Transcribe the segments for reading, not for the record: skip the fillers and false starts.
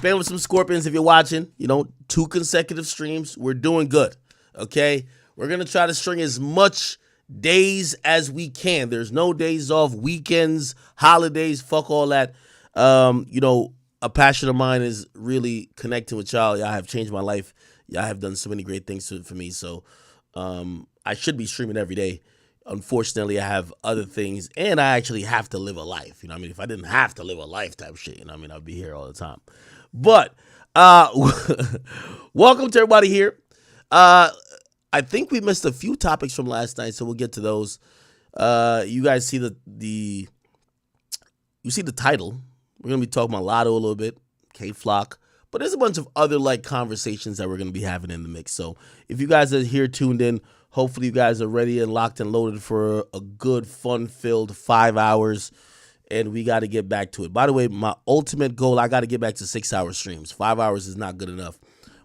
Spam with some scorpions if you're watching. 2 consecutive streams. We're doing good. Okay? We're going to try to string as much days as we can. There's no days off, weekends, holidays, fuck all that. A passion of mine is really connecting with y'all. Y'all have changed my life. Y'all have done so many great things for me. So I should be streaming every day. Unfortunately, I have other things, and I actually have to live a life. If I didn't have to live a life type shit, I'd be here all the time. But welcome to everybody here. I think we missed a few topics from last night, so we'll get to those. You guys see the title. We're gonna be talking about Latto a little bit, K-Flock, but there's a bunch of other conversations that we're gonna be having in the mix. So if you guys are here tuned in, hopefully you guys are ready and locked and loaded for a good, fun-filled 5 hours, and we got to get back to it. By the way, my ultimate goal, I got to get back to 6-hour streams. 5 hours is not good enough.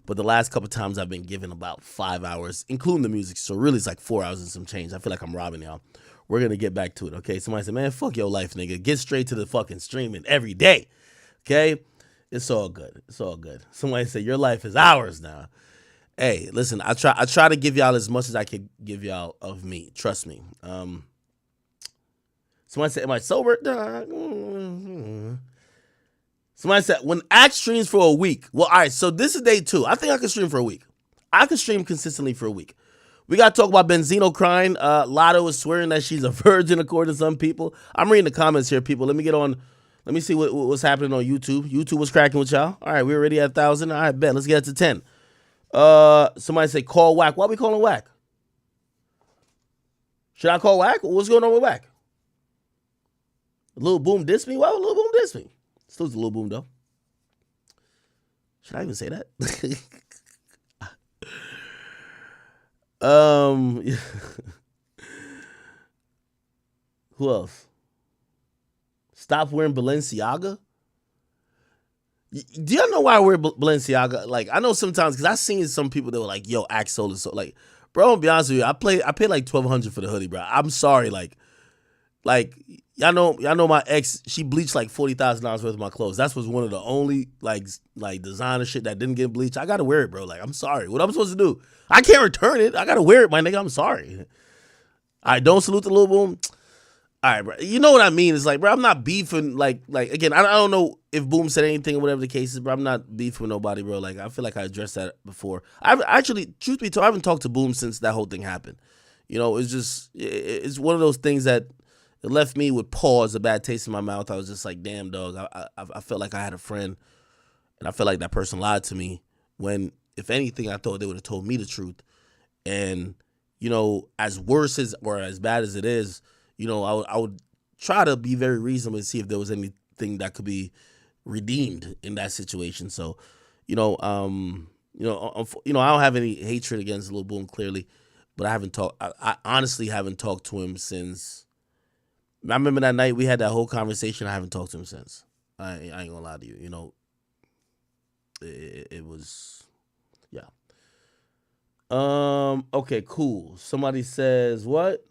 But the last couple times I've been given about 5 hours, including the music. So really it's like 4 hours and some change. I feel like I'm robbing y'all. We're going to get back to it, okay? Somebody said, man, fuck your life, nigga. Get straight to the fucking streaming every day, okay? It's all good. It's all good. Somebody said, your life is ours now. Hey, listen, I try to give y'all as much as I can give y'all of me. Trust me. Somebody said, am I sober? Somebody said, when Act streams for a week. Well, all right, so this is day 2. I think I can stream for a week. I can stream consistently for a week. We got to talk about Benzino crying. Latto is swearing that she's a virgin, according to some people. I'm reading the comments here, people. Let me get on. Let me see what's happening on YouTube. YouTube was cracking with y'all. All right, we're already at 1,000. All right, bet. Let's get it to 10. Somebody say, call Whack. Why are we calling Whack? Should I call Whack? What's going on with Whack? Lil Boom diss me? Why would Lil Boom diss me? Still a Lil Boom, though. Should I even say that? Who else? Stop wearing Balenciaga? Do y'all know why I wear Balenciaga? I know sometimes, because I've seen some people that were like, yo, Act sold is so. Bro, I'm gonna be honest with you. I paid like $1,200 for the hoodie, bro. I'm sorry. Y'all know my ex, she bleached like $40,000 worth of my clothes. That was one of the only like designer shit that didn't get bleached. I gotta wear it, bro. I'm sorry. What I'm supposed to do? I can't return it. I gotta wear it, my nigga. I'm sorry. All right, don't salute the Lil Boom. All right, bro. You know what I mean? It's bro, I'm not beefing. Again, I don't know if Boom said anything or whatever the case is, but I'm not beefing with nobody, bro. I feel like I addressed that before. I've actually, truth be told, I haven't talked to Boom since that whole thing happened. It's just, it's one of those things that it left me with pause, a bad taste in my mouth. I was just like, damn, dog. I felt like I had a friend, and I felt like that person lied to me when, if anything, I thought they would have told me the truth. And, as worse as or as bad as it is, I would try to be very reasonable and see if there was anything that could be redeemed in that situation. So, I don't have any hatred against Lil Boom, clearly, but I honestly haven't talked to him since. I remember that night we had that whole conversation. I haven't talked to him since. I ain't gonna lie to you. It was, yeah. Okay, cool. Somebody says, what?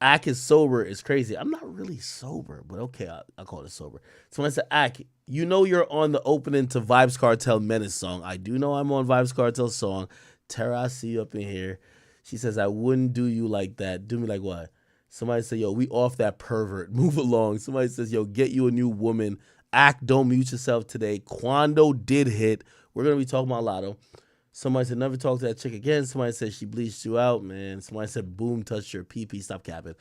Ack is sober is crazy. I'm not really sober, but okay, I'll call it sober. Someone said, Ack, you're on the opening to Vibes Cartel Menace song. I do know I'm on Vibes Cartel song. Tara, I see you up in here. She says, I wouldn't do you like that. Do me like what? Somebody said, yo, we off that pervert. Move along. Somebody says, yo, get you a new woman. Act, don't mute yourself today. Quando did hit. We're going to be talking about Latto. Somebody said, never talk to that chick again. Somebody said, she bleached you out, man. Somebody said, Boom touched your pee-pee. Stop capping.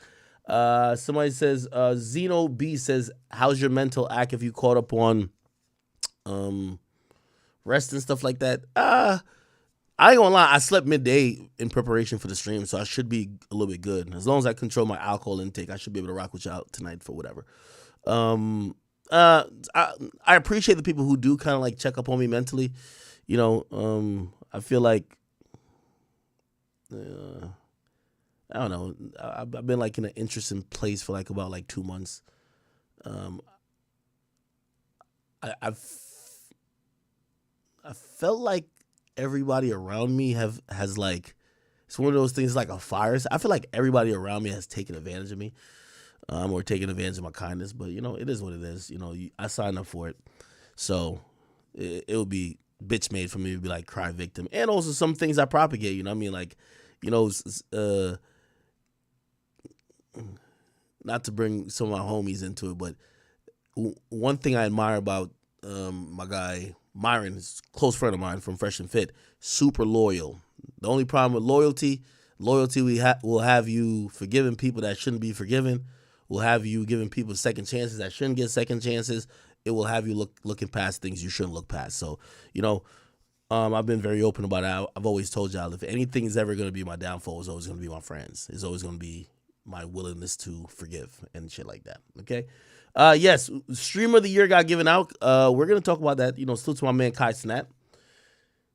Somebody says, Zeno B says, how's your mental act if you caught up on rest and stuff like that? I ain't gonna lie, I slept midday in preparation for the stream, so I should be a little bit good. As long as I control my alcohol intake, I should be able to rock with y'all tonight for whatever. I appreciate the people who do kind of check up on me mentally. I feel like, I don't know, I've been in an interesting place for about 2 months. I felt like everybody around me has it's one of those things like a fire. I feel like everybody around me has taken advantage of me. or taking advantage of my kindness. But it is what it is. I signed up for it, so it would be bitch made for me to be like cry victim, and also some things I propagate. You know what I mean? Like, not to bring some of my homies into it, but one thing I admire about my guy Myron, is a close friend of mine from Fresh and Fit, super loyal. The only problem with loyalty will have you forgiving people that shouldn't be forgiven. Will have you giving people second chances that shouldn't get second chances. It will have you looking past things you shouldn't look past. So, I've been very open about it. I've always told y'all, if anything is ever going to be my downfall, it's always going to be my friends. It's always going to be my willingness to forgive and shit like that. Okay. Yes, Streamer of the Year got given out. We're going to talk about that, still to my man Kai Snap.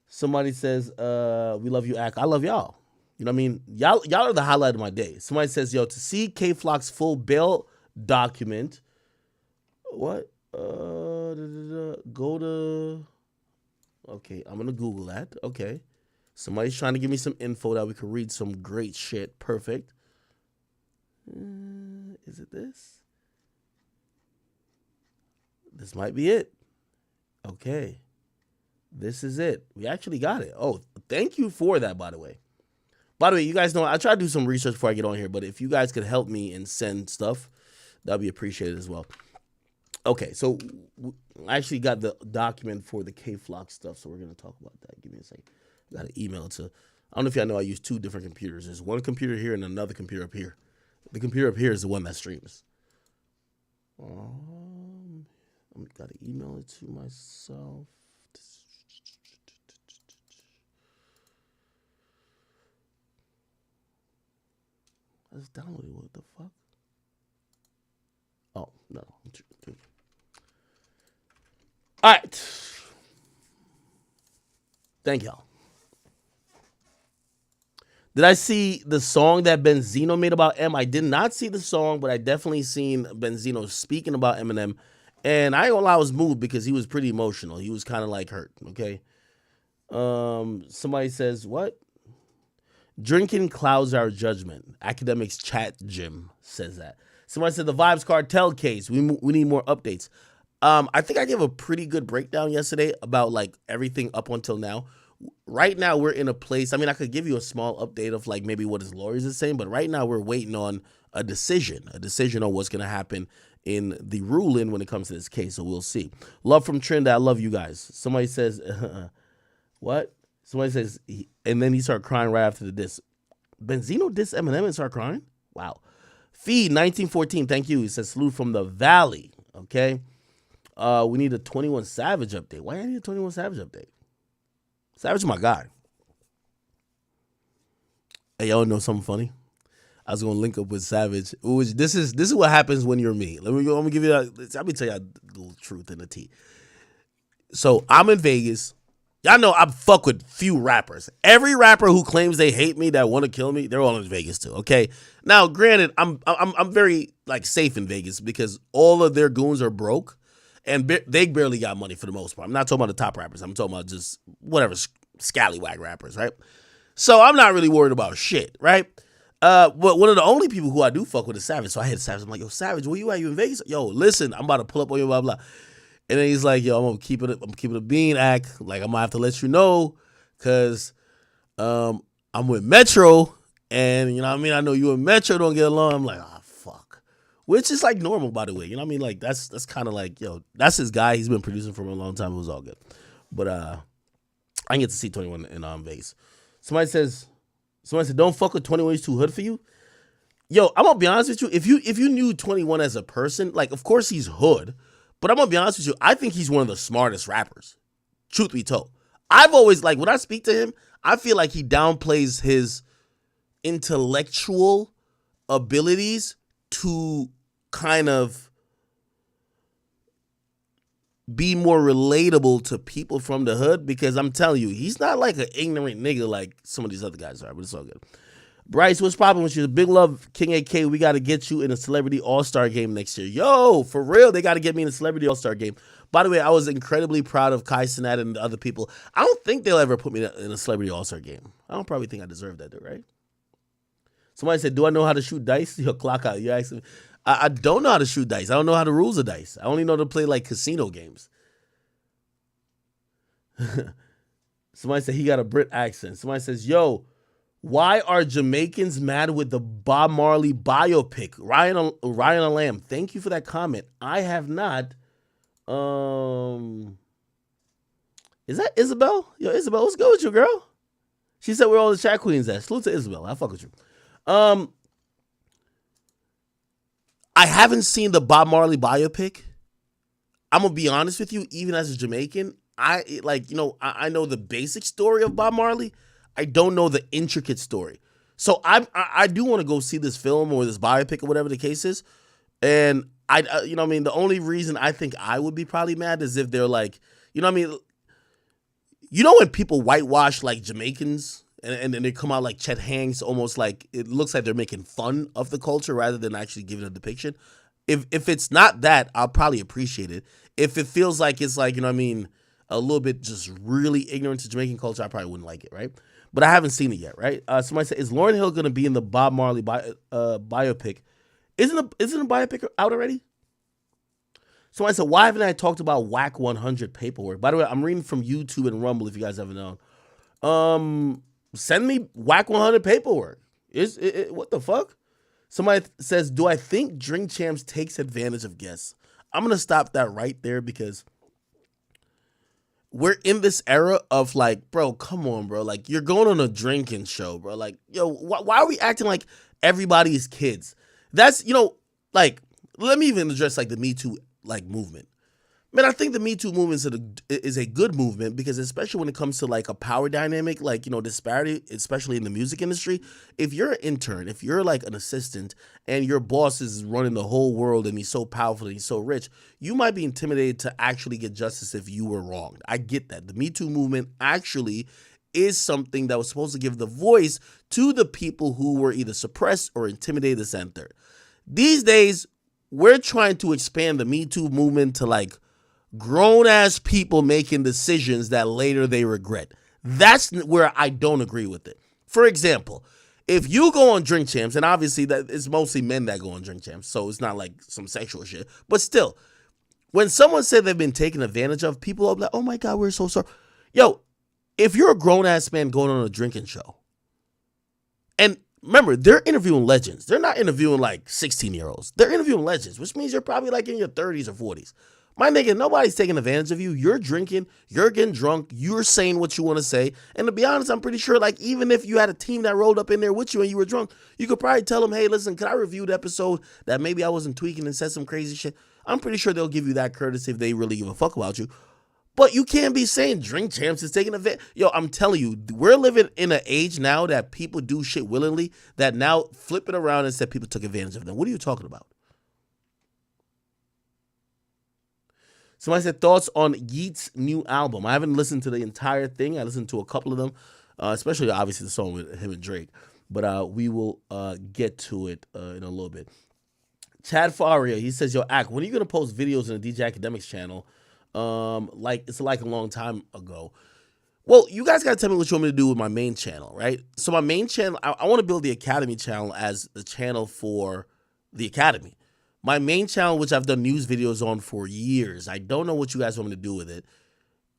Somebody says, we love you, Ak. I love y'all. You know what I mean? Y'all are the highlight of my day. Somebody says, yo, to see K-Flock's full bail document, what? Go to... Okay, I'm going to Google that. Okay. Somebody's trying to give me some info that we can read some great shit. Perfect. Is it this? This might be it. Okay. This is it. We actually got it. Oh, thank you for that, by the way. By the way, you guys know I try to do some research before I get on here, but if you guys could help me and send stuff, that'd be appreciated as well. Okay, so I actually got the document for the K-Flock stuff, so we're going to talk about that. Give me a second. I got an email to... I don't know if y'all know I use two different computers. There's one computer here and another computer up here. The computer up here is the one that streams. I got to email it to myself. I just downloaded it. What the fuck? Oh, no. All right. Thank y'all. Did I see the song that Benzino made about M? I did not see the song, but I definitely seen Benzino speaking about Eminem. And I ain't gonna lie, I was moved because he was pretty emotional. He was kind of like hurt, okay? Somebody says, what? Drinking clouds our judgment. Academics Chat Gym says that. Somebody said the Vibes Cartel case. We need more updates. I think I gave a pretty good breakdown yesterday about like everything up until now. Right now we're in a place. I mean, I could give you a small update of like maybe what his lawyers are saying, but right now we're waiting on a decision on what's gonna happen in the ruling when it comes to this case. So we'll see. Love from Trinidad. I love you guys. Somebody says, what? Somebody says, and then he started crying right after the diss. Benzino diss Eminem and start crying? Wow. Feed 1914. Thank you. He says salute from the Valley. Okay. We need a 21 Savage update. Why do I need a 21 Savage update? Savage is my guy. Hey, y'all know something funny? I was gonna link up with Savage. This is what happens when you're me. Let me give you that. Let me tell you the truth and the tea. So I'm in Vegas. Y'all know I fuck with few rappers. Every rapper who claims they hate me, that want to kill me, they're all in Vegas too. Okay. Now, granted, I'm very like safe in Vegas because all of their goons are broke, and they barely got money for the most part. I'm not talking about the top rappers. I'm talking about just whatever scallywag rappers, right? So I'm not really worried about shit, right? But one of the only people who I do fuck with is Savage. So I had Savage. I'm like, yo, Savage, where you at? You in Vegas? Yo, listen, I'm about to pull up on you, blah, blah. And then he's like, yo, I'm keeping a bean act. Like, I'm gonna have to let you know, cause I'm with Metro, and you know what I mean? I know you and Metro don't get along. I'm like, ah, fuck. Which is like normal, by the way. You know what I mean? Like that's kind of like, yo, that's his guy. He's been producing for a long time. It was all good. But I didn't get to see 21 in Vegas. Somebody said, don't fuck with 21, he's too hood for you. Yo, I'm gonna be honest with you. If you knew 21 as a person, like, of course he's hood, but I'm gonna be honest with you, I think he's one of the smartest rappers. Truth be told. I've always, like, when I speak to him, I feel like he downplays his intellectual abilities to kind of be more relatable to people from the hood, because I'm telling you, he's not like an ignorant nigga like some of these other guys are, but it's all good. Bryce, what's poppin' with you? Big love, King AK. We got to get you in a Celebrity All-Star game next year. Yo, for real, they got to get me in a Celebrity All-Star game. By the way, I was incredibly proud of Kai Cenat and the other people. I don't think they'll ever put me in a Celebrity All-Star game. I don't probably think I deserve that, though, right? Somebody said, do I know how to shoot dice? Yo, clock out. You actually, I don't know how to shoot dice. I don't know how the rules of dice. I only know to play like casino games. Somebody said he got a Brit accent. Somebody says, yo, why are Jamaicans mad with the Bob Marley biopic? Ryan Lamb, thank you for that comment. I have not. Is that Isabel? Yo, Isabel, what's good with you, girl? She said where all the chat queens at. Salute to Isabel. I fuck with you. I haven't seen the Bob Marley biopic. I'm gonna be honest with you, even as a Jamaican, I know the basic story of Bob Marley. I don't know the intricate story. So I do want to go see this film or this biopic or whatever the case is. And the only reason I think I would be probably mad is if they're like, when people whitewash like Jamaicans and then they come out like Chet Hanks, almost like it looks like they're making fun of the culture rather than actually giving a depiction. If it's not that, I'll probably appreciate it. If it feels like it's like, a little bit just really ignorant to Jamaican culture, I probably wouldn't like it, right? But I haven't seen it yet, right? Somebody said, is Lauryn Hill going to be in the Bob Marley biopic? Isn't a biopic out already? Somebody said, why haven't I talked about WAC 100 paperwork? By the way, I'm reading from YouTube and Rumble if you guys haven't known. Send me WAC 100 paperwork. What the fuck? Somebody says, do I think Drink Champs takes advantage of guests? I'm going to stop that right there because we're in this era of like, bro, come on, bro. Like, you're going on a drinking show, bro. Like, yo, why are we acting like everybody is kids? That's, let me even address like the Me Too like movement. Man, I think the Me Too movement is a good movement because especially when it comes to like a power dynamic, like, disparity, especially in the music industry, if you're an intern, if you're like an assistant and your boss is running the whole world and he's so powerful and he's so rich, you might be intimidated to actually get justice if you were wronged. I get that. The Me Too movement actually is something that was supposed to give the voice to the people who were either suppressed or intimidated, this and third. These days, we're trying to expand the Me Too movement to like grown-ass people making decisions that later they regret. That's where I don't agree with it. For example, if you go on Drink Champs, and obviously that it's mostly men that go on Drink Champs, so it's not like some sexual shit, but still, when someone said they've been taken advantage of, people are like, oh my God, we're so sorry. Yo, if you're a grown-ass man going on a drinking show, and remember, they're interviewing legends. They're not interviewing like 16-year-olds. They're interviewing legends, which means you're probably like in your 30s or 40s. My nigga, nobody's taking advantage of you. You're drinking, you're getting drunk, you're saying what you want to say. And to be honest, I'm pretty sure like even if you had a team that rolled up in there with you and you were drunk, you could probably tell them, hey, listen, can I review the episode that maybe I wasn't tweaking and said some crazy shit? I'm pretty sure they'll give you that courtesy if they really give a fuck about you. But you can't be saying Drink Champs is taking advantage. Yo, I'm telling you, we're living in an age now that people do shit willingly that now flip it around and said people took advantage of them. What are you talking about? Somebody said thoughts on Yeat's new album. I haven't listened to the entire thing. I listened to a couple of them, especially obviously the song with him and Drake. But we will get to it in a little bit. Chad Faria, he says, yo, Ack, when are you going to post videos on the DJ Academics channel? It's like a long time ago. Well, you guys got to tell me what you want me to do with my main channel, right? So my main channel, I want to build the Academy channel as the channel for the Academy. My main channel, which I've done news videos on for years, I don't know what you guys want me to do with it.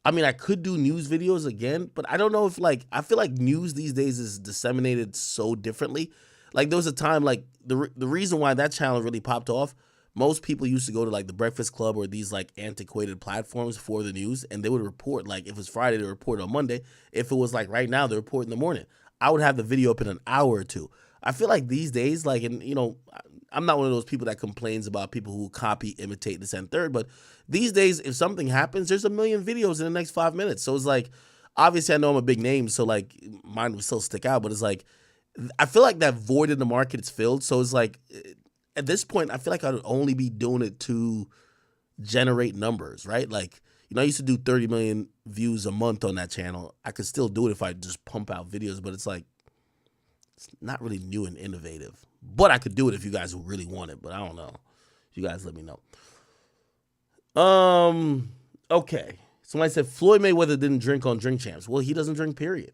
I mean, I could do news videos again, but I don't know if I feel like news these days is disseminated so differently. Like there was a time like the reason why that channel really popped off, most people used to go to like the Breakfast Club or these like antiquated platforms for the news, and they would report like if it was Friday, they report on Monday. If it was like right now, they report in the morning. I would have the video up in an hour or two. I feel like these days, I'm not one of those people that complains about people who copy, imitate, this and third, but these days, if something happens, there's a million videos in the next 5 minutes. So it's like, obviously I know I'm a big name, so like mine would still stick out, but it's like, I feel like that void in the market is filled. So it's like, at this point, I feel like I would only be doing it to generate numbers, right? Like, I used to do 30 million views a month on that channel. I could still do it if I just pump out videos, but it's like, it's not really new and innovative. But I could do it if you guys really want it, but I don't know. You guys let me know. Okay. Somebody said Floyd Mayweather didn't drink on Drink Champs. Well, he doesn't drink, period.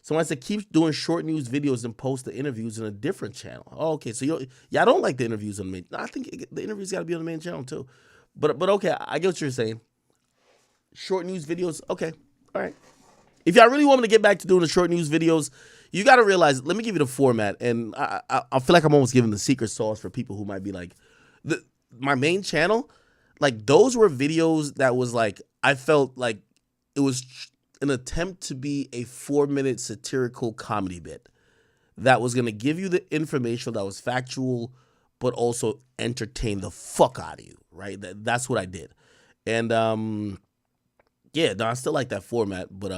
Someone said keep doing short news videos and post the interviews in a different channel. Oh, okay. So I don't like the interviews on the main. I think the interviews got to be on the main channel too. But okay, I get what you're saying. Short news videos, okay, all right. If y'all really want me to get back to doing the short news videos, you got to realize. Let me give you the format, and I feel like I'm almost giving the secret sauce for people who might be like, my main channel, like those were videos that was like I felt like it was an attempt to be a 4-minute satirical comedy bit that was gonna give you the information that was factual, but also entertain the fuck out of you, right? That's what I did, and yeah, no, I still like that format, but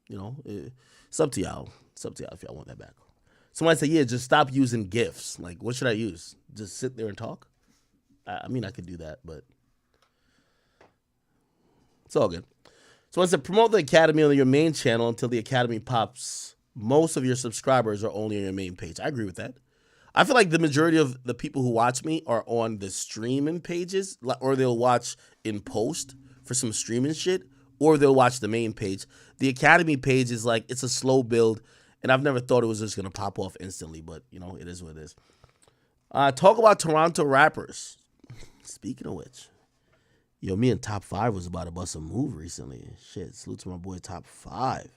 it's up to y'all. It's up to y'all if y'all want that back. Somebody said, yeah, just stop using GIFs. Like, what should I use? Just sit there and talk? I mean, I could do that, but it's all good. So I said, promote the Academy on your main channel until the Academy pops. Most of your subscribers are only on your main page. I agree with that. I feel like the majority of the people who watch me are on the streaming pages, or they'll watch in post for some streaming shit, or they'll watch the main page. The Academy page is like, it's a slow build, and I've never thought it was just going to pop off instantly, but, it is what it is. Talk about Toronto rappers. Speaking of which, me and Top 5 was about to bust a move recently. Shit, salute to my boy Top 5.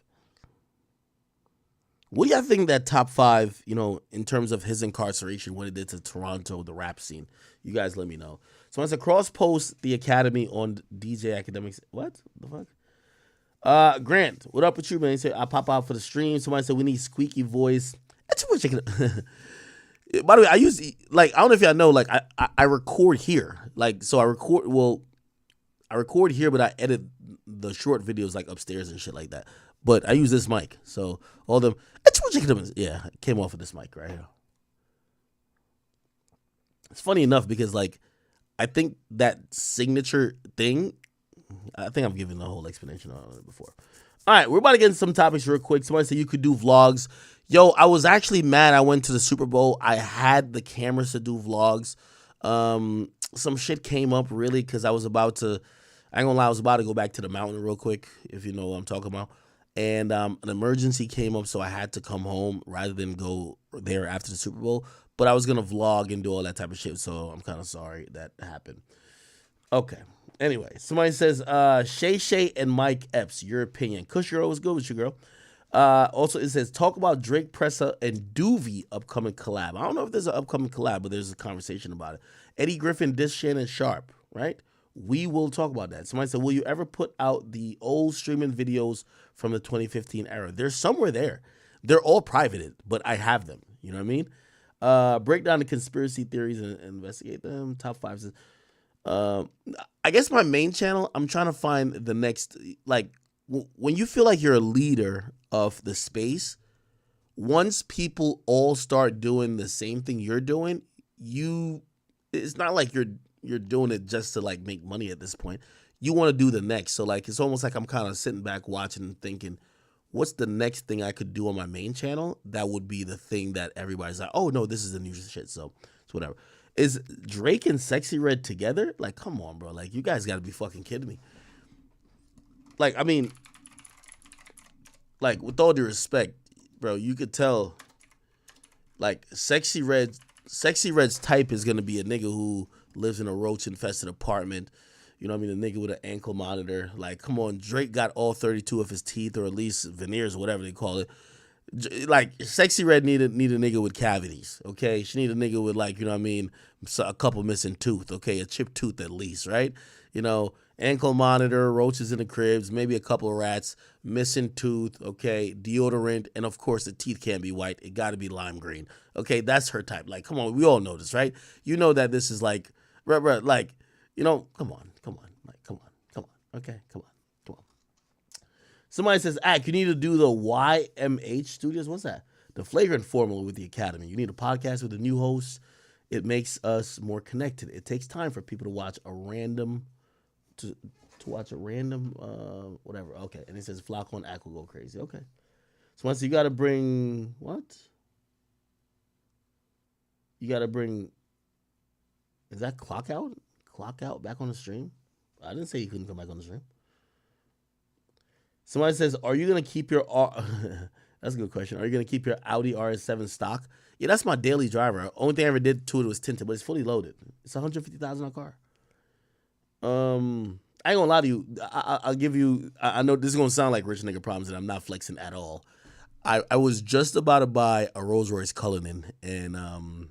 What do y'all think that Top 5, in terms of his incarceration, what it did to Toronto, the rap scene? You guys let me know. So I said, cross-post the Academy on DJ Academics. What the fuck? Grant, what up with you, man? He said, I pop out for the stream. Somebody said, we need squeaky voice. By the way, I use, I don't know if y'all know, I record here. So I record here, but I edit the short videos, upstairs and shit like that. But I use this mic. So all them, yeah, it came off of this mic right here. It's funny enough because, I think that signature thing, I think I've given the whole explanation on it before. All right, we're about to get into some topics real quick. Somebody said you could do vlogs. Yo, I was actually mad I went to the Super Bowl. I had the cameras to do vlogs. Some shit came up, really, because I ain't gonna lie, I was about to go back to the mountain real quick, if you know what I'm talking about. And an emergency came up, so I had to come home rather than go there after the Super Bowl. But I was going to vlog and do all that type of shit, so I'm kind of sorry that happened. Okay. Anyway, somebody says, Shay Shay and Mike Epps, your opinion. Kush girl, what's good with you, girl? Also, it says, talk about Drake Pressa and Doovie upcoming collab. I don't know if there's an upcoming collab, but there's a conversation about it. Eddie Griffin diss Shannon Sharp, right? We will talk about that. Somebody said, will you ever put out the old streaming videos from the 2015 era? They're somewhere there. They're all privated, but I have them. You know what I mean? Break down the conspiracy theories and investigate them. Top 5 says, I guess my main channel, I'm trying to find the next, when you feel like you're a leader of the space, once people all start doing the same thing you're doing, it's not like you're doing it just to make money at this point. You want to do the next. So it's almost like I'm kind of sitting back watching and thinking, what's the next thing I could do on my main channel? That would be the thing that everybody's like, oh no, this is the new shit. So it's whatever. Is Drake and Sexy Red together? Come on, bro. You guys got to be fucking kidding me. I mean, with all due respect, bro, you could tell, Sexy Red's type is going to be a nigga who lives in a roach-infested apartment. You know what I mean? A nigga with an ankle monitor. Come on, Drake got all 32 of his teeth, or at least veneers, or whatever they call it. Sexy Red need a nigga with cavities, okay? She need a nigga with, you know what I mean, a couple missing tooth, okay? A chipped tooth at least, right? Ankle monitor, roaches in the cribs, maybe a couple of rats, missing tooth, okay? Deodorant, and of course the teeth can't be white. It got to be lime green, okay? That's her type. Come on, we all know this, right? You know that this is come on, come on, okay, come on. Somebody says, you need to do the YMH Studios. What's that? The flagrant formula with the Academy. You need a podcast with a new host. It makes us more connected. It takes time for people to watch a random, whatever. Okay. And it says Flacco and Ack will go crazy. Okay. So once you got to bring, what? You got to bring, is that Clock Out? Clock Out back on the stream? I didn't say he couldn't come back on the stream. Somebody says, are you going to keep your... That's a good question. Are you gonna keep your Audi RS7 stock? Yeah, that's my daily driver. Only thing I ever did to it was tinted, but it's fully loaded. It's $150,000 car. I ain't gonna lie to you. I'll give you. I know this is gonna sound like rich nigga problems, and I'm not flexing at all. I was just about to buy a Rolls Royce Cullinan, and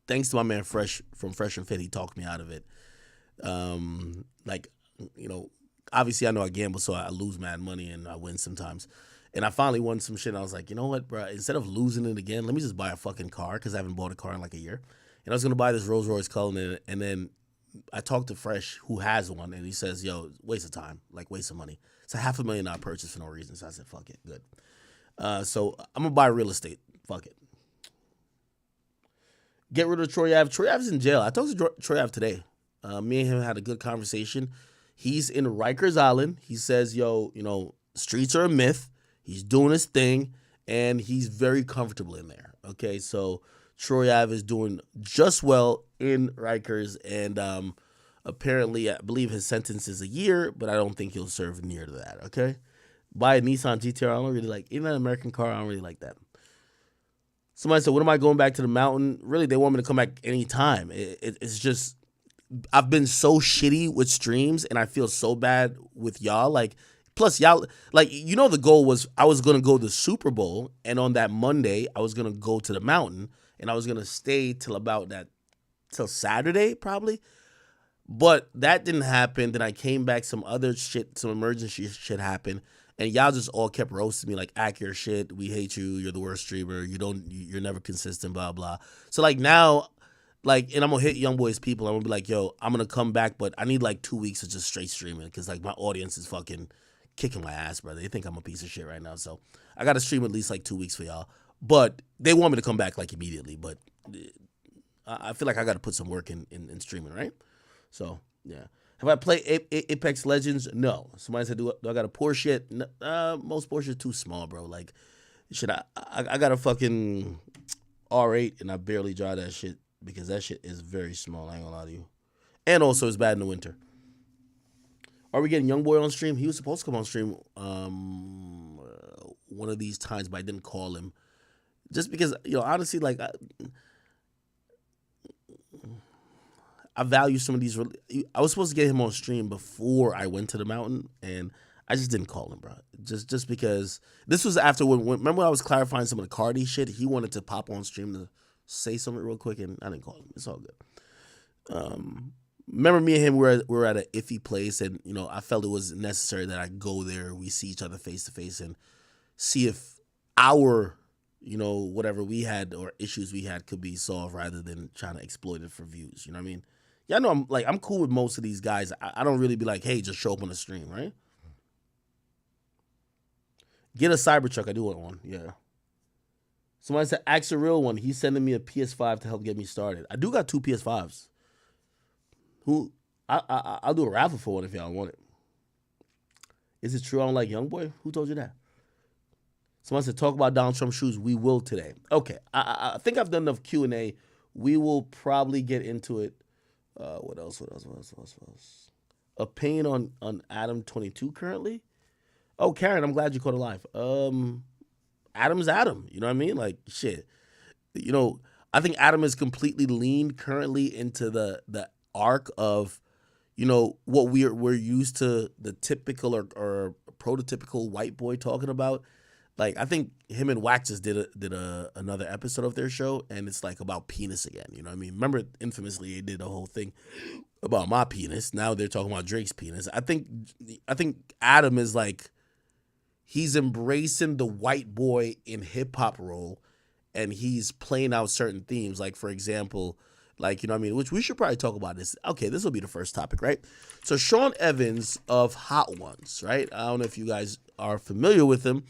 thanks to my man Fresh from Fresh and Fit, he talked me out of it. Like, you know, obviously I know I gamble, so I lose mad money and I win sometimes. And I finally won some shit. And I was like, you know what, bro? Instead of losing it again, let me just buy a fucking car because I haven't bought a car in like a year. And I was gonna buy this Rolls Royce Cullinan, and then I talked to Fresh, who has one, and he says, yo, waste of time, like waste of money. It's a $500,000 purchase for no reason. So I said, fuck it, good. So I'm gonna buy real estate. Fuck it. Get rid of Troy Ave. Troy Ave's in jail. I talked to Troy Ave today. Me and him had a good conversation. He's in Rikers Island. He says, yo, you know, streets are a myth. He's doing his thing, and he's very comfortable in there. Okay, so Troy Ave is doing just well in Rikers, and apparently, I believe his sentence is a year, but I don't think he'll serve near to that. Okay, buy a Nissan GTR. I don't really like, even an American car. I don't really like that. Somebody said, when am I going back to the mountain? Really, they want me to come back anytime. It's just, I've been so shitty with streams, and I feel so bad with y'all. Like, plus y'all, like, you know, the goal was I was going to go to the Super Bowl, and on that Monday, I was going to go to the mountain, and I was going to stay till Saturday, probably. But that didn't happen. Then I came back, some emergency shit happened. And y'all just all kept roasting me like, accurate shit. We hate you. You're the worst streamer. You're never consistent, blah, blah. So like now, like, and I'm going to hit Young Boy's people. I'm going to be like, yo, I'm going to come back, but I need like 2 weeks of just straight streaming because like my audience is fucking kicking my ass, brother. They think I'm a piece of shit right now. So I got to stream at least like 2 weeks for y'all. But they want me to come back like immediately. But I feel like I got to put some work in streaming, right? So, yeah. Have I played Apex Legends? No. Somebody said, do I got a Porsche yet? No, most Porsches are too small, bro. Like, I got a fucking R8, and I barely drive that shit because that shit is very small. I ain't gonna lie to you. And also, it's bad in the winter. Are we getting Young Boy on stream? He was supposed to come on stream one of these times, but I didn't call him. Just because, you know, honestly, like, I value some of these. I was supposed to get him on stream before I went to the mountain, and I just didn't call him, bro. Just because this was after when remember when I was clarifying some of the Cardi shit. He wanted to pop on stream to say something real quick, and I didn't call him. It's all good. Remember me and him we were at an iffy place, and you know I felt it was necessary that I go there. We see each other face to face and see if our, you know, whatever we had or issues we had could be solved rather than trying to exploit it for views. You know what I mean? Yeah, I know I'm cool with most of these guys. I don't really be like, hey, just show up on the stream, right? Get a Cybertruck. I do want one. Yeah. Somebody said, ask a real one. He's sending me a PS5 to help get me started. I do got 2 PS5s. I'll do a raffle for one if y'all want it. Is it true I don't like Young Boy? Who told you that? Someone said, talk about Donald Trump shoes. We will today. Okay. I think I've done enough Q&A. We will probably get into it. What else? Opinion on Adam 22 currently? Oh, Karen, I'm glad you caught it live. Adam's Adam. You know what I mean? Like, shit. You know, I think Adam is completely leaned currently into the arc of, you know, what we're used to, the typical or prototypical white boy talking about. Like, I think him and Wax just did another episode of their show, and it's like about penis again. You know what I mean? Remember, infamously, they did a whole thing about my penis. Now they're talking about Drake's penis. I think Adam is like, he's embracing the white boy in hip hop role, and he's playing out certain themes. Like, for example, like, you know what I mean? Which we should probably talk about this. Okay, this will be the first topic, right? So Sean Evans of Hot Ones, right? I don't know if you guys are familiar with him.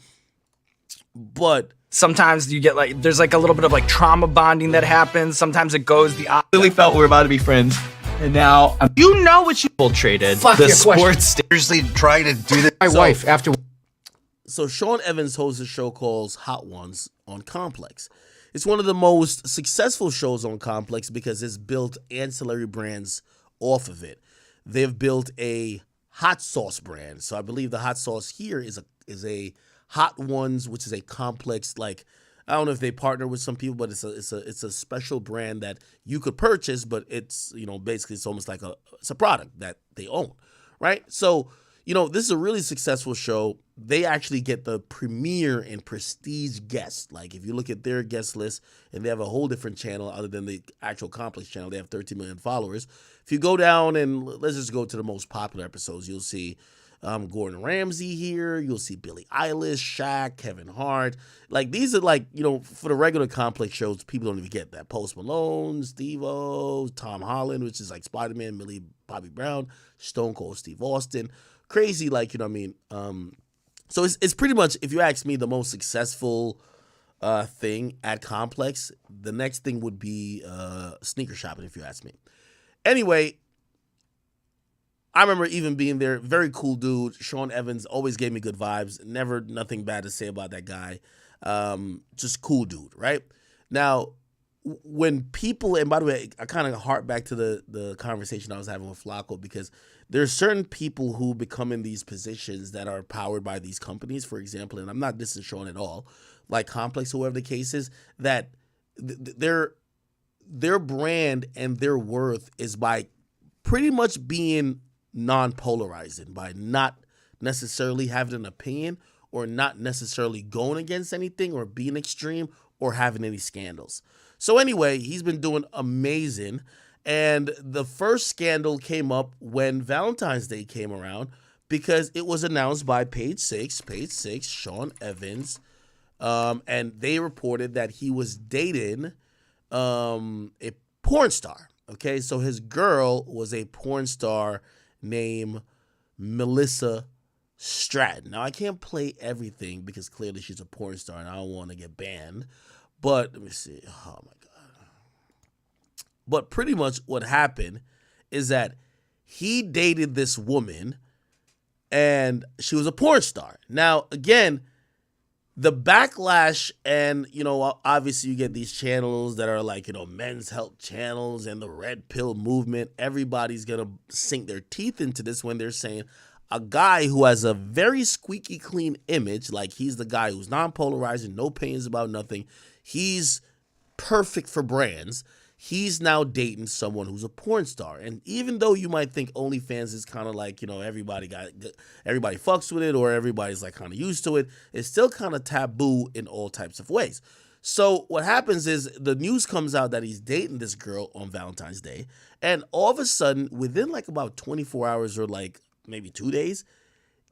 But sometimes you get like, there's like a little bit of like trauma bonding that happens. Sometimes it goes the opposite. I really felt we were about to be friends. And now, you know what you infiltrated fuck the your sports. Seriously, trying to do this. My wife after. So Sean Evans hosts a show called Hot Ones on Complex. It's one of the most successful shows on Complex because it's built ancillary brands off of it. They've built a hot sauce brand. So I believe the hot sauce here is a Hot Ones, which is a complex, like, I don't know if they partner with some people, but it's a special brand that you could purchase, but it's, basically it's almost like it's a product that they own, right? So, this is a really successful show. They actually get the premier and prestige guests. Like, if you look at their guest list, and they have a whole different channel other than the actual Complex channel, they have 13 million followers. If you go down and let's just go to the most popular episodes, you'll see Gordon Ramsay here. You'll see Billie Eilish, Shaq, Kevin Hart. Like, these are like, for the regular Complex shows, people don't even get that. Post Malone, Steve-O, Tom Holland, which is like Spider-Man, Millie Bobby Brown, Stone Cold Steve Austin. Crazy, like, So it's pretty much, if you ask me, the most successful thing at Complex. The next thing would be sneaker shopping, if you ask me. Anyway, I remember even being there. Very cool dude. Sean Evans always gave me good vibes. Never nothing bad to say about that guy. Just cool dude, right? Now, when people, and by the way, I kind of harp back to the conversation I was having with Flacco, because there's certain people who become in these positions that are powered by these companies, for example, and I'm not dissing Sean at all, like Complex or whatever the case is, that their brand and their worth is by pretty much being non-polarizing, by not necessarily having an opinion or not necessarily going against anything or being extreme or having any scandals. So anyway, he's been doing amazing. And the first scandal came up when Valentine's Day came around, because it was announced by Page Six, Sean Evans, and they reported that he was dating a porn star. Okay, so his girl was a porn star named Melissa Stratton. Now, I can't play everything because clearly she's a porn star and I don't want to get banned. But let me see. Oh, my God. But pretty much what happened is that he dated this woman and she was a porn star. Now, again, the backlash, and, obviously you get these channels that are like, men's health channels and the red pill movement. Everybody's going to sink their teeth into this when they're saying a guy who has a very squeaky clean image, like he's the guy who's non-polarizing, no opinions about nothing. He's perfect for brands. He's now dating someone who's a porn star. And even though you might think OnlyFans is kind of like, everybody fucks with it or everybody's like kind of used to it, it's still kind of taboo in all types of ways. So what happens is the news comes out that he's dating this girl on Valentine's Day. And all of a sudden, within like about 24 hours or like maybe 2 days,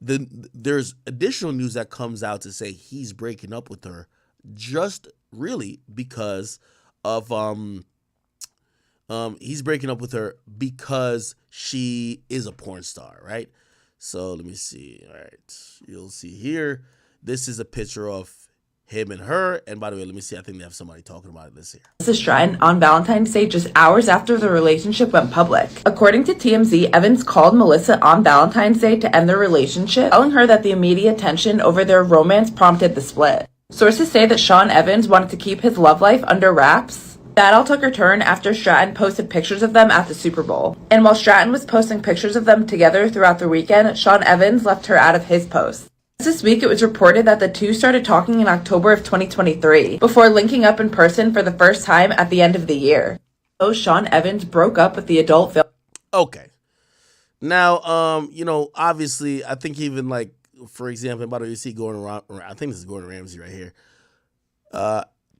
there's additional news that comes out to say he's breaking up with her just really because of he's breaking up with her because she is a porn star, right? So let me see. All right, you'll see here. This is a picture of him and her. And by the way, let me see. I think they have somebody talking about it. This here. Melissa Stratton on Valentine's Day, just hours after the relationship went public. According to TMZ, Evans called Melissa on Valentine's Day to end their relationship, telling her that the immediate tension over their romance prompted the split. Sources say that Sean Evans wanted to keep his love life under wraps. That all took a turn after Stratton posted pictures of them at the Super Bowl. And while Stratton was posting pictures of them together throughout the weekend, Sean Evans left her out of his posts. This week, it was reported that the two started talking in October of 2023, before linking up in person for the first time at the end of the year. So Sean Evans broke up with the adult film. Okay. Now, obviously, I think even like, for example, by the way, you see Gordon, I think this is Gordon Ramsay right here.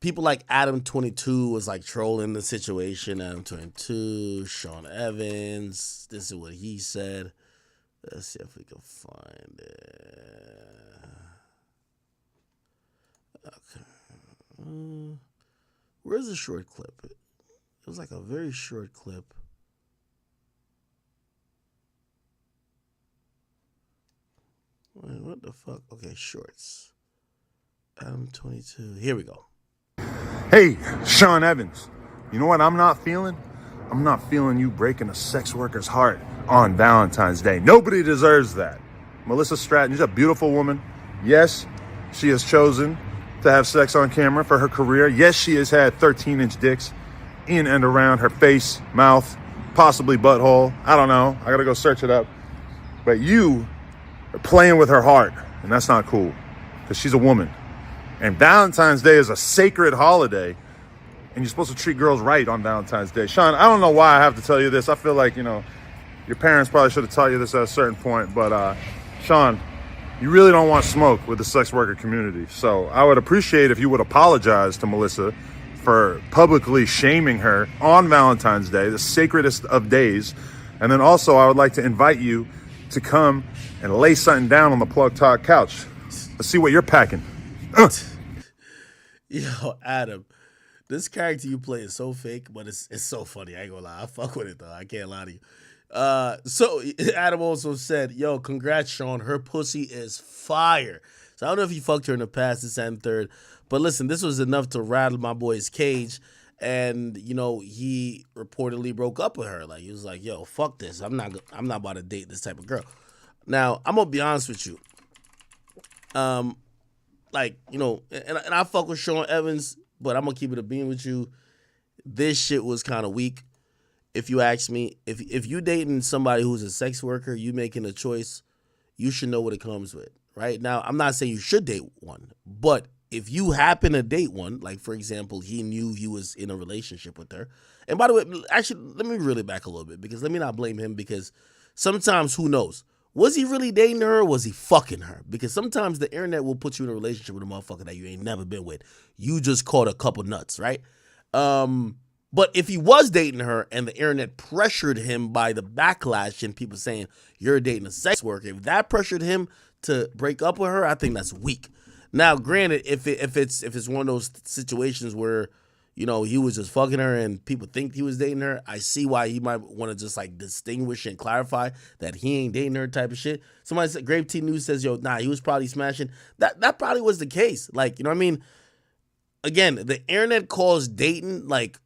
People like Adam22 was like trolling the situation. Adam22, Sean Evans. This is what he said. Let's see if we can find it. Okay. Where's the short clip? It was like a very short clip. Wait, what the fuck? Okay, shorts. Adam22. Here we go. Hey, Sean Evans. You know what I'm not feeling? I'm not feeling you breaking a sex worker's heart on Valentine's Day. Nobody deserves that. Melissa Stratton, she's a beautiful woman. Yes, she has chosen to have sex on camera for her career. Yes, she has had 13-inch dicks in and around her face, mouth, possibly butthole. I don't know. I gotta go search it up. But you are playing with her heart, and that's not cool. because she's a woman. And Valentine's Day is a sacred holiday, and you're supposed to treat girls right on Valentine's Day. Sean, I don't know why I have to tell you this. I feel like, your parents probably should have taught you this at a certain point. But, Sean, you really don't want smoke with the sex worker community. So I would appreciate if you would apologize to Melissa for publicly shaming her on Valentine's Day, the sacredest of days. And then also I would like to invite you to come and lay something down on the Plug Talk couch. Let's see what you're packing. Yo, Adam, this character you play is so fake, but it's so funny. I ain't gonna lie. I fuck with it, though. I can't lie to you. So Adam also said, yo, congrats, Sean. Her pussy is fire. So I don't know if you fucked her in the past, this and third. But listen, this was enough to rattle my boy's cage. And, he reportedly broke up with her. Like, he was like, yo, fuck this. I'm not about to date this type of girl. Now, I'm going to be honest with you. And I fuck with Sean Evans, but I'm going to keep it a beam with you. This shit was kind of weak. If you ask me, if you dating somebody who's a sex worker, you making a choice, you should know what it comes with, right? Now, I'm not saying you should date one, but if you happen to date one, like, for example, he knew he was in a relationship with her. And by the way, actually, let me reel it back a little bit, because let me not blame him, because sometimes, who knows? Was he really dating her, or was he fucking her? Because sometimes the internet will put you in a relationship with a motherfucker that you ain't never been with. You just caught a couple nuts, right? But if he was dating her and the internet pressured him by the backlash and people saying, you're dating a sex worker, if that pressured him to break up with her, I think that's weak. Now, granted, if it's one of those situations where, he was just fucking her and people think he was dating her, I see why he might want to just like distinguish and clarify that he ain't dating her type of shit. Somebody said, Grave T News says, yo, nah, he was probably smashing. That probably was the case. Like, you know what I mean? Again, the internet calls dating like,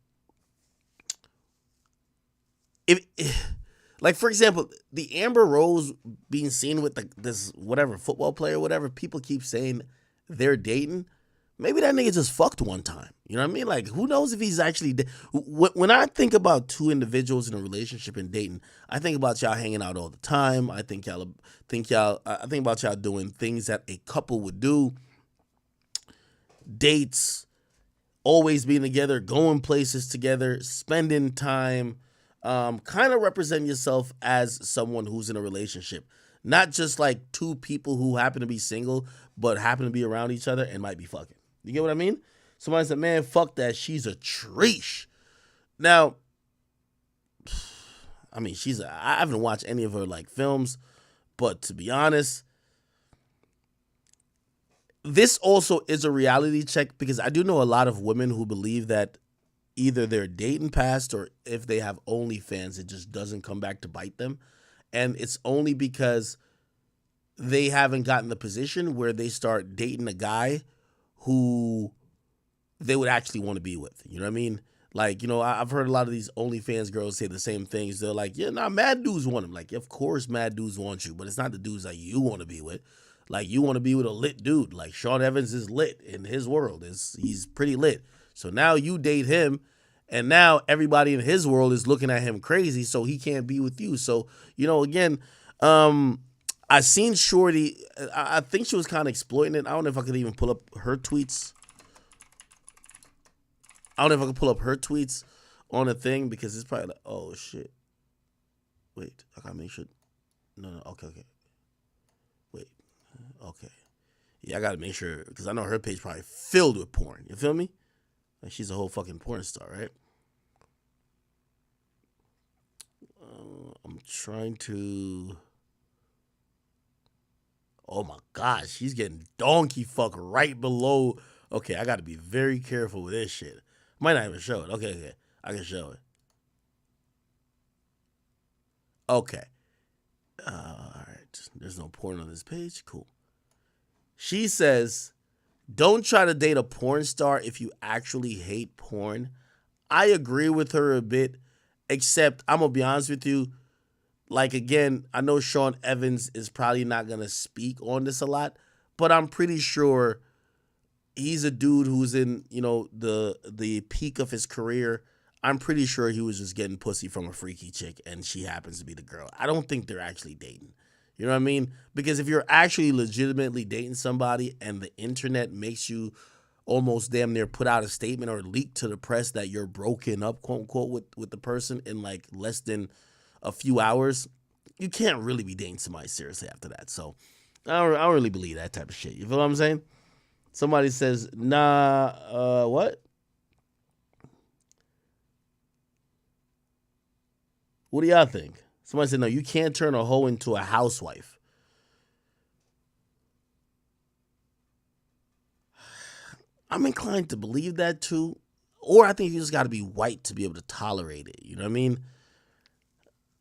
like, for example, the Amber Rose being seen with this whatever football player, whatever, people keep saying they're dating. Maybe that nigga just fucked one time. You know what I mean? Like, who knows if he's actually... When I think about two individuals in a relationship and dating, I think about y'all hanging out all the time. I think about y'all doing things that a couple would do. Dates, always being together, going places together, spending time, kind of represent yourself as someone who's in a relationship. Not just like two people who happen to be single, but happen to be around each other and might be fucking. You get what I mean? Somebody said, man, fuck that. She's a treesh. Now, I mean, I haven't watched any of her like films, but to be honest, this also is a reality check, because I do know a lot of women who believe that either they're dating past, or if they have OnlyFans, it just doesn't come back to bite them. And it's only because they haven't gotten the position where they start dating a guy who they would actually want to be with. You know what I mean? Like, I've heard a lot of these OnlyFans girls say the same things. They're like, yeah, mad dudes want him. Like, of course mad dudes want you, but it's not the dudes that you want to be with. Like, you want to be with a lit dude. Like, Sean Evans is lit in his world. He's pretty lit. So now you date him, and now everybody in his world is looking at him crazy, so he can't be with you. So, again, I seen Shorty. I think she was kind of exploiting it. I don't know if I could even pull up her tweets. I don't know if I can pull up her tweets on a thing, because it's probably like, oh, shit. Wait, I gotta make sure. No, okay. Wait, okay. Yeah, I gotta make sure, because I know her page probably filled with porn. You feel me? Like, she's a whole fucking porn star, right? I'm trying to... Oh my gosh, she's getting donkey fuck right below. Okay, I gotta be very careful with this shit. Might not even show it. Okay, I can show it. Okay. Alright, there's no porn on this page. Cool. She says, don't try to date a porn star if you actually hate porn. I agree with her a bit, except I'm gonna be honest with you. Like, again, I know Sean Evans is probably not going to speak on this a lot, but I'm pretty sure he's a dude who's in, the peak of his career. I'm pretty sure he was just getting pussy from a freaky chick, and she happens to be the girl. I don't think they're actually dating. You know what I mean? Because if you're actually legitimately dating somebody and the internet makes you almost damn near put out a statement or leak to the press that you're broken up, quote unquote, with the person in like less than a few hours, you can't really be dating somebody seriously after that. So I don't really believe that type of shit. You feel what I'm saying? Somebody says, nah, what? What do y'all think? Somebody said, no, you can't turn a hoe into a housewife. I'm inclined to believe that too. Or I think you just got to be white to be able to tolerate it. You know what I mean?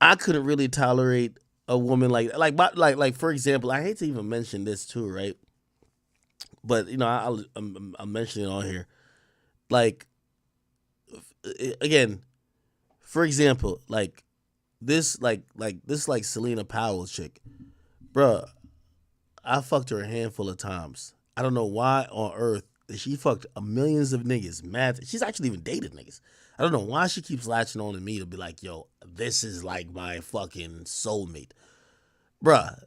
I couldn't really tolerate a woman like for example, I hate to even mention this too, right? But you know, I'm mentioning it on here. Like, again, for example, like this Selena Powell chick, bruh. I fucked her a handful of times. I don't know why on earth that she fucked millions of niggas. Mad. She's actually even dated niggas. I don't know why she keeps latching on to me to be like, yo, this is like my fucking soulmate. Bruh,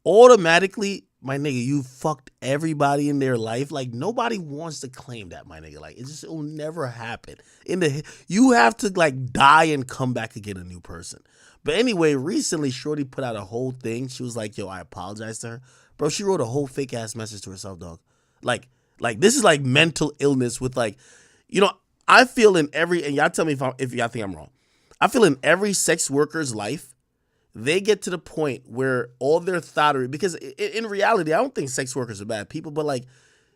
automatically, my nigga, you fucked everybody in their life. Like, nobody wants to claim that, my nigga. Like, it'll never happen. You have to, like, die and come back again a new person. But anyway, recently, Shorty put out a whole thing. She was like, yo, I apologize to her. Bro, she wrote a whole fake-ass message to herself, dog. Like, this is, like, mental illness with, like, you know, I feel in every, and y'all tell me if y'all think I'm wrong. I feel in every sex worker's life, they get to the point where all their thottery, because in reality, I don't think sex workers are bad people, but like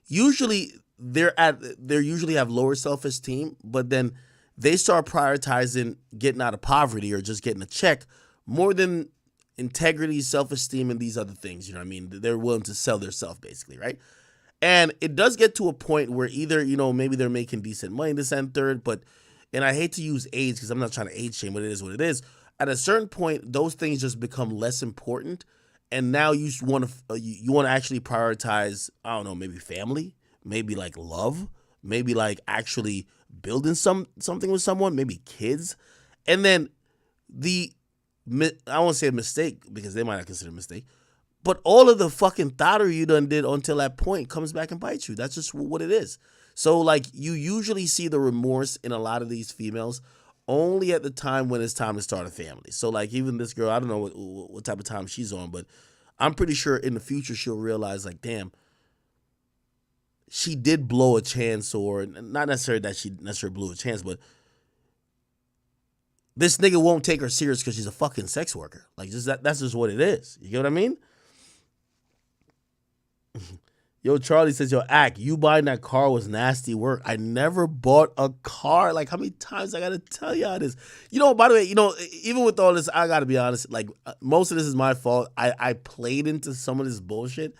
usually they usually have lower self-esteem, but then they start prioritizing getting out of poverty or just getting a check more than integrity, self-esteem, and these other things. You know what I mean? They're willing to sell their self basically, right? And it does get to a point where either, you know, maybe they're making decent money this and third, and I hate to use age because I'm not trying to age shame, but it is what it is. At a certain point, those things just become less important, and now you want to actually prioritize, I don't know, maybe family, maybe like love, maybe like actually building something with someone, maybe kids, and then I won't say a mistake because they might not consider it a mistake, but all of the fucking thottery you done did until that point comes back and bites you. That's just what it is. So like you usually see the remorse in a lot of these females only at the time when it's time to start a family. So like even this girl, I don't know what type of time she's on, but I'm pretty sure in the future she'll realize like, damn, she did blow a chance, or not necessarily that she necessarily blew a chance, but this nigga won't take her serious because she's a fucking sex worker. Like that's just what it is. You get what I mean? Yo, Charlie says, yo, Ack, you buying that car was nasty work. I never bought a car. Like, how many times I got to tell y'all this? You know, by the way, you know, even with all this, I got to be honest, like, most of this is my fault. I played into some of this bullshit.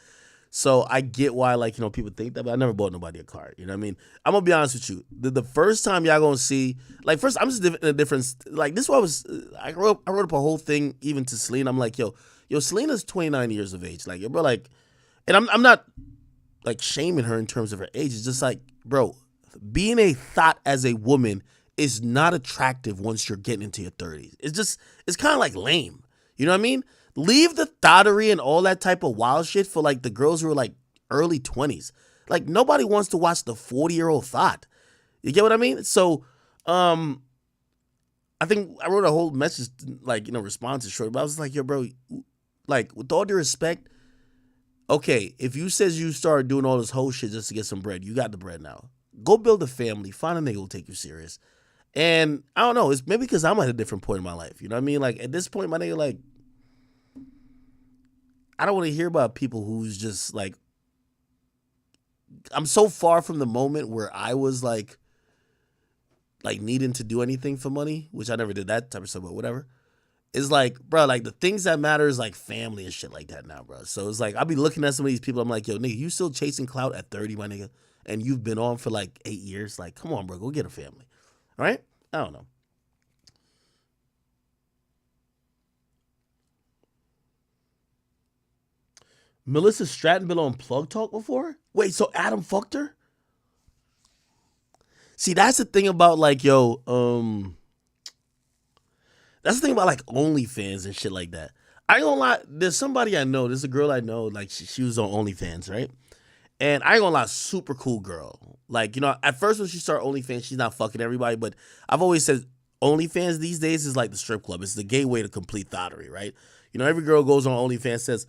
So I get why, like, you know, people think that, but I never bought nobody a car. You know what I mean? I'm going to be honest with you. The first time y'all going to see, like, first, I'm just in a different, like, this is why I wrote up a whole thing even to Selena. I'm like, yo, Selena's 29 years of age. Like, yo, bro, like, and I'm not, like, shaming her in terms of her age. It's just like, bro, being a thought as a woman is not attractive once you're getting into your 30s. It's kind of like lame. You know what I mean? Leave the thottery and all that type of wild shit for like the girls who are like early 20s. Like nobody wants to watch the 40-year-old thought. You get what I mean? So, I think I wrote a whole message, like, you know, response to Short, but I was like, yo, bro, like with all due respect, okay, if you says you start doing all this whole shit just to get some bread, you got the bread now. Go build a family. Find a nigga who'll take you serious. And I don't know, it's maybe because I'm at a different point in my life. You know what I mean? Like at this point, my nigga, like, I don't want to hear about people who's just like, I'm so far from the moment where I was like needing to do anything for money, which I never did that type of stuff, but whatever. It's like, bro, like the things that matter is like family and shit like that now, bro. So it's like, I'll be looking at some of these people. I'm like, yo, nigga, you still chasing clout at 30, my nigga, and you've been on for like 8 years. Like, come on, bro, go get a family. All right? I don't know. Melissa Stratton been on Plug Talk before? Wait, so Adam fucked her? See, that's the thing about like, yo, that's the thing about like OnlyFans and shit like that. I ain't gonna lie. There's somebody I know. There's a girl I know. Like she was on OnlyFans, right? And I ain't gonna lie, super cool girl. Like, you know, at first when she started OnlyFans, she's not fucking everybody, but I've always said OnlyFans these days is like the strip club. It's the gateway to complete thottery, right? You know, every girl goes on OnlyFans, says,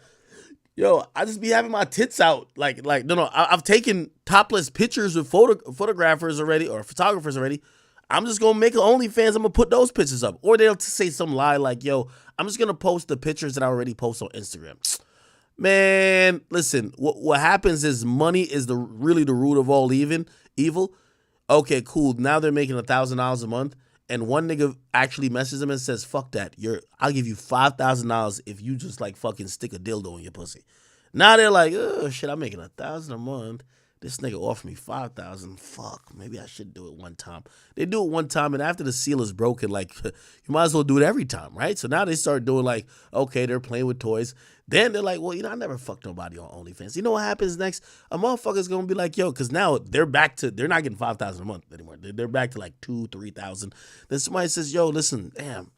yo, I just be having my tits out. No, I've taken topless pictures with photographers already or photographers already. I'm just gonna make an OnlyFans. I'm gonna put those pictures up. Or they'll say some lie like, yo, I'm just gonna post the pictures that I already post on Instagram. Man, listen, what happens is money is really the root of all evil. Okay, cool. Now they're making $1,000 a month, and one nigga actually messages them and says, fuck that. I'll give you $5,000 if you just like fucking stick a dildo in your pussy. Now they're like, oh shit, I'm making $1,000 a month. This nigga offered me $5,000. Fuck, maybe I should do it one time. They do it one time, and after the seal is broken, like you might as well do it every time, right? So now they start doing like, okay, they're playing with toys. Then they're like, well, you know, I never fucked nobody on OnlyFans. You know what happens next? A motherfucker's gonna be like, yo, because now they're not getting $5,000 a month anymore. They're back to like $2,000-$3,000. Then somebody says, yo, listen, damn,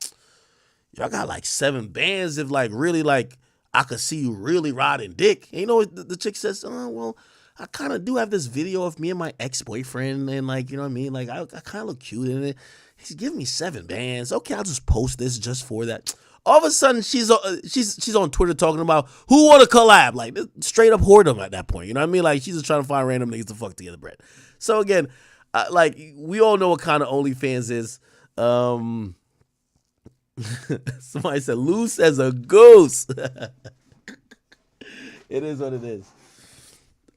y'all got like 7 bands. If like really like I could see you really riding dick. And you know what the chick says? Oh, well, I kind of do have this video of me and my ex-boyfriend, and like, you know what I mean? Like, I kind of look cute in it. He's giving me 7 bands. Okay, I'll just post this just for that. All of a sudden, she's on Twitter talking about who want to collab, like straight up whoredom at that point. You know what I mean? Like, she's just trying to find random niggas to fuck together, bread. So again, like we all know what kind of OnlyFans is. Somebody said loose as a goose. It is what it is.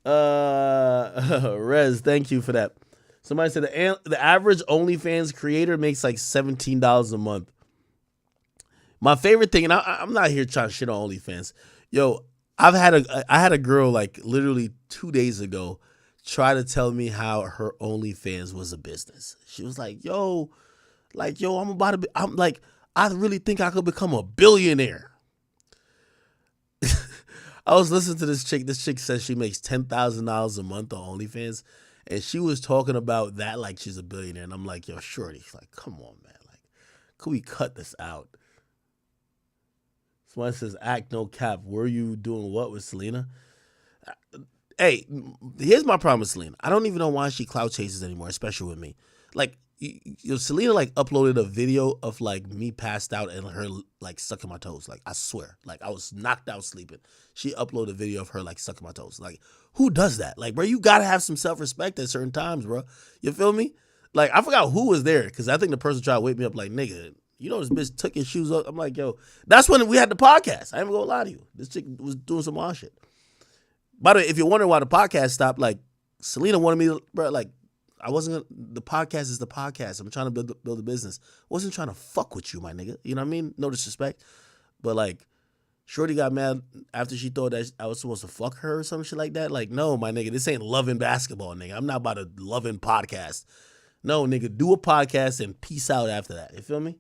Rez, thank you for that. Somebody said the average OnlyFans creator makes like $17 a month. My favorite thing, and I'm not here trying to shit on OnlyFans. Yo, I had a girl like literally 2 days ago try to tell me how her OnlyFans was a business. She was like, I'm like, I really think I could become a billionaire. I was listening to this chick. This chick says she makes $10,000 a month on OnlyFans, and she was talking about that like she's a billionaire. And I'm like, yo, shorty, like, come on, man, like, could we cut this out? Someone says, act no cap. Were you doing what with Selena? Hey, here's my problem with Selena. I don't even know why she clout chases anymore, especially with me. Like, Selena like uploaded a video of like me passed out and her like sucking my toes. Like, I swear, like I was knocked out sleeping. She uploaded a video of her like sucking my toes. Like, who does that? Like, bro, you gotta have some self-respect at certain times, bro. You feel me? Like, I forgot who was there because I think the person tried to wake me up like, nigga, you know this bitch took his shoes up. I'm like, yo, that's when we had the podcast. I ain't gonna lie to you. This chick was doing some wild shit. By the way, if you're wondering why the podcast stopped, like Selena wanted me to, bro, like the podcast is the podcast. I'm trying to build a business. I wasn't trying to fuck with you, my nigga. You know what I mean? No disrespect. But like, shorty got mad after she thought that I was supposed to fuck her or some shit like that. Like, no, my nigga, this ain't loving basketball, nigga. I'm not about a loving podcast. No, nigga, do a podcast and peace out after that. You feel me?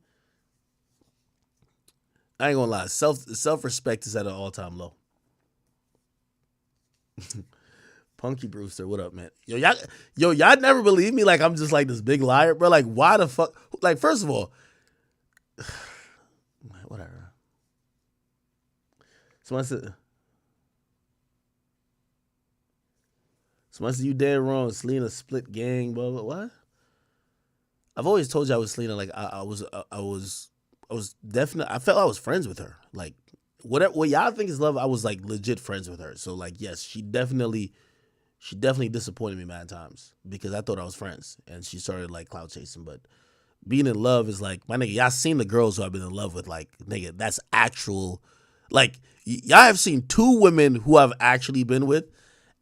I ain't gonna lie. Self-respect is at an all-time low. Punky Brewster, what up, man? Yo, y'all never believe me like I'm just like this big liar, bro. Like, why the fuck? Like, first of all, whatever. Someone said you dead wrong. Selena split gang, blah, blah, what? I've always told you I was Selena. Like, I was definitely, I felt I was friends with her. Like, what y'all think is love, I was like legit friends with her. So like, yes, she definitely disappointed me mad times because I thought I was friends and she started like clout chasing. But being in love is like, my nigga, y'all seen the girls who I've been in love with. Like, nigga, that's actual, like, y'all have seen 2 women who I've actually been with.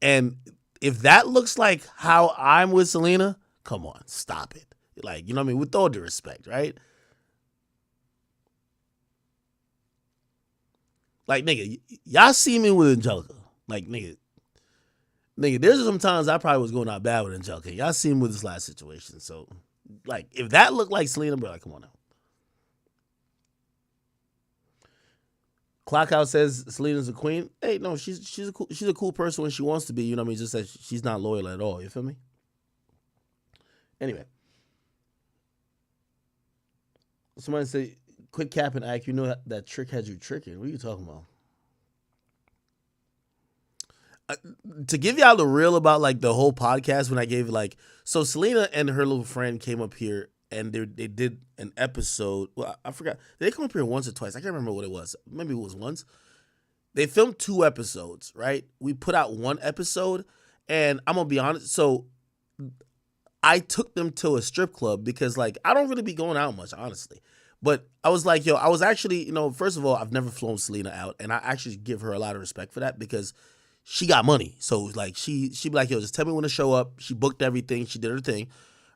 And if that looks like how I'm with Selena, come on, stop it. Like, you know what I mean? With all due respect, right? Like, nigga, y'all see me with Angelica. Like, nigga, there's some times I probably was going out bad with Angelica. Y'all see me with this last situation. So, like, if that looked like Selena, bro, like, come on now. Clockhouse says Selena's a queen. Hey, no, she's a cool person when she wants to be. You know what I mean? Just that she's not loyal at all. You feel me? Anyway. Somebody say, Quit capping, Ike. You know that trick had you tricking. What are you talking about? To give y'all the real about like the whole podcast, when I gave like, so Selena and her little friend came up here and they did an episode. Well, I forgot. Did they come up here once or twice? I can't remember what it was. Maybe it was once. They filmed 2 episodes, right? We put out 1 episode, and I'm gonna be honest. So I took them to a strip club because like I don't really be going out much, honestly. But I was like, yo, I was actually, first of all, I've never flown Selena out, and I actually give her a lot of respect for that because she got money. So like she be like, yo, just tell me when to show up. She booked everything. She did her thing,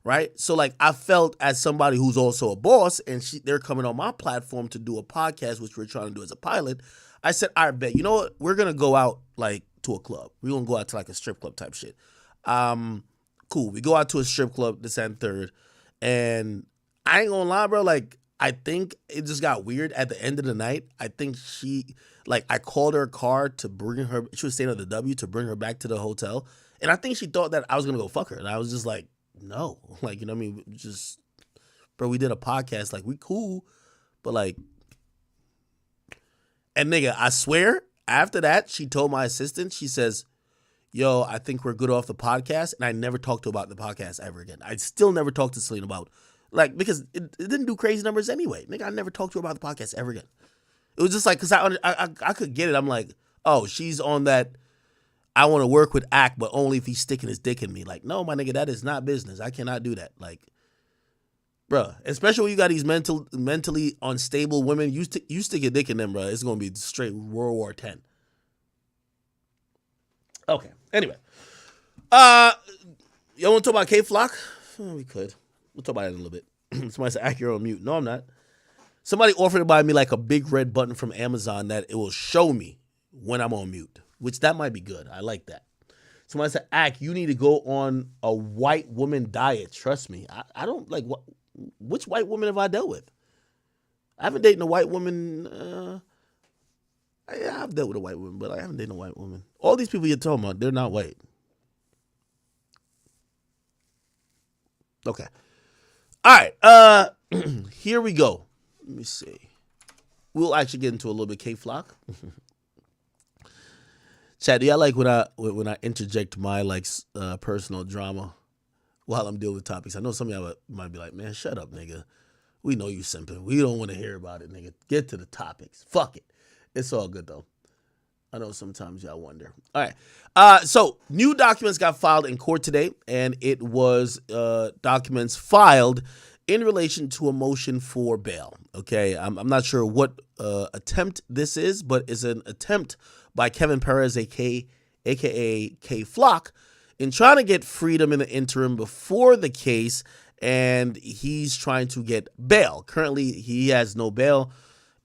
right? So like I felt as somebody who's also a boss, and they're coming on my platform to do a podcast, which we're trying to do as a pilot. I said, all right, bet. You know what? We're gonna go out like to a club. We're gonna go out to like a strip club type shit. Cool. We go out to a strip club this and third, and I ain't gonna lie, bro. Like I think it just got weird at the end of the night. I think I called her car to bring her. She was staying at the W to bring her back to the hotel, and I think she thought that I was gonna go fuck her, and I was just like, no, like you know what I mean? Just, bro, we did a podcast, like we cool, but like. And nigga, I swear, after that, she told my assistant, she says, yo, I think we're good off the podcast. And I never talked to her about the podcast ever again. I still never talked to Selena about, like, because it didn't do crazy numbers anyway. Nigga, I never talked to her about the podcast ever again. It was just like, because I could get it. I'm like, oh, she's on that, I want to work with act, but only if he's sticking his dick in me. Like, no, my nigga, that is not business. I cannot do that. Like, bruh, especially when you got these mentally unstable women, you stick your dick in them, bruh, it's going to be straight World War X. Okay, anyway. Y'all want to talk about K-Flock? We could. We'll talk about it in a little bit. Somebody said, Accurate on mute. No, I'm not. Somebody offered to buy me like a big red button from Amazon that it will show me when I'm on mute, which that might be good. I like that. Somebody said, you need to go on a white woman diet. Trust me. I don't like what. Which white woman have I dealt with? I haven't dated a white woman. I've dealt with a white woman, but I haven't dated a white woman. All these people you're talking about, they're not white. Okay. All right. Here we go. Let me see. We'll actually get into a little bit K-Flock. Chad, do y'all like when I interject my personal drama while I'm dealing with topics? I know some of y'all might be like, man, shut up, nigga. We know you simping. We don't want to hear about it, nigga. Get to the topics. Fuck it. It's all good, though. I know sometimes y'all wonder. All right. So new documents got filed in court today, and it was documents filed in relation to a motion for bail. Okay. I'm not sure what attempt this is, but it's an attempt by Kevin Perez, aka K-Flock, in trying to get freedom in the interim before the case, and he's trying to get bail. Currently, he has no bail.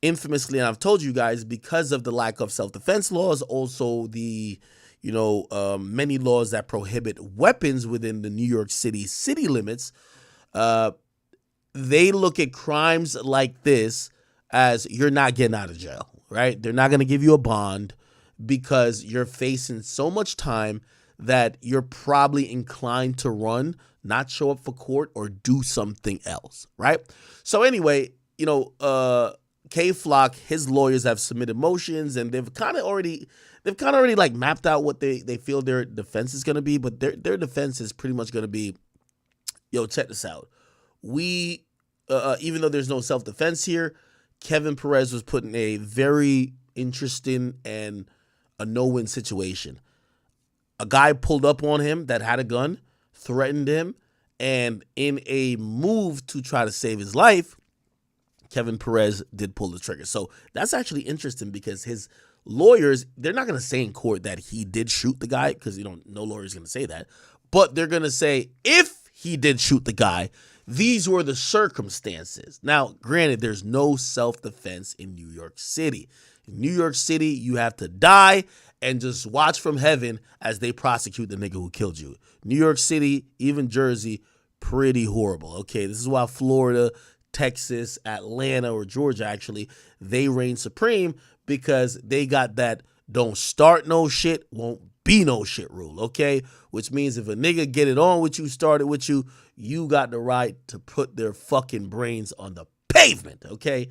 Infamously, and I've told you guys, because of the lack of self-defense laws, also the, many laws that prohibit weapons within the New York city limits, they look at crimes like this as you're not getting out of jail, right? They're not going to give you a bond because you're facing so much time that you're probably inclined to run, not show up for court, or do something else, right? So anyway, K-Flock, his lawyers have submitted motions, and they've kind of already like mapped out what they feel their defense is going to be, but their defense is pretty much going to be, check this out. We, even though there's no self-defense here, Kevin Perez was put in a very interesting and a no-win situation. A guy pulled up on him that had a gun, threatened him, and in a move to try to save his life, Kevin Perez did pull the trigger. So that's actually interesting because his lawyers, they're not going to say in court that he did shoot the guy because, no lawyer is going to say that. But they're going to say if he did shoot the guy, these were the circumstances. Now, granted, there's no self-defense in New York City. In New York City, you have to die and just watch from heaven as they prosecute the nigga who killed you. New York City, even Jersey, pretty horrible. Okay, this is why Florida, Texas, Atlanta, or Georgia, actually, they reign supreme because they got that don't start no shit, won't be no shit rule, okay? Which means if a nigga get it on with you, started with you, you got the right to put their fucking brains on the pavement, okay?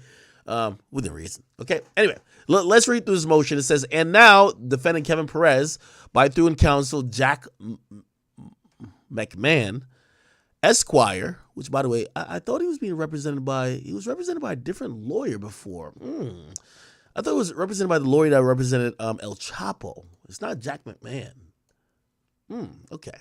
within reason. Okay. Anyway, let's read through this motion. It says, and now defendant Kevin Perez by through and counsel Jack McMahon, Esquire, which by the way, I thought he was represented by a different lawyer before. I thought it was represented by the lawyer that represented El Chapo. It's not Jack McMahon. Okay.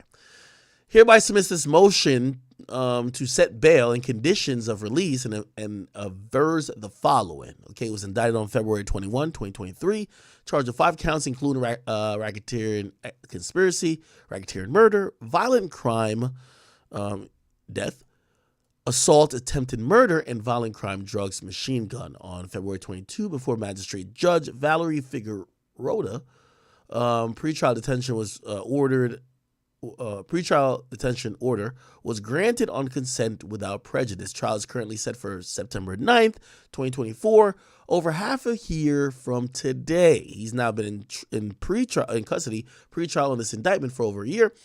Hereby submits this motion to set bail and conditions of release and avers the following. Okay, it was indicted on February 21, 2023, charged with 5 counts, including racketeering conspiracy, racketeering murder, violent crime, death, assault, attempted murder, and violent crime, drugs, machine gun on February 22 before Magistrate Judge Valerie Figueroa. Pretrial detention was ordered. Pretrial detention order was granted on consent without prejudice. Trial is currently set for September 9th, 2024, over half a year from today. He's now been in custody, pretrial on this indictment for over a year.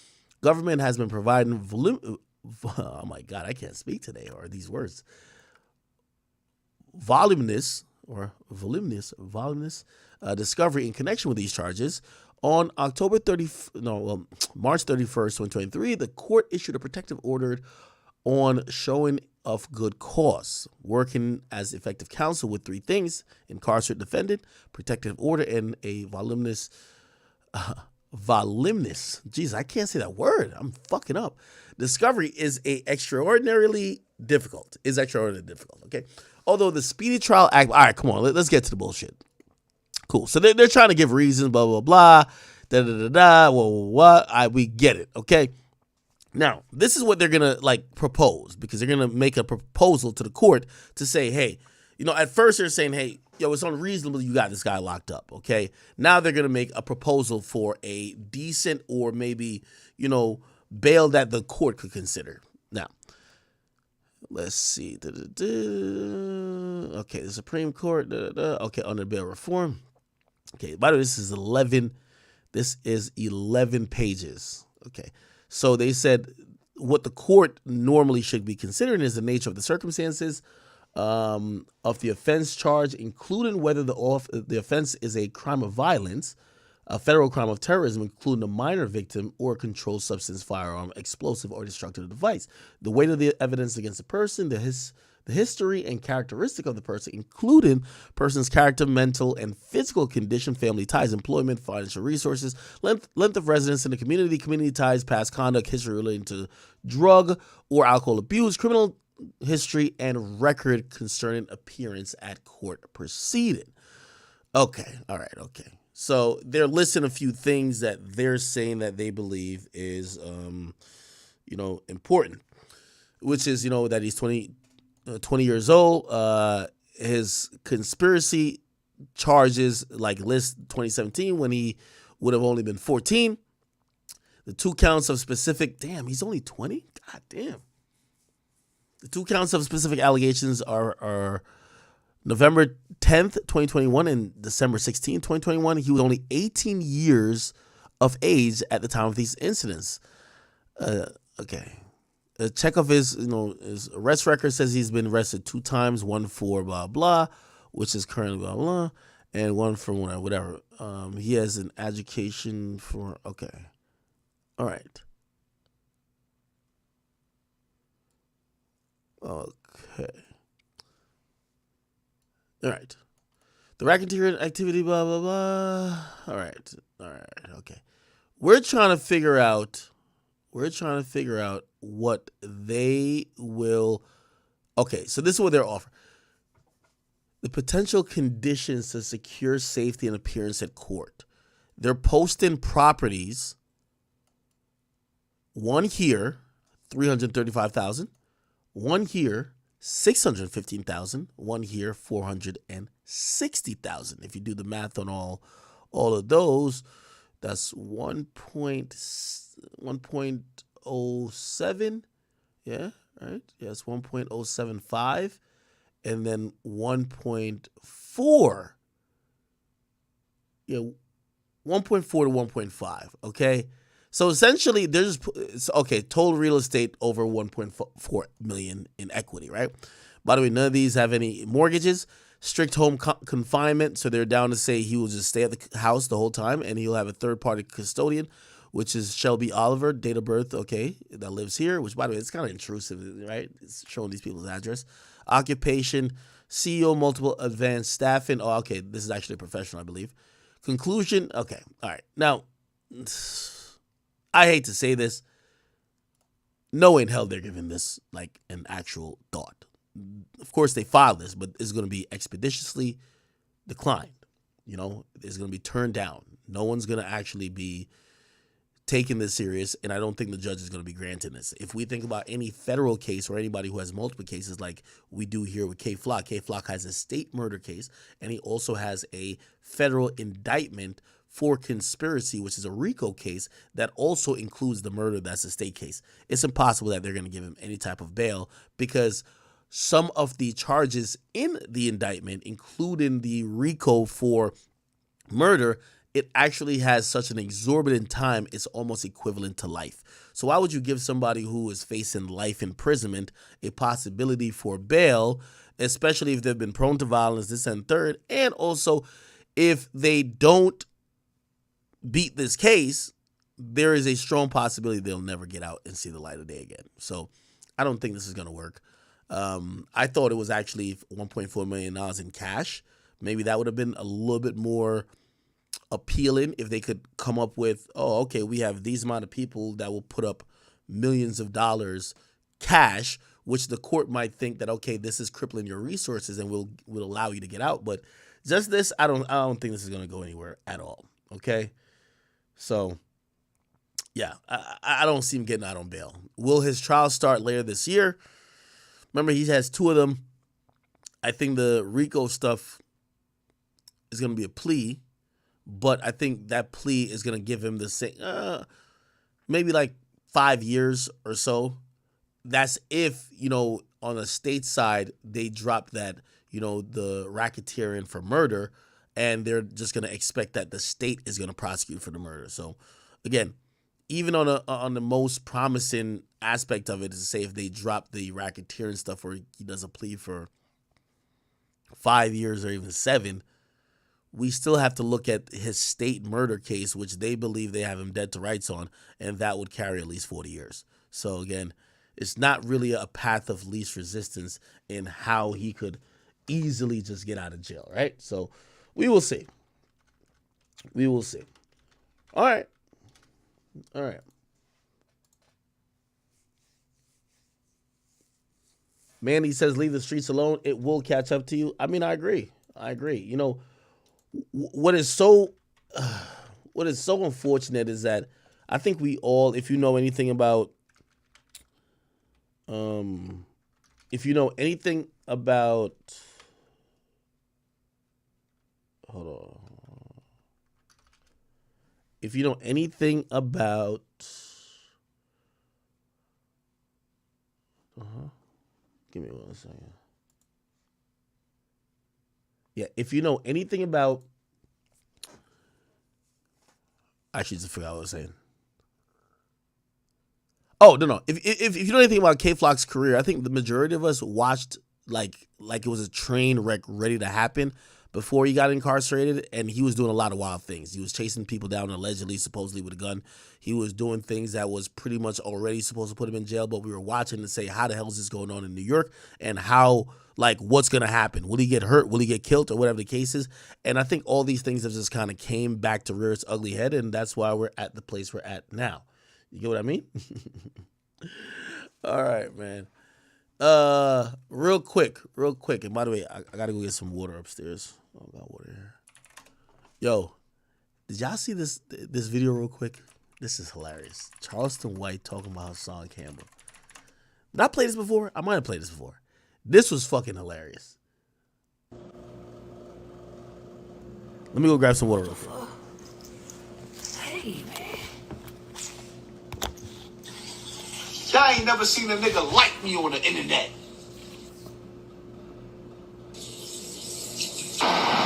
Government has been providing oh my God, I can't speak today, or these words. Voluminous discovery in connection with these charges. On March 31st, 2023, the court issued a protective order on showing of good cause, working as effective counsel with 3 things: incarcerate defendant, protective order, and a voluminous. Jeez, I can't say that word. I'm fucking up. Discovery is extraordinarily difficult. Okay. Although the Speedy Trial Act. All right, come on. Let's get to the bullshit. Cool. So they're trying to give reasons, blah, blah, blah, we get it. Okay. Now, this is what they're going to propose, because they're going to make a proposal to the court to say, hey, at first they're saying, hey, it's unreasonable you got this guy locked up. Okay. Now they're going to make a proposal for a decent or maybe, bail that the court could consider. Now, let's see. Okay. The Supreme Court. Okay. Under bail reform. Okay, by the way, this is 11 pages. Okay, so they said what the court normally should be considering is the nature of the circumstances of the offense charge, including whether the offense is a crime of violence, a federal crime of terrorism, including a minor victim, or a controlled substance, firearm, explosive, or destructive device. The weight of the evidence against the person, the history and characteristic of the person, including person's character, mental and physical condition, family ties, employment, financial resources, length of residence in the community ties, past conduct, history relating to drug or alcohol abuse, criminal history, and record concerning appearance at court proceeding. Okay, all right, okay. So they're listing a few things that they're saying that they believe is, important, which is, that he's 20 years old. His conspiracy charges list 2017 when he would have only been 14. The 2 counts of specific, he's only 20? God damn. The 2 counts of specific allegations are November 10th, 2021 and December 16th, 2021. He was only 18 years of age at the time of these incidents. Okay. A check of his arrest record says he's been arrested 2 times, one for blah, blah, which is currently blah, blah, and one for whatever. He has an education for, okay. All right. Okay. All right. The racketeering activity, blah, blah, blah. All right. Okay. We're trying to figure out what they will. Okay, so this is what they're offering. The potential conditions to secure safety and appearance at court. They're posting properties. One here, $335,000. One here, $615,000. One here, $460,000. If you do the math on all of those, that's 1.07. Yeah, right. Yeah, it's 1.075, and then 1.4. Yeah, 1.4 to 1.5. Okay. So essentially, total real estate over 1.4 million in equity, right? By the way, none of these have any mortgages. strict home confinement. So they're down to say he will just stay at the house the whole time, and he'll have a third-party custodian, which is Shelby Oliver, date of birth, okay, that lives here, which, by the way, it's kind of intrusive, right? It's showing these people's address. Occupation, CEO, multiple advanced staffing. Oh, okay, this is actually a professional, I believe. Conclusion, okay, all right. Now, I hate to say this. No way in hell they're giving this, like, an actual thought. Of course, they filed this, but it's going to be expeditiously declined. You know, it's going to be turned down. No one's going to actually be taking this serious, and I don't think the judge is going to be granting this. If we think about any federal case or anybody who has multiple cases like we do here with K Flock has a state murder case, and he also has a federal indictment for conspiracy, which is a RICO case that also includes the murder. That's a state case. It's impossible that they're going to give him any type of bail because some of the charges in the indictment, including the RICO for murder, it actually has such an exorbitant time, it's almost equivalent to life. So why would you give somebody who is facing life imprisonment a possibility for bail, especially if they've been prone to violence, this and third, and also if they don't beat this case, there is a strong possibility they'll never get out and see the light of day again. So I don't think this is going to work. I thought it was actually $1.4 million in cash. Maybe that would have been a little bit more appealing if they could come up with, oh, okay, we have these amount of people that will put up millions of dollars cash, which the court might think that, okay, this is crippling your resources and will allow you to get out. But just this, I don't think this is going to go anywhere at all. Okay. So, yeah, I don't see him getting out on bail. Will his trial start later this year? Remember, he has two of them. I think the RICO stuff is going to be a plea, but I think that plea is going to give him the same, maybe like 5 years or so. That's if, on the state side, they drop that, the racketeering for murder, and they're just going to expect that the state is going to prosecute for the murder. So, again, even on the most promising aspect of it is to say if they drop the racketeering stuff or he does a plea for 5 years or even 7, we still have to look at his state murder case, which they believe they have him dead to rights on, and that would carry at least 40 years. So, again, it's not really a path of least resistance in how he could easily just get out of jail, right? So, we will see. We will see. All right. Mandy says, leave the streets alone. It will catch up to you. I mean, I agree. What is so unfortunate is that I think we all, if you know anything about, hold on. If you know anything about, give me 1 second. Yeah, if you know anything about, actually just forgot what I was saying. Oh, no. If you know anything about K-Flock's career, I think the majority of us watched like it was a train wreck ready to happen before he got incarcerated, and he was doing a lot of wild things. He was chasing people down allegedly, supposedly with a gun. He was doing things that was pretty much already supposed to put him in jail, but we were watching to say, how the hell is this going on in New York, and how, what's going to happen? Will he get hurt? Will he get killed? Or whatever the case is. And I think all these things have just kind of came back to rear its ugly head, and that's why we're at the place we're at now. You get what I mean? All right, man. Real quick. And by the way, I got to go get some water upstairs. Oh, I got water here. Yo, did y'all see this video real quick? This is hilarious. Charleston White talking about Hassan Campbell. Did I play this before? I might have played this before. This was fucking hilarious. Let me go grab some water real quick. Hey, man. Y'all ain't never seen a nigga like me on the internet.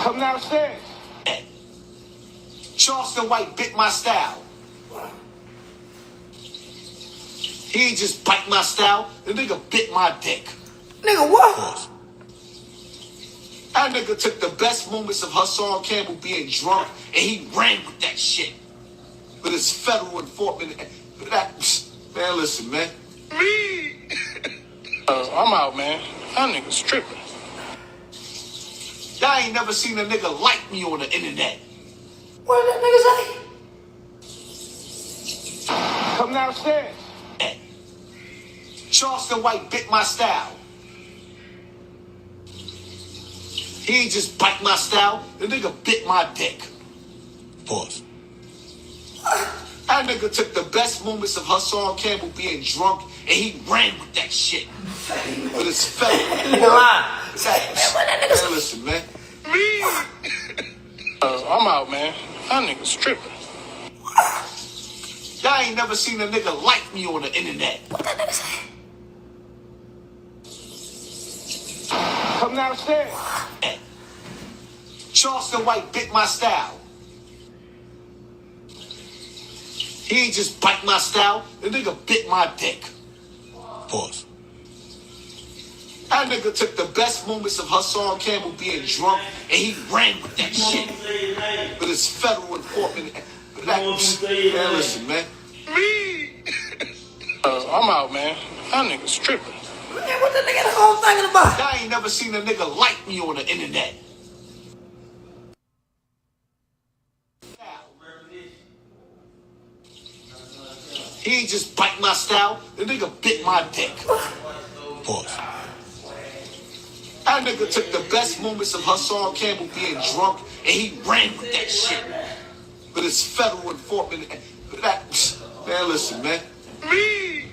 Come downstairs. Charleston White bit my style. He ain't just bite my style. The nigga bit my dick. Nigga, what? That nigga took the best moments of Hassan Campbell being drunk and he ran with that shit. With his federal informant. Man, listen, man. Me! I'm out, man. That nigga's tripping. Y'all ain't never seen a nigga like me on the internet. What did that nigga say? Come downstairs. Charleston White bit my style. He ain't just bite my style, the nigga bit my dick. Pause. That nigga took the best moments of Hassan Campbell being drunk and he ran with that shit. With his federal. Man, listen, man. Me! I'm out, man. That nigga's tripping. Y'all ain't never seen a nigga like me on the internet. What that nigga say? Come downstairs. Charleston White bit my style. He ain't just bite my style, the nigga bit my dick. Pause. That nigga took the best moments of Hassan Campbell being drunk and he ran with that shit. With his federal informant. Man, listen, man. Me! I'm out, man. That nigga's tripping. Man, what the nigga the whole thing about? Y'all ain't never seen a nigga like me on the internet. He ain't just bite my style, the nigga bit my dick. Pause. That nigga took the best moments of Hassan Campbell being drunk and he ran with that shit. With his federal informant. Man, listen, man. Me!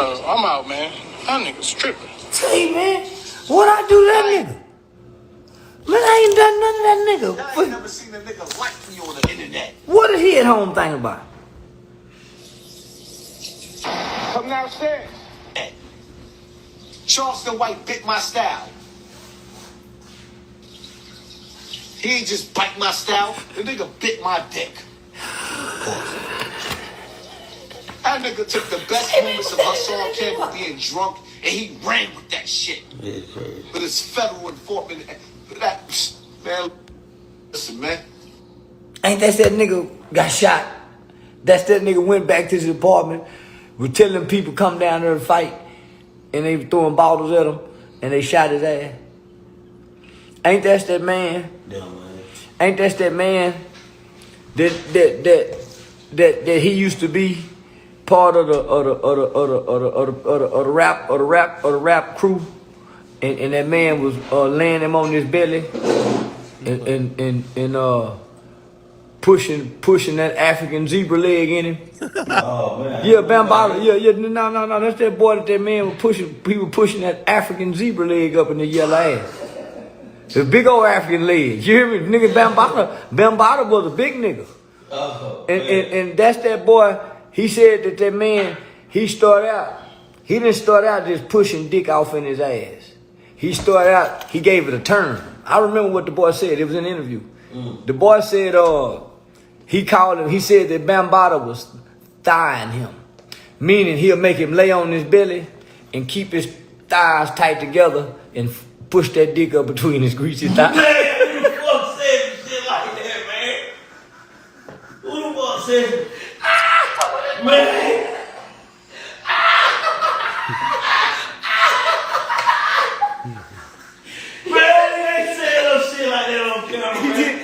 I'm out, man. That nigga's tripping. Say, man, what I do to that nigga? Man, I ain't done none of that Y'all nigga. ain't never seen a nigga like me on the internet. What did he at home think about? Come downstairs. Charleston White bit my style. He ain't just bite my style, the nigga bit my dick. That nigga took the best moments of Hassan Campbell being drunk and he ran with that shit. With his federal informant. Man, listen, man. Ain't that nigga got shot? That's that nigga went back to his apartment, was telling people come down there to fight, and they was throwing bottles at him, and they shot his ass. Ain't that man? Ain't that man that he used to be part of the rap crew, and that man was laying him on his belly and pushing that African zebra leg in him. Oh man. Yeah, Bambala. Yeah. No. That's that boy that man was pushing. He was pushing that African zebra leg up in the yellow ass. The big old African leg. You hear me? Nigga Bambala was a big nigga. Oh, and that's that boy. He said that man, he didn't start out just pushing dick off in his ass. He started out, he gave it a turn. I remember what the boy said. It was an interview. The boy said, he said that Bambata was thighing him. Meaning he'll make him lay on his belly and keep his thighs tight together and push that dick up between his greasy thighs. Man, who the fuck said shit like that, man? Who the fuck said man?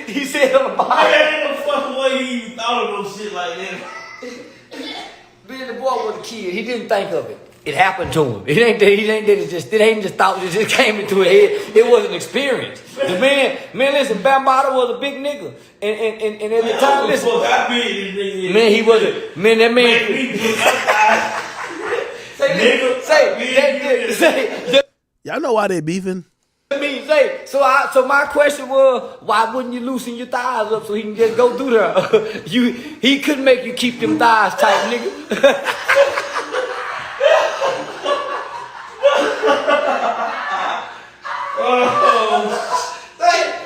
He said on the bottom. Man, ain't no fucking way he even thought of no shit like that. Man, the boy was a kid. He didn't think of it. It happened to him. It ain't just thought. It just came into his head. It was an experience. The man, listen, Bambata was a big nigga, and at the time, listen, man, he wasn't. Man, that man. Say. Y'all know why they beefing? So my question was, why wouldn't you loosen your thighs up so he can just go through there? He couldn't make you keep them thighs tight, nigga.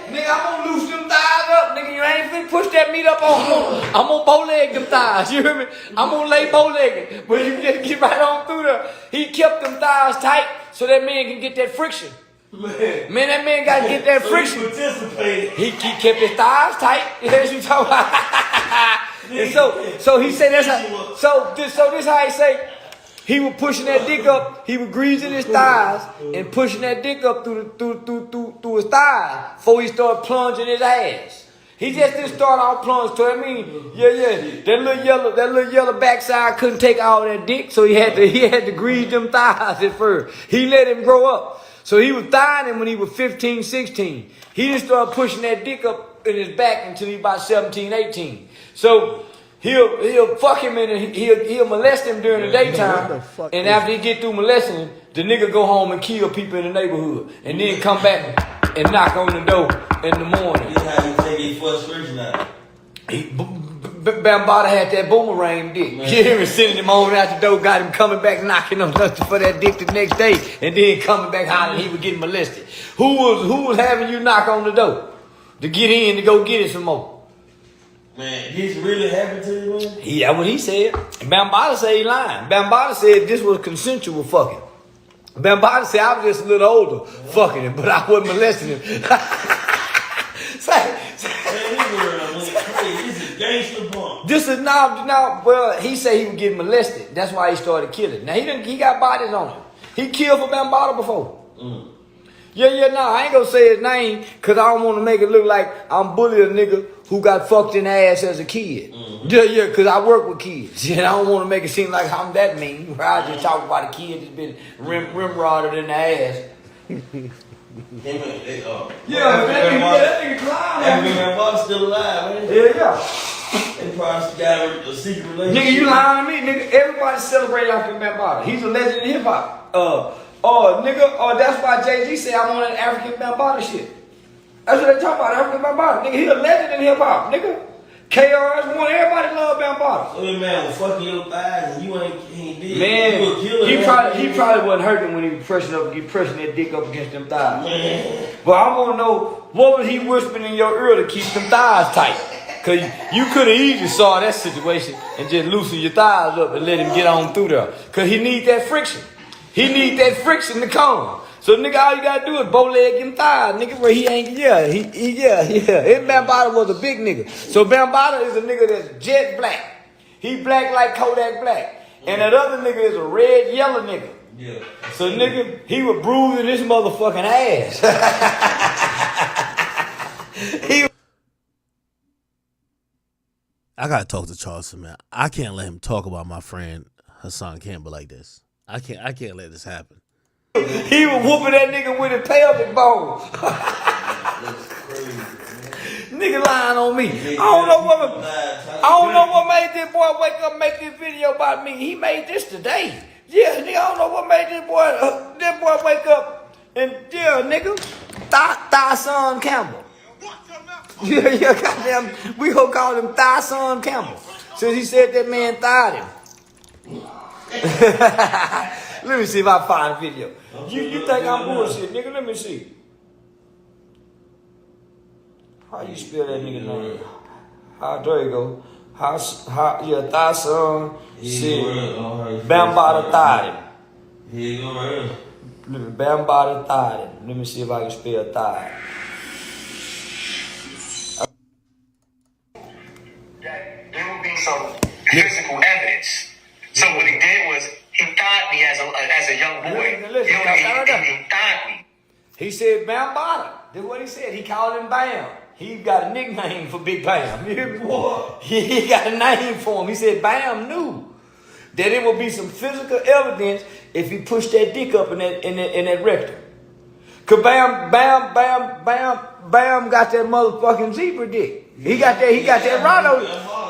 Nigga, I'm gonna loosen them thighs up, nigga. You ain't finna push that meat up on. I'm gonna bow-leg them thighs. You hear me? I'm gonna lay bow-legged, but you just get right on through there. He kept them thighs tight so that man can get that friction. Man, that man got to get that friction. He kept his thighs tight. That's what you talking about. And so he said that's how. So this how he say. He was pushing that dick up. He was greasing his thighs and pushing that dick up through his thighs before he started plunging his ass. He just didn't start out plunging. So I mean, yeah. That little yellow backside couldn't take all that dick, so he had to grease them thighs at first. He let him grow up. So he was thighing him when he was 15, 16. He didn't start pushing that dick up in his back until he was about 17, 18. So he'll fuck him and he'll molest him during the daytime. And after he get through molesting him, the nigga go home and kill people in the neighborhood. And then come back and knock on the door in the morning. This how you take his frustration out. Bambaataa had that boomerang dick. You hear me sending him on out the door, got him coming back knocking on nothing for that dick the next day, and then coming back hollering he was getting molested. Who was having you knock on the door to get in to go get it some more? Man, this really happened to you, man? Yeah, what he said. Bambaataa said he lying. Bambaataa said this was consensual fucking. Bambaataa said I was just a little older fucking him, but I wasn't molesting him. This is now. Well, he said he was getting molested. That's why he started killing. Now he got bodies on him. He killed for Bambaataa before. Yeah. No, I ain't gonna say his name because I don't want to make it look like I'm bullying a nigga who got fucked in the ass as a kid. Yeah, because I work with kids. And I don't want to make it seem like I'm that mean. Where I just talk about a kid that's been rimrodded in the ass. Yeah, that nigga clown. That nigga still alive, man. Yeah. They probably got a secret relationship. Nigga, you lying to me, nigga. Everybody celebrate African Bambaataa. He's a legend in hip hop. That's why Jay-Z said I want an African Bambaataa shit. That's what they talk about, African Bambaataa. Nigga, he a legend in hip hop, nigga. KRS-One, everybody love Bambaataa. So this man was fucking your thighs and you ain't did. Man, you he probably wasn't hurting when he was pressing that dick up against them thighs. Man. But I want to know, what was he whispering in your ear to keep them thighs tight? Because you could have easily saw that situation and just loosen your thighs up and let him get on through there. Because he need that friction. He need that friction to come. So, nigga, all you got to do is bow-leg him thighs, nigga, where he ain't, And Bambaataa was a big nigga. So, Bambaataa is a nigga that's jet black. He black like Kodak Black. And that other nigga is a red, yellow nigga. Yeah. So, nigga, he was bruising his motherfucking ass. I gotta talk to Charleston, man. I can't let him talk about my friend Hassan Campbell like this. I can't let this happen. He was whooping that nigga with his pelvic bone. That's crazy, man. Nigga lying on me. I don't know what made this boy wake up and make this video about me. He made this today. Yeah, nigga, I don't know what made this boy wake up and nigga, Hassan Campbell. Yeah, goddamn, we gonna call him Hassan Campbell. Since he said that man thied him. Let me see if I find a video. You think I'm bullshit, nigga? Let me see. How you spell that nigga name? There you go. Hassan said Bambaataa thied him. Here you go, right here. Bambaataa thied him. Let me see if I can spell thigh. There will be some physical evidence. So what he did was he thought me as a young boy. He thought me. He said Bambaataa. That's what he said. He called him Bam. He got a nickname for Big Bam. He got a name for him. He said Bam knew that it would be some physical evidence if he pushed that dick up in that rectum. Cause Bam got that motherfucking zebra dick. He got that Rondo.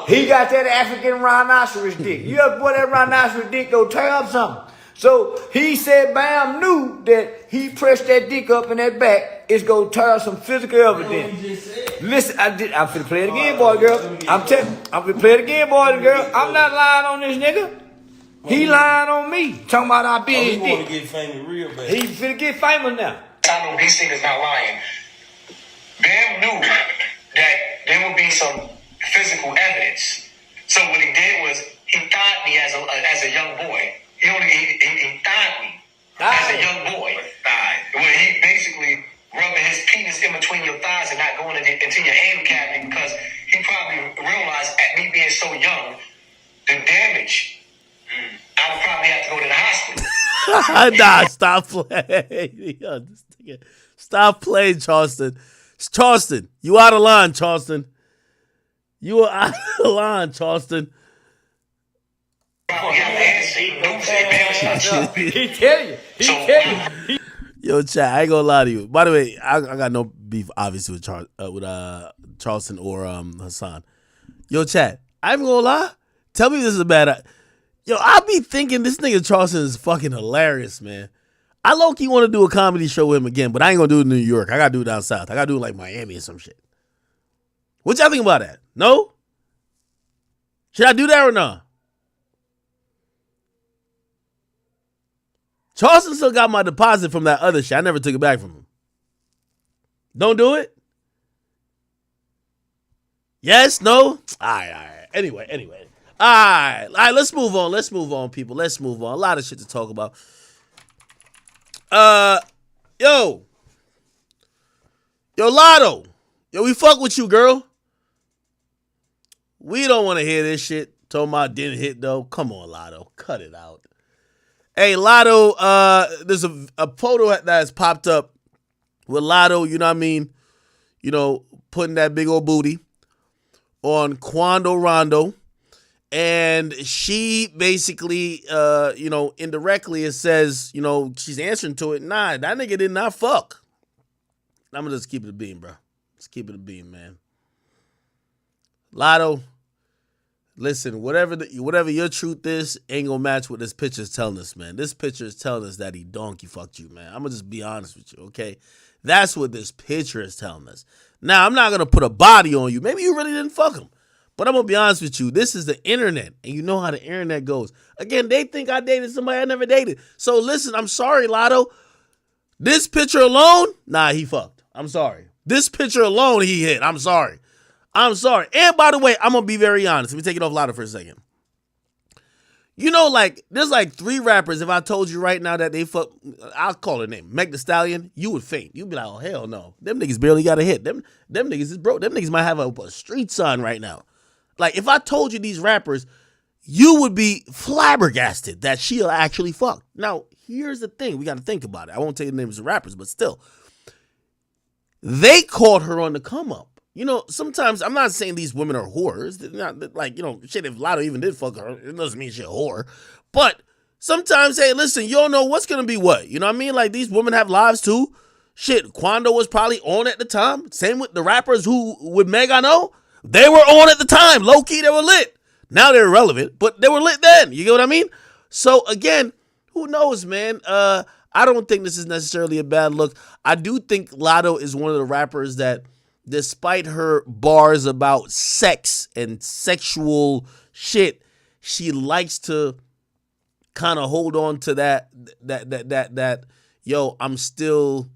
He got that African rhinoceros dick. You ever boy that rhinoceros dick go tear up something? So he said Bam knew that he pressed that dick up in that back, it's gonna tear some physical evidence. Listen, I'm finna play it again, boy, girl. I'm finna play it again, boy and girl. I'm not lying on this nigga. He lying on me. Talking about I big dick. He wanna get famous real bad. He finna get famous now. I know these niggas not lying. Bam knew that there would be some physical evidence. So what he did was he thought me as a young boy. He thought me as a young boy. Well, he basically going into your aim cavity because he probably realized at me being so young, the damage, I would probably have to go to the hospital. Nah, stop playing. Yo, this nigga. Stop playing, Charleston. Charleston, you out of line, Charleston. You are out of line, Charleston. He tell you. Yo, chat, I ain't gonna lie to you. By the way, I got no beef, obviously, with Charleston or Hassan. Yo, chat, I ain't gonna lie. Tell me this is a bad. Yo, I be thinking this nigga Charleston is fucking hilarious, man. I low-key want to do a comedy show with him again, but I ain't gonna do it in New York. I gotta do it down south. I gotta do it like Miami or some shit. What y'all think about that? No? Should I do that or not? Charleston still got my deposit from that other shit. I never took it back from him. Don't do it? Yes? No? All right. Anyway. All right, let's move on, people. Let's move on. A lot of shit to talk about. Yo, Latto. Yo, we fuck with you, girl. We don't want to hear this shit. Talking about didn't hit, though. Come on, Latto. Cut it out. Hey, Latto, there's a photo that has popped up with Latto, you know what I mean? You know, putting that big old booty on Quando Rondo. And she basically, indirectly, it says, she's answering to it. Nah, that nigga did not fuck. I'm going to just keep it a beam, bro. Just keep it a beam, man. Latto, listen, whatever your truth is, ain't going to match what this picture is telling us, man. This picture is telling us that he donkey fucked you, man. I'm going to just be honest with you, okay? That's what this picture is telling us. Now, I'm not going to put a body on you. Maybe you really didn't fuck him. But I'm going to be honest with you. This is the internet, and you know how the internet goes. Again, they think I dated somebody I never dated. So listen, I'm sorry, Latto. This picture alone, nah, he fucked. I'm sorry. This picture alone, he hit. I'm sorry. And by the way, I'm going to be very honest. Let me take it off Latto for a second. You know, there's 3 rappers. If I told you right now that they fuck, I'll call her name, Meg Thee Stallion, you would faint. You'd be like, oh, hell no. Them niggas barely got a hit. Them niggas is broke. Them niggas might have a street sign right now. Like, if I told you these rappers, you would be flabbergasted that she'll actually fuck. Now, here's the thing. We got to think about it. I won't tell you the names of rappers, but still. They caught her on the come up. You know, sometimes, I'm not saying these women are whores. They're not, shit, if Latto even did fuck her, it doesn't mean she's a whore. But sometimes, hey, listen, you don't know what's going to be what. You know what I mean? Like, these women have lives, too. Shit, Quando was probably on at the time. Same with the rappers who, with Meg, I know. They were on at the time. Low-key, they were lit. Now they're irrelevant, but they were lit then. You get what I mean? So, again, who knows, man? I don't think this is necessarily a bad look. I do think Latto is one of the rappers that, despite her bars about sex and sexual shit, she likes to kind of hold on to that, yo, I'm still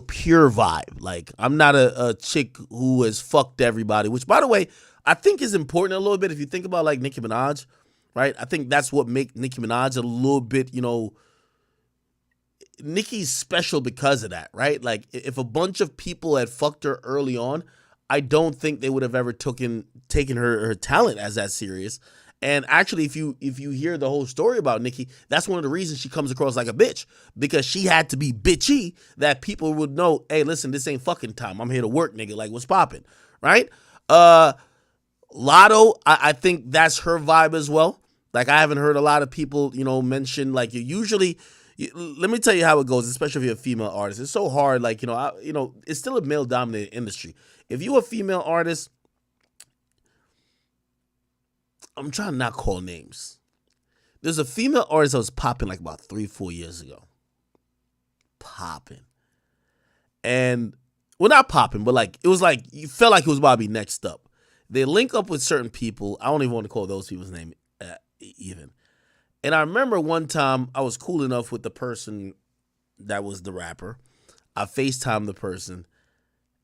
pure vibe. Like, I'm not a chick who has fucked everybody, which, by the way, I think is important a little bit. If you think about, like, Nicki Minaj, right? I think that's what makes Nicki Minaj a little bit, Nicki's special because of that, right? Like, if a bunch of people had fucked her early on, I don't think they would have ever taken her talent as that serious. And actually, if you hear the whole story about Nicki, that's one of the reasons she comes across like a bitch, because she had to be bitchy that people would know, hey, listen, this ain't fucking time. I'm here to work, nigga. Like, what's popping, right? Latto, I think that's her vibe as well. Like, I haven't heard a lot of people, mention, like, let me tell you how it goes, especially if you're a female artist. It's so hard, like, it's still a male-dominated industry. If you're a female artist, I'm trying to not call names. There's a female artist that was popping like about 3-4 years ago. Popping. And, well, not popping, but like, it was like, you felt like it was about to be next up. They link up with certain people. I don't even want to call those people's name even. And I remember one time I was cool enough with the person that was the rapper. I FaceTimed the person.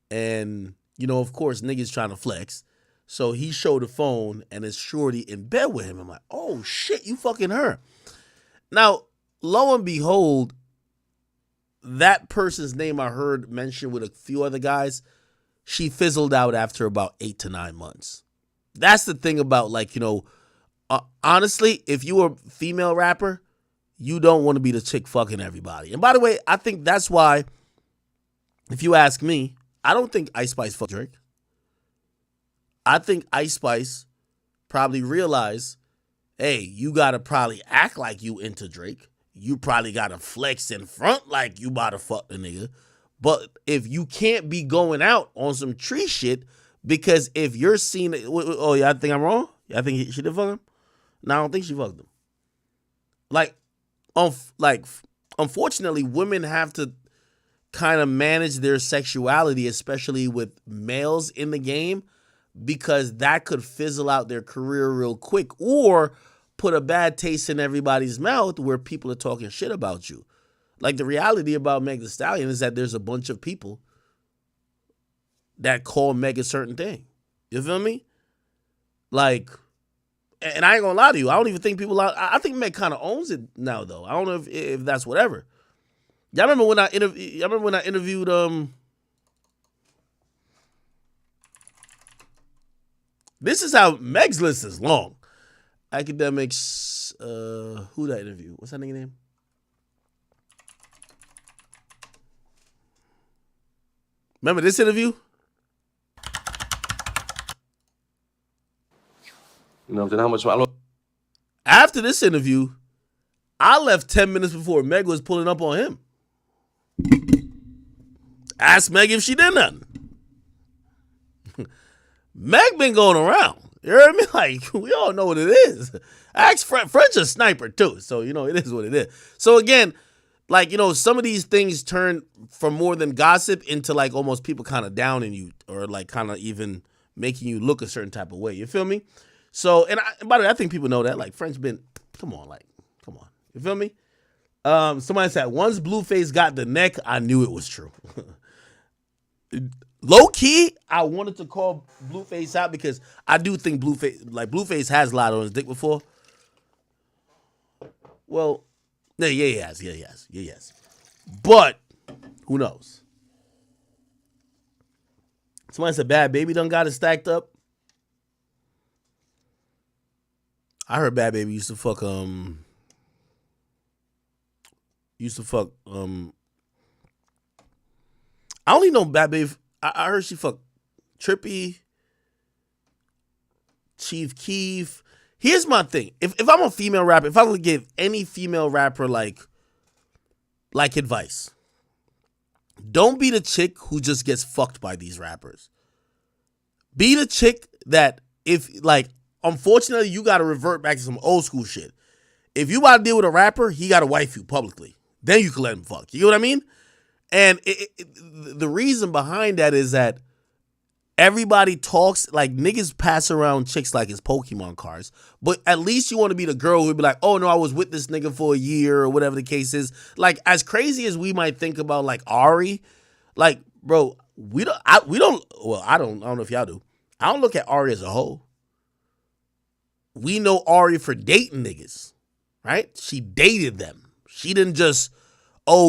And, of course, niggas trying to flex. So he showed the phone and it's shorty in bed with him. I'm like, oh, shit, you fucking her. Now, lo and behold, that person's name I heard mentioned with a few other guys she fizzled out after about 8 to 9 months. That's the thing about, like, honestly, if you were a female rapper, you don't want to be the chick fucking everybody. And by the way, I think that's why, if you ask me, I don't think Ice Spice fucked Drake. I think Ice Spice probably realized, hey, you got to probably act like you into Drake. You probably got to flex in front like you about to fuck the nigga. But if you can't be going out on some tree shit, because if you're seen, oh, yeah, I think I'm wrong? I think she did fuck him? No, I don't think she fucked him. Unfortunately, women have to kind of manage their sexuality, especially with males in the game, because that could fizzle out their career real quick or put a bad taste in everybody's mouth where people are talking shit about you. Like, the reality about Meg Thee Stallion is that there's a bunch of people that call Meg a certain thing. You feel me? Like, and I ain't gonna lie to you, I don't even think people, I think Meg kind of owns it now, though. I don't know if that's whatever. Y'all remember when I interviewed this is how Meg's list is long. Academics, who did I interview? What's that nigga name? Remember this interview? You know what I'm saying? How much I lost. After this interview, I left 10 minutes before Meg was pulling up on him. Ask Meg if she did nothing. Meg been going around. You heard me? Like, we all know what it is. Ask French a sniper too, so it is what it is. So again, like, some of these things turn from more than gossip into like almost people kind of downing you or like kind of even making you look a certain type of way. You feel me? So, and by the way, I think people know that. Like, French been, come on. You feel me? Somebody said, once Blueface got the neck, I knew it was true. Low key, I wanted to call Blueface out because I do think Blueface has lied on his dick before. Well, yeah, he has. But who knows? Somebody said Bad Baby done got it stacked up. I heard Bad Baby used to fuck I only know Bad Baby. I heard she fucked Trippy, Chief Keef. Here's my thing. If I'm a female rapper, if I would give any female rapper like advice, don't be the chick who just gets fucked by these rappers. Be the chick that unfortunately, you got to revert back to some old school shit. If you about to deal with a rapper, he got to wife you publicly. Then you can let him fuck. You know what I mean? And the reason behind that is that everybody talks, like, niggas pass around chicks like it's Pokemon cards. But at least you want to be the girl who'd be like, oh, no, I was with this nigga for a year or whatever the case is. Like, as crazy as we might think about, like, Ari, like, bro, I don't know if y'all do. I don't look at Ari as a hoe. We know Ari for dating niggas, right? She dated them. She didn't just,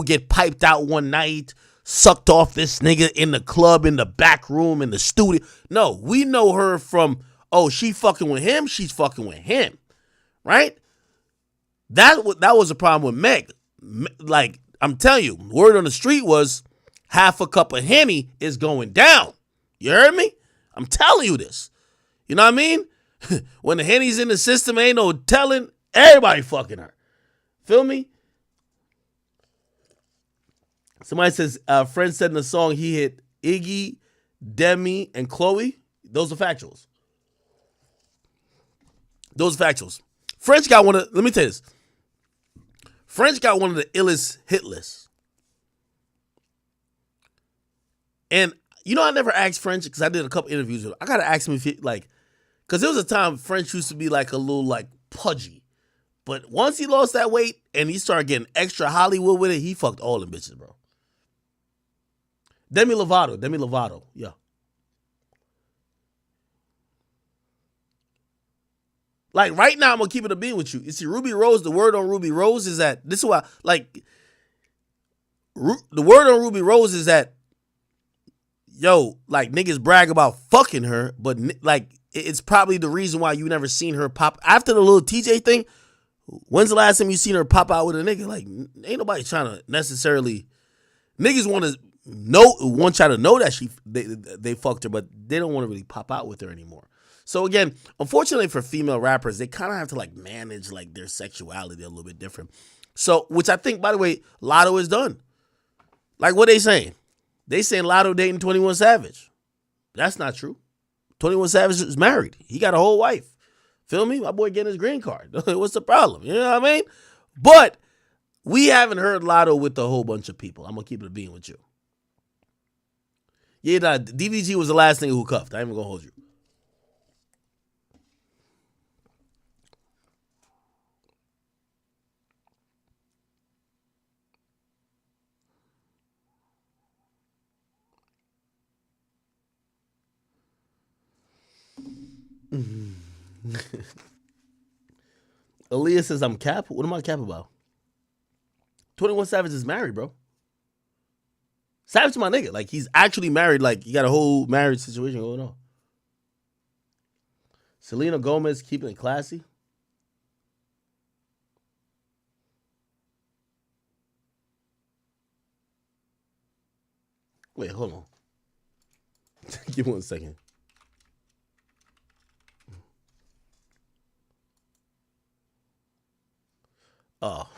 get piped out one night, sucked off this nigga in the club, in the back room, in the studio. No, we know her from, she fucking with him, she's fucking with him, right? That was a problem with Meg. Like, I'm telling you, word on the street was half a cup of Henny is going down. You heard me? I'm telling you this. You know what I mean? When the Henny's in the system, ain't no telling, everybody fucking her. Feel me? Somebody says, friend said in the song he hit Iggy, Demi, and Chloe. Those are factuals. French got let me tell you this. French got one of the illest hit lists. And, I never asked French because I did a couple interviews with him. I got to ask him if he, because there was a time French used to be like a little, pudgy. But once he lost that weight and he started getting extra Hollywood with it, he fucked all them bitches, bro. Demi Lovato, yeah. Like, right now, I'm going to keep it a bean with you. You see, Ruby Rose, the word on Ruby Rose is that, this is why, the word on Ruby Rose is that yo, like niggas brag about fucking her, but like it's probably the reason why you never seen her pop after the little TJ thing. When's the last time you seen her pop out with a nigga? Like, ain't nobody trying to necessarily. Niggas want y'all to know that they fucked her, but they don't want to really pop out with her anymore. So again, unfortunately for female rappers, they kind of have to like manage like their sexuality a little bit different. So, which I think, by the way, Latto is done. Like, what they saying? They saying Latto dating 21 Savage. That's not true. 21 Savage is married. He got a whole wife. Feel me? My boy getting his green card. What's the problem? You know what I mean? But we haven't heard Latto with a whole bunch of people. I'm going to keep it a bean with you. Yeah, DVG was the last nigga who cuffed. I ain't even going to hold you. Aaliyah says I'm cap. What am I cap about? 21 Savage is married, bro. Savage is my nigga. Like, he's actually married. Like, he got a whole marriage situation going on. Selena Gomez keeping it classy. Wait, hold on. Give me 1 second. Oh,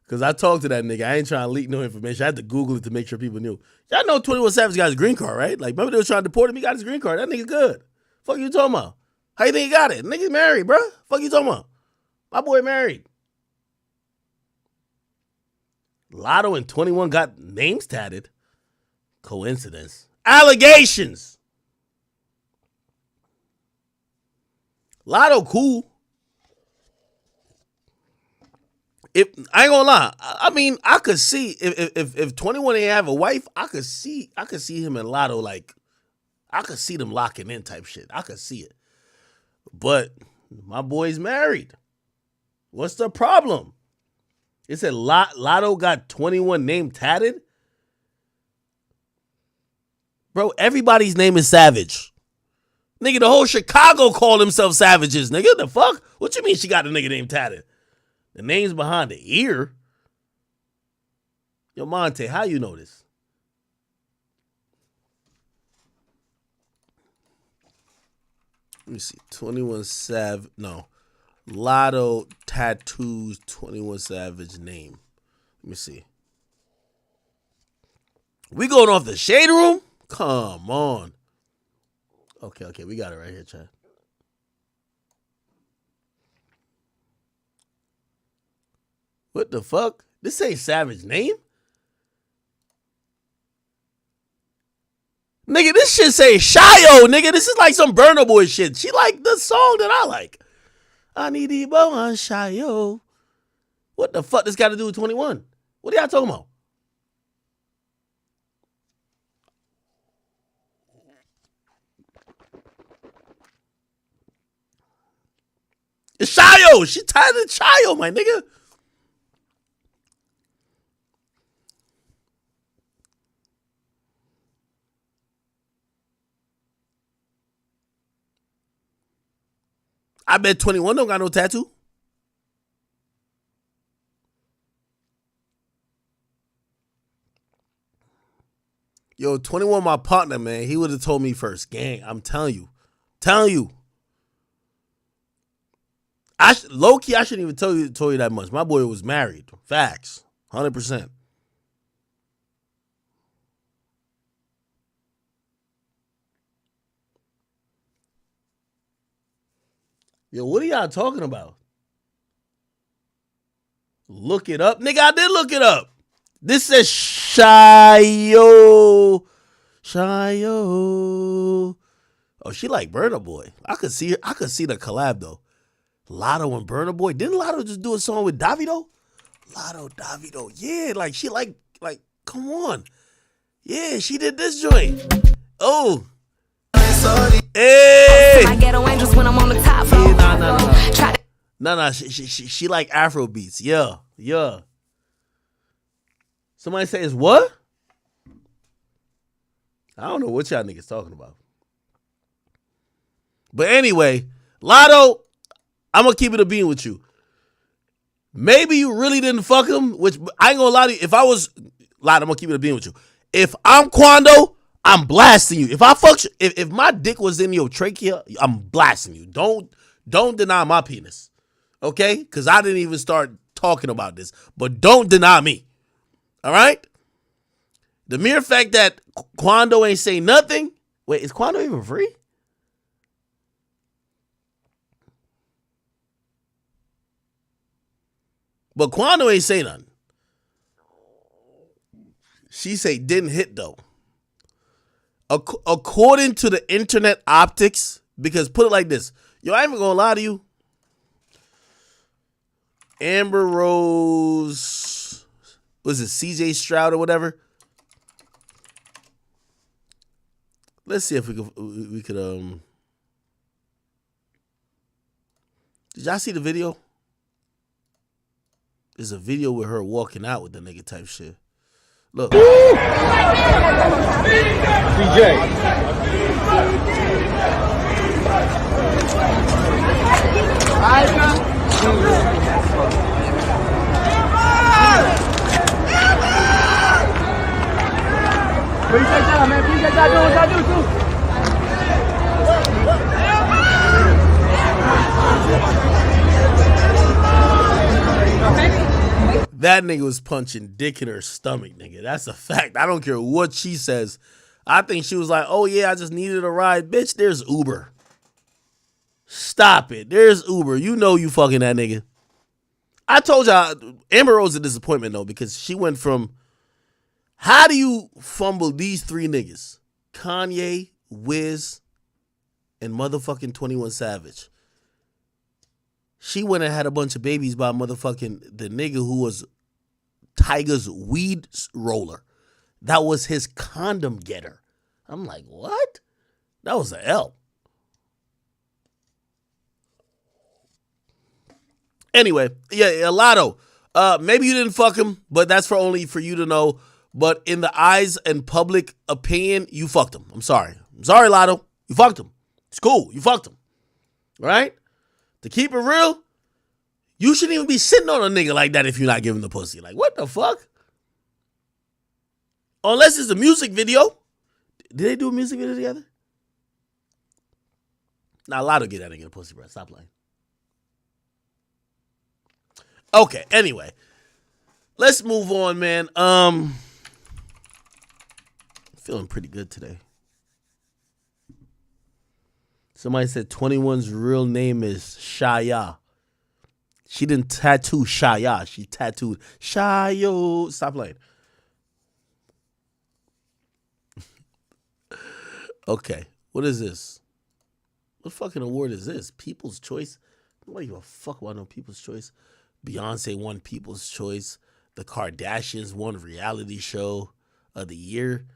because I talked to that nigga. I ain't trying to leak no information. I had to Google it to make sure people knew. Y'all know 21 Savage got his green card, right? Like, remember they was trying to deport him? He got his green card. That nigga good. Fuck you talking about? How you think he got it? Nigga married, bro. Fuck you talking about? My boy married. Latto and 21 got names tatted. Coincidence. Allegations. Latto cool. I ain't gonna lie. I mean, I could see if 21 ain't have a wife, I could see him and Latto, like, I could see them locking in type shit. I could see it. But my boy's married. What's the problem? It said Latto got 21 name tatted. Bro, everybody's name is Savage. Nigga, the whole Chicago call themselves Savages. Nigga, the fuck? What you mean she got a nigga name tatted? The name's behind the ear. Yo, Monte, how you know this? Let me see. 21 Savage. No. Latto tattoos 21 Savage name. Let me see. We going off the shade room? Come on. Okay. We got it right here, Chad. What the fuck? This ain't Savage name? Nigga, this shit say Shio, nigga. This is like some Burna Boy shit. She like the song that I like. I need Ebo on Shio. What the fuck this got to do with 21? What are y'all talking about? It's Shio. She tied to Shio, my nigga. I bet 21 don't got no tattoo. Yo, 21 my partner, man. He would have told me first. Gang, I'm telling you. Low-key, I shouldn't even tell you that much. My boy was married. Facts. 100%. Yo, what are y'all talking about? Look it up. Nigga, I did look it up. This says Shio. Oh, she like Burna Boy. I could see the collab though. Latto and Burna Boy. Didn't Latto just do a song with Davido? Davido. Yeah, like she like come on. Yeah, she did this joint. Oh. Hey. I get angels when I'm on the top floor. Nah. She like Afro beats. Yeah. Somebody says what? I don't know what y'all niggas talking about. But anyway, Latto, I'm going to keep it a bean with you. Maybe you really didn't fuck him, which I ain't going to lie to you. If I was, Latto, I'm going to keep it a bean with you. If I'm Quando, I'm blasting you. If my dick was in your trachea, I'm blasting you. Don't deny my penis. Okay? Because I didn't even start talking about this. But don't deny me. All right? The mere fact that Quando ain't say nothing. Wait, is Quando even free? But Quando ain't say nothing. She say didn't hit though. According to the internet optics, because put it like this. Yo, I ain't even gonna lie to you. Amber Rose, was it CJ Stroud or whatever? Let's see if we could did y'all see the video? There's a video with her walking out with the nigga type shit. Look. That nigga was punching dick in her stomach, nigga. That's a fact. I don't care what she says. I think she was like, oh yeah, I just needed a ride. Bitch, there's Uber. Stop it. There's Uber. You know you fucking that nigga. I told y'all, Amber Rose a disappointment though, because she went from, how do you fumble these three niggas? Kanye, Wiz, and motherfucking 21 Savage. She went and had a bunch of babies by motherfucking the nigga who was Tiger's weed roller. That was his condom getter. I'm like, what? That was an L. Anyway, yeah, Latto. Maybe you didn't fuck him, but that's only for you to know. But in the eyes and public opinion, you fucked him. I'm sorry. Latto. You fucked him. It's cool. You fucked him. Right? To keep it real, you shouldn't even be sitting on a nigga like that if you're not giving the pussy. Like, what the fuck? Unless it's a music video. Did they do a music video together? Nah, Latto get that nigga the pussy, bro. Stop playing. Okay, anyway. Let's move on, man. Feeling pretty good today. Somebody said 21's real name is Shaya. She didn't tattoo Shaya. She tattooed Shayo. Stop playing. Okay. What is this? What fucking award is this? People's Choice? Nobody give a fuck about no People's Choice. Beyonce won People's Choice. The Kardashians won Reality Show of the Year.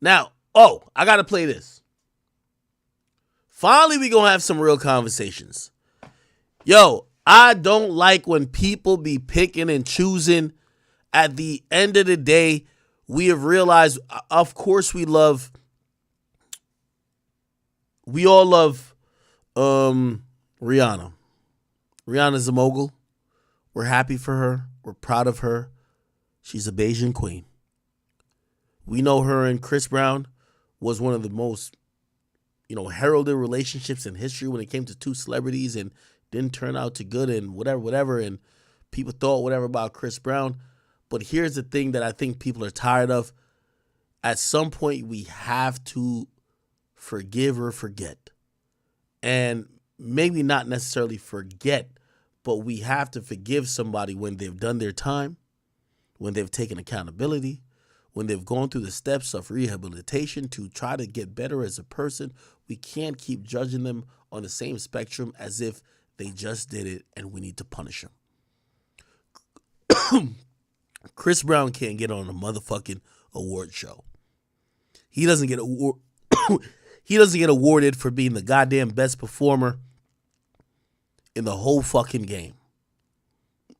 Now, I got to play this. Finally, we gonna have some real conversations. Yo, I don't like when people be picking and choosing. At the end of the day, we have realized, of course we all love Rihanna. Rihanna's a mogul. We're happy for her. We're proud of her. She's a Bayesian queen. We know her and Chris Brown was one of the most, heralded relationships in history when it came to two celebrities, and didn't turn out to good and whatever. And people thought whatever about Chris Brown. But here's the thing that I think people are tired of. At some point, we have to forgive or forget. And maybe not necessarily forget, but we have to forgive somebody when they've done their time, when they've taken accountability, when they've gone through the steps of rehabilitation to try to get better as a person. We can't keep judging them on the same spectrum as if they just did it and we need to punish them. Chris Brown can't get on a motherfucking award show. He doesn't get awarded for being the goddamn best performer in the whole fucking game.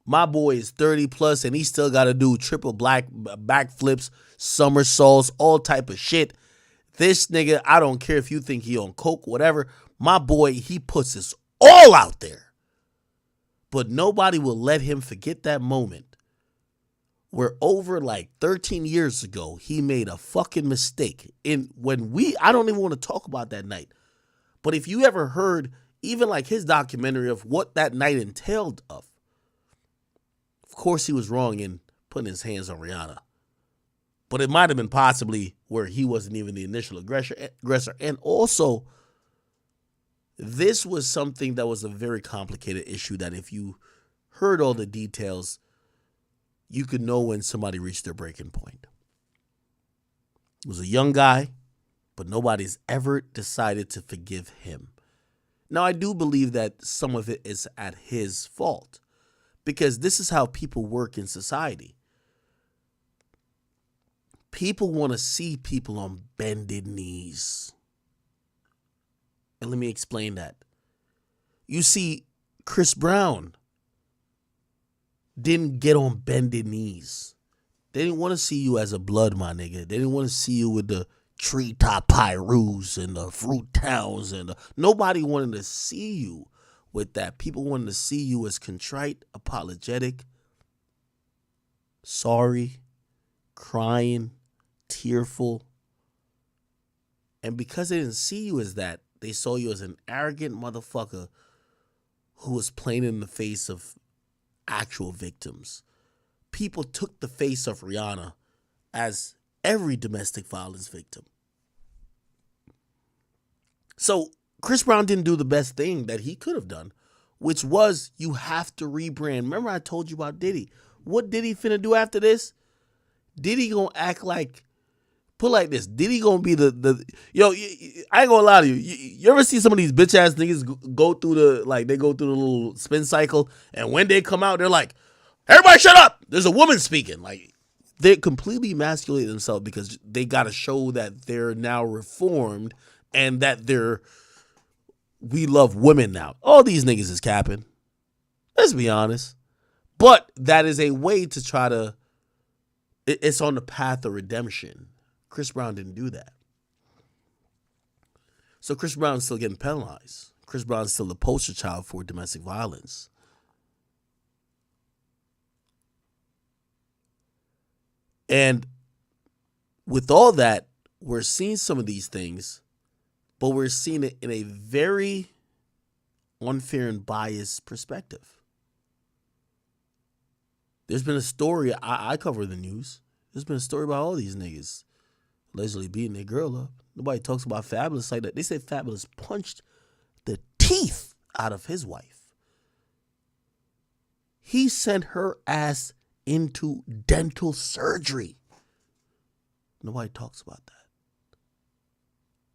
My boy is 30 plus and he still got to do triple backflips, somersaults, all type of shit. This nigga, I don't care if you think he on coke, whatever. My boy, he puts this all out there. But nobody will let him forget that moment where over like 13 years ago, he made a fucking mistake. I don't even want to talk about that night. But if you ever heard even like his documentary of what that night entailed of course he was wrong in putting his hands on Rihanna. But it might have been possibly where he wasn't even the initial aggressor. And also, this was something that was a very complicated issue that if you heard all the details, you could know when somebody reached their breaking point. He was a young guy, but nobody's ever decided to forgive him. Now, I do believe that some of it is at his fault because this is how people work in society. People want to see people on bended knees. And let me explain that. You see, Chris Brown didn't get on bended knees. They didn't want to see you as a blood, my nigga. They didn't want to see you with the treetop Pyrus and the fruit towns. Nobody wanted to see you with that. People wanted to see you as contrite, apologetic, sorry, crying, tearful. And because they didn't see you as that, they saw you as an arrogant motherfucker who was playing in the face of actual victims. People took the face of Rihanna as every domestic violence victim. So Chris Brown didn't do the best thing that he could have done, which was you have to rebrand. Remember I told you about Diddy. What Diddy finna do after this? Diddy gonna act like, put like this, Diddy gonna be the yo, I ain't gonna lie to you. You ever see some of these bitch ass niggas go through the little spin cycle, and when they come out, they're like, everybody shut up! There's a woman speaking. Like, they completely emasculate themselves because they gotta show that they're now reformed and that we love women now. All these niggas is capping. Let's be honest. But that is a way to try to, it's on the path of redemption. Chris Brown didn't do that. So Chris Brown's still getting penalized. Chris Brown's still the poster child for domestic violence. And with all that, we're seeing some of these things, but we're seeing it in a very unfair and biased perspective. There's been a story, I cover the news. There's been a story about all these niggas allegedly beating their girl up. Nobody talks about Fabulous like that. They say Fabulous punched the teeth out of his wife. He sent her ass into dental surgery. Nobody talks about that.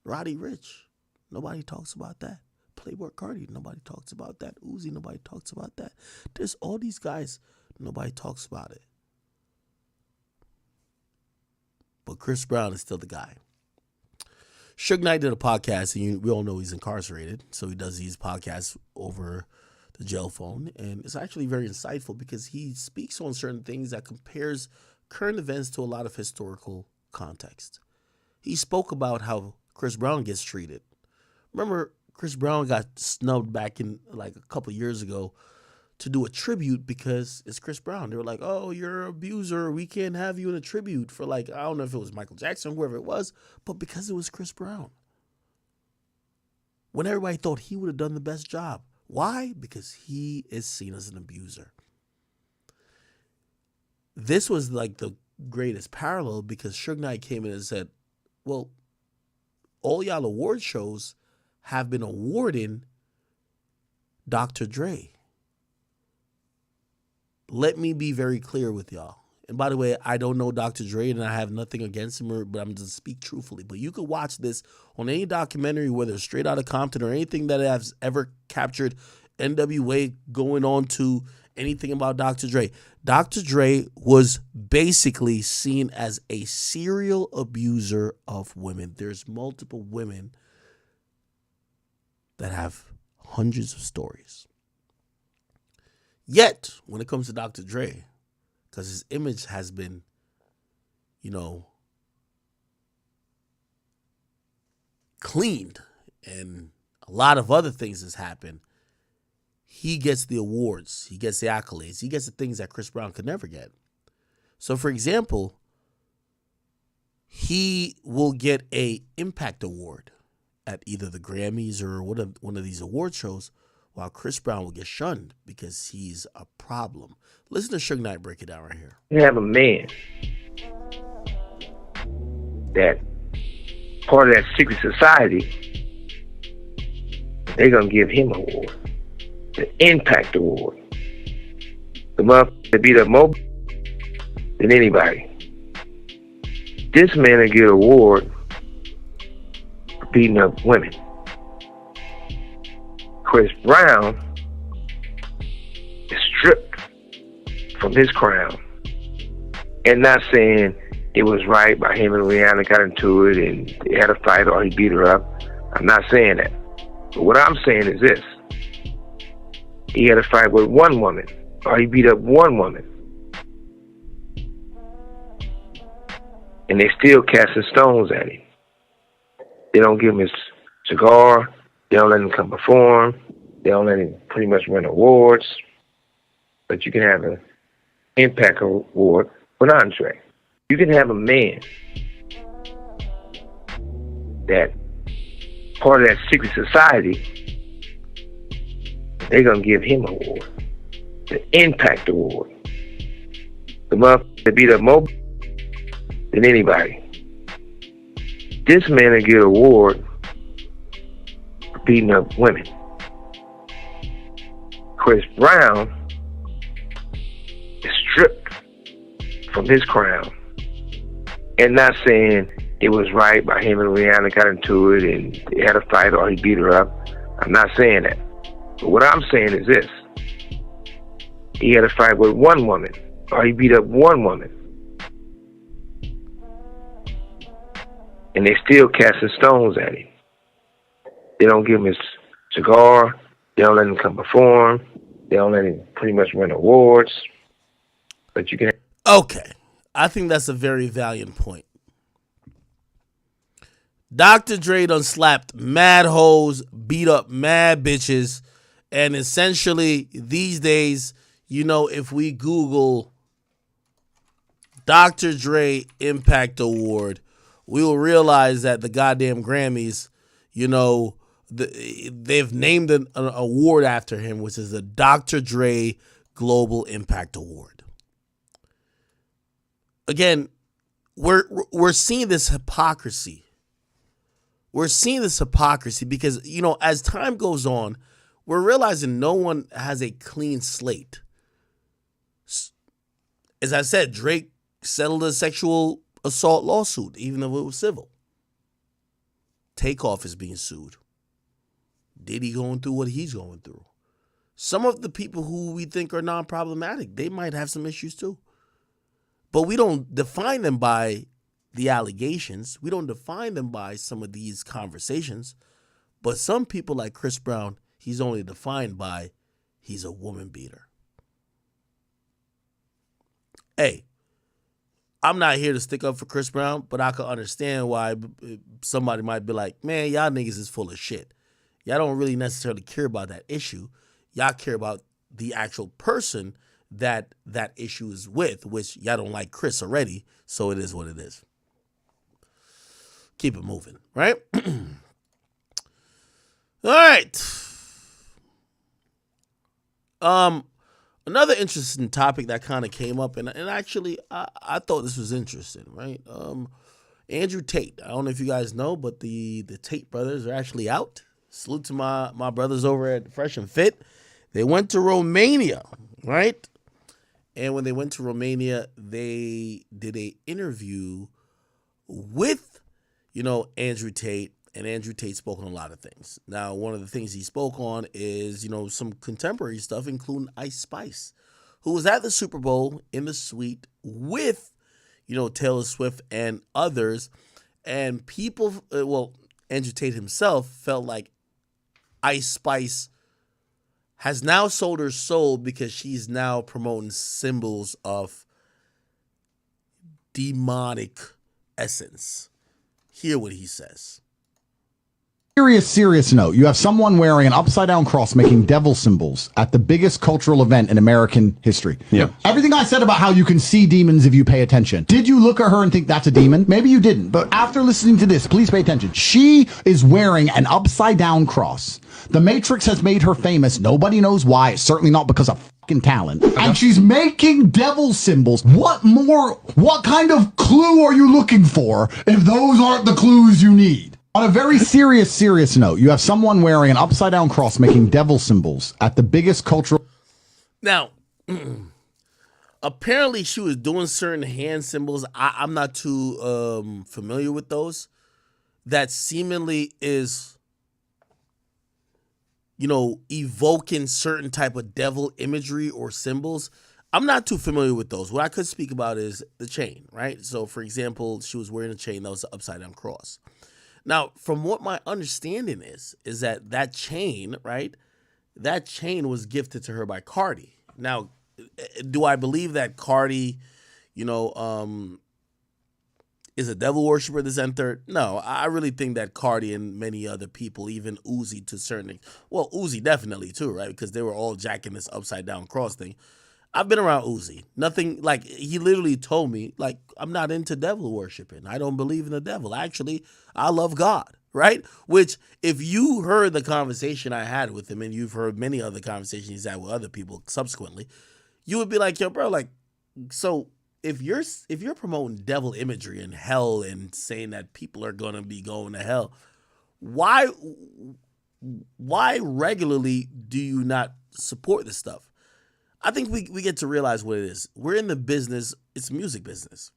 Roddy Ricch, nobody talks about that. Playboy Cardi, nobody talks about that. Uzi, nobody talks about that. There's all these guys, nobody talks about it. But Chris Brown is still the guy. Suge Knight did a podcast, and we all know he's incarcerated, so he does these podcasts over the jail phone, and it's actually very insightful because he speaks on certain things that compares current events to a lot of historical context. He spoke about how Chris Brown gets treated. Remember, Chris Brown got snubbed back in like a couple years ago to do a tribute because it's Chris Brown. They were like, oh, you're an abuser. We can't have you in a tribute for like, I don't know if it was Michael Jackson, whoever it was, but because it was Chris Brown. When everybody thought he would have done the best job. Why? Because he is seen as an abuser. This was like the greatest parallel because Suge Knight came in and said, well, all y'all award shows have been awarding Dr. Dre. Let me be very clear with y'all. And by the way, I don't know Dr. Dre and I have nothing against him, but I'm just speak truthfully. But you could watch this on any documentary, whether it's Straight Outta Compton or anything that has ever captured NWA going on to anything about Dr. Dre. Dr. Dre was basically seen as a serial abuser of women. There's multiple women that have hundreds of stories. Yet, when it comes to Dr. Dre, because his image has been, cleaned and a lot of other things has happened, he gets the awards, he gets the accolades, he gets the things that Chris Brown could never get. So, for example, he will get a Impact Award at either the Grammys or one of these award shows, while Chris Brown will get shunned because he's a problem. Listen to Suge Knight break it down right here. You have a man that part of that secret society, they're going to give him an award. The Impact Award. The motherfucker that beat up more than anybody. This man will get an award for beating up women. Chris Brown is stripped from his crown. And not saying it was right by him and Rihanna got into it and they had a fight or he beat her up. I'm not saying that. But what I'm saying is this. He had a fight with one woman or he beat up one woman. And they still casting stones at him. They don't give him his cigar. They don't let him come perform. They don't let him pretty much win awards. But you can have an Impact Award with Andre. You can have a man that part of that secret society, they're going to give him an award. The Impact Award. The motherfucker that beat up more than anybody. This man will get an award for beating up women. Chris Brown is stripped from his crown. And not saying it was right by him and Rihanna got into it and they had a fight or he beat her up. I'm not saying that. But what I'm saying is this. He had a fight with one woman or he beat up one woman. And they still casting stones at him. They don't give him his cigar. They don't let him come perform. They don't let him pretty much win awards. But you can... Okay. I think that's a very valiant point. Dr. Dre done slapped mad hoes, beat up mad bitches, and essentially these days, if we Google Dr. Dre Impact Award, we will realize that the goddamn Grammys, they've named an award after him, which is the Dr. Dre Global Impact Award. Again, we're seeing this hypocrisy. We're seeing this hypocrisy because, as time goes on, we're realizing no one has a clean slate. As I said, Drake settled a sexual assault lawsuit, even though it was civil. Takeoff is being sued. Diddy going through what he's going through. Some of the people who we think are non-problematic, they might have some issues too. But we don't define them by the allegations. We don't define them by some of these conversations. But some people like Chris Brown, he's only defined by he's a woman beater. Hey, I'm not here to stick up for Chris Brown, but I can understand why somebody might be like, man, y'all niggas is full of shit. Y'all don't really necessarily care about that issue. Y'all care about the actual person that issue is with, which y'all don't like Chris already, so it is what it is. Keep it moving, right? All right. Another interesting topic that kind of came up, and actually I thought this was interesting, right? Andrew Tate. I don't know if you guys know, but the Tate brothers are actually out. Salute to my brothers over at Fresh and Fit. They went to Romania, right? And when they went to Romania, they did an interview with, Andrew Tate. And Andrew Tate spoke on a lot of things. Now, one of the things he spoke on is, some contemporary stuff, including Ice Spice, who was at the Super Bowl in the suite with, Taylor Swift and others. And people, Andrew Tate himself felt like Ice Spice has now sold her soul because she's now promoting symbols of demonic essence. Hear what he says. Serious note. You have someone wearing an upside down cross making devil symbols at the biggest cultural event in American history. Yeah. Everything I said about how you can see demons if you pay attention. Did you look at her and think that's a demon? Maybe you didn't. But after listening to this, please pay attention. She is wearing an upside down cross. The Matrix has made her famous. Nobody knows why. It's certainly not because of fucking talent. And she's making devil symbols. What kind of clue are you looking for if those aren't the clues you need? On a very serious note, you have someone wearing an upside down cross making devil symbols at the biggest cultural... Now, apparently she was doing certain hand symbols. I'm not too familiar with those. That seemingly is, evoking certain type of devil imagery or symbols. I'm not too familiar with those. What I could speak about is the chain, right? So, for example, she was wearing a chain that was an upside down cross. Now, from what my understanding is that chain, right? That chain was gifted to her by Cardi. Now, do I believe that Cardi, is a devil worshiper this entered? No, I really think that Cardi and many other people, even Uzi to a certain, well, Uzi definitely too, right? Because they were all jacking this upside down cross thing. I've been around Uzi. Nothing, like, he literally told me, like, I'm not into devil worshiping. I don't believe in the devil. Actually, I love God, right? Which, if you heard the conversation I had with him, and you've heard many other conversations he's had with other people subsequently, you would be like, yo, bro, like, so if you're promoting devil imagery and hell and saying that people are going to be going to hell, why regularly do you not support this stuff? I think we get to realize what it is. We're in the business, it's music business.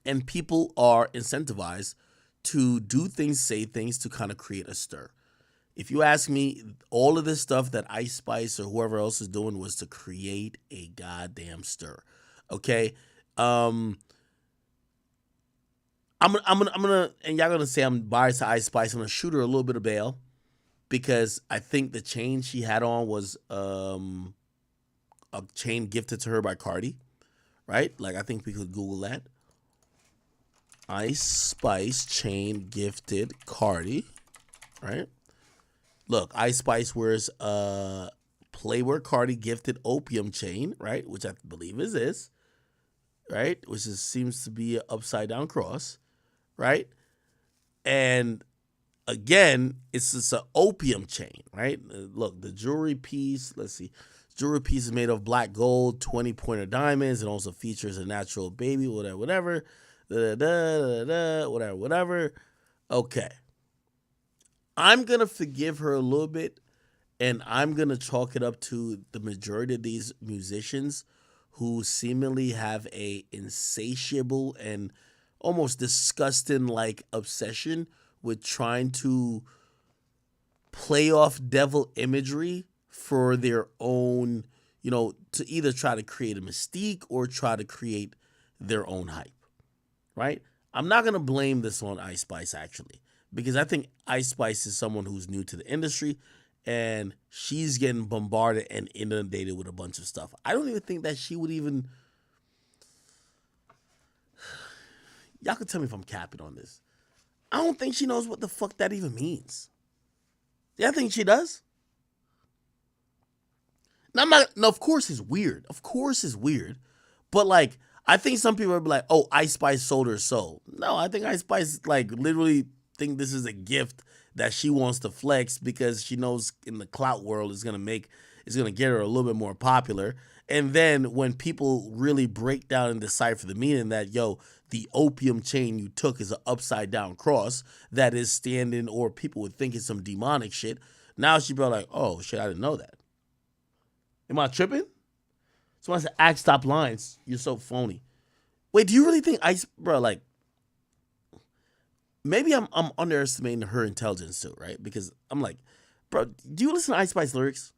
And people are incentivized to do things, say things to kind of create a stir. If you ask me, all of this stuff that Ice Spice or whoever else is doing was to create a goddamn stir. Okay? I'm gonna, and y'all gonna say I'm biased to Ice Spice. I'm gonna shoot her a little bit of bail because I think the chain she had on was a chain gifted to her by Cardi, right? Like, I think we could Google that. Ice Spice chain gifted Cardi, right? Look, Ice Spice wears a Playboy Cardi gifted opium chain, right? Which I believe is this, right? Which seems to be an upside down cross, right? And again, it's just an opium chain, right? Look, the jewelry piece, let's see. Jewelry piece is made of black gold, 20-pointer diamonds. It also features a natural baby, whatever. Whatever. Okay. I'm going to forgive her a little bit, and I'm going to chalk it up to the majority of these musicians who seemingly have a insatiable and almost disgusting like obsession with trying to play off devil imagery for their own, to either try to create a mystique or try to create their own hype, right? I'm not going to blame this on Ice Spice, actually, because I think Ice Spice is someone who's new to the industry, and she's getting bombarded and inundated with a bunch of stuff. I don't even think that she would even... Y'all can tell me if I'm capping on this. I don't think she knows what the fuck that even means. Yeah, I think she does. No, of course it's weird. Of course it's weird. But, like, I think some people are like, oh, Ice Spice sold her soul. No, I think Ice Spice, like, literally think this is a gift that she wants to flex because she knows in the clout world it's going to get her a little bit more popular. And then when people really break down and decipher the meaning that, yo, the opium chain you took is an upside down cross that is standing, or people would think it's some demonic shit. Now she'd be like, oh, shit, I didn't know that. Am I tripping? Someone said, act stop lines. You're so phony. Wait, do you really think Ice, bro, like, maybe I'm underestimating her intelligence too, right? Because I'm like, bro, do you listen to Ice Spice lyrics?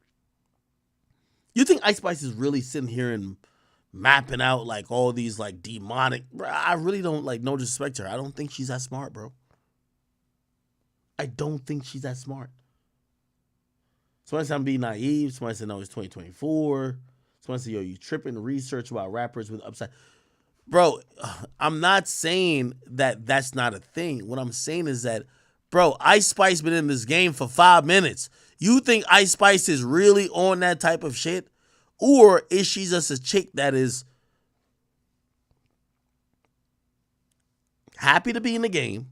You think Ice Spice is really sitting here and mapping out like all these like demonic, bro? I really don't, like, no disrespect to her. I don't think she's that smart, bro. I don't think she's that smart. Somebody said I'm being naive. Somebody said no, it's 2024. Somebody said, yo, you tripping research about rappers with upside. Bro, I'm not saying that that's not a thing. What I'm saying is that, bro, Ice Spice been in this game for 5 minutes. You think Ice Spice is really on that type of shit? Or is she just a chick that is happy to be in the game,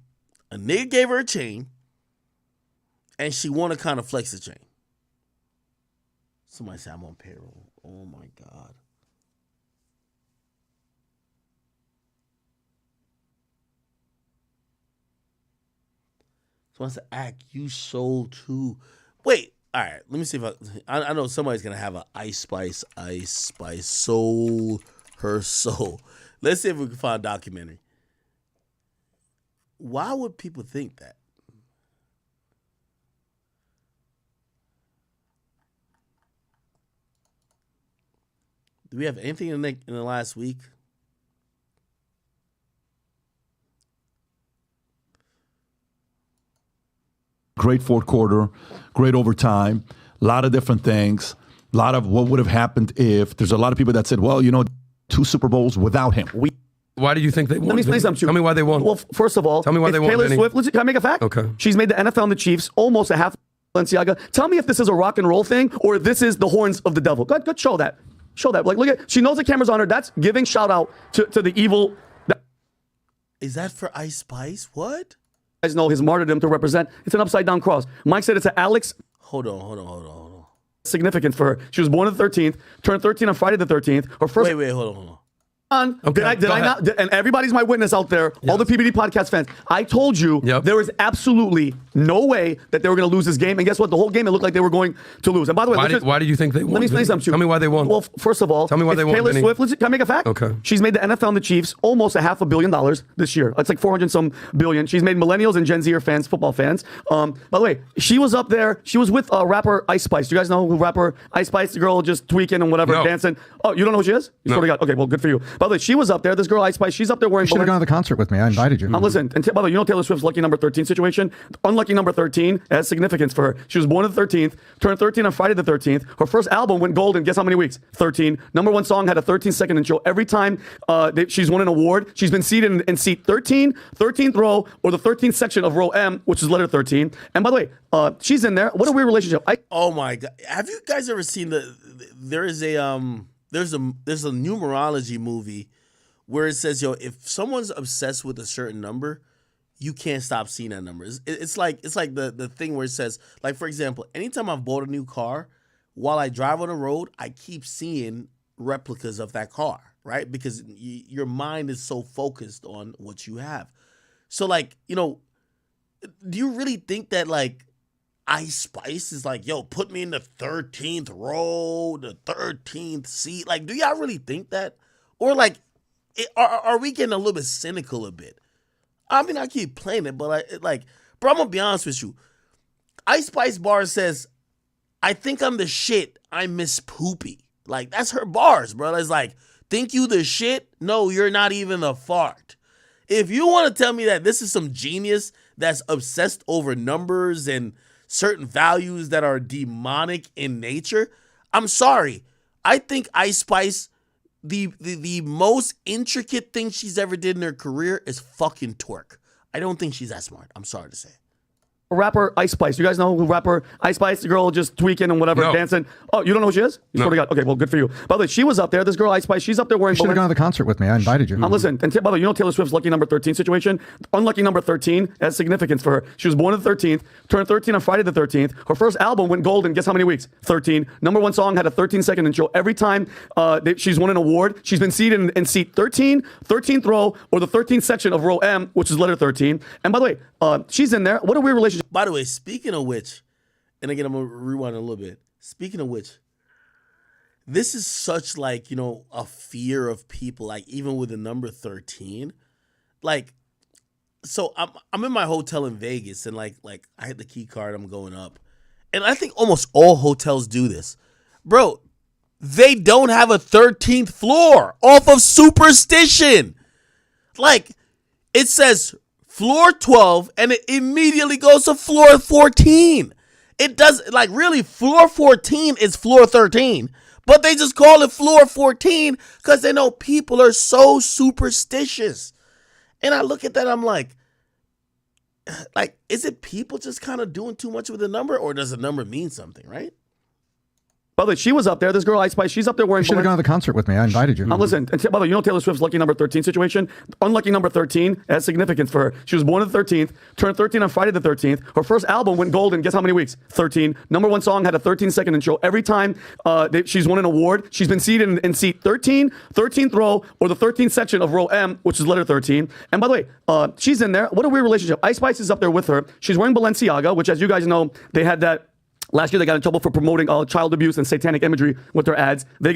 a nigga gave her a chain, and she want to kind of flex the chain? Somebody said I'm on payroll. Oh, my God. Someone said, Act, you sold too. Wait, all right. Let me see if I know somebody's going to have an Ice Spice, sold her soul. Let's see if we can find a documentary. Why would people think that? Do we have anything in the last week? Great fourth quarter, great overtime, a lot of different things, a lot of what would have happened if. There's a lot of people that said, well, 2 Super Bowls without him. Why do you think they won? Let me explain something to you. Tell me why they won. Well, first of all, tell me why they won. Taylor Swift, can I make a fact? Okay. She's made the NFL and the Chiefs almost a half Balenciaga. Tell me if this is a rock and roll thing or this is the horns of the devil. Go show that. Show that. Like, look at, she knows the camera's on her. That's giving shout out to the evil. Is that for Ice Spice? What? You guys know his martyrdom to represent. It's an upside down cross. Mike said it's an Alex. Hold on. Significance for her. She was born on the 13th, turned 13 on Friday the 13th. Her first. Wait, hold on. Okay, did I not? And everybody's my witness out there, all the PBD podcast fans. I told you there was absolutely no way that they were going to lose this game. And guess what? The whole game, it looked like they were going to lose. And by the way, why do you think they won? Let me explain something to you. Tell me why they won. Well, first of all, tell me why they won. Taylor Swift, can I make a fact? Okay. She's made the NFL and the Chiefs almost a $500 million this year. It's like 400 some billion. She's made millennials and Gen Zer fans, football fans. By the way, she was up there. She was with rapper Ice Spice. Do you guys know who rapper Ice Spice? The girl just tweaking and whatever, dancing. Oh, you don't know who she is? You swear to God. Okay, well, good for you. By the way, she was up there. This girl Ice Spice, she's up there wearing. You should have gone to the concert with me. I invited you. Listen, and by the way, you know Taylor Swift's lucky number 13 situation? Unlucky number 13 has significance for her. She was born on the 13th, turned 13 on Friday the 13th. Her first album went gold in guess how many weeks? 13. Number 1 song had a 13-second intro. Every time she's won an award, she's been seated in seat 13, 13th row, or the 13th section of row M, which is letter 13. And by the way, she's in there. What a weird relationship. Oh my God. Have you guys ever seen there's a numerology movie where it says, yo, if someone's obsessed with a certain number, you can't stop seeing that number. It's like the thing where it says, like, for example, anytime I've bought a new car, while I drive on the road, I keep seeing replicas of that car, right? Because your mind is so focused on what you have. So, like, do you really think that, like, Ice Spice is like, yo, put me in the 13th row, the 13th seat? Like, do y'all really think that? Or, like, are we getting a little bit cynical a bit? I mean, I keep playing it, but bro, I'm gonna be honest with you. Ice Spice bar says, I think I'm the shit, I miss Poopy. Like, that's her bars, bro. It's like, think you the shit? No, you're not even a fart. If you want to tell me that this is some genius that's obsessed over numbers and certain values that are demonic in nature, I'm sorry. I think Ice Spice, the most intricate thing she's ever did in her career is fucking twerk. I don't think she's that smart. I'm sorry to say. Rapper Ice Spice. You guys know who rapper Ice Spice? The girl just tweaking and whatever, dancing. Oh, you don't know who she is? You swear to God. Okay, well, good for you. By the way, she was up there. This girl Ice Spice, she's up there wearing. You should have gone to the concert with me. I invited you. Listen, and by the way, you know Taylor Swift's lucky number 13 situation? Unlucky number 13 has significance for her. She was born on the 13th, turned 13 on Friday the 13th. Her first album went gold in guess how many weeks? 13. Number 1 song had a 13-second intro. Every time she's won an award, she's been seated in seat 13, 13th row, or the 13th section of row M, which is letter 13. And by the way, she's in there. What a weird relationship. By the way, speaking of which, and again, I'm going to rewind a little bit. Speaking of which, this is such, like, a fear of people, like, even with the number 13. Like, so I'm in my hotel in Vegas, and like I had the key card, I'm going up. And I think almost all hotels do this. Bro, they don't have a 13th floor off of superstition. Like, it says floor 12, and it immediately goes to floor 14. It does, like, really, floor 14 is floor 13. But they just call it floor 14 because they know people are so superstitious. And I look at that, I'm like, is it people just kind of doing too much with the number, or does the number mean something, right? By the way, she was up there. This girl, Ice Spice, she's up there wearing. You should have gone to the concert with me. I invited you. Now listen, and by the way, you know Taylor Swift's lucky number 13 situation? Unlucky number 13 has significance for her. She was born on the 13th, turned 13 on Friday the 13th. Her first album went gold in guess how many weeks? 13. Number one song had a 13-second intro. Every time she's won an award, she's been seated in seat 13, 13th row, or the 13th section of row M, which is letter 13. And by the way, she's in there. What a weird relationship. Ice Spice is up there with her. She's wearing Balenciaga, which, as you guys know, they had that. Last year, they got in trouble for promoting child abuse and satanic imagery with their ads. They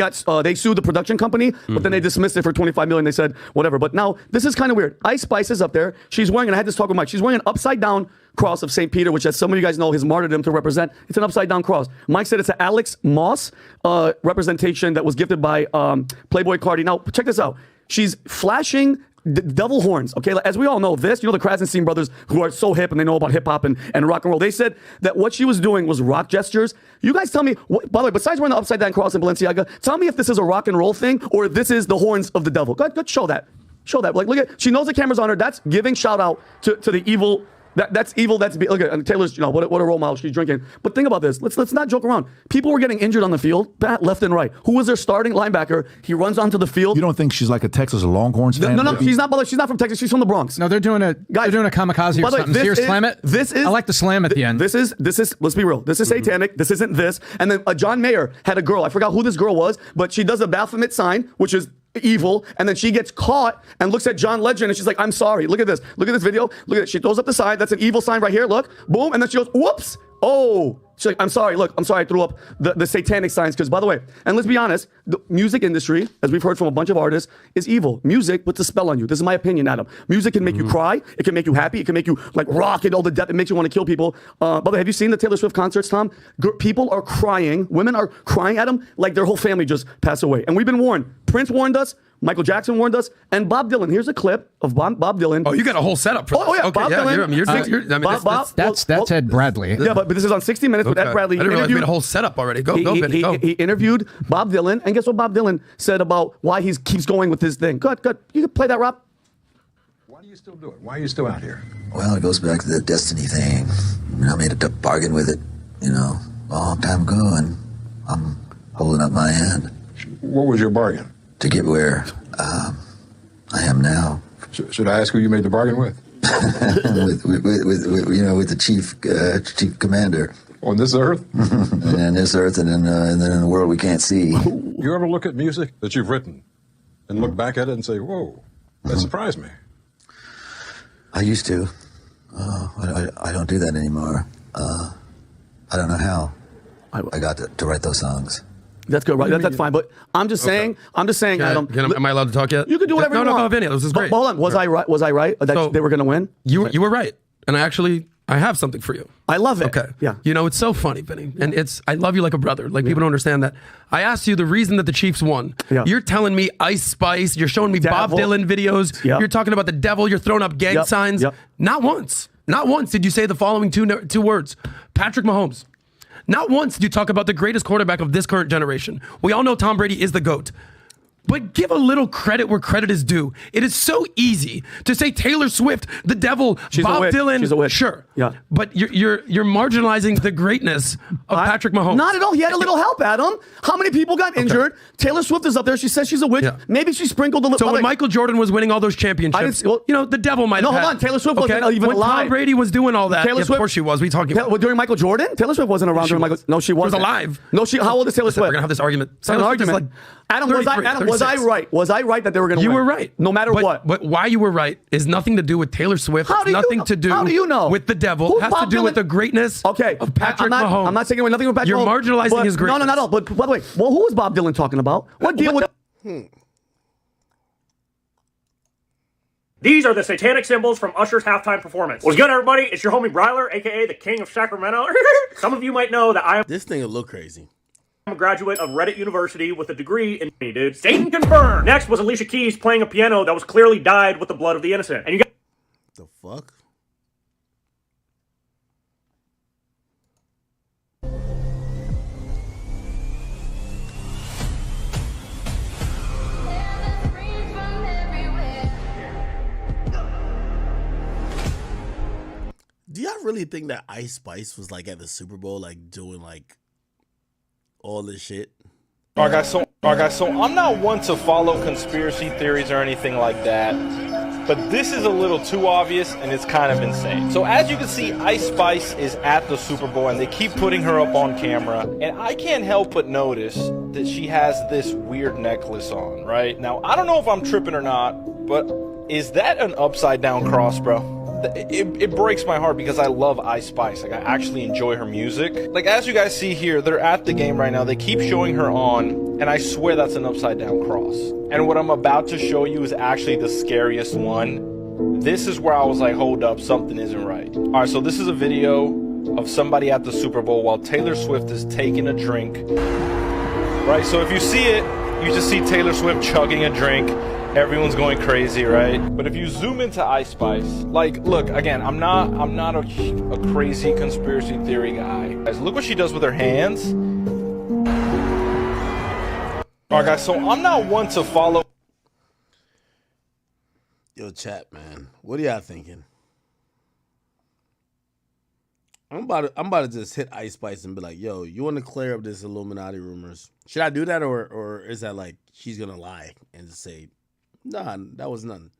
sued the production company, but then they dismissed it for $25 million. They said whatever. But now this is kind of weird. Ice Spice is up there. She's wearing, and I had this talk with Mike. She's wearing an upside down cross of St. Peter, which, as some of you guys know, his martyrdom to represent. It's an upside down cross. Mike said it's an Alex Moss representation that was gifted by Playboy Cardi. Now check this out. She's flashing devil horns, okay? As we all know, the Krasenstein brothers, who are so hip and they know about hip hop and rock and roll, they said that what she was doing was rock gestures. You guys tell me, by the way, besides wearing the upside down cross in Balenciaga, tell me if this is a rock and roll thing or this is the horns of the devil. Go ahead, show that. Show that. Like, look at, she knows the camera's on her. That's giving shout out to the evil. That's evil. Look at Taylor's. What a role model she's drinking. But think about this. Let's not joke around. People were getting injured on the field, left and right. Who was their starting linebacker? He runs onto the field. You don't think she's like a Texas Longhorns fan? No, she's not. She's not from Texas. She's from the Bronx. No, they're doing a kamikaze or something. Serious slam it. I like the slam at the end. This is. Let's be real. This is satanic. This isn't this. And then John Mayer had a girl. I forgot who this girl was, but she does a Baphomet sign, which is evil, and then she gets caught and looks at John Legend and she's like, I'm sorry. Look at this. Look at this video. Look at it. She throws up the sign. That's an evil sign right here. Look. Boom. And then she goes, whoops. Oh. She's like, I'm sorry. Look, I'm sorry I threw up the satanic signs. Because, by the way, and let's be honest, the music industry, as we've heard from a bunch of artists, is evil. Music puts a spell on you. This is my opinion, Adam. Music can make you cry. It can make you happy. It can make you like rock and all the depth. It makes you want to kill people. By the way, have you seen the Taylor Swift concerts, Tom? People are crying. Women are crying at them like their whole family just passed away. And we've been warned. Prince warned us. Michael Jackson warned us, and Bob Dylan. Here's a clip of Bob Dylan. Oh, you got a whole setup for this. Oh, yeah, okay, Bob Dylan. That's Ed Bradley. Yeah, but this is on 60 Minutes with Ed Bradley. I didn't realize we had a whole setup already. Go, Vinny, go. He interviewed Bob Dylan, and guess what Bob Dylan said about why he keeps going with this thing? Good. You can play that, Rob. Why do you still do it? Why are you still out here? Well, it goes back to the destiny thing. I made a bargain with it, a long time ago, and I'm holding up my end. What was your bargain? To get where I am now. Should I ask who you made the bargain with? with the chief commander. On this earth? And on this earth, and then in the world we can't see. You ever look at music that you've written and look back at it and say, whoa, that surprised me? I used to. I don't do that anymore. I don't know how I got to write those songs. That's good, right? That's fine. But I'm just saying, Adam. Am I allowed to talk yet? You can do whatever you want. No, Vinny, this is great. But hold on. Was I right that they were going to win? You were right. And I have something for you. I love it. Okay. Yeah. It's so funny, Vinny. And I love you like a brother. Like, people don't understand that. I asked you the reason that the Chiefs won. Yeah. You're telling me Ice Spice. You're showing me Bob Dylan videos. Yep. You're talking about the devil. You're throwing up gang signs. Yep. Not once did you say the following two words. Patrick Mahomes. Not once did you talk about the greatest quarterback of this current generation. We all know Tom Brady is the GOAT. But give a little credit where credit is due. It is so easy to say Taylor Swift, the devil, Bob Dylan. She's a witch. Sure. Yeah. But you're marginalizing the greatness of Patrick Mahomes. Not at all. He had a little help, Adam. How many people got injured? Taylor Swift is up there. She says she's a witch. Yeah. Maybe she sprinkled a little. So when Michael Jordan was winning all those championships, the devil might have. No, hold on. Taylor Swift wasn't even alive. When Tom Brady was doing all that, of course she was. We talking about during Michael Jordan? Taylor Swift wasn't around during Michael. No, she wasn't. She was alive. No, how old is Taylor Swift? We're gonna have this argument. It's an argument. Adam, was I right? Was I right that they were going to win? You were right. No matter what. But why you were right is nothing to do with Taylor Swift. It's nothing to do with the devil. It has to do with the greatness of Patrick Mahomes. I'm not saying nothing with Patrick Mahomes. You're marginalizing his greatness. No, not at all. But by the way, who was Bob Dylan talking about? What deal with... These are the satanic symbols from Usher's halftime performance. What's good, everybody? It's your homie Bryler, a.k.a. the King of Sacramento. Some of you might know that I am... This thing will look crazy. I'm a graduate of Reddit University with a degree in... Dude, Satan confirmed! Next was Alicia Keys playing a piano that was clearly dyed with the blood of the innocent. And you got... The fuck? really think that Ice Spice was like at the Super Bowl, like doing like all this shit? All right, guys, so I'm not one to follow conspiracy theories or anything like that, but this is a little too obvious and it's kind of insane. So as you can see, Ice Spice is at the Super Bowl and they keep putting her up on camera, and I can't help but notice that she has this weird necklace on, right? Now, I don't know if I'm tripping or not, but is that an upside down cross, bro? It breaks my heart because I love Ice Spice. Like, I actually enjoy her music. Like, as you guys see here, they're at the game right now. They keep showing her on, and I swear that's an upside down cross. And what I'm about to show you is actually the scariest one. This is where I was like, hold up, something isn't right. All right, so this is a video of somebody at the Super Bowl while Taylor Swift is taking a drink. Right, so if you see it, you just see Taylor Swift chugging a drink. Everyone's going crazy, right? But if you zoom into Ice Spice, like, look, again, I'm not a crazy conspiracy theory guy. Guys, look what she does with her hands. All right, guys, so I'm not one to follow. Yo, chat, man, what are y'all thinking? I'm about to just hit Ice Spice and be like, yo, you want to clear up this Illuminati rumors? Should I do that, or is that like she's gonna lie and just say, nah, that was nothing?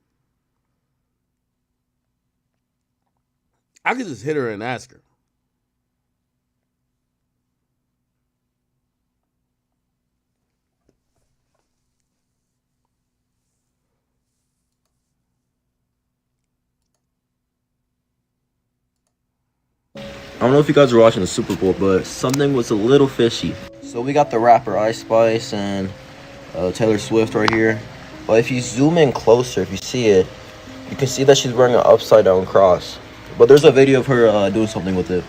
I could just hit her and ask her. I don't know if you guys were watching the Super Bowl, but something was a little fishy. So we got the rapper Ice Spice and Taylor Swift right here. But if you zoom in closer, if you see it, you can see that she's wearing an upside down cross. But there's a video of her doing something with it.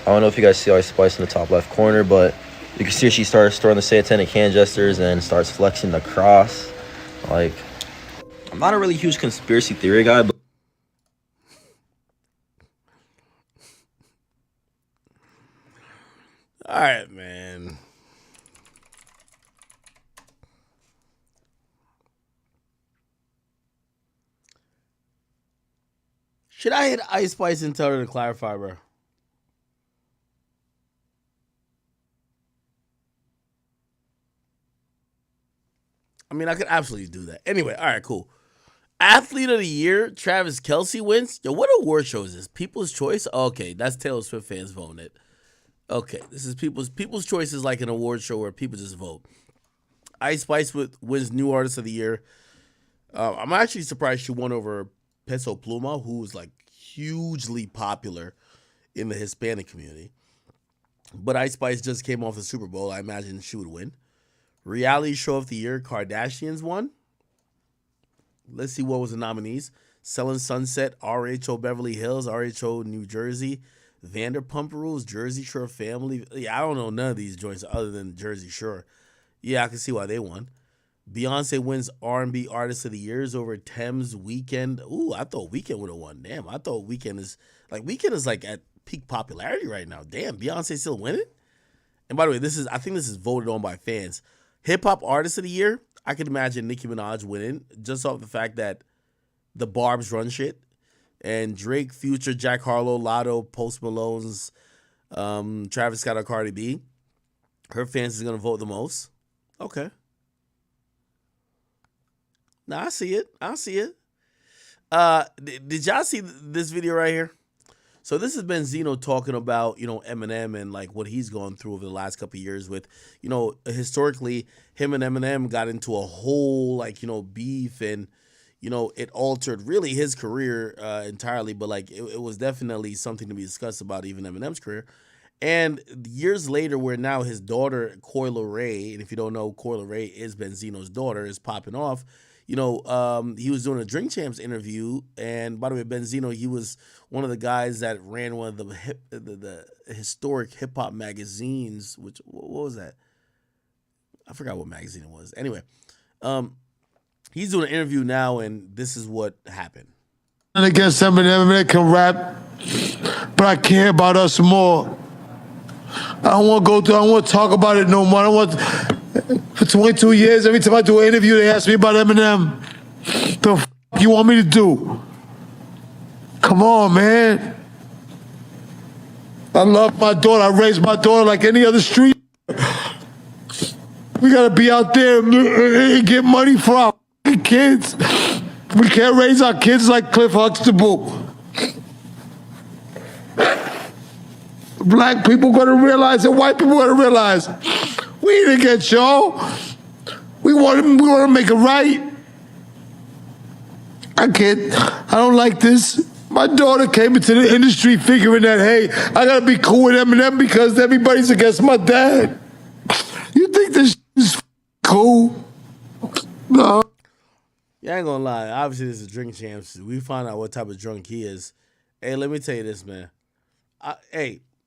I don't know if you guys see Ice Spice in the top left corner, but you can see she starts throwing the satanic hand gestures and starts flexing the cross. Like, I'm not a really huge conspiracy theory guy, but all right, man. Should I hit Ice Spice and tell her to clarify, bro? I mean, I could absolutely do that. Anyway, all right, cool. Athlete of the Year, Travis Kelce wins. Yo, what award show is this? People's Choice? Okay, that's Taylor Swift fans voting it. Okay, this is People's Choice is like an award show where people just vote. Ice Spice wins New Artist of the Year. I'm actually surprised she won over Peso Pluma, who was like hugely popular in the Hispanic community. But Ice Spice just came off the Super Bowl. I imagine she would win. Reality Show of the Year, Kardashians won. Let's see what was the nominees. Selling Sunset, RHO Beverly Hills, RHO New Jersey, Vanderpump Rules, Jersey Shore Family. Yeah, I don't know none of these joints other than Jersey Shore. Yeah, I can see why they won. Beyonce wins R&B Artist of the Years over Thames Weekend. Ooh, I thought Weekend would have won. Damn, I thought Weekend is like at peak popularity right now. Damn, Beyonce still winning? And by the way, I think this is voted on by fans. Hip Hop Artist of the Year, I can imagine Nicki Minaj winning just off the fact that the Barbs run shit. And Drake, Future, Jack Harlow, Latto, Post Malone's, Travis Scott, or Cardi B. Her fans is going to vote the most. Okay. Nah, I see it. Did y'all see this video right here? So this has been Zeno talking about, Eminem and like what he's gone through over the last couple of years with, historically him and Eminem got into a whole beef, and it altered really his career entirely, but like it was definitely something to be discussed about even Eminem's career. And years later, where now his daughter Coyle Ray, and if you don't know, Coyle Ray is Benzino's daughter, is popping off. He was doing a Drink Champs interview, and by the way, Benzino, he was one of the guys that ran one of the historic hip hop magazines. What was that? I forgot what magazine it was. Anyway, he's doing an interview now, and this is what happened. I guess Eminem can rap, but I care about us more. I don't want to go through. I don't want to talk about it no more. I don't want. For 22 years, every time I do an interview, they ask me about Eminem. The f*** you want me to do? Come on, man. I love my daughter. I raised my daughter like any other street. We gotta be out there and get money for our kids. We can't raise our kids like Cliff Huxtable. Black people gonna realize and white people gonna realize we didn't get y'all. We want to make it right. I don't like this. My daughter came into the industry figuring that, hey, I gotta be cool with Eminem because everybody's against my dad. You think this is cool? No. Yeah, I ain't gonna lie. Obviously, this is Drink Champs. We find out what type of drunk he is. Hey, let me tell you this, man.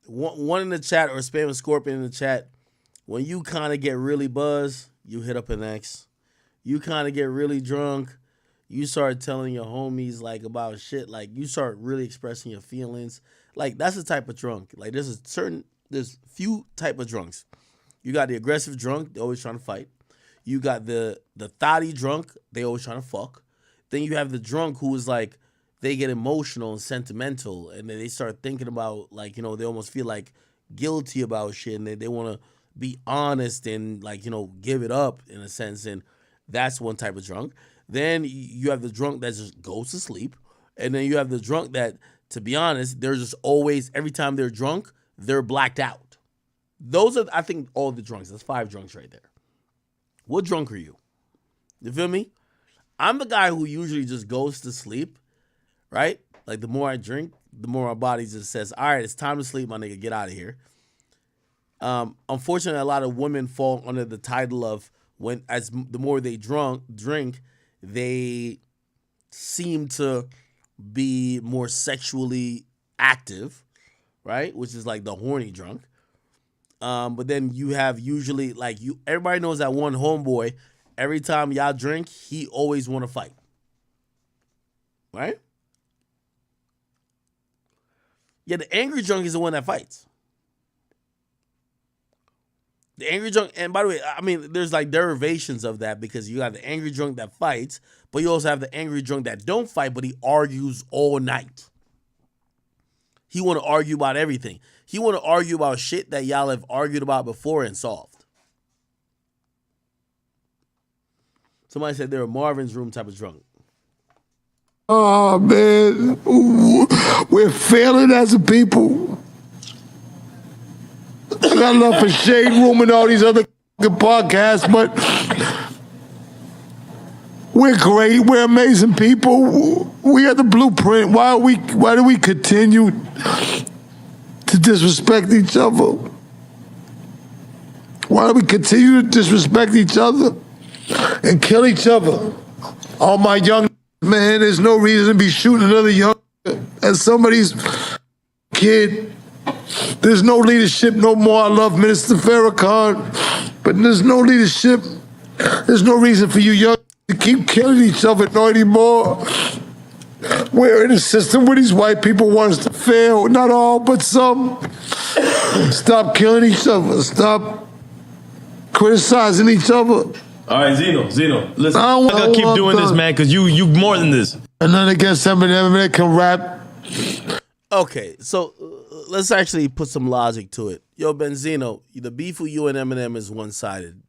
One in the chat or Spam Scorpion in the chat. When you kind of get really buzzed, you hit up an ex. You kind of get really drunk, you start telling your homies like about shit. Like you start really expressing your feelings. Like that's the type of drunk. Like there's few type of drunks. You got the aggressive drunk, they always trying to fight. You got the thotty drunk, they always trying to fuck. Then you have the drunk who is like, they get emotional and sentimental, and then they start thinking about like, you know, they almost feel like guilty about shit, and they want to be honest and like, you know, give it up in a sense. And that's one type of drunk. Then you have the drunk that just goes to sleep. And then you have the drunk that, to be honest, they're just always, every time they're drunk, they're blacked out. Those are, I think, all the drunks. That's 5 drunks right there. What drunk are you? You feel me? I'm the guy who usually just goes to sleep, right? Like the more I drink, the more my body just says, all right, it's time to sleep, my nigga, get out of here. Unfortunately, a lot of women fall under the title of the more they drink, they seem to be more sexually active, right? Which is like the horny drunk. But then you have usually like everybody knows that one homeboy, every time y'all drink, he always want to fight. Right? Yeah, the angry drunk is the one that fights. The angry drunk, and by the way, I mean, there's like derivations of that because you got the angry drunk that fights, but you also have the angry drunk that don't fight, but he argues all night. He want to argue about everything. He want to argue about shit that y'all have argued about before and solved. Somebody said they're a Marvin's Room type of drunk. Oh, man. We're failing as a people. I got love for Shade Room and all these other podcasts, but we're great. We're amazing people. We are the blueprint. Why do we continue to disrespect each other? Why do we continue to disrespect each other and kill each other? All my young man, there's no reason to be shooting another young as somebody's kid. There's no leadership no more. I love Minister Farrakhan, but there's no leadership. There's no reason for you young to keep killing each other no anymore. We're in a system where these white people want us to fail. Not all, but some. Stop killing each other. Stop criticizing each other. All right, Zeno, listen, I gotta keep doing this, man, because you more than this. And then against somebody that can rap. Okay, so let's actually put some logic to it. Yo, Benzino, the beef with you and Eminem is one-sided.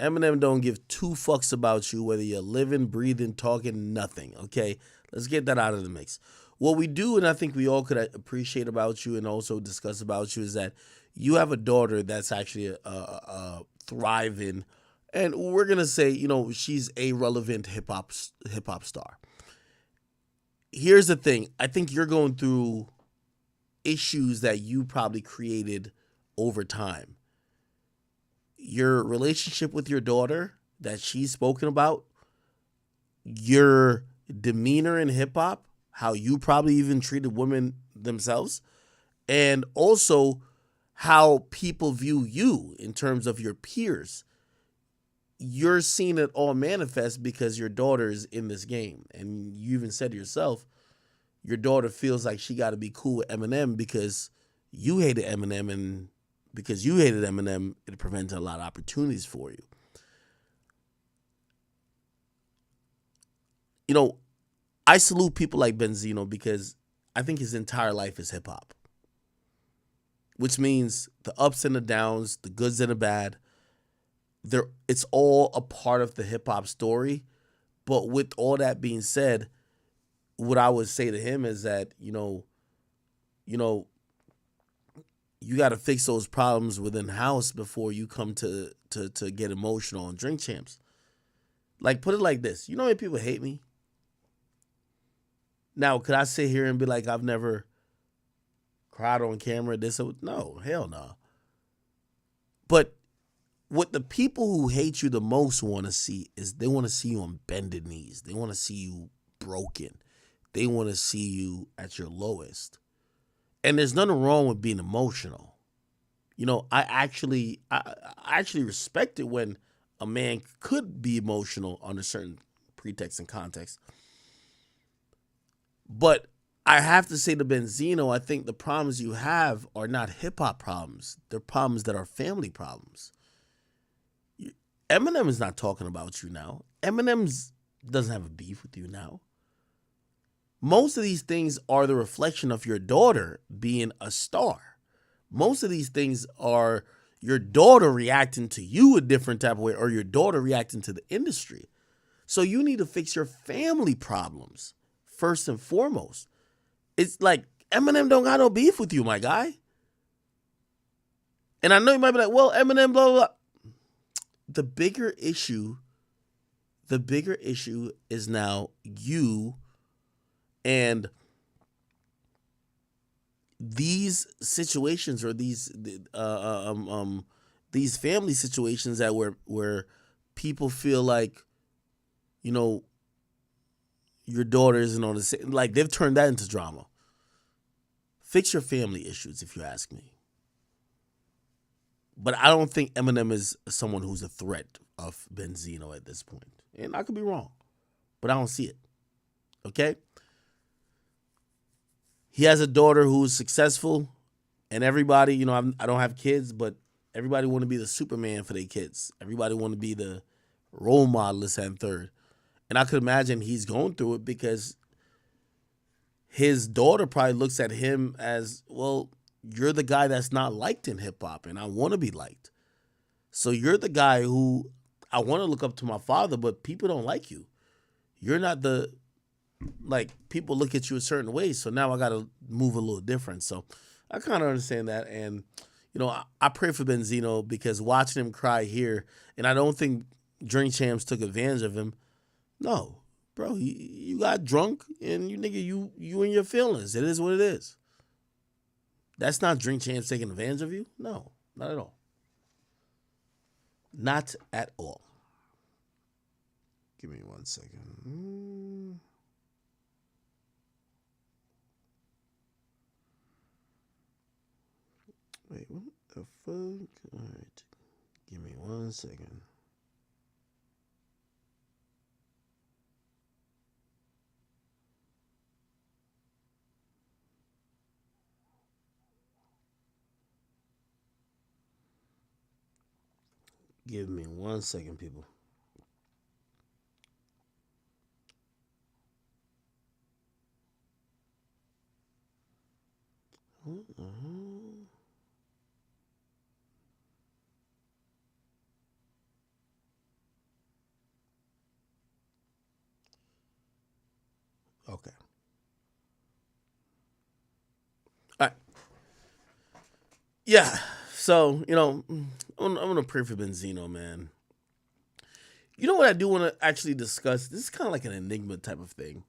Eminem don't give 2 fucks about you, whether you're living, breathing, talking, nothing, okay? Let's get that out of the mix. What we do, and I think we all could appreciate about you and also discuss about you, is that you have a daughter that's actually a thriving, and we're going to say, you know, she's a relevant hip-hop star. Here's the thing. I think you're going through issues that you probably created over time. Your relationship with your daughter that she's spoken about, your demeanor in hip-hop, how you probably even treated women themselves, and also how people view you in terms of your peers. You're seeing it all manifest because your daughter is in this game. And you even said to yourself, your daughter feels like she got to be cool with Eminem because you hated Eminem, and because you hated Eminem, it prevented a lot of opportunities for you. You know, I salute people like Benzino because I think his entire life is hip-hop. which means the ups and the downs, the goods and the bad, it's all a part of the hip hop story. But with all that being said, what I would say to him is that, you got to fix those problems within house before you come to get emotional on Drink Champs. Like, put it like this. You know how many people hate me? Now, could I sit here and be like, I've never cried on camera? No, hell no. But what the people who hate you the most want to see is they want to see you on bended knees. They want to see you broken. They want to see you at your lowest. And there's nothing wrong with being emotional. I actually respect it when a man could be emotional under certain pretext and context. But I have to say to Benzino, I think the problems you have are not hip-hop problems. They're problems that are family problems. Eminem is not talking about you now. Eminem doesn't have a beef with you now. Most of these things are the reflection of your daughter being a star. Most of these things are your daughter reacting to you a different type of way, or your daughter reacting to the industry. So you need to fix your family problems first and foremost. It's like Eminem don't got no beef with you, my guy. And I know you might be like, well, Eminem, blah, blah, blah. The bigger issue is now you and these situations, or these family situations that where people feel like, your daughter isn't on the same, like they've turned that into drama. Fix your family issues, if you ask me. But I don't think Eminem is someone who's a threat of Benzino at this point. And I could be wrong, but I don't see it. Okay? He has a daughter who's successful, and everybody, I don't have kids, but everybody want to be the Superman for their kids. Everybody want to be the role model, this and third. And I could imagine he's going through it because his daughter probably looks at him as, well, you're the guy that's not liked in hip hop, and I want to be liked. So you're the guy who I want to look up to my father, but people don't like you. You're not people look at you a certain way, so now I got to move a little different. So I kind of understand that, and I pray for Benzino because watching him cry here, and I don't think Drink Champs took advantage of him. No, bro, you got drunk, and you in your feelings. It is what it is. That's not Drink Champs taking advantage of you. No, not at all. Not at all. Give me 1 second. Wait, what the fuck? All right. Give me 1 second. Give me 1 second, people. Okay. All right. Yeah. So, I'm going to pray for Benzino, man. You know what I do want to actually discuss? This is kind of like an enigma type of thing.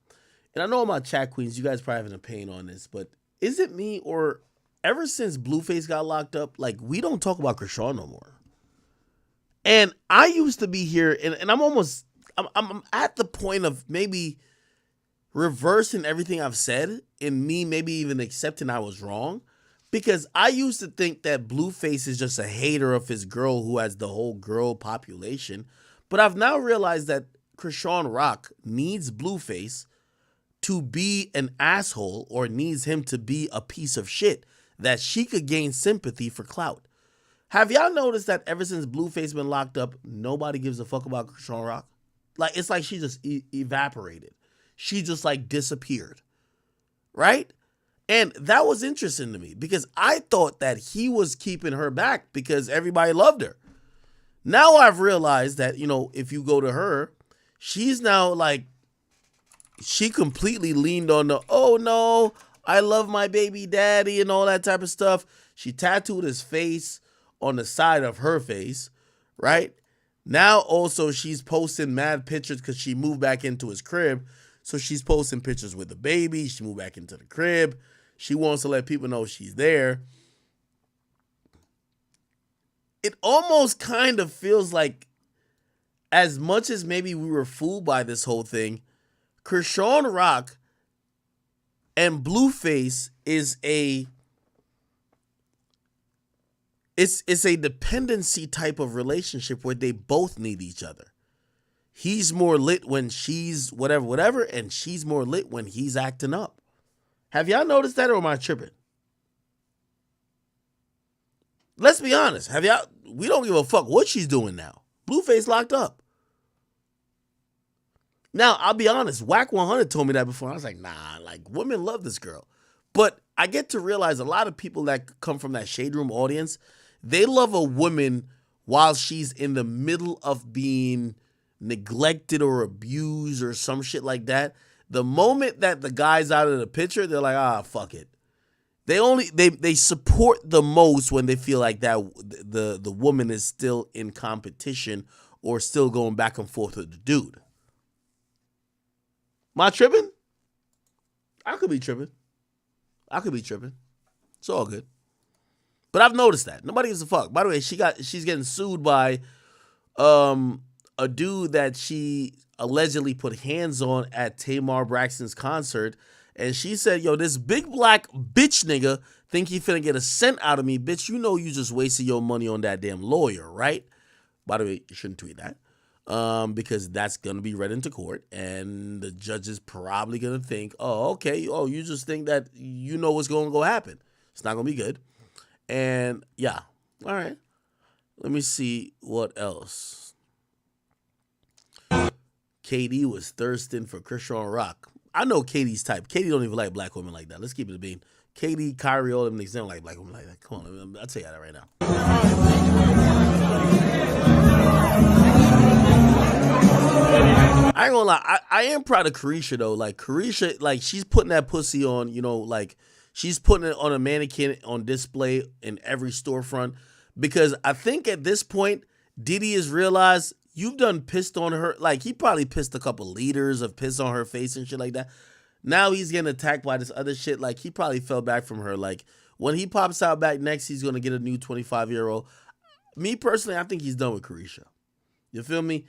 And I know my chat queens, you guys probably have an opinion on this, but is it me, or ever since Blueface got locked up, like, we don't talk about Chrisean no more? And I used to be here, and I'm at the point of maybe reversing everything I've said, and me maybe even accepting I was wrong. Because I used to think that Blueface is just a hater of his girl who has the whole girl population. But I've now realized that Chrisean Rock needs Blueface to be an asshole, or needs him to be a piece of shit that she could gain sympathy for clout. Have y'all noticed that ever since Blueface been locked up, nobody gives a fuck about Chrisean Rock? Like, it's like she just evaporated. She just disappeared. Right? And that was interesting to me because I thought that he was keeping her back because everybody loved her. Now I've realized that, if you go to her, she's now like, she completely leaned on the, oh no, I love my baby daddy and all that type of stuff. She tattooed his face on the side of her face, right? Now also she's posting mad pictures because she moved back into his crib. So she's posting pictures with the baby. She moved back into the crib. She wants to let people know she's there. It almost kind of feels like, as much as maybe we were fooled by this whole thing, Chrisean Rock and Blueface is it's a dependency type of relationship where they both need each other. He's more lit when she's whatever, and she's more lit when he's acting up. Have y'all noticed that, or am I tripping? Let's be honest. We don't give a fuck what she's doing now. Blueface locked up. Now, I'll be honest, Whack 100 told me that before. I was like, nah, like, women love this girl. But I get to realize a lot of people that come from that Shade Room audience, they love a woman while she's in the middle of being neglected or abused or some shit like that. The moment that the guy's out of the picture, they're like, fuck it. They support the most when they feel like that the woman is still in competition or still going back and forth with the dude. Am I tripping? I could be tripping. It's all good. But I've noticed that. Nobody gives a fuck. By the way, she's getting sued by a dude that she allegedly put hands on at Tamar Braxton's concert. And she said, yo, this big black bitch nigga think he finna get a cent out of me. Bitch, you know you just wasted your money on that damn lawyer, right? By the way, you shouldn't tweet that. Because that's going to be read into court. And the judge is probably going to think, oh, okay. Oh, you just think that you know what's going to go happen. It's not going to be good. And yeah. All right. Let me see what else. KD was thirsting for Chrisean Rock. I know KD's type. KD don't even like black women like that. Let's keep it a bean. KD, Kyrie, all them niggas don't like black women like that. Come on, I'll tell you that right now. I ain't gonna lie. I am proud of Carisha though. Like Carisha, like she's putting that pussy on, like she's putting it on a mannequin on display in every storefront. Because I think at this point, Diddy has realized you've done pissed on her. Like he probably pissed a couple liters of piss on her face and shit like that. Now he's getting attacked by this other shit. Like he probably fell back from her. Like when he pops out back next, he's gonna get a new 25-year-old. Me personally, I think he's done with Carisha. You feel me?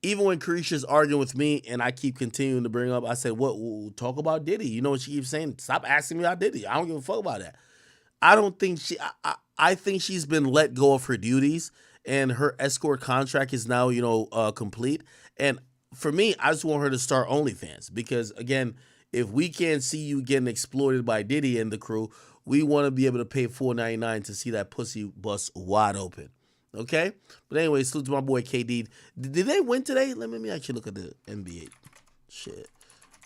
Even when Carisha's arguing with me and I keep continuing to bring up, I said, what, we'll talk about Diddy. You know what she keeps saying? Stop asking me about Diddy. I don't give a fuck about that. I don't think I think she's been let go of her duties and her escort contract is now, complete. And for me, I just want her to start OnlyFans because, again, if we can't see you getting exploited by Diddy and the crew, we want to be able to pay $4.99 to see that pussy bust wide open. Okay? But anyway, salute to my boy KD. Did they win today? Let me actually look at the NBA. Shit.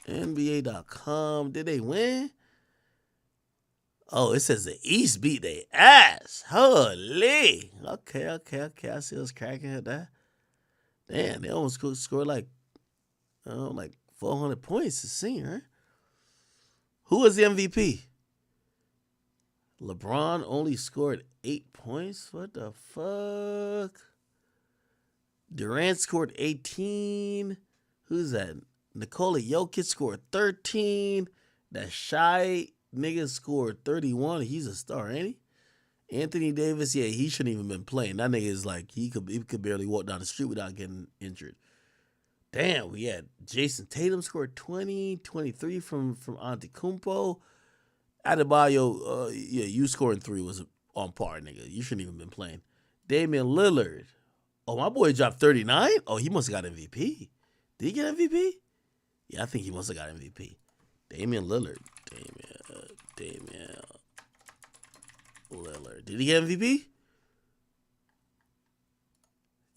NBA.com. Did they win? Oh, it says the East beat their ass. Holy. Okay. I see us cracking at that. Damn, they almost scored like 400 points to see, right? Who was the MVP? LeBron only scored 8 points? What the fuck? Durant scored 18. Who's that? Nikola Jokic scored 13. That shy nigga scored 31. He's a star, ain't he? Anthony Davis, yeah, he shouldn't even been playing. That nigga is like, he could barely walk down the street without getting injured. Damn, we had Jason Tatum scored 20, 23 from Antetokounmpo. Adebayo, you scoring 3 was on par, nigga. You shouldn't even been playing. Damian Lillard. Oh, my boy dropped 39? Oh, he must have got MVP. Did he get MVP? Yeah, I think he must have got MVP. Damian Lillard. Damian Lillard. Did he get MVP?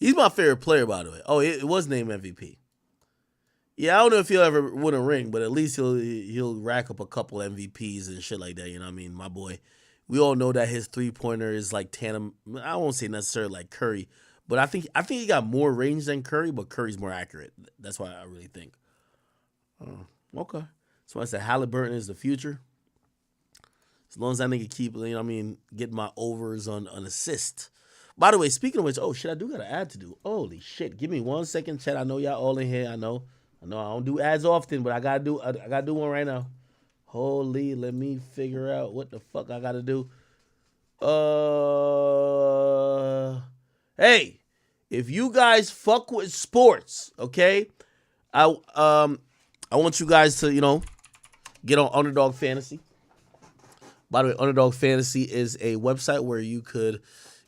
He's my favorite player, by the way. Oh, it was named MVP. Yeah, I don't know if he'll ever win a ring, but at least he'll rack up a couple MVPs and shit like that. You know what I mean? My boy. We all know that his 3-pointer is like tandem. I won't say necessarily like Curry, but I think he got more range than Curry, but Curry's more accurate. That's why I really think. Okay. So I said Halliburton is the future. As long as that nigga keep, you know what I mean, get my overs on assist. By the way, speaking of which, oh shit, I do got an ad to do. Holy shit. Give me 1 second, chat. I know y'all all in here. I know I don't do ads often, but I gotta do one right now. Holy, let me figure out what the fuck I gotta do. Hey, if you guys fuck with sports, okay, I want you guys to, you know, get on Underdog Fantasy. By the way, Underdog Fantasy is a website where you could,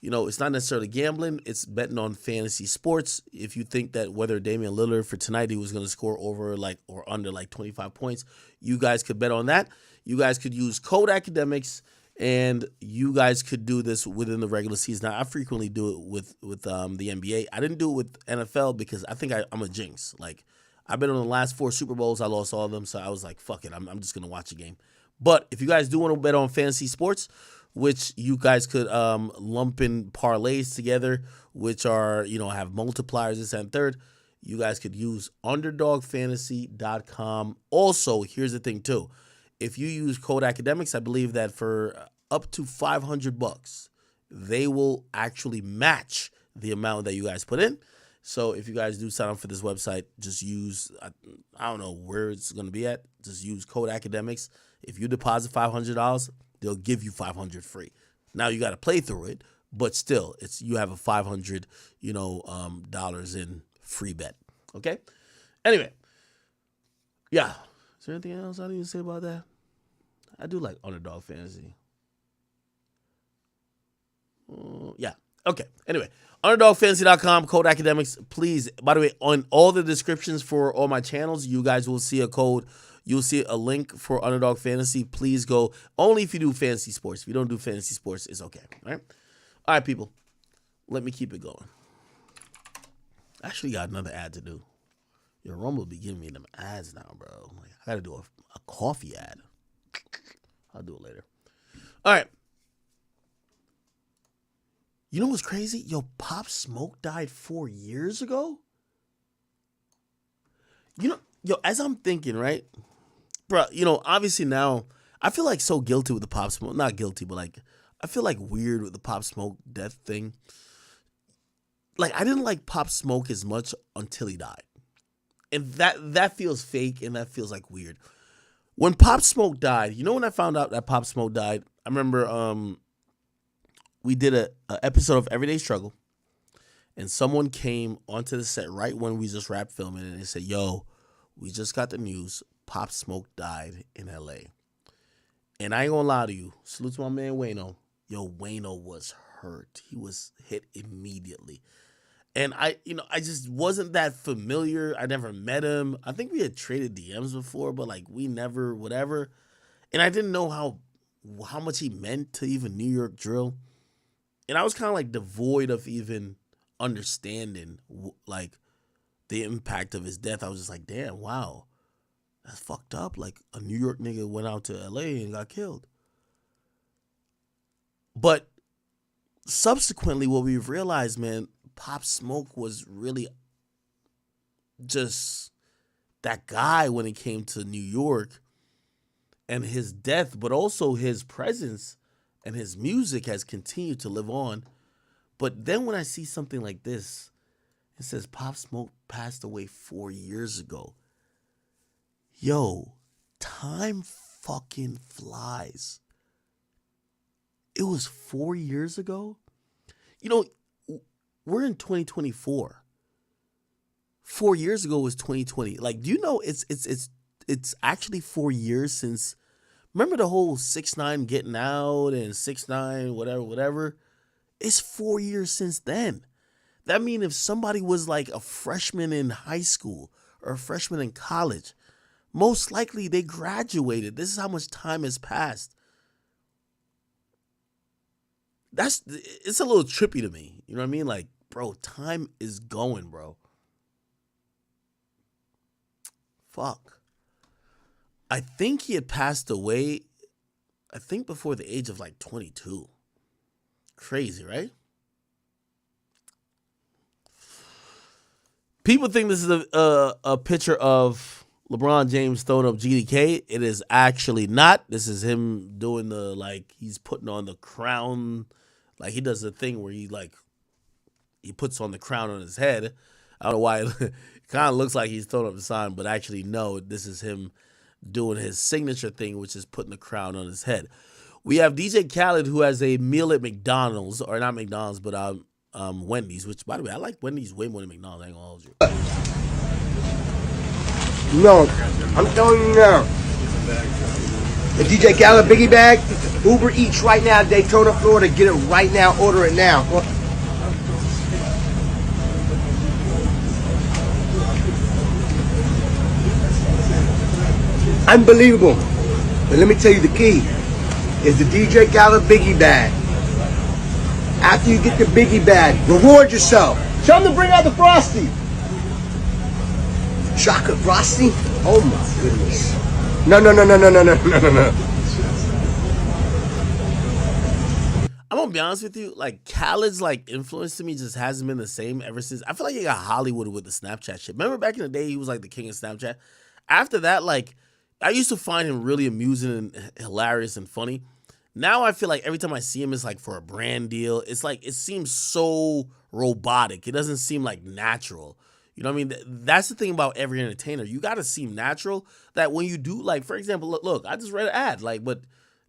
you know, it's not necessarily gambling. It's betting on fantasy sports. If you think that whether Damian Lillard for tonight, he was going to score over like or under like 25 points, you guys could bet on that. You guys could use code academics, and you guys could do this within the regular season. Now, I frequently do it with the NBA. I didn't do it with NFL because I think I'm a jinx. Like, I've been on the last 4 Super Bowls. I lost all of them, so I was like, fuck it. I'm just going to watch a game. But if you guys do want to bet on fantasy sports, which you guys could lump in parlays together, which are, you know, have multipliers, this and third, you guys could use underdogfantasy.com. Also, here's the thing, too. If you use code academics, I believe that for up to $500, they will actually match the amount that you guys put in. So if you guys do sign up for this website, just use, I don't know where it's going to be at. Just use code academics. If you deposit $500, they'll give you $500 free. Now you got to play through it, but still, you have a $500, you know, dollars in free bet. Okay. Anyway, yeah. Is there anything else I need to say about that? I do like Underdog Fantasy. Yeah. Okay. Anyway, underdogfantasy.com, code academics. Please, by the way, on all the descriptions for all my channels, you guys will see a code. You'll see a link for Underdog Fantasy. Please go. Only if you do fantasy sports. If you don't do fantasy sports, it's okay. All right? All right, people. Let me keep it going. I actually got another ad to do. Your Rumble be giving me them ads now, bro. Like, I got to do a coffee ad. I'll do it later. All right. You know what's crazy? Yo, Pop Smoke died 4 years ago? You know, yo, as I'm thinking, right? Bro, you know, obviously now, I feel like so guilty with the Pop Smoke. Not guilty, but like, I feel like weird with the Pop Smoke death thing. Like, I didn't like Pop Smoke as much until he died. And that feels fake, and that feels like weird. When Pop Smoke died, you know when I found out that Pop Smoke died? I remember we did a episode of Everyday Struggle, and someone came onto the set right when we just wrapped filming, and they said, yo, we just got the news. Pop Smoke died in L.A. And I ain't gonna lie to you. Salute to my man Wayno. Yo, Wayno was hurt. He was hit immediately. And I just wasn't that familiar. I never met him. I think we had traded DMs before, but like we never, whatever. And I didn't know how much he meant to even New York drill. And I was kind of like devoid of even understanding like the impact of his death. I was just like, damn, wow, that's fucked up. Like a New York nigga went out to LA and got killed. But subsequently, what we've realized, man, Pop Smoke was really just that guy when it came to New York, and his death, but also his presence and his music has continued to live on. But then when I see something like this, it says Pop Smoke passed away 4 years ago. Yo, time fucking flies. It was 4 years ago? You know, we're in 2024. 4 years ago was 2020. Like, do you know it's actually 4 years since, remember the whole 6ix9ine getting out and 6ix9ine whatever? It's 4 years since then. That means if somebody was like a freshman in high school or a freshman in college, most likely they graduated. This is how much time has passed. It's a little trippy to me. You know what I mean? Like, bro, time is going, bro. Fuck. I think he had passed away, I think before the age of like 22. Crazy, right? People think this is a picture of LeBron James throwing up GDK. It is actually not. This is him doing the, like, he's putting on the crown. Like, he does the thing where he puts on the crown on his head. I don't know why it kind of looks like he's throwing up the sign, but actually, no, this is him doing his signature thing, which is putting the crown on his head. We have DJ Khaled, who has a meal at McDonald's, or not McDonald's, but Wendy's, which, by the way, I like Wendy's way more than McDonald's. I ain't gonna hold you. No, I'm telling you now. The DJ Khaled Biggie Bag, Uber Eats right now, Daytona, Florida. Get it right now. Order it now. Unbelievable. But let me tell you the key is the DJ Khaled Biggie Bag. After you get the Biggie Bag, reward yourself. Tell them to bring out the Frosty. Chocolate Frosty? Oh my goodness. No. I'm gonna be honest with you, like, Khaled's like influence to me just hasn't been the same ever since. I feel like he got Hollywood with the Snapchat shit. Remember back in the day he was like the king of Snapchat? After that, like, I used to find him really amusing and hilarious and funny. Now I feel like every time I see him, it's like for a brand deal. It's like, it seems so robotic. It doesn't seem like natural. You know what I mean? That's the thing about every entertainer. You got to seem natural, that when you do, like, for example, look, I just read an ad, like, but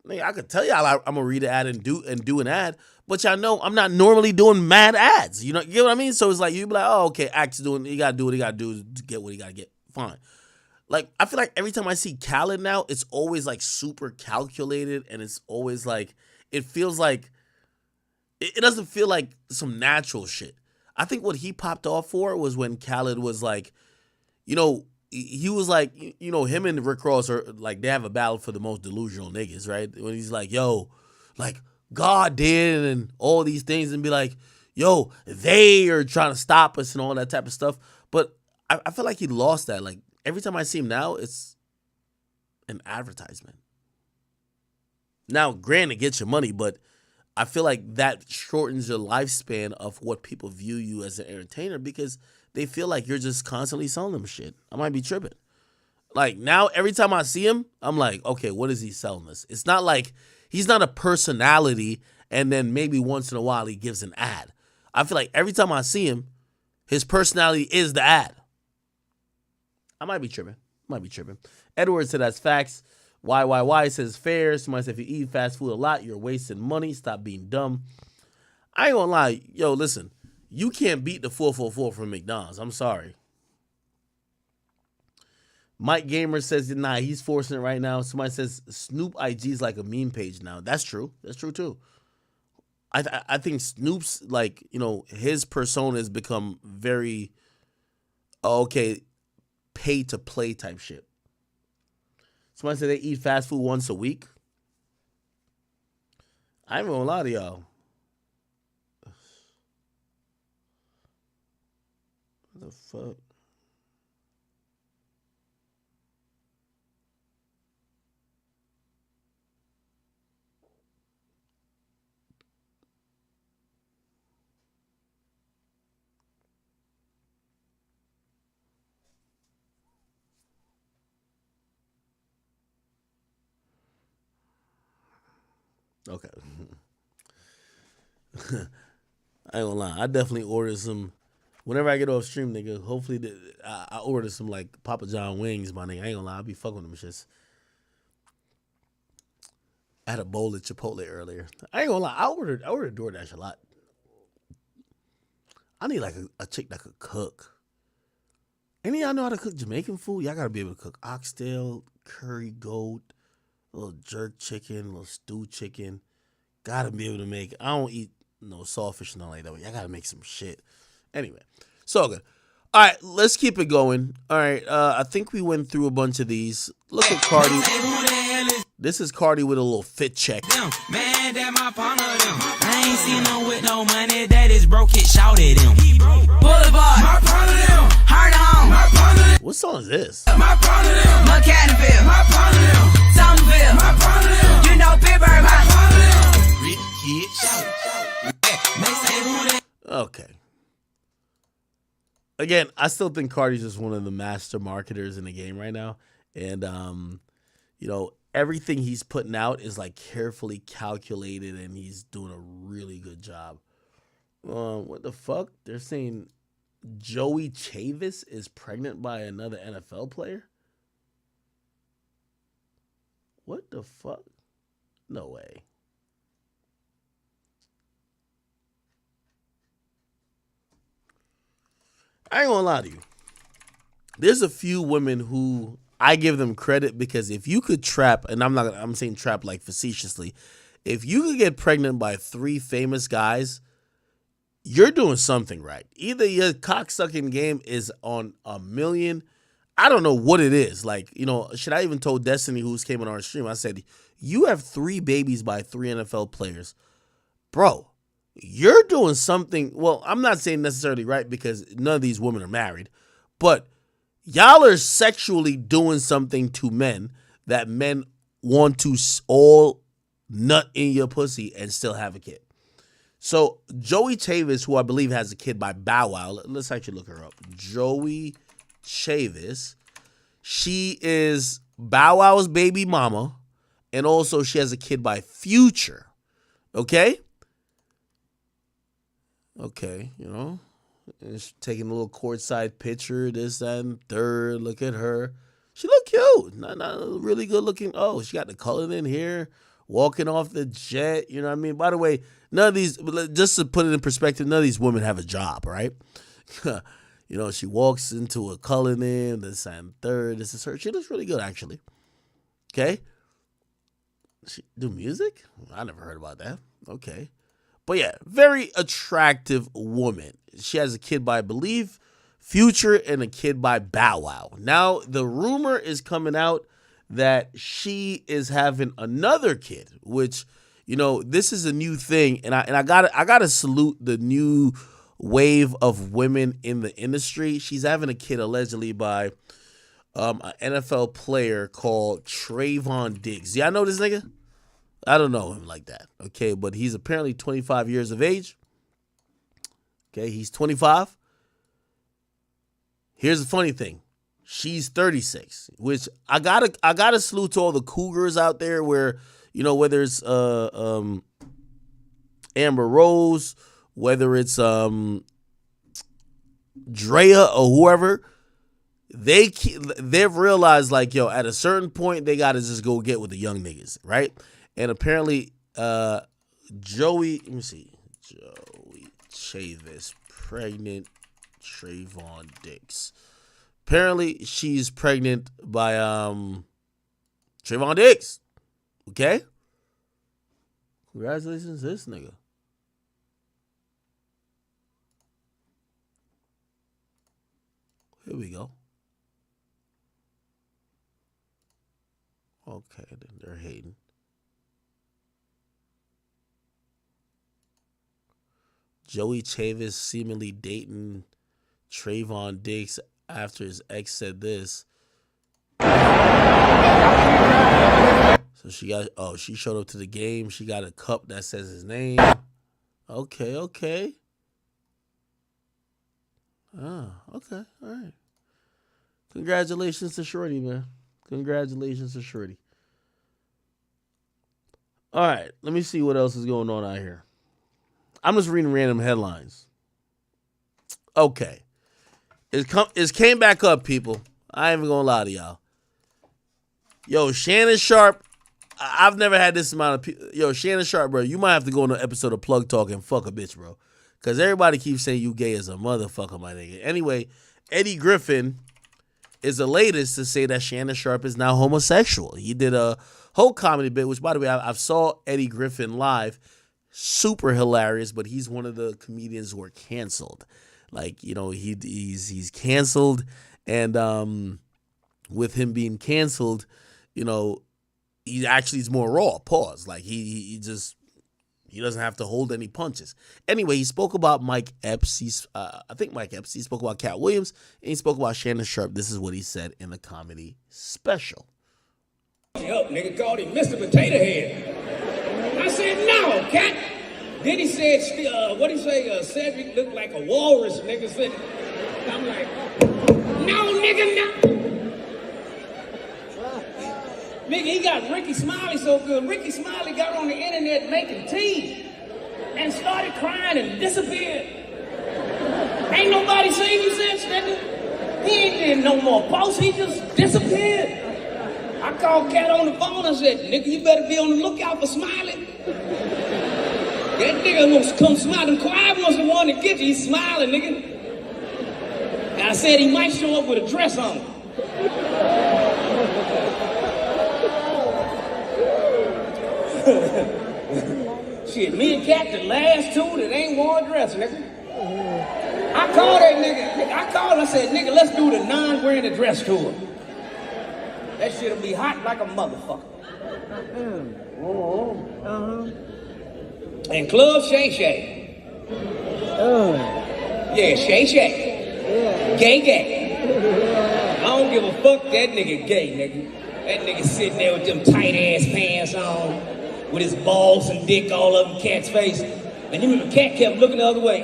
I could tell y'all I'm gonna read an ad and do an ad, but y'all know I'm not normally doing mad ads. You know what I mean? So it's like, you be like, oh, okay, Act's doing, he gotta do what he gotta do to get what he gotta get. Fine. Like, I feel like every time I see Khaled now, it's always like super calculated, and it's always like, it feels like, it doesn't feel like some natural shit. I think what he popped off for was when Khaled was like, you know, he was like, you know, him and Rick Ross are like, they have a battle for the most delusional niggas, right? When he's like, yo, like, God did and all these things, and be like, yo, they are trying to stop us and all that type of stuff. But I feel like he lost that. Like, every time I see him now, it's an advertisement. Now, granted, get your money, but I feel like that shortens your lifespan of what people view you as an entertainer, because they feel like you're just constantly selling them shit. I might be tripping. Like, now, every time I see him, I'm like, okay, what is he selling us? It's not like he's not a personality and then maybe once in a while he gives an ad. I feel like every time I see him, his personality is the ad. I might be tripping. Edward said that's facts. YYY says fair. Somebody said if you eat fast food a lot, you're wasting money. Stop being dumb. I ain't gonna lie. Yo, listen. You can't beat the 444 from McDonald's. I'm sorry. Mike Gamer says, nah, he's forcing it right now. Somebody says Snoop IG is like a meme page now. That's true. That's true, too. I think Snoop's, like, you know, his persona has become very, okay, pay to play type shit. Somebody said they eat fast food once a week. I ain't gonna lie to y'all. What the fuck? Okay. I ain't gonna lie. I definitely ordered some. Whenever I get off stream, nigga, hopefully I order some, like, Papa John wings, my nigga. I ain't gonna lie. I be fucking with them shits. I had a bowl at Chipotle earlier. I ain't gonna lie. I ordered DoorDash a lot. I need, like, a chick that could cook. Any of y'all know how to cook Jamaican food? Y'all gotta be able to cook oxtail, curry goat, a little jerk chicken, a little stew chicken. Gotta be able to make. I don't eat no saltfish and nothing like that. Y'all gotta make some shit. Anyway, so good. All right, let's keep it going. All right, I think we went through a bunch of these. Look at Cardi. This is Cardi with a little fit check. Man, that my partner them. I ain't seen no with no money. That is broke. It shouted him. Boulevard. My partner them. Hard on. My partner them. What song is this? My partner again, I still think Cardi's just one of the master marketers in the game right now. And, you know, everything he's putting out is like carefully calculated and he's doing a really good job. What the fuck? They're saying Joey Chavis is pregnant by another NFL player? What the fuck? No way. I ain't gonna lie to you. There's a few women who I give them credit because if you could trap, and I'm saying trap like facetiously, if you could get pregnant by 3 famous guys, you're doing something right. Either your cocksucking game is on a million. I don't know what it is. Like, you know, should I even told Destiny, who's came on our stream, I said, you have 3 babies by 3 NFL players. Bro, you're doing something. Well, I'm not saying necessarily right because none of these women are married, but y'all are sexually doing something to men that men want to all nut in your pussy and still have a kid. So Joey Chavis, who I believe has a kid by Bow Wow, let's actually look her up. Joey Chavis, she is Bow Wow's baby mama, and also she has a kid by Future. Okay? Okay, you know, she's taking a little courtside picture, this, that, and third. Look at her. She look cute. Not really good looking. Oh, she got the color in here, walking off the jet. You know what I mean? By the way, none of these, just to put it in perspective, none of these women have a job, right? You know, she walks into a Cullinan, this and third. This is her. She looks really good, actually. Okay? She do music? I never heard about that. Okay. But yeah, very attractive woman. She has a kid by, I believe, Future and a kid by Bow Wow. Now, the rumor is coming out that she is having another kid, which, you know, this is a new thing. And I gotta salute the new wave of women in the industry. She's having a kid allegedly by an NFL player called Trayvon Diggs. Y'all know this nigga? I don't know him like that, okay? But he's apparently 25 years of age. Okay, he's 25. Here's the funny thing. She's 36, which I gotta salute to all the cougars out there where, you know, whether it's Amber Rose, whether it's Drea or whoever, they've realized, like, yo, at a certain point, they got to just go get with the young niggas, right? And apparently, Joey, let me see, Joey Chavis, pregnant Trayvon Diggs. Apparently, she's pregnant by Trayvon Diggs. Okay? Congratulations to this nigga. Here we go. Okay, then they're hating. Joey Chavis seemingly dating Trayvon Diggs after his ex said this. So she showed up to the game. She got a cup that says his name. Okay. Okay, all right. Congratulations to Shorty, man. Congratulations to Shorty. All right, let me see what else is going on out here. I'm just reading random headlines. Okay. It came back up, people. I ain't even gonna lie to y'all. Yo, Shannon Sharp, I've never had this amount of people. Yo, Shannon Sharp, bro, you might have to go on an episode of Plug Talk and fuck a bitch, bro. Because everybody keeps saying you gay as a motherfucker, my nigga. Anyway, Eddie Griffin is the latest to say that Shannon Sharp is now homosexual. He did a whole comedy bit, which, by the way, I saw Eddie Griffin live. Super hilarious, but he's one of the comedians who are canceled. Like, you know, he's canceled, and with him being canceled, you know, he actually is more raw. Pause. Like he doesn't have to hold any punches. Anyway, he spoke about Mike Epps. I think Mike Epps. He spoke about Cat Williams, and he spoke about Shannon Sharp. This is what he said in the comedy special. Up, nigga, called him Mr. Potato Head. I said, no, Cat. Then he said, what he say? Cedric looked like a walrus, nigga. Said, I'm like, no, nigga, no. Nigga, he got Ricky Smiley so good. Ricky Smiley got on the internet making tea and started crying and disappeared. Ain't nobody seen him since, nigga. He ain't did no more posts. He just disappeared. I called Cat on the phone and said, nigga, you better be on the lookout for Smiley. That nigga gonna come smiling. Clive was the one that get you. He's smiling, nigga. And I said he might show up with a dress on. Shit, me and Cat, the last two that ain't worn a dress, nigga. I called that nigga. I called and I said, nigga, let's do the non-wearing a dress tour. That shit'll be hot like a motherfucker. And Club Shay Shay. Yeah, Shay Shay. Gay gay. I don't give a fuck, that nigga gay, nigga. That nigga sitting there with them tight ass pants on, with his balls and dick all over Cat's face. And then the Cat kept looking the other way.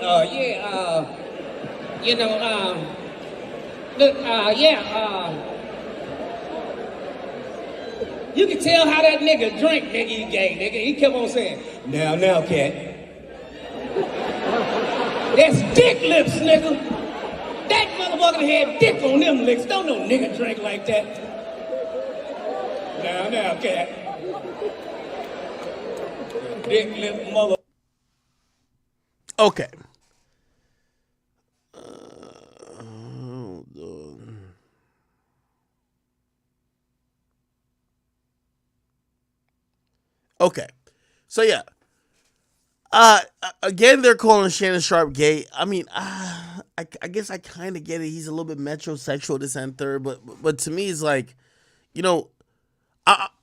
You can tell how that nigga drink, nigga, he gay, nigga. He kept on saying, now, Cat. That's dick lips, nigga. That motherfucker had dick on them lips. Don't no nigga drink like that. Now, Cat. Dick lip mother. Okay. Okay. So yeah. Again, they're calling Shannon Sharpe gay. I mean, I guess I kind of get it. He's a little bit metrosexual, this and third, but to me, it's like, you know,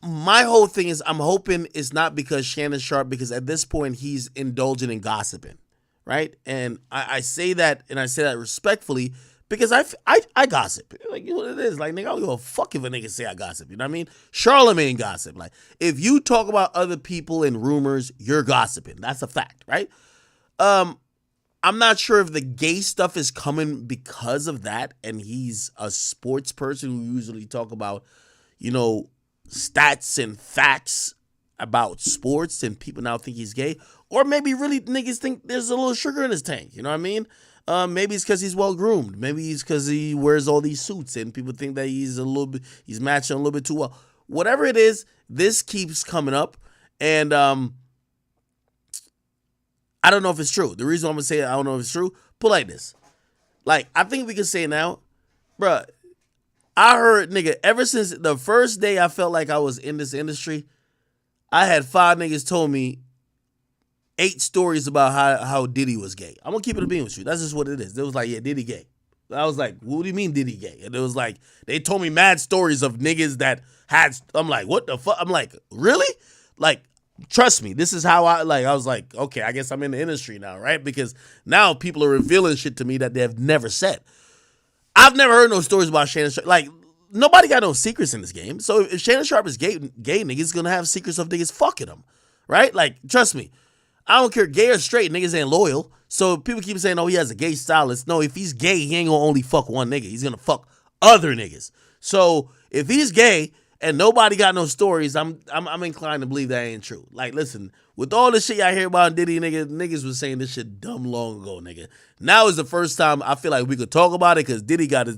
my whole thing is I'm hoping it's not because Shannon Sharpe, because at this point he's indulging in gossiping, right? And I say that, and I say that respectfully, because I gossip. Like, you know what it is? Like, nigga, I don't give a fuck if a nigga say I gossip. You know what I mean? Charlemagne gossip. Like, if you talk about other people and rumors, you're gossiping. That's a fact, right? I'm not sure if the gay stuff is coming because of that, and he's a sports person who usually talk about, you know, stats and facts about sports, and people now think he's gay. Or maybe really niggas think there's a little sugar in his tank. You know what I mean? Maybe it's because he's well groomed. Maybe it's because he wears all these suits and people think that he's matching a little bit too well. Whatever it is, this keeps coming up, and I don't know if it's true. The reason I'm gonna say I don't know if it's true, put like this. Like, I think we can say now, bruh, I heard, nigga, ever since the first day I felt like I was in this industry, I had 5 niggas told me 8 stories about how Diddy was gay. I'm gonna keep it a beam with you. That's just what it is. It was like, yeah, Diddy gay. I was like, what do you mean Diddy gay? And it was like, they told me mad stories of niggas that had, I'm like, what the fuck? I'm like, really? Like, trust me, this is how I was like, okay, I guess I'm in the industry now, right? Because now people are revealing shit to me that they have never said. I've never heard no stories about Shannon Sharpe. Like, nobody got no secrets in this game. So if Shannon Sharpe is gay, niggas gonna have secrets of niggas fucking him, right? Like, trust me, I don't care, gay or straight, niggas ain't loyal. So people keep saying, oh, he has a gay stylist. No, if he's gay, he ain't gonna only fuck one nigga. He's gonna fuck other niggas. So if he's gay and nobody got no stories, I'm inclined to believe that ain't true. Like, listen, with all the shit y'all hear about Diddy, niggas was saying this shit dumb long ago, nigga. Now is the first time I feel like we could talk about it, because Diddy got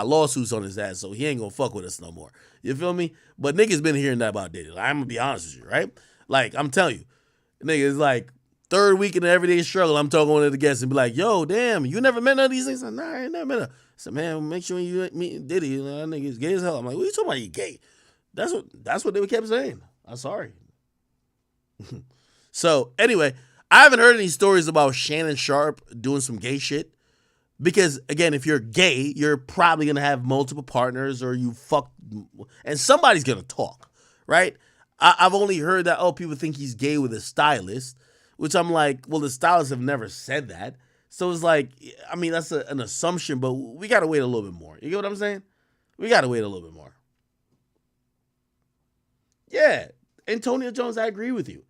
lawsuits on his ass, so he ain't gonna fuck with us no more. You feel me? But niggas been hearing that about Diddy. Like, I'm gonna be honest with you, right? Like, I'm telling you, nigga, it's like 3rd week in the everyday struggle. I'm talking to the guests and be like, yo, damn, you never met none of these things? I said, nah, I ain't never met her. I said, man, make sure you meet Diddy. That nigga's gay as hell. I'm like, what you talking about? You gay? That's what they kept saying. I'm sorry. So anyway, I haven't heard any stories about Shannon Sharpe doing some gay shit, because again, if you're gay, you're probably gonna have multiple partners, or you fuck, and somebody's gonna talk, right? I've only heard that, oh, people think he's gay with a stylist, which I'm like, well, the stylists have never said that. So it's like, I mean, that's an assumption, but we gotta wait a little bit more. You get what I'm saying? We gotta wait a little bit more. Yeah, Antonio Jones, I agree with you.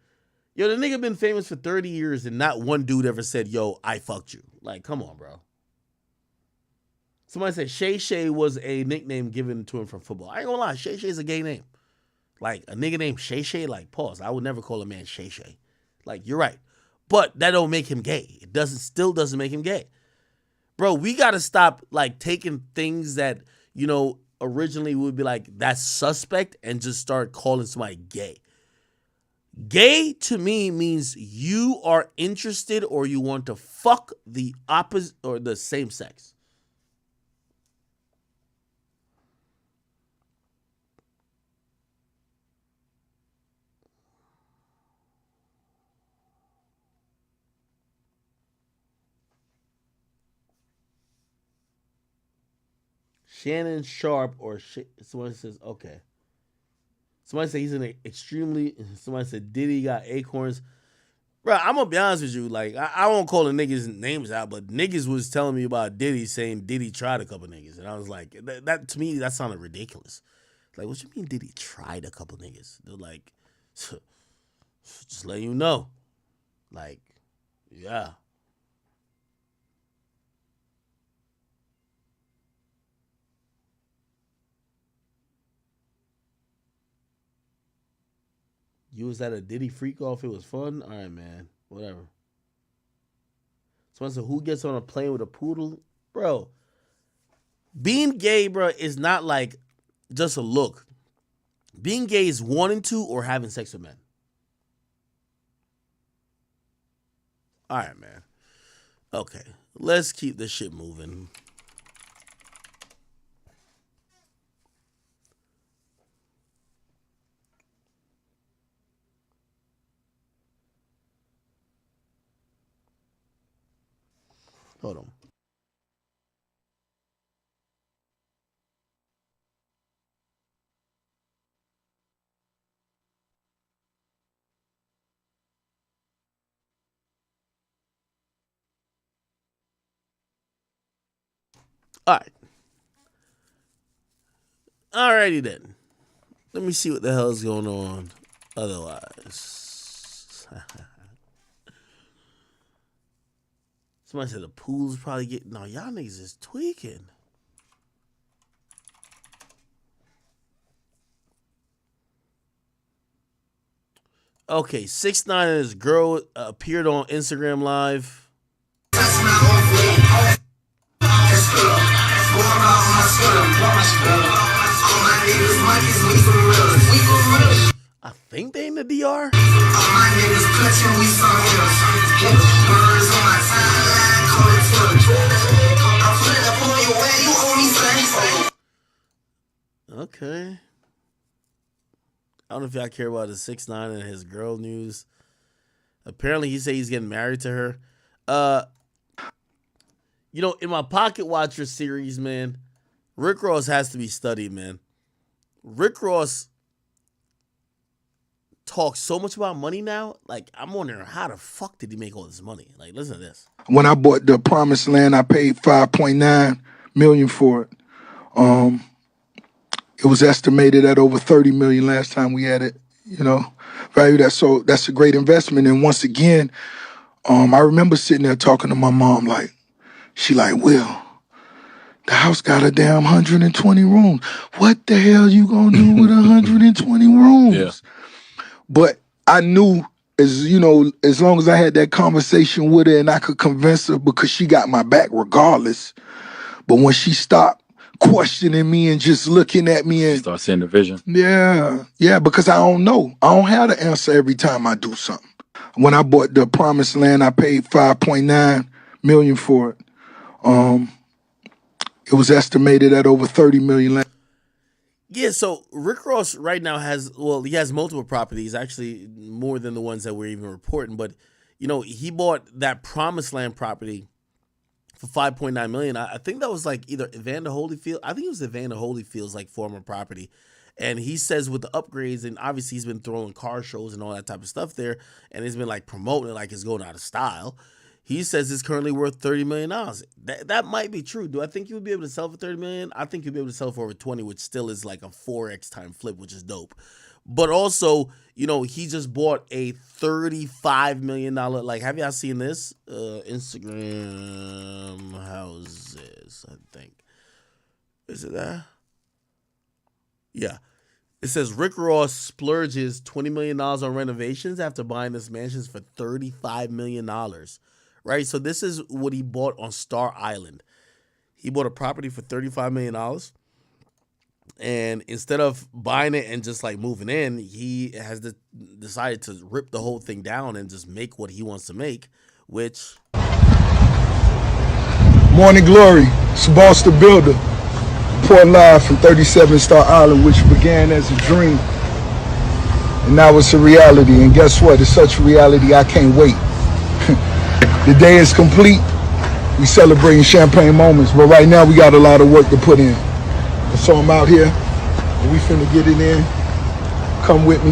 Yo, the nigga been famous for 30 years and not one dude ever said, yo, I fucked you. Like, come on, bro. Somebody said Shay Shay was a nickname given to him from football. I ain't gonna lie, Shay Shay is a gay name. Like a nigga named Shay Shay, like pause. I would never call a man Shay Shay. Like you're right, but that don't make him gay. It still doesn't make him gay, bro. We gotta stop like taking things that originally would be like that's suspect and just start calling somebody gay. Gay to me means you are interested or you want to fuck the opposite or the same sex. Shannon Sharp or somebody says, okay. Somebody said he's somebody said Diddy got acorns. Bro, I'm going to be honest with you. Like, I won't call the niggas' names out, but niggas was telling me about Diddy saying Diddy tried a couple niggas. And I was like, that to me, that sounded ridiculous. Like, what you mean Diddy tried a couple niggas? They're like, just letting you know. Like, yeah. You was at a Diddy freak off. It was fun. All right, man. Whatever. Someone said, who gets on a plane with a poodle? Bro, being gay, bro, is not like just a look. Being gay is wanting to or having sex with men. All right, man. Okay. Let's keep this shit moving. Hold on. All right. Alrighty then. Let me see what the hell is going on otherwise. Somebody said the pool's probably getting... No, y'all niggas is tweaking. Okay, 6ix9ine and his girl appeared on Instagram Live. I think they in the DR. Okay. I don't know if y'all care about the 6ix9ine and his girl news. Apparently, he said he's getting married to her. In my Pocket Watcher series, man, Rick Ross has to be studied, man. Rick Ross talks so much about money now. Like, I'm wondering how the fuck did he make all this money? Like, listen to this. When I bought the Promised Land, I paid $5.9 million for it. It was estimated at over $30 million last time we had it, valued that. So that's a great investment. And once again, I remember sitting there talking to my mom, like, she like, Will, the house got a damn 120 rooms. What the hell you gonna do with 120 rooms? Yeah. But I knew, as long as I had that conversation with her and I could convince her, because she got my back regardless. But when she stopped questioning me and just looking at me and start seeing the vision. Yeah, because I don't know. I don't have the answer every time I do something. When I bought the Promised Land, I paid $5.9 million for it. It was estimated at over $30 million. Yeah, so Rick Ross right now he has multiple properties, actually more than the ones that we're even reporting. But, he bought that Promised Land property for $5.9 million. I think that was like either Evander Holyfield. I think it was Evander Holyfield's like former property. And he says with the upgrades, and obviously he's been throwing car shows and all that type of stuff there, and he's been like promoting it like it's going out of style. He says it's currently worth $30 million. That might be true. Do I think you would be able to sell for $30 million? I think you'd be able to sell for over 20, which still is like a 4x time flip, which is dope. But also, he just bought a $35 million, like, have y'all seen this? Instagram houses, I think. is it that? Yeah. It says Rick Ross splurges $20 million on renovations after buying this mansions for $35 million. Right? So this is what he bought on Star Island. He bought a property for $35 million. And instead of buying it and just like moving in, he has decided to rip the whole thing down and just make what he wants to make, which... Morning Glory, it's Boss the Builder. Report live from 37 Star Island, which began as a dream. And now it's a reality. And guess what? It's such a reality, I can't wait. The day is complete. We celebrating champagne moments, but right now we got a lot of work to put in. And so I'm out here, and we finna get it in. Come with me.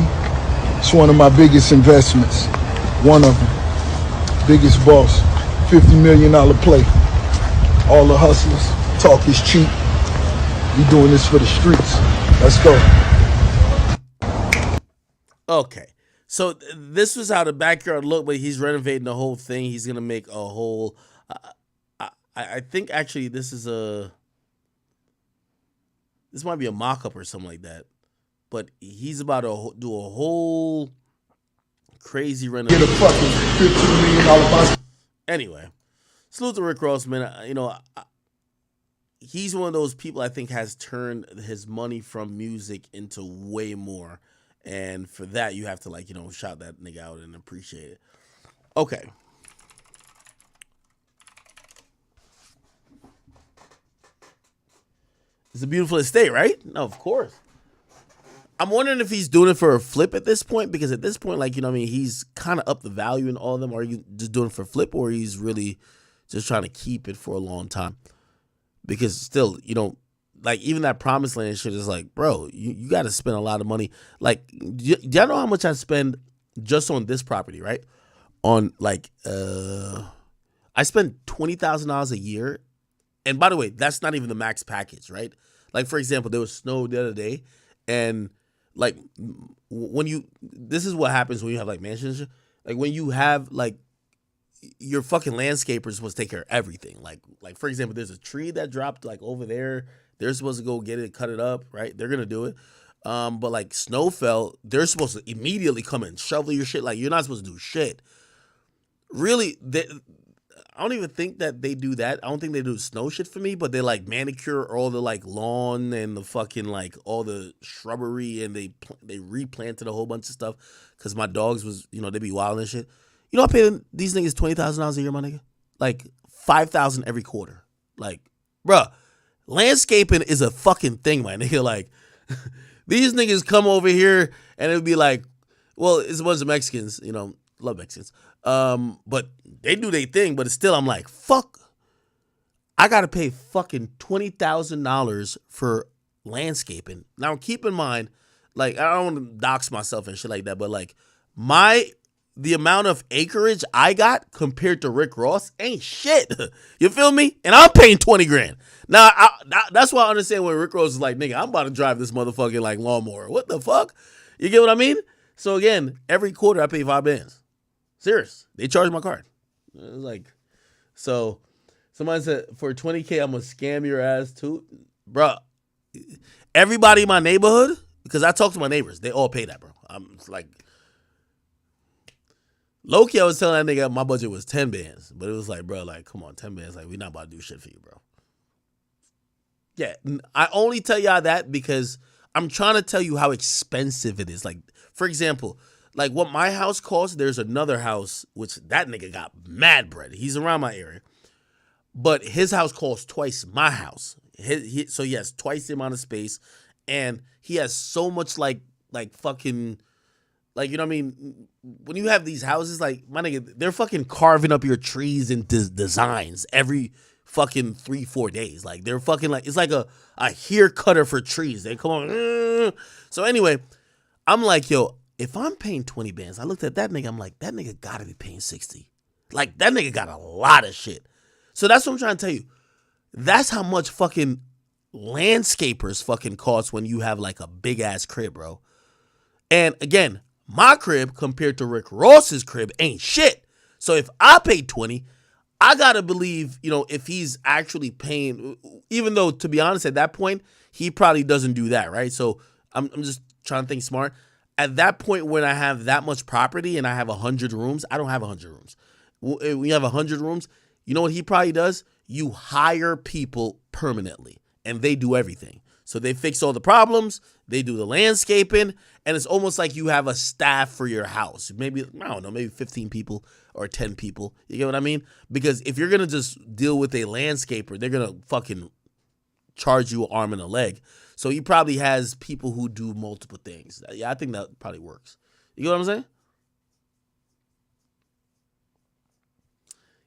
It's one of my biggest investments. One of them. Biggest boss. $50 million play. All the hustlers. Talk is cheap. We doing this for the streets. Let's go. Okay. So this was how the backyard looked, but he's renovating the whole thing. He's going to make a whole... I think actually this might be a mock-up or something like that. But he's about to do a whole crazy renovation. Get a fucking $15 million box. Anyway, salute to Rick Ross, man. You know, he's one of those people I think has turned his money from music into way more. And for that, you have to, like, you know, shout that nigga out and appreciate it. Okay. It's a beautiful estate, right? No, of course. I'm wondering if he's doing it for a flip at this point, because at this point, like, you know what I mean, he's kind of up the value in all of them. Or are you just doing it for flip, or he's really just trying to keep it for a long time? Because still, you know, like, even that Promised Land shit is like, bro, you got to spend a lot of money. Like, do y'all know how much I spend just on this property, right? On, like, I spend $20,000 a year. And by the way, that's not even the max package, right? Like, for example, there was snow the other day, and like this is what happens when you have like mansions. Like, when you have like your fucking landscapers supposed to take care of everything. Like for example, there's a tree that dropped like over there. They're supposed to go get it, cut it up, right? They're gonna do it. But like snow fell, they're supposed to immediately come and shovel your shit. Like, you're not supposed to do shit. Really, I don't even think that they do that. I don't think they do snow shit for me, but they like manicure all the like lawn and the fucking like all the shrubbery, and they replanted a whole bunch of stuff because my dogs was, you know, they be wild and shit. You know, I pay these niggas $20,000 a year, my nigga. Like $5,000 every quarter. Like, bruh, landscaping is a fucking thing, my nigga. Like, these niggas come over here and it'll be like, well, it's a bunch of Mexicans, you know, love Mexicans. But they do their thing, but it's still, I'm like, fuck, I gotta pay fucking $20,000 for landscaping. Now, keep in mind, like, I don't want to dox myself and shit like that, but like, the amount of acreage I got compared to Rick Ross ain't shit. You feel me? And I'm paying 20 grand. Now, that's why I understand when Rick Ross is like, nigga, I'm about to drive this motherfucking like lawnmower. What the fuck? You get what I mean? So again, every quarter I pay $5. Serious. They charge my card. It was like, so somebody said, for 20K, I'm going to scam your ass too. Bro, everybody in my neighborhood, because I talk to my neighbors, they all pay that, bro. I'm like, low-key, I was telling that nigga my budget was 10 bands, but it was like, bro, like, come on, 10 bands, like, we not about to do shit for you, bro. Yeah, I only tell y'all that because I'm trying to tell you how expensive it is. Like, for example, like what my house costs, there's another house, which that nigga got mad bread. He's around my area. But his house costs twice my house. So he has twice the amount of space. And he has so much like fucking, like, you know what I mean? When you have these houses, like, my nigga, they're fucking carving up your trees and designs every fucking 3-4 days. Like, they're fucking like, it's like a hair cutter for trees. They come on. So anyway, I'm like, yo, if I'm paying 20 bands, I looked at that nigga, I'm like, that nigga gotta be paying 60. Like, that nigga got a lot of shit. So that's what I'm trying to tell you. That's how much fucking landscapers fucking cost when you have like a big ass crib, bro. And again, my crib compared to Rick Ross's crib ain't shit. So if I pay 20, I gotta believe, if he's actually paying, even though, to be honest, at that point, he probably doesn't do that, right? So I'm just trying to think smart. At that point, when I have that much property and I have 100 rooms, I don't have 100 rooms. When you have 100 rooms, you know what he probably does? You hire people permanently, and they do everything. So they fix all the problems, they do the landscaping, and it's almost like you have a staff for your house. Maybe, I don't know, maybe 15 people or 10 people. You get what I mean? Because if you're going to just deal with a landscaper, they're going to fucking charge you an arm and a leg. So he probably has people who do multiple things. Yeah, I think that probably works. You get what I'm saying?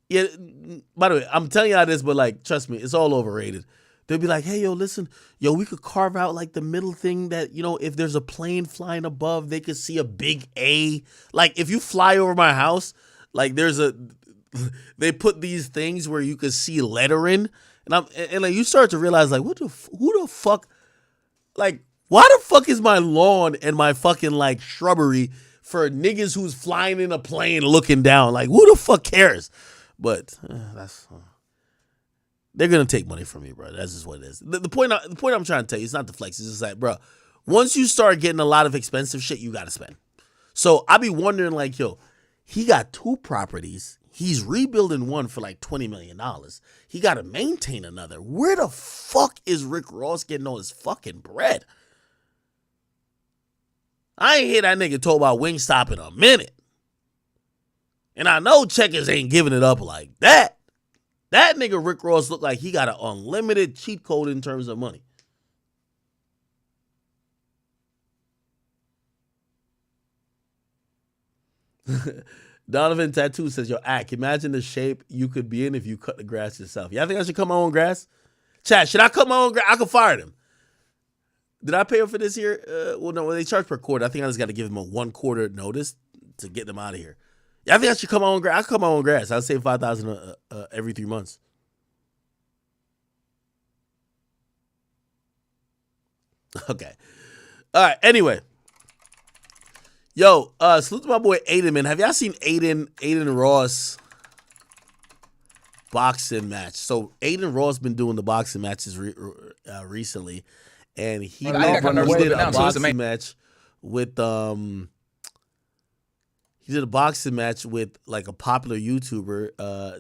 Yeah, by the way, I'm telling y'all this, but like, trust me, it's all overrated. They'll be like, hey, yo, listen, we could carve out like the middle thing that, if there's a plane flying above, they could see a big A. Like, if you fly over my house, like they put these things where you could see lettering. And like, you start to realize, like, who the fuck, like, why the fuck is my lawn and my fucking, like, shrubbery for niggas who's flying in a plane looking down? Like, who the fuck cares? But they're gonna take money from you, bro. That's just what it is. The point I'm trying to tell you, it's not the flex. It's just like, bro, once you start getting a lot of expensive shit, you gotta spend. So I be wondering, like, yo, he got 2 properties. He's rebuilding one for like $20 million. He gotta maintain another. Where the fuck is Rick Ross getting all his fucking bread? I ain't hear that nigga talk about Wingstop in a minute. And I know Checkers ain't giving it up like that. That nigga Rick Ross look like he got an unlimited cheat code in terms of money. Donovan Tattoo says, yo, Ack, imagine the shape you could be in if you cut the grass yourself. Y'all think I should cut my own grass? Chat, should I cut my own grass? I could fire them. Did I pay him for this year? Well, no, they charge per quarter. I think I just got to give them a 1 quarter notice to get them out of here. Yeah, I think I should cut my own grass. I cut my own grass. I'll save $5,000 every 3 months. Okay. All right. Anyway. Yo, salute to my boy Aiden, man. Have y'all seen Aiden Ross boxing match? So Aiden Ross been doing the boxing matches recently, and he did a boxing match with He did a boxing match with like a popular YouTuber,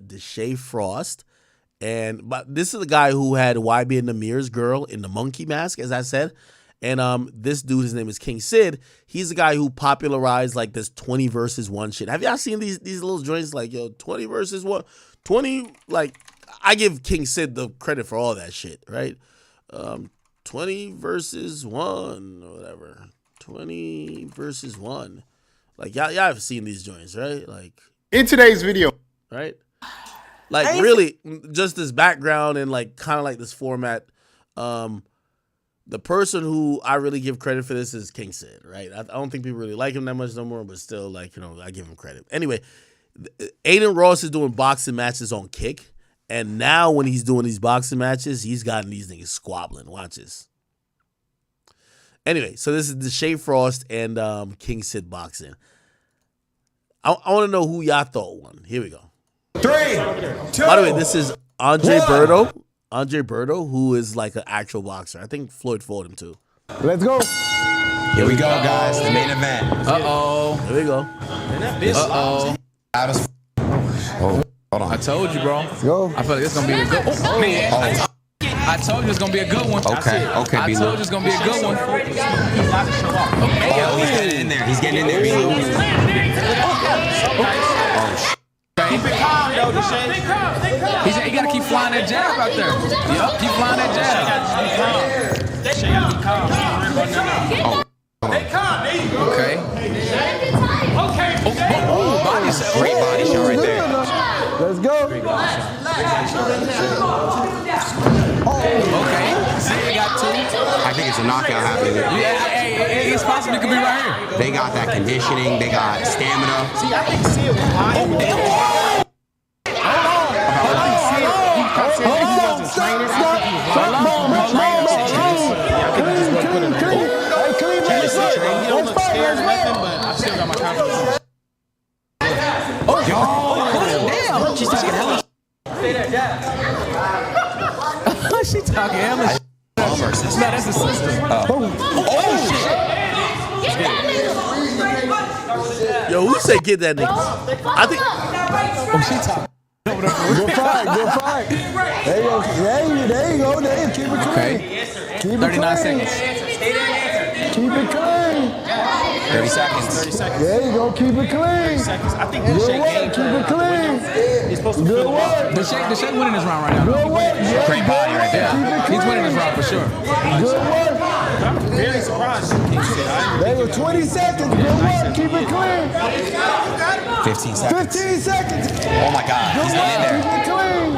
Deshae Frost. But this is the guy who had YB and Namir's girl in the monkey mask, as I said. And this dude, his name is King Sid. He's the guy who popularized like this 20 versus 1 shit. Have y'all seen these little joints like, yo, 20 versus 1? 20, like, I give King Sid the credit for all that shit, right? 20 versus 1 or whatever. 20 versus 1. Like, y'all have seen these joints, right? Like, in today's video, right? Like, really, just this background and like kind of like this format. The person who I really give credit for this is King Sid, right? I don't think people really like him that much no more, but still, like, you know, I give him credit. Anyway, Aiden Ross is doing boxing matches on Kick, and now when he's doing these boxing matches, he's gotten these niggas squabbling. Watch this. Anyway, so this is Deshae Frost and King Sid boxing. I want to know who y'all thought won. Here we go. 3, 2. By the way, this is Andre Berto. Andre Berto, who is like an actual boxer. I think Floyd fought him too. Let's go. Here we go, guys. The main event. Uh-oh. Here we go. Uh-oh. Oh, hold on. I told you, bro. Let's go. I feel like it's going to be a good one. Oh, man. I told you it's going to be a good one. Okay, okay, I told you it's going to be a good one. Oh, he's getting in there. He's getting in there, B-Lou. Oh, Keep it calm, though, Deshae. He got to keep flying that jab out there. Yep, keep flying that jab. Deshae got to be calm. Stay calm. There you go. Okay. Okay. Oh, body shot. Great body shot right there. Let's go. Okay. See, they got 2. I think it's a knockout happening there. Yeah, it's possible it could be right here. They got that conditioning. They got stamina. See, I think Sid was lying. versus. No, that's his sister. Yo, who said get that nigga? I think. Oh, she talking. Good fight. There you go. There you go. Keep it clean. Okay. Keep it 39 clean. seconds. Keep it clean. 30 seconds. There you go. Keep it clean. I think Good work. Keep it clean. He's supposed to Good work. The Shea winning this round right now. Good work. Yeah, Great body right there. He's winning this round for sure. Good work. I'm very surprised. There you go. 20 seconds. Good work. Keep it clean. 15 seconds. 15 seconds. Oh my God, he's not in there. Keep it clean.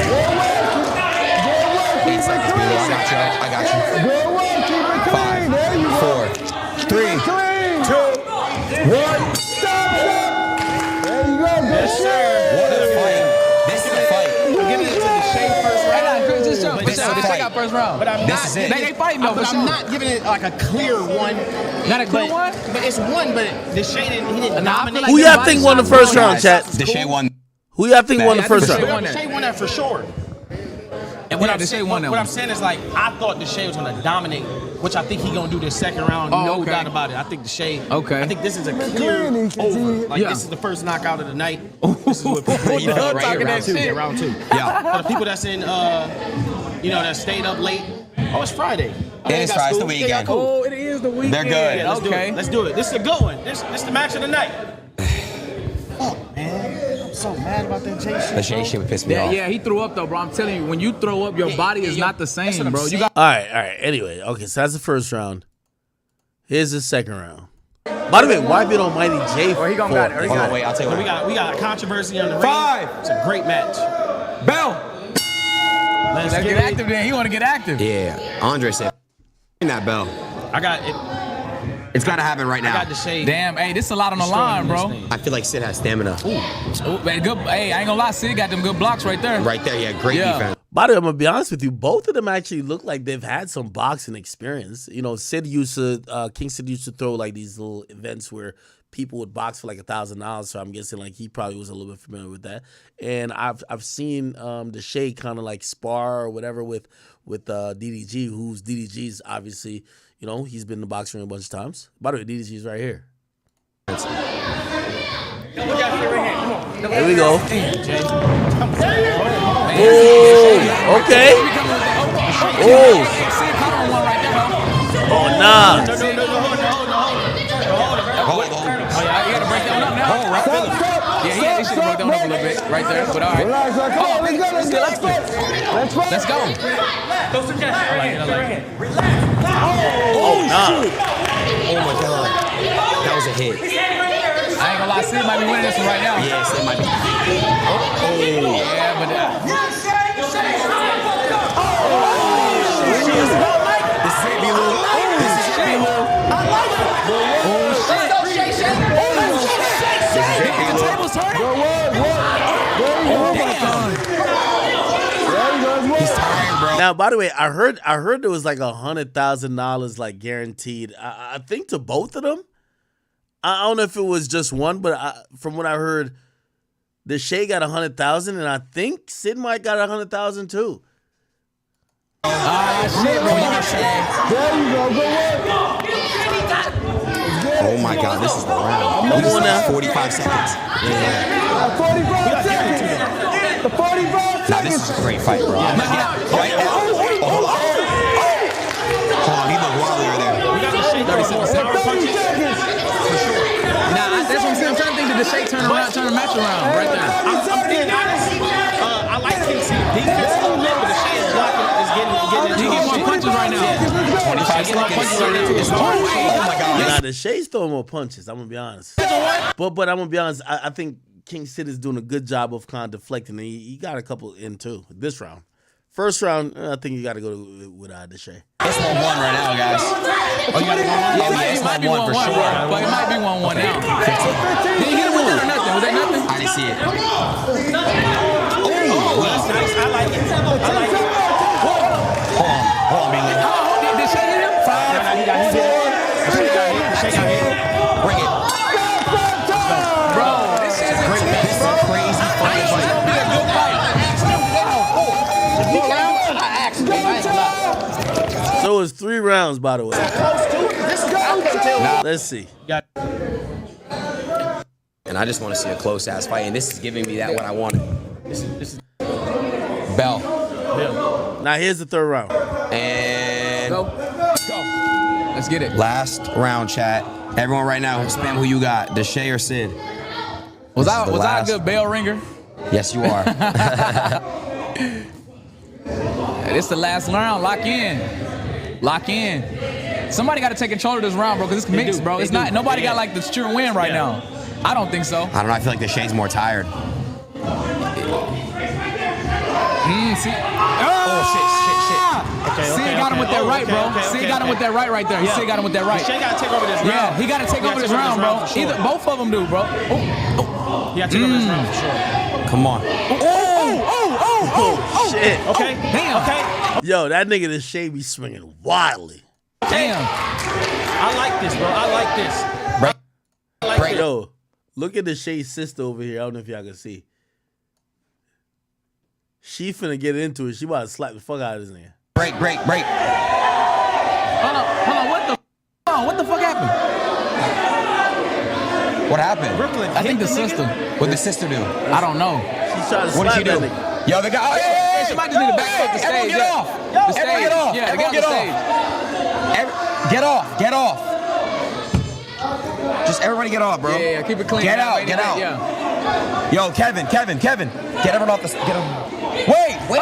Good work. Keep it clean. I got you. Good work. Keep it clean. There you go. 4, 3, 2, 1. Stop. There you go. Good shit. What a fight. This is a fight. I'm giving it to the Shea first round. Just show. This is a The Shea fight. got first round. But I'm This not. is it. They fighting though. But I'm not giving it like a clear one. Not a clear one? But it's one. But the Shea didn't dominate. Who y'all think won the first round, chat? The Shea won. Who y'all think won the first round? The Shea won that for sure. And what I'm saying is like I thought the Shea was gonna dominate, which I think he gonna do this second round. No doubt about it. I think the Shea. Okay. I think this is a clear over. Like this is the first knockout of the night. This is what people You know, right here, round two. Yeah, round 2. Yeah. For the people that's in, that stayed up late. Oh, it's Friday. It is Friday. It's the weekend. Oh, it is the weekend. They're good. Yeah, let's do it. This is a good one. This the match of the night. Oh man, I'm so mad about that Jay shit. The Shea shit would piss me off. Yeah, he threw up though, bro. I'm telling you, when you throw up, your body is not the same, bro. You got. All right. Anyway, okay, so that's the first round. Here's the second round. By the way, why be on Mighty J? Hold on, wait, I'll tell you what. We got controversy on the ring. 5. It's a great match. Bell. Let's get active then. He want to get active. Yeah, Andre said, "In that bell." I got it. It's got to happen right now. I got the Shea. Damn, hey, this is a lot on the line, bro. I feel like Sid has stamina. Ooh, man, good. Hey, I ain't gonna lie, Sid got them good blocks right there. Right there, yeah, great defense. By the way, I'm gonna be honest with you. Both of them actually look like they've had some boxing experience. You know, King Sid used to throw like these little events where people would box for like $1,000. So I'm guessing like he probably was a little bit familiar with that. And I've seen the Shea kind of like spar or whatever with DDG, who's DDG's obviously. You know, he's been in the boxing ring a bunch of times. By the way, DDG's right here. Here we go. Oh, okay. Oh, nah. Yeah, he should have broke down up a little bit right there, but all right. Let's go. Oh, nah. Oh my God, that was a hit. I ain't gonna lie, Sid might be winning this one right now. Yes, it might be. Yeah, but This is it, B-Lou. This is it, B-Lou. He's tired, bro. Now, by the way, I heard there was like $100,000 like guaranteed. I think to both of them. I don't know if it was just one, but from what I heard, the Shea got $100,000, and I think Sid might got $100,000 too. Shit, bro. There you go. Oh my God, this is the round. We just have 45 seconds. Yeah. 45 seconds. 45 Now this is a great fight, bro. Right now. Hold on, he looked warrior there. 37 seconds. Nah, that's what I'm saying. I'm trying to think, did the Shea turn the match around right there? I'm being honest. I like King Sid defense a little bit, but the Shea is blocking, is getting He getting more punches right now. 25 seconds. Oh my God. Nah, the Shea's throwing more punches. I'm gonna be honest. But I'm gonna be honest. I think King Sid is doing a good job of kind of deflecting. He got a couple in too this round. First round, I think you got to go with the Shea. It's 1-1 right now, guys. Oh, you got it 1-1? Yeah, it's 1-1 for sure. But it might be 1-1 now. Did he hit it with that or nothing? Was that nothing? I didn't see it. Oh, that's nice. I like it. Hold on, B-Lou. Did Shea hit him? 5, 4, 3 seconds. Bring it. Bro, this is a crazy fucking fight. was 3 rounds, by the way. Let's see. And I just want to see a close ass fight, and this is giving me that what I wanted. This is Bell. Now here's the 3rd round. And go. Let's get it. Last round, chat. Everyone right now, spam who you got, Deshae or Sid. Was I a good bell ringer? Yes, you are. It's the last round. Lock in. Lock in. Somebody got to take control of this round, bro, because it's mixed, bro. It's not. Nobody got like the sure win right now. I don't think so. I don't know. I feel like Deshae's more tired. See? Okay, Sid got him with that right, bro. Sid got him with that right there. Sid got him with that right. Deshae got to take over this round. Yeah, he got to take over this round, bro. Either both of them do, bro. He got to take over this round for sure. Come on. Oh, shit. Okay. Damn. Okay. Yo, that nigga Deshae be swinging wildly. Damn. I like this, bro. I like this. Yo, look at Deshae's sister over here. I don't know if y'all can see. She finna get into it. She about to slap the fuck out of this nigga. Break. Hold on. What the fuck happened? What happened? Brooklyn. I think the sister. What did the sister do? I don't know. She's trying to What slap did she do? that nigga. Yo, they got. Yeah, she might just need to back up the stage. Everyone get off. The stage. Everyone get off. Yeah, Everyone get off the stage. Get off. Just everybody get off, bro. Yeah, keep it clean. Get out. Yeah. Yo, Kevin. Get everyone off the. Get him. Wait. Wait.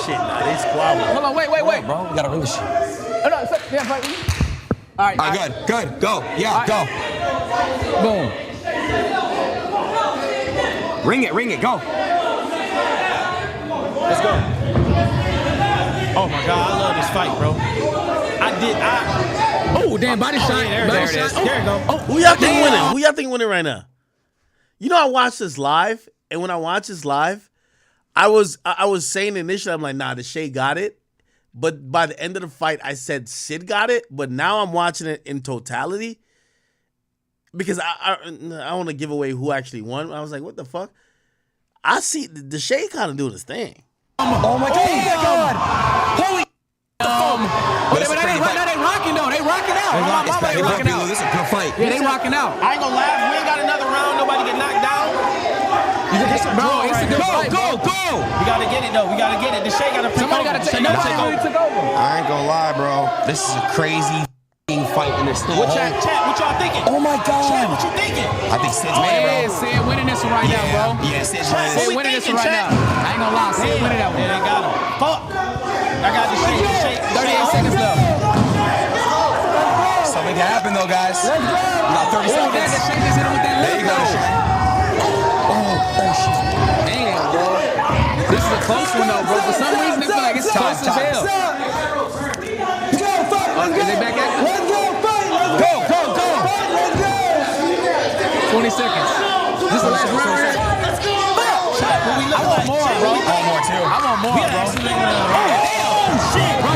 Shit, nah, they squabble. Hold on, wait. Bro, we gotta ring the shit. Oh, no, yeah, all right. Good. Go. Yeah, go. Boom. Ring it. Go. Let's go. Oh my God, I love this fight, bro. Oh, damn, body shot. There it is. There you go. Oh, who y'all think winning? Who y'all think winning right now? You know, I watched this live, and when I watched this live, I was saying initially, I'm like, nah, Deshae got it. But by the end of the fight, I said Sid got it. But now I'm watching it in totality because I want to give away who actually won. I was like, what the fuck? I see Deshae kind of doing his thing. Oh my God! Holy. But they rocking though. They rocking out. They rocking out. This is a good fight. Yeah, they rocking out. I ain't gonna lie. We ain't got another round. Nobody get knocked down. Bro, it's a good fight. Go! We gotta get it though. We gotta get it. Deshae gotta pick Somebody over. gotta take. Nobody really took over. I ain't gonna lie, bro. This is a crazy fight in this thing. What y'all thinking? Oh my God! Chat, what you thinking? I think Sid's winning, bro. Yeah, Sid winning this one right now, bro. Yeah, Sid's Sid winning this one right now. I ain't gonna lie, Sid winning that one. Yeah, they got him. Fuck. I got Deshae. 38 seconds left. Something can happen though, guys. We got 30 seconds. Deshae just hit him with that There you go. Oh shit. Damn, bro. This is a close one though, bro. For some reason, they feel like it's close as hell. Is they back at it? Go! 20 seconds. This is the last round here. I want more, bro. I want more too. I want more, bro. Oh shit, Bro,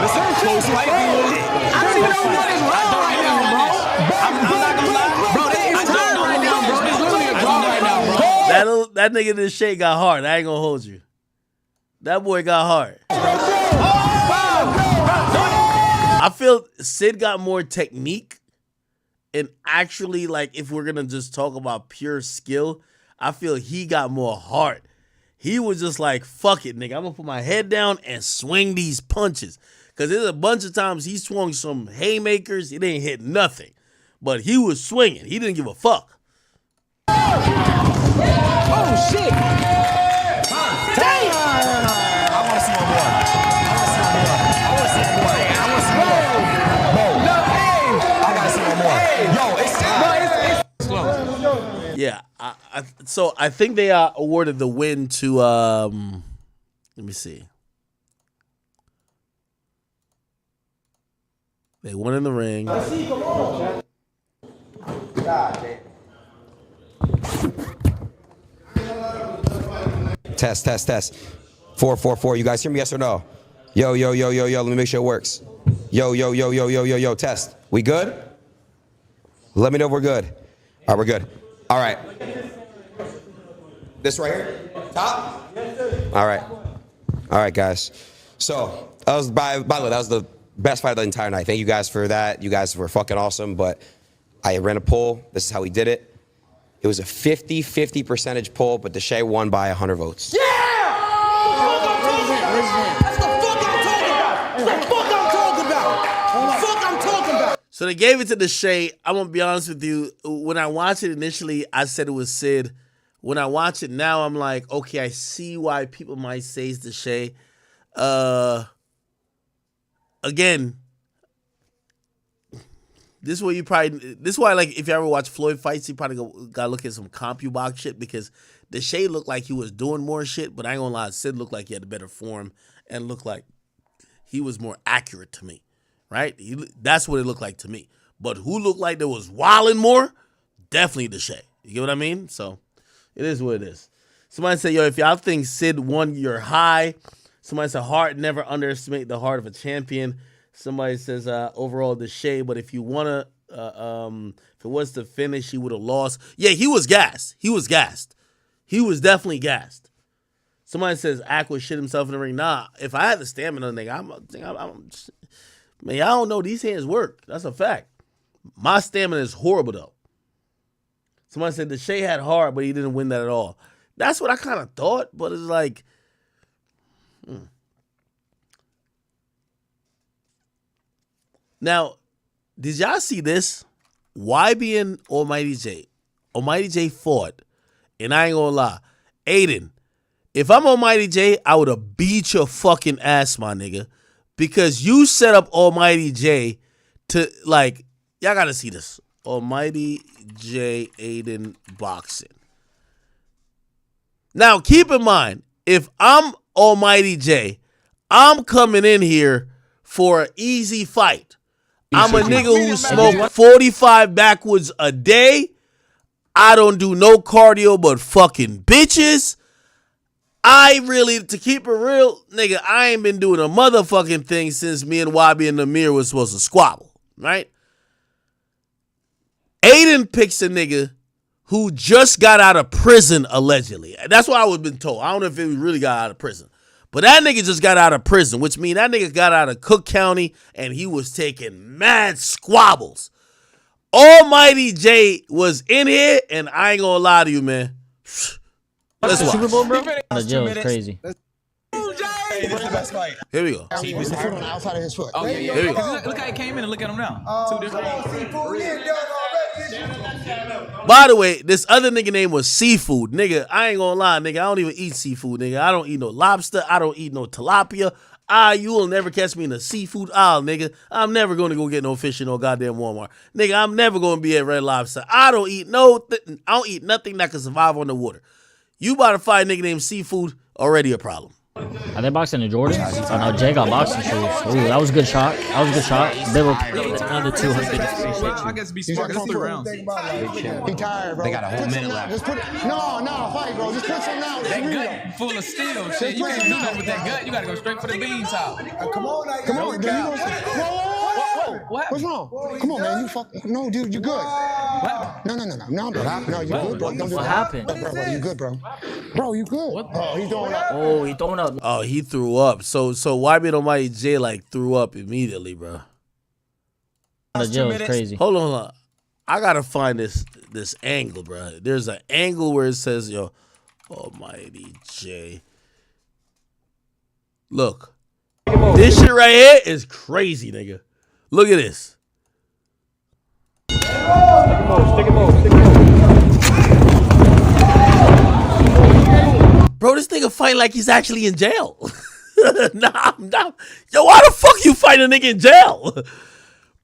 this is a close fight. I don't even know what is wrong right now, bro. I'm not gonna lie. Bro, they is tired right now, bro. It's literally a draw right now, bro. That nigga Deshae got hard. I ain't gonna hold you. That boy got hard. I feel Sid got more technique, and actually, like, if we're gonna just talk about pure skill, I feel he got more heart. He was just like, fuck it, nigga. I'm gonna put my head down and swing these punches. Because there's a bunch of times he swung some haymakers. He didn't hit nothing. But he was swinging. He didn't give a fuck. Oh, shit. Damn! I want to see one more. I gotta see one more. Yo, it's slow. Yeah, so I think they awarded the win to let me see. They won in the ring. Test. 4. You guys hear me? Yes or no? Yo. Let me make sure it works. Yo. Test. We good? Let me know if we're good. All right, we're good. All right. This right here? Top? All right. All right, guys. So that was by the way, that was the best fight of the entire night. Thank you guys for that. You guys were fucking awesome. But I ran a poll. This is how we did it. It was a 50-50 percentage poll, but Deshae won by 100 votes. Yeah! That's the fuck I'm talking about. That's the fuck I'm talking about. The fuck I'm talking about. So they gave it to Deshae. I'm gonna be honest with you. When I watched it initially, I said it was Sid. When I watch it now, I'm like, okay, I see why people might say it's Deshae. Again, this is why like if you ever watch Floyd fights, you probably gotta look at some CompuBox shit because Deshae looked like he was doing more shit, but I ain't gonna lie, Sid looked like he had a better form and looked like he was more accurate to me, right? That's what it looked like to me. But who looked like there was wilding more? Definitely Deshae. You get what I mean? So it is what it is. Somebody said, yo, if y'all think Sid won, you're high. Somebody said, heart, never underestimate the heart of a champion. Somebody says, overall, Deshae, but if you want to, if it was to finish, he would have lost. Yeah, he was gassed. He was gassed. He was definitely gassed. Somebody says, Aqua shit himself in the ring. Nah, if I had the stamina, nigga, man, y'all don't know these hands work. That's a fact. My stamina is horrible, though. Somebody said Deshae had heart, but he didn't win that at all. That's what I kind of thought, but it's like, Now, did y'all see this? YB and Almighty J. Almighty J fought, and I ain't gonna lie. Aiden, if I'm Almighty J, I would have beat your fucking ass, my nigga. Because you set up Almighty J to, like, y'all gotta see this. Almighty J Aiden boxing. Now, keep in mind, if I'm Almighty J, I'm coming in here for an easy fight. I'm a nigga who smoked 45 backwoods a day. I don't do no cardio but fucking bitches. I really, to keep it real, nigga, I ain't been doing a motherfucking thing since me and YB and Namir was supposed to squabble, right? Aiden picks a nigga who just got out of prison, allegedly. That's what I was been told. I don't know if he really got out of prison. But that nigga just got out of prison, which means that nigga got out of Cook County and he was taking mad squabbles. Almighty J was in here, and I ain't gonna lie to you, man. Let's watch. Super Bowl, bro? The jail is crazy. Here we go. He was foot on the outside of his foot. Oh, yeah. Here we go. Look how he came in and look at him now. Two different. By the way, this other nigga name was Seafood. Nigga, I ain't gonna lie, nigga. I don't even eat seafood, nigga. I don't eat no lobster. I don't eat no tilapia. You will never catch me in the seafood aisle, nigga. I'm never gonna go get no fish in no goddamn Walmart. Nigga, I'm never gonna be at Red Lobster. I don't eat I don't eat nothing that can survive on the water. You about to fight a nigga named Seafood, already a problem. Are they boxing in Jordan? Oh no, Jay got boxing shoes. Ooh, that was a good shot. That was a good shot. They were another 200. I guess be smart. That's 3 rounds. He tired, bro. They got a whole minute left. Just put fight, bro. Just put something out. That gut full of steel, shit. You can't do nothing with that gut. You gotta go straight for the bean top. Come on, whoa. What's wrong? Come on, man. You no, dude. You good? What? No, bro. No, you good, bro. What happened? Bro, you good, bro? Bro, you good? Oh, he's throwing up. Oh, he throwing up. Oh, he threw up. So YB and Almighty J like threw up immediately, bro. The jail is crazy. Hold on. I gotta find this angle, bro. There's an angle where it says, yo, Almighty J. Look. This shit right here is crazy, nigga. Look at this. Bro, this nigga fight like he's actually in jail. Nah. Yo, why the fuck you fight a nigga in jail?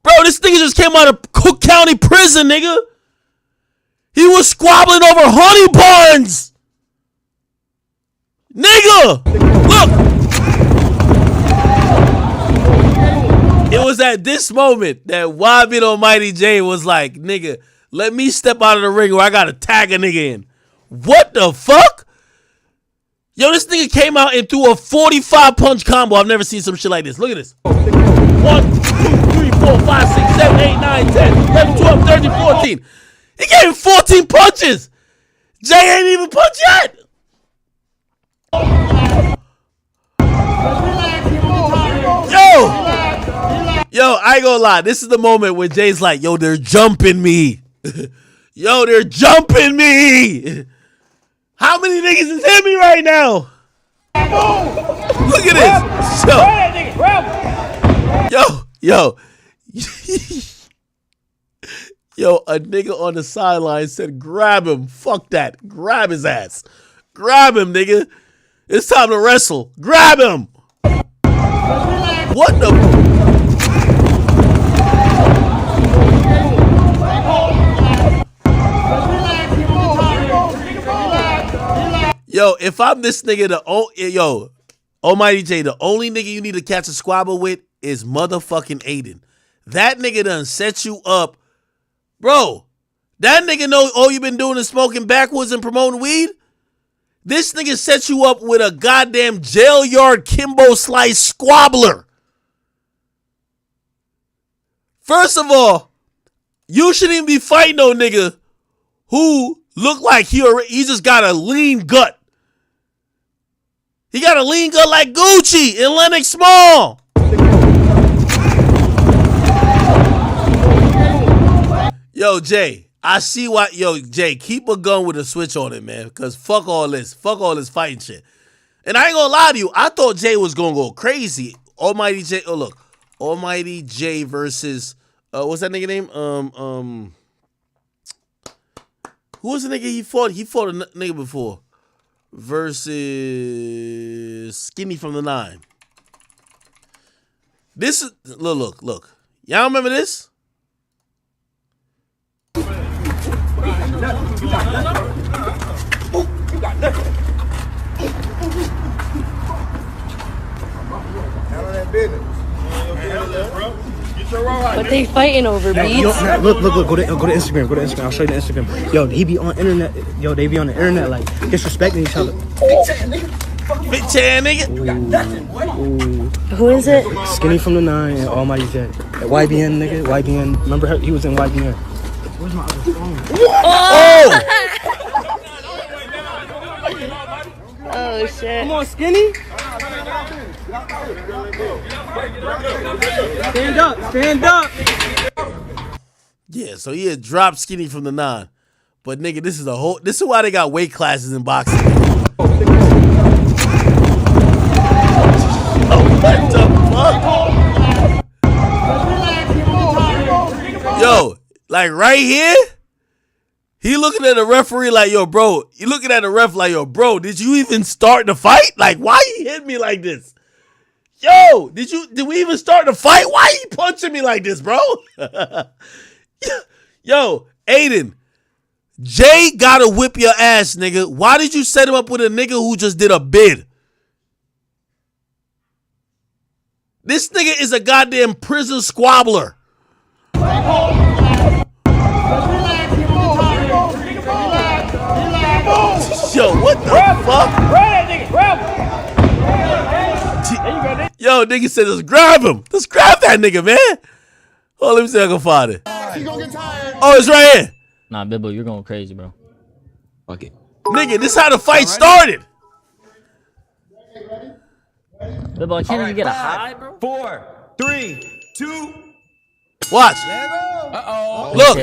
Bro, this nigga just came out of Cook County prison, nigga. He was squabbling over honey buns. Nigga, look. It was at this moment that YB Almighty J was like, nigga, let me step out of the ring or I gotta tag a nigga in. What the fuck? Yo, this nigga came out and threw a 45 punch combo. I've never seen some shit like this. Look at this. 1, 2, 3, 4, 5, 6, 7, 8, 9, 10, 11, 12, 13, 14. He gave him 14 punches. Jay ain't even punched yet. Yo, I ain't gonna lie. This is the moment where Jay's like, yo, they're jumping me. Yo, they're jumping me. How many niggas is hitting me right now? Look at this. Yo. Yo, a nigga on the sideline said, grab him. Fuck that. Grab his ass. Grab him, nigga. It's time to wrestle. Grab him. What the? Yo, if I'm this nigga, Almighty J, the only nigga you need to catch a squabble with is motherfucking Aiden. That nigga done set you up. Bro, that nigga know all you been doing is smoking backwoods and promoting weed? This nigga set you up with a goddamn jail yard Kimbo Slice squabbler. First of all, you shouldn't even be fighting no nigga who look like he just got a lean gut. He got a lean gut like Gucci and Lennox Small. Yo, Jay, I see why. Yo, Jay, keep a gun with a switch on it, man. Because fuck all this. Fuck all this fighting shit. And I ain't gonna lie to you. I thought Jay was gonna go crazy. Almighty J. Oh, look. Almighty J versus. What's that nigga name? Who was the nigga he fought? He fought a nigga before. Versus Skinny from the 9. This is. Look. Y'all remember this? What they fighting over, B? Look. Go to Instagram. I'll show you the Instagram. Yo, he be on internet. Yo, they be on the internet like disrespecting each other. Bitch ass nigga. Who is it? Skinny from the 9 and Almighty J. At YBN nigga. YBN. Remember he was in YBN. Where's my other phone? Oh! Oh shit! Come on, Skinny. Stand up. Yeah, so he had dropped Skinny from the 9. But nigga, this is why they got weight classes in boxing. Oh, what the fuck? Yo, like right here, he looking at the referee like, yo, bro. He looking at the ref like, yo, bro, did you even start the fight? Like, why you hit me like this? Yo, did we even start the fight? Why you punching me like this, bro? Yo, Aiden, Jay gotta whip your ass, nigga. Why did you set him up with a nigga who just did a bid? This nigga is a goddamn prison squabbler. Yo, what the fuck? Yo, nigga said, just grab him. Just grab that nigga, man. Oh, let me see if I can find it. Oh, it's right here. Nah, Bibbo, you're going crazy, bro. Fuck it. Nigga, this is how the fight started. Bibbo, I can't even get a high, bro. 4, 3, 2. Watch. Uh-oh. Look.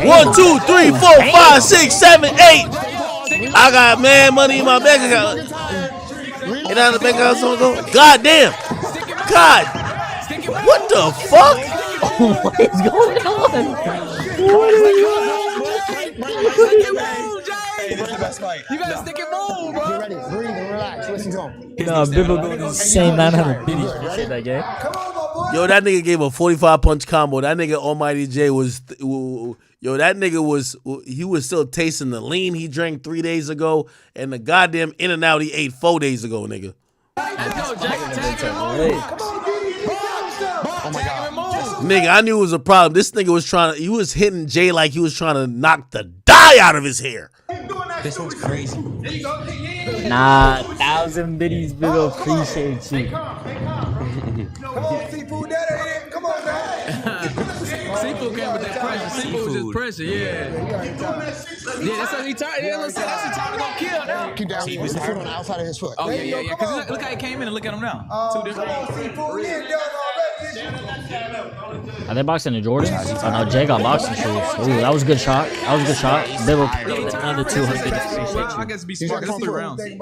1, 2, 3, 4, 5, 6, 7, 8. I got mad money in my bank account. And out of the bank account, someone go, God damn. God. What the fuck? What is going on? You gotta stick and move, bro. Get ready, breathe and relax. Listen to him. Nah, Bibbo going insane 900 biddies for shit that game. Yo, that nigga gave a 45 punch combo. That nigga Almighty J was, yo, that nigga was, he was still tasting the lean he drank 3 days ago and the goddamn In-N-Out he ate 4 days ago, nigga. Oh my God. Nigga, I knew it was a problem. This nigga was he was hitting Jay like he was trying to knock the dye out of his hair. This one's crazy. Nah, 1,000 biddies, Bibbo, appreciate you. Come on, Seafood Daddy. Come on, man. Seafood came with that pressure. Seafood just pressure, yeah. Yeah, that's how he tired. Yeah, that's he tired to go kill now. Keep down his foot on the outside of his foot. Oh, yeah. Because look how he came in and look at him now. Two different. Seafood, you ain't done already. Are they boxing in Jordan? Oh no, Jay got boxing shoes. Ooh, that was a good shot. That was a good shot. Bibble, another 200. I guess be smart. It's 3 rounds. He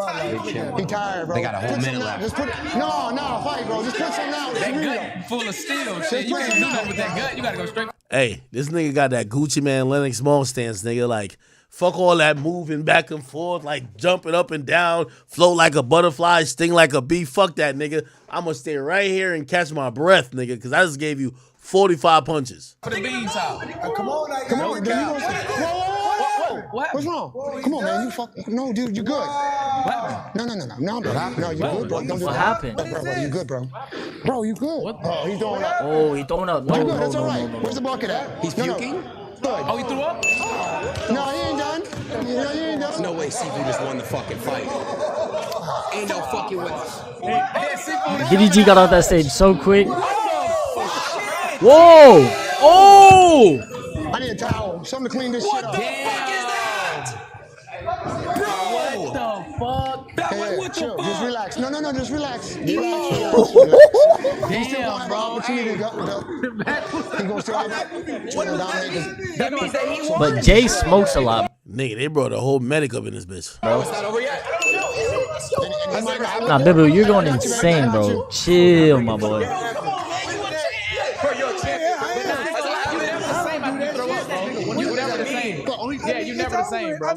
tired, bro. They got a whole Put minute some left. Just put no, fight, bro. Just put some out. That gut full of steel. Shit, you can't do nothing with that gut. You gotta go straight. Hey, this nigga got that Gucci Man Lennox small stance, nigga. Like, fuck all that moving back and forth, like jumping up and down, float like a butterfly, sting like a bee. Fuck that, nigga. I'm gonna stay right here and catch my breath, nigga, because I just gave you 45 punches. For the beans out. Come on. What? What's wrong? Come on, man. You fuck. No, dude, you good. What? No, bro. No, you good, bro. Don't do What that. happened? Bro, you good, bro. Bro, you good. What? Oh, he's throwing up. Oh, he throwing up. No, No, good. no, That's all no, right. no, no. Where's the bucket at? He's puking? Good. Oh, he threw up? No, he ain't done. He ain't done. No way Seafood just won the fucking fight. Ain't no fucking way. DDG got off that stage so quick. Whoa! Oh! I need a towel. Something to clean this shit up. What the fuck? Hey, chill. Just relax. No, just relax. Relax. Damn, bro. Opportunity to go. He gonna still have That means that he won. But Jay smokes a lot. Nigga, they brought a whole medic up in this bitch. Bro. It's not over yet. Nah, Bibble, you're going insane, bro. Chill, my boy. Yeah, you never the same, bro.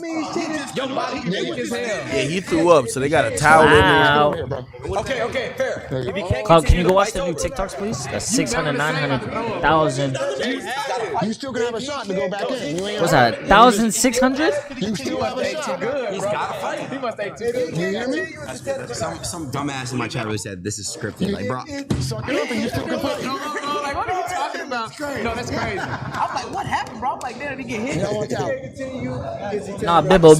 Your body weak as hell. Yeah, he threw up, so they got a towel Wow. in there. Okay, fair. Carl, can you go watch the new TikToks, please? That's 600, 900,000. You still gonna have a shot to go back in. You ain't What's that? 1,600? You still have a shot. Good, bro. He must ate too good. You hear me? Some dumbass in my chat really said this is scripted. Like, bro. Suck it up and you still can play. Like, what are you talking about? No, that's crazy. I'm like, what happened, bro? I'm like, damn, did he get hit? No, watch out. Nah, Bibble.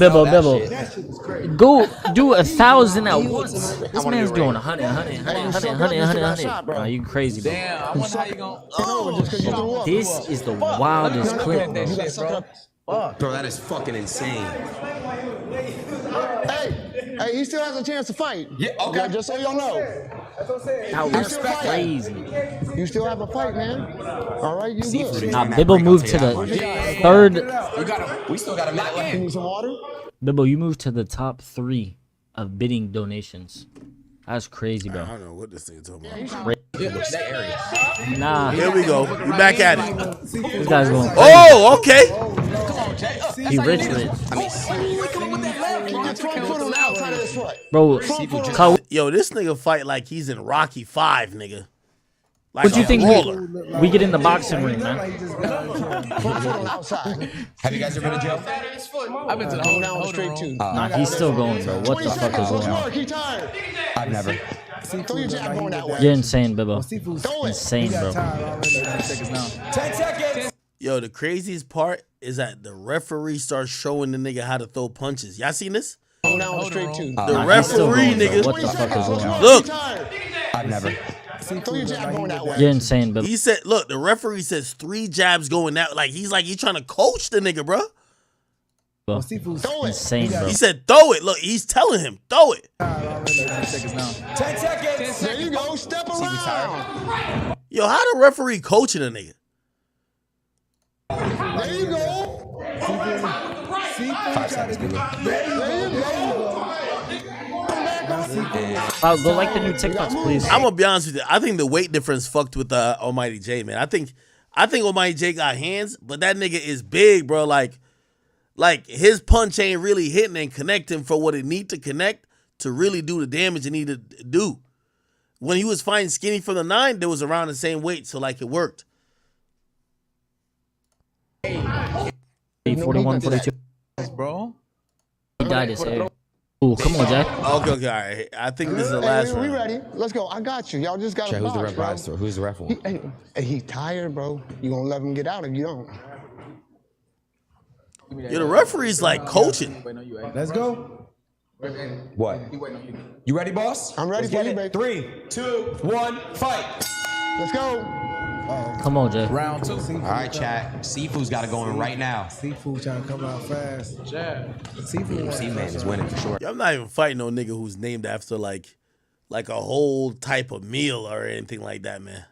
Go do 1,000 at once. This man's doing 100. Nah, you crazy, bro. Damn, I wonder how you gonna. This is the wildest clip, bro. Bro, that is fucking insane. Hey, he still has a chance to fight. Yeah, okay. Just so y'all know. That was crazy. You still have a fight, man. All right, you good. Nah, Bibble moved to the third. We still got a minute left. You need some water? Bibble, you moved to the top 3 of bidding donations. That's crazy, bro. I don't know what this thing talking about. Nah. Here we go. We back at it. This guy's going crazy. Oh, okay. He rich. Bro, yo, this nigga fight like he's in Rocky 5, nigga. Like what you think roller. we get in the boxing ring, man? Have you guys ever been to jail? I've been to the whole straight too. Nah, he's still going, bro. What the fuck is going on? I've never. You're insane, Bibbo. Insane, bro. 10 seconds. Yo, the craziest part is that the referee starts showing the nigga how to throw punches. Y'all seen this? The referee, nigga. What the fuck is going on? Look. I've never. You're insane, Bibbo. He said, look, the referee says 3 jabs going out. Like, he's trying to coach the nigga, bro. Insane, bro. He said, throw it. Look, he's telling him, throw it. 10 seconds. There you go. Step around. Yo, how the referee coaching a nigga? There you go. 5 seconds, baby. There you go. Go like the new TikToks, please. I'm gonna be honest with you. I think the weight difference fucked with Almighty J, man. I think Almighty J got hands, but that nigga is big, bro. Like his punch ain't really hitting and connecting for what it need to connect to really do the damage it need to do. When he was fighting Skinny from the 9, they was around the same weight, so like it worked. 41, 42. Bro. He dyed his hair. Ooh, come on, Jack. Okay, all right. I think this is the last We round. ready? Let's go. I got you. Y'all just got to Who's the box, ref bro. rise to? Who's the ref one? He tired, bro. You gonna let him get out if you don't? Yeah, the referee's like coaching. Let's go. What? You ready, boss? I'm ready for you, baby. 3, 2, 1, fight. Let's go. Come on, Jay. Round 2. All right, chat. Seafood's got it going right now. Seafood trying to come out fast. Yeah. Seafood. C-Man is winning for sure. Yeah, I'm not even fighting no nigga who's named after like a whole type of meal or anything like that, man.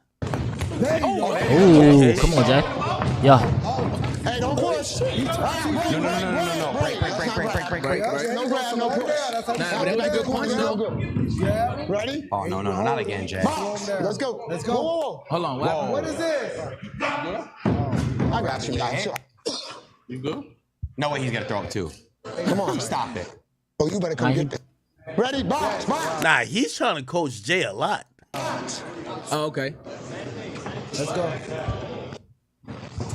Ooh, come on, Jack. Yeah. Hey, don't push. No. Break. No grab, no push. Nah, but that was a good punch, though. Yeah. Ready? Oh, no, not again, Jay. Let's go. Whoa. Hold on. What is this? I got you, man. You good? No way he's gonna throw it too. Come on. Stop it. Oh, you better come get this. Ready? Box. Nah, he's trying to coach Jay a lot. Oh, okay. Let's go.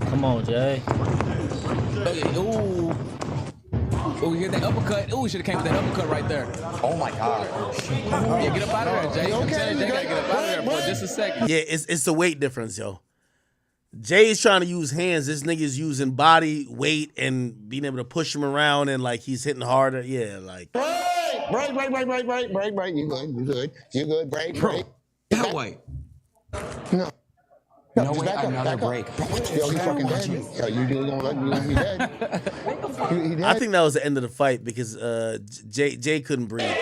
Come on, Jay. Okay. Ooh. Oh, you hit that uppercut. Ooh, should have came with that uppercut right there. Oh my God. Yeah, get up out of there, Jay. I'm telling you, Jay gotta get up out of there for just a second. Yeah, it's the weight difference, yo. Jay's trying to use hands. This nigga's using body, weight, and being able to push him around and like he's hitting harder. Yeah, like. Break. You good. Break. That way. No. No way, another break. Yo, he fucking dead. Yo, you gonna be dead. He dead. I think that was the end of the fight because Jay couldn't breathe.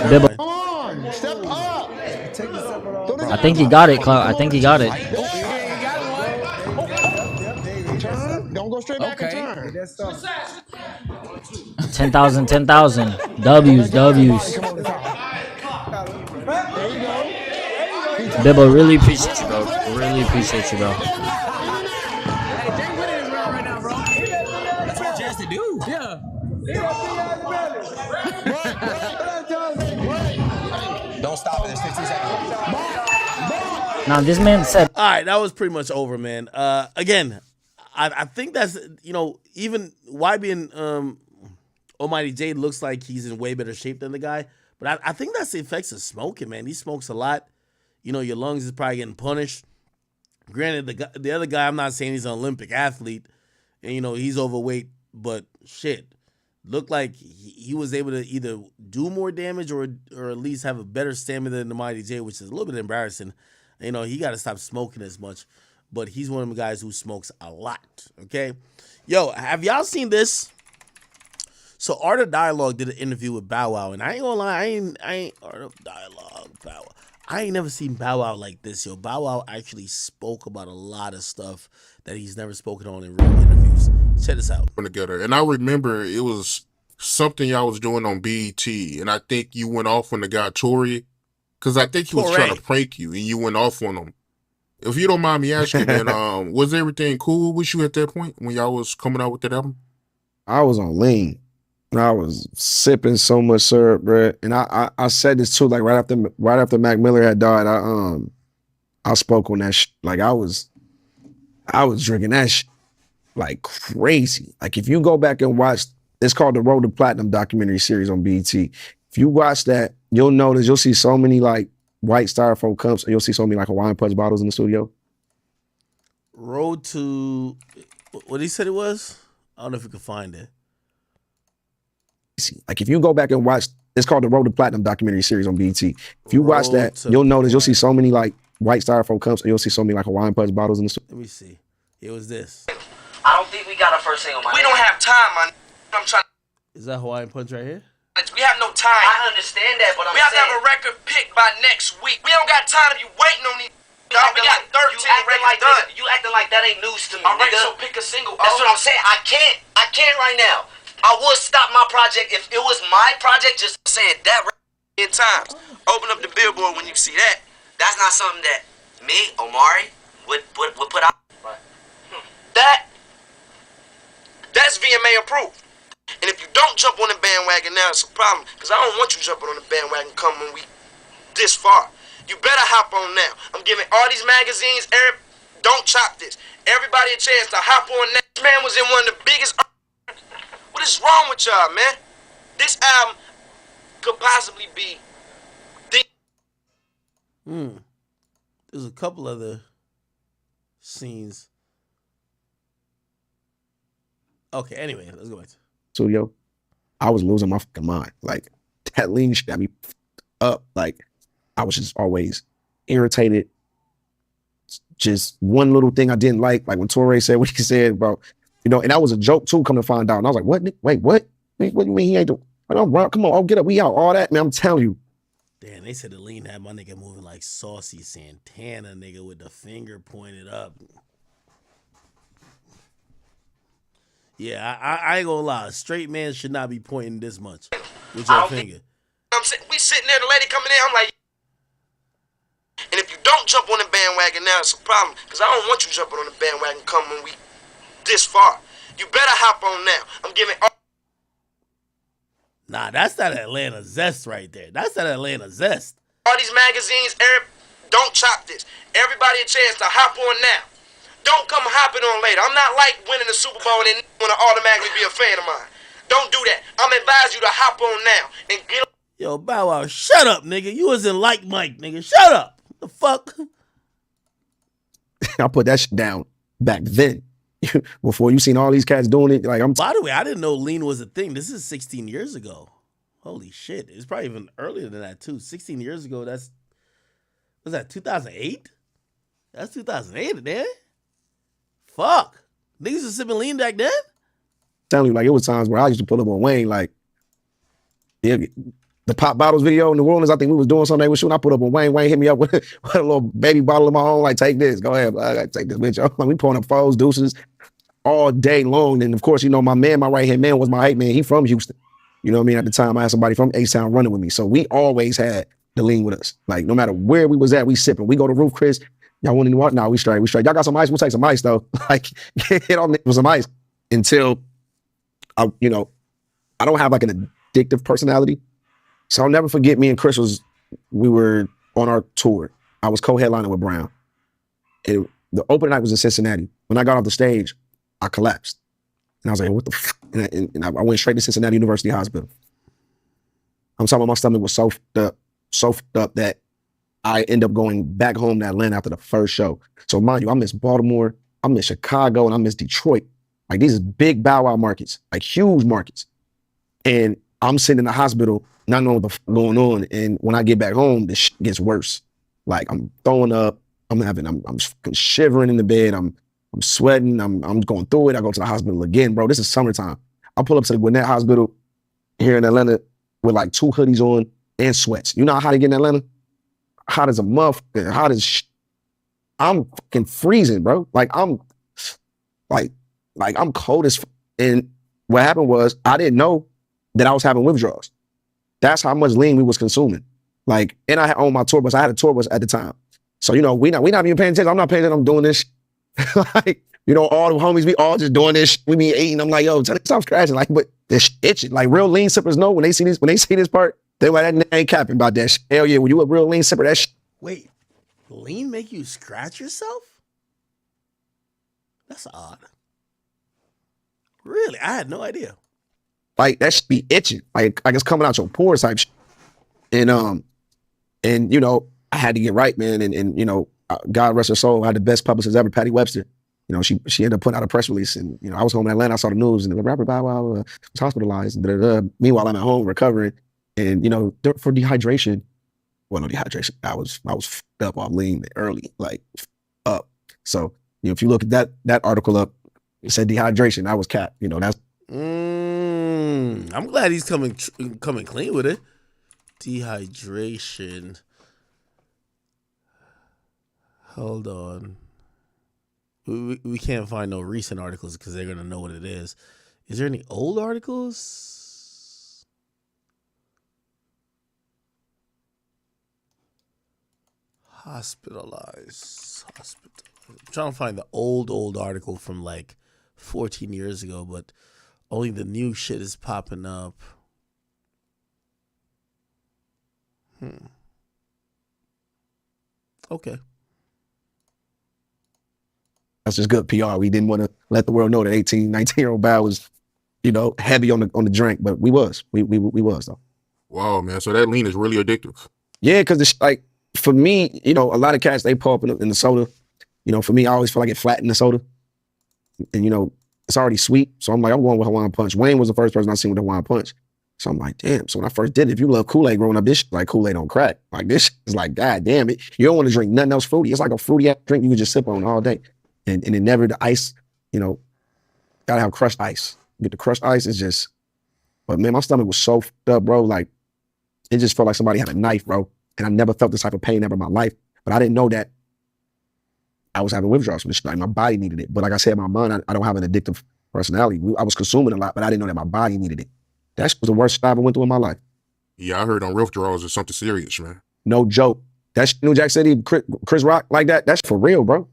Bibble. Come on, step up. I think he got it, Clout. I think he got it. Turn. Don't go straight back and turn. 10,000. W's. There you go. Bibble, really appreciate you, bro. Really appreciate you, bro. That's what Jay has to do. Yeah. Don't stop it. There's 15 seconds. Now, this man said. All right, that was pretty much over, man. Again, I think that's, even YB and Almighty Jay looks like he's in way better shape than the guy. But I think that's the effects of smoking, man. He smokes a lot. Your lungs is probably getting punished. Granted, the other guy, I'm not saying he's an Olympic athlete, and he's overweight, but shit, looked like he was able to either do more damage or at least have a better stamina than the Mighty J, which is a little bit embarrassing. He got to stop smoking as much, but he's one of the guys who smokes a lot. Okay, yo, have y'all seen this? So Art of Dialogue did an interview with Bow Wow, and I ain't gonna lie, I ain't Art of Dialogue, Bow Wow. I ain't never seen Bow Wow like this, yo. Bow Wow actually spoke about a lot of stuff that he's never spoken on in real interviews. Check this out. Together, and I remember it was something y'all was doing on BET, and I think you went off on the guy Tory, because I think he was trying to prank you, and you went off on him. If you don't mind me asking, then was everything cool with you at that point when y'all was coming out with that album? I was on lean. I was sipping so much syrup, bro. And I said this too, like right after Mac Miller had died, I spoke on that shit. Like I was drinking that shit like crazy. Like if you go back and watch, it's called the Road to Platinum documentary series on BET. If you watch that, you'll notice you'll see so many like white styrofoam cups, and you'll see so many like Hawaiian Punch bottles in the studio. Road to what he said it was? I don't know if you can find it. Like if you go back and watch, it's called the Road to Platinum documentary series on BET. If you watch that, you'll notice you'll see so many like white styrofoam cups, and you'll see so many like Hawaiian Punch bottles in the studio. Let me see. It was this. I don't think we got our first single, man. We don't have time, man. I'm trying. Is that Hawaiian Punch right here? We have no time. I understand that, but we have to have a record picked by next week. We don't got time to be waiting on these. We got 13 records done. You acting like that ain't news to me, all right, nigga. So pick a single. That's what I'm saying. I can't right now. I would stop my project if it was my project. Just saying that in times. Open up the Billboard when you see that. That's not something that me, Omari, would put out. Right. That's VMA approved. And if you don't jump on the bandwagon now, it's a problem. Because I don't want you jumping on the bandwagon coming when we this far. You better hop on now. I'm giving all these magazines, don't chop this. Everybody a chance to hop on now. This man was in one of the biggest. What is wrong with y'all, man? This album could possibly be There's a couple other scenes. Okay, anyway, let's go back to studio. I was losing my fucking mind. Like that lean shit got me up. Like I was just always irritated. Just one little thing I didn't like when Torre said what he said about, and that was a joke too, come to find out. And I was like, what? Wait, what? What do you mean he ain't do? Come on, get up, we out. All that, man, I'm telling you. Damn, they said the lean had my nigga moving like Saucy Santana, nigga, with the finger pointed up. Yeah, I ain't gonna lie. A straight man should not be pointing this much with your finger. We sitting there, the lady coming in, I'm like, and if you don't jump on the bandwagon now, it's a problem. Because I don't want you jumping on the bandwagon come when we this far. You better hop on now. I'm giving all. Nah, that's that Atlanta zest right there. That's that Atlanta zest. All these magazines, don't chop this. Everybody a chance to hop on now. Don't come hopping on later. I'm not like winning the Super Bowl and then want to automatically be a fan of mine. Don't do that. I'm advise you to hop on now and get. Yo, Bow Wow, shut up, nigga. You wasn't like Mike, nigga. Shut up. The fuck? I put that shit down back then. Before you seen all these cats doing it. Like By the way, I didn't know lean was a thing. This is 16 years ago. Holy shit. It's probably even earlier than that, too. 16 years ago, was that 2008? That's 2008, man. Fuck. Niggas was sipping lean back then? Telling you, like, it was times where I used to pull up on Wayne, like, yeah, the pop bottles video in New Orleans, I think we was doing something. I put up on Wayne. Wayne hit me up with a little baby bottle of my own, like, take this. Go ahead. I gotta take this bitch. Like, we pouring up feuds, deuces all day long. And of course, you know, my right-hand man was my hype man. He from Houston. You know what I mean? At the time, I had somebody from A-Town running with me. So we always had the lean with us. Like, no matter where we was at, we sipping. We go to Roof Chris. Y'all want any water? No, we straight. Y'all got some ice? We'll take some ice, though. Like, hit on with some ice until, I don't have like an addictive personality. So I'll never forget me and Chris we were on our tour. I was co-headlining with Brown. And the opening night was in Cincinnati. When I got off the stage, I collapsed. And I was like, what the fuck? And I went straight to Cincinnati University Hospital. I'm talking about my stomach was so fucked up that I end up going back home to Atlanta after the first show. So mind you, I miss Baltimore, I miss Chicago, and I miss Detroit. Like, these are big Bow Wow markets, like huge markets. And I'm sitting in the hospital, not knowing what the fuck going on. And when I get back home, this shit gets worse. Like, I'm throwing up, I'm shivering in the bed, I'm sweating, I'm going through it. I go to the hospital again, bro. This is summertime. I pull up to the Gwinnett Hospital here in Atlanta with like 2 hoodies on and sweats. You know how hot it get in Atlanta? Hot as a motherfucker, hot as I'm fucking freezing, bro. Like, I'm cold as and what happened was I didn't know that I was having withdrawals. That's how much lean we was consuming. Like, and I owned my tour bus. I had a tour bus at the time. So, you know, we not even paying attention. I'm not paying attention. I'm doing this. Like, you know, all the homies, we all just doing this. We be eating. I'm like, yo, stop scratching. Like, but this itching. Like, real lean sippers know when they see this part, they like, that ain't capping about that shit. Hell yeah, when you a real lean sipper, that shit. Wait, lean make you scratch yourself? That's odd. Really? I had no idea. Like, that should be itching. Like it's coming out your pores type shit. And you know, I had to get right, man. And you know, God rest her soul, I had the best publicist ever, Patty Webster. You know, she ended up putting out a press release. And, you know, I was home in Atlanta, I saw the news, and the rapper Bow Wow was hospitalized. Meanwhile, I'm at home recovering. And, you know, for dehydration, well, no dehydration, I was fucked up off lean early, like up. So, you know, if you look at that article up, it said dehydration. I was capped. You know, that's. I'm glad he's coming clean with it. Dehydration. Hold on. We can't find no recent articles because they're gonna know what it is. Is there any old articles? Hospitalized. I'm trying to find the old article from like 14 years ago, but only the new shit is popping up. Okay. That's just good PR. We didn't want to let the world know that 18, 19-year-old Bow was, you know, heavy on the drink, but we was though. Wow, man. So that lean is really addictive. Yeah, because it's like, for me, you know, a lot of cats, they pull up in the soda. You know, for me, I always feel like it flattened the soda. And, you know, it's already sweet. So I'm like, I'm going with Hawaiian Punch. Wayne was the first person I seen with the Hawaiian Punch. So I'm like, damn. So when I first did it, if you love Kool-Aid growing up, this shit like Kool-Aid on crack. Like, this is like, god damn it. You don't want to drink nothing else fruity. It's like a fruity drink you can just sip on all day. And it never, the ice, you know, gotta have crushed ice. Get the crushed ice, is just, but man, my stomach was so fucked up, bro. Like, it just felt like somebody had a knife, bro. And I never felt this type of pain ever in my life. But I didn't know that I was having withdrawals from this shit. Like my body needed it. But like I said, my mind, I don't have an addictive personality. I was consuming a lot, but I didn't know that my body needed it. That was the worst shit I ever went through in my life. Yeah, I heard on withdrawals is something serious, man. No joke. That shit, New Jack City, Chris Rock like that, that's for real, bro.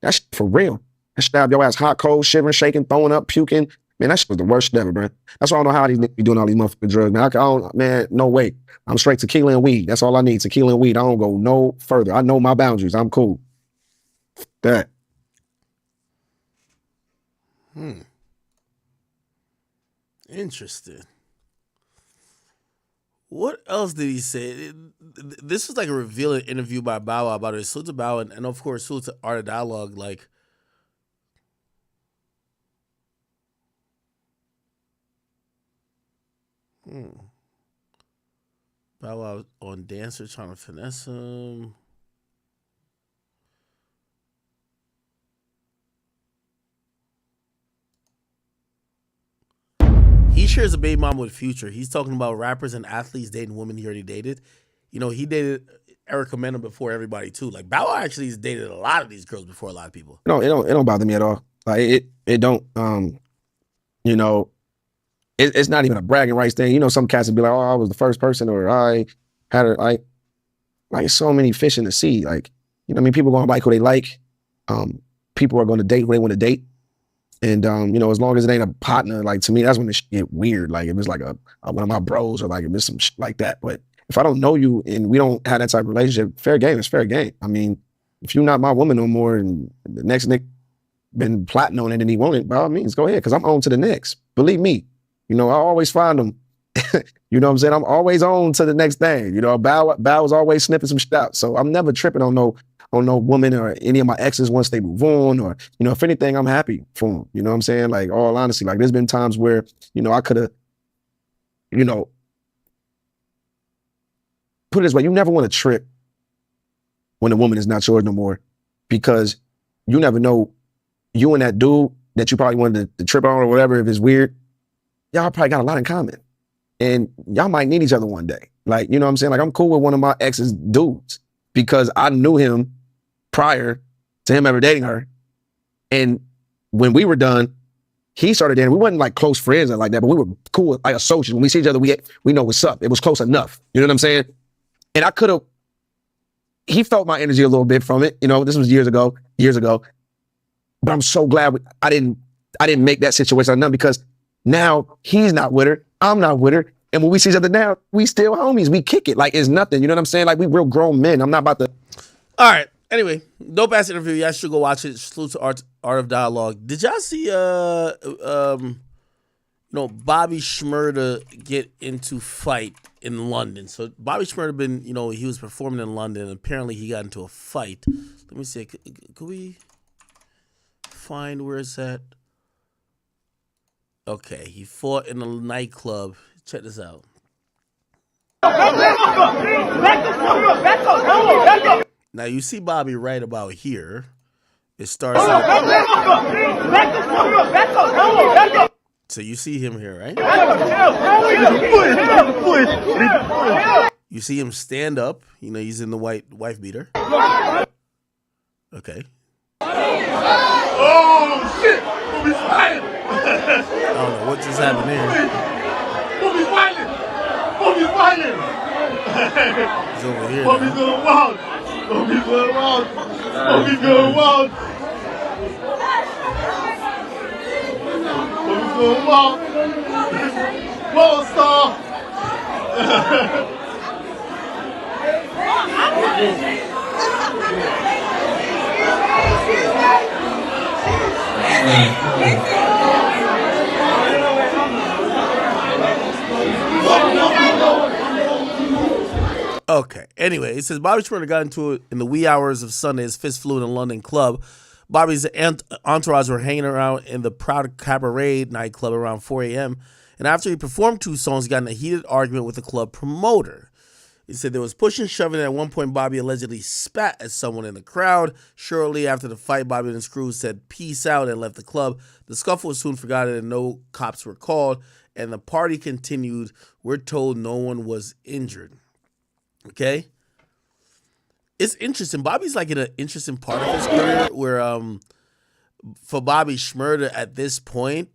That's for real. That shit have your ass hot, cold, shivering, shaking, throwing up, puking. Man, that shit was the worst shit ever, bro. That's why I don't know how these niggas be doing all these motherfucking drugs, man. Man, no way. I'm straight tequila and weed. That's all I need, tequila and weed. I don't go no further. I know my boundaries. I'm cool. That. Interesting. What else did he say? This was like a revealing interview by Bow Wow about it. Salute to Bow Wow, and of course, salute to Art of Dialogue. Like, Bow Wow on Dancer trying to finesse him. He shares a baby mama with Future. He's talking about rappers and athletes dating women he already dated. You know, he dated Erica Mena before everybody too. Like Bow Wow actually has dated a lot of these girls before a lot of people. No, it don't bother me at all. Like it don't. You know, it's not even a bragging rights thing. You know, some cats would be like, "Oh, I was the first person," or "I had her." Like so many fish in the sea. Like, you know, what I mean, people going to like who they like. People are going to date who they want to date. And, you know, as long as it ain't a partner, like, to me, that's when it get weird. Like, if it's like a one of my bros or like if it's some shit like that. But if I don't know you and we don't have that type of relationship, fair game is fair game. I mean, if you're not my woman no more and the next nigga been plotting on it and he want it, by all means, go ahead, because I'm on to the next. Believe me, you know, I always find them. You know what I'm saying? I'm always on to the next thing. You know, Bow was always sniffing some shit out. So I'm never tripping on no woman or any of my exes once they move on, or, you know, if anything, I'm happy for them. You know what I'm saying? Like, all honesty, like there's been times where, you know, I could have, you know, put it this way, you never want to trip when a woman is not yours no more, because you never know, you and that dude that you probably wanted to trip on or whatever, if it's weird, y'all probably got a lot in common. And y'all might need each other one day. Like, you know what I'm saying? Like, I'm cool with one of my ex's dudes because I knew him prior to him ever dating her. And when we were done, he started dating. We wasn't like close friends or like that, but we were cool, like associates. When we see each other, we know what's up. It was close enough. You know what I'm saying? And I could have, he felt my energy a little bit from it. You know, this was years ago. But I'm so glad I didn't make that situation enough, because now he's not with her, I'm not with her. And when we see each other now, we still homies. We kick it like it's nothing. You know what I'm saying? Like, we real grown men. I'm not about to. All right. Anyway, dope ass interview. Y'all should go watch it. Salute to Art of Dialogue. Did y'all see Bobby Shmurda get into fight in London? So Bobby Shmurda been, he was performing in London. Apparently he got into a fight. Let me see. Could we find where it's at? Okay, he fought in a nightclub. Check this out. Now you see Bobby right about here. It starts. So you see him here, right? You see him stand up. He's in the white wife beater. Okay. Oh shit! Bobby's fighting. I don't know what just happened there. Bobby's fighting. Bobby's fighting. He's over here. Bobby's going wild. Bobby's going wild. Bobby's going wild. Bobby's going wild. World star. Okay. Anyway, it says Bobby Shmurda got into it in the wee hours of Sunday. His fist flew in a London club. Bobby's entourage were hanging around in the Proud Cabaret nightclub around 4 a.m. And after he performed 2 songs, he got in a heated argument with the club promoter. He said there was pushing, shoving, and at one point Bobby allegedly spat at someone in the crowd. Shortly after the fight, Bobby and his crew said peace out and left the club. The scuffle was soon forgotten and no cops were called. And the party continued. We're told no one was injured. Okay? it's interesting. Bobby's like in an interesting part of his career where for Bobby Shmurda at this point,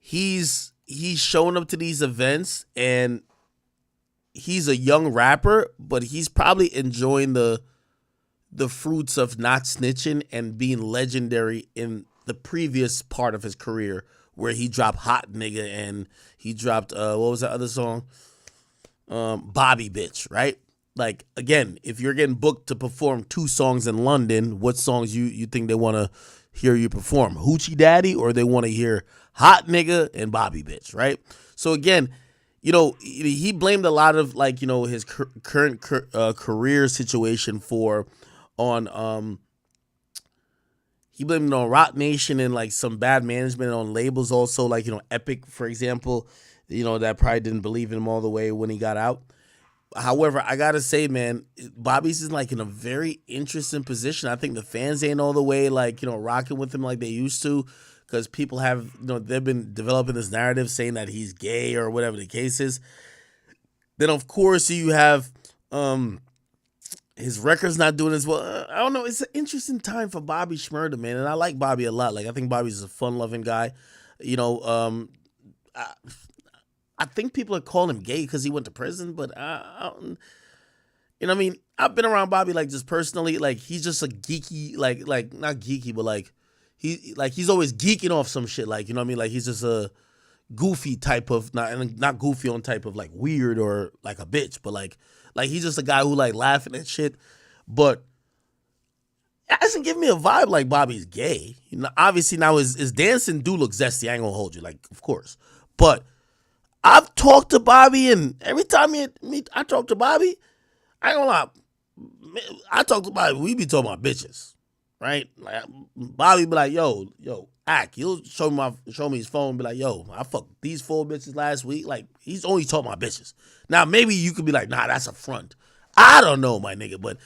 he's showing up to these events and he's a young rapper, but he's probably enjoying the fruits of not snitching and being legendary in the previous part of his career where he dropped Hot Nigga and he dropped what was that other song? Bobby Bitch, right? Like, again, if you're getting booked to perform 2 songs in London, what songs you think they want to hear you perform? Hoochie Daddy, or they want to hear Hot Nigga and Bobby Bitch, right? So again, he blamed a lot of his current career situation he blamed it on Rock Nation and like some bad management on labels also, like Epic, for example, that probably didn't believe in him all the way when he got out. However, I gotta say, man, Bobby's is like in a very interesting position. I think the fans ain't all the way rocking with him like they used to, because people have they've been developing this narrative saying that he's gay or whatever the case is. Then of course you have his record's not doing as well. I don't know. It's an interesting time for Bobby Shmurda, man, and I like Bobby a lot. Like, I think Bobby's a fun-loving guy. I think people are calling him gay because he went to prison, but I mean, I've been around Bobby just personally. Like, he's just a geeky, like not geeky, but he's always geeking off some shit. Like, what I mean? Like, he's just a goofy type of not goofy on type of weird or like a bitch, but like he's just a guy who laughing at shit. But it doesn't give me a vibe like Bobby's gay. Obviously now his dancing do look zesty. I ain't gonna hold you, of course. But I've talked to Bobby, and every time I talk to Bobby, I ain't gonna lie. I talk to Bobby, we be talking about bitches, right? Like, Bobby be like, yo, act. He'll show me his phone, be like, yo, I fucked these 4 bitches last week. Like, he's only talking about bitches. Now, maybe you could be like, nah, that's a front. I don't know, my nigga. But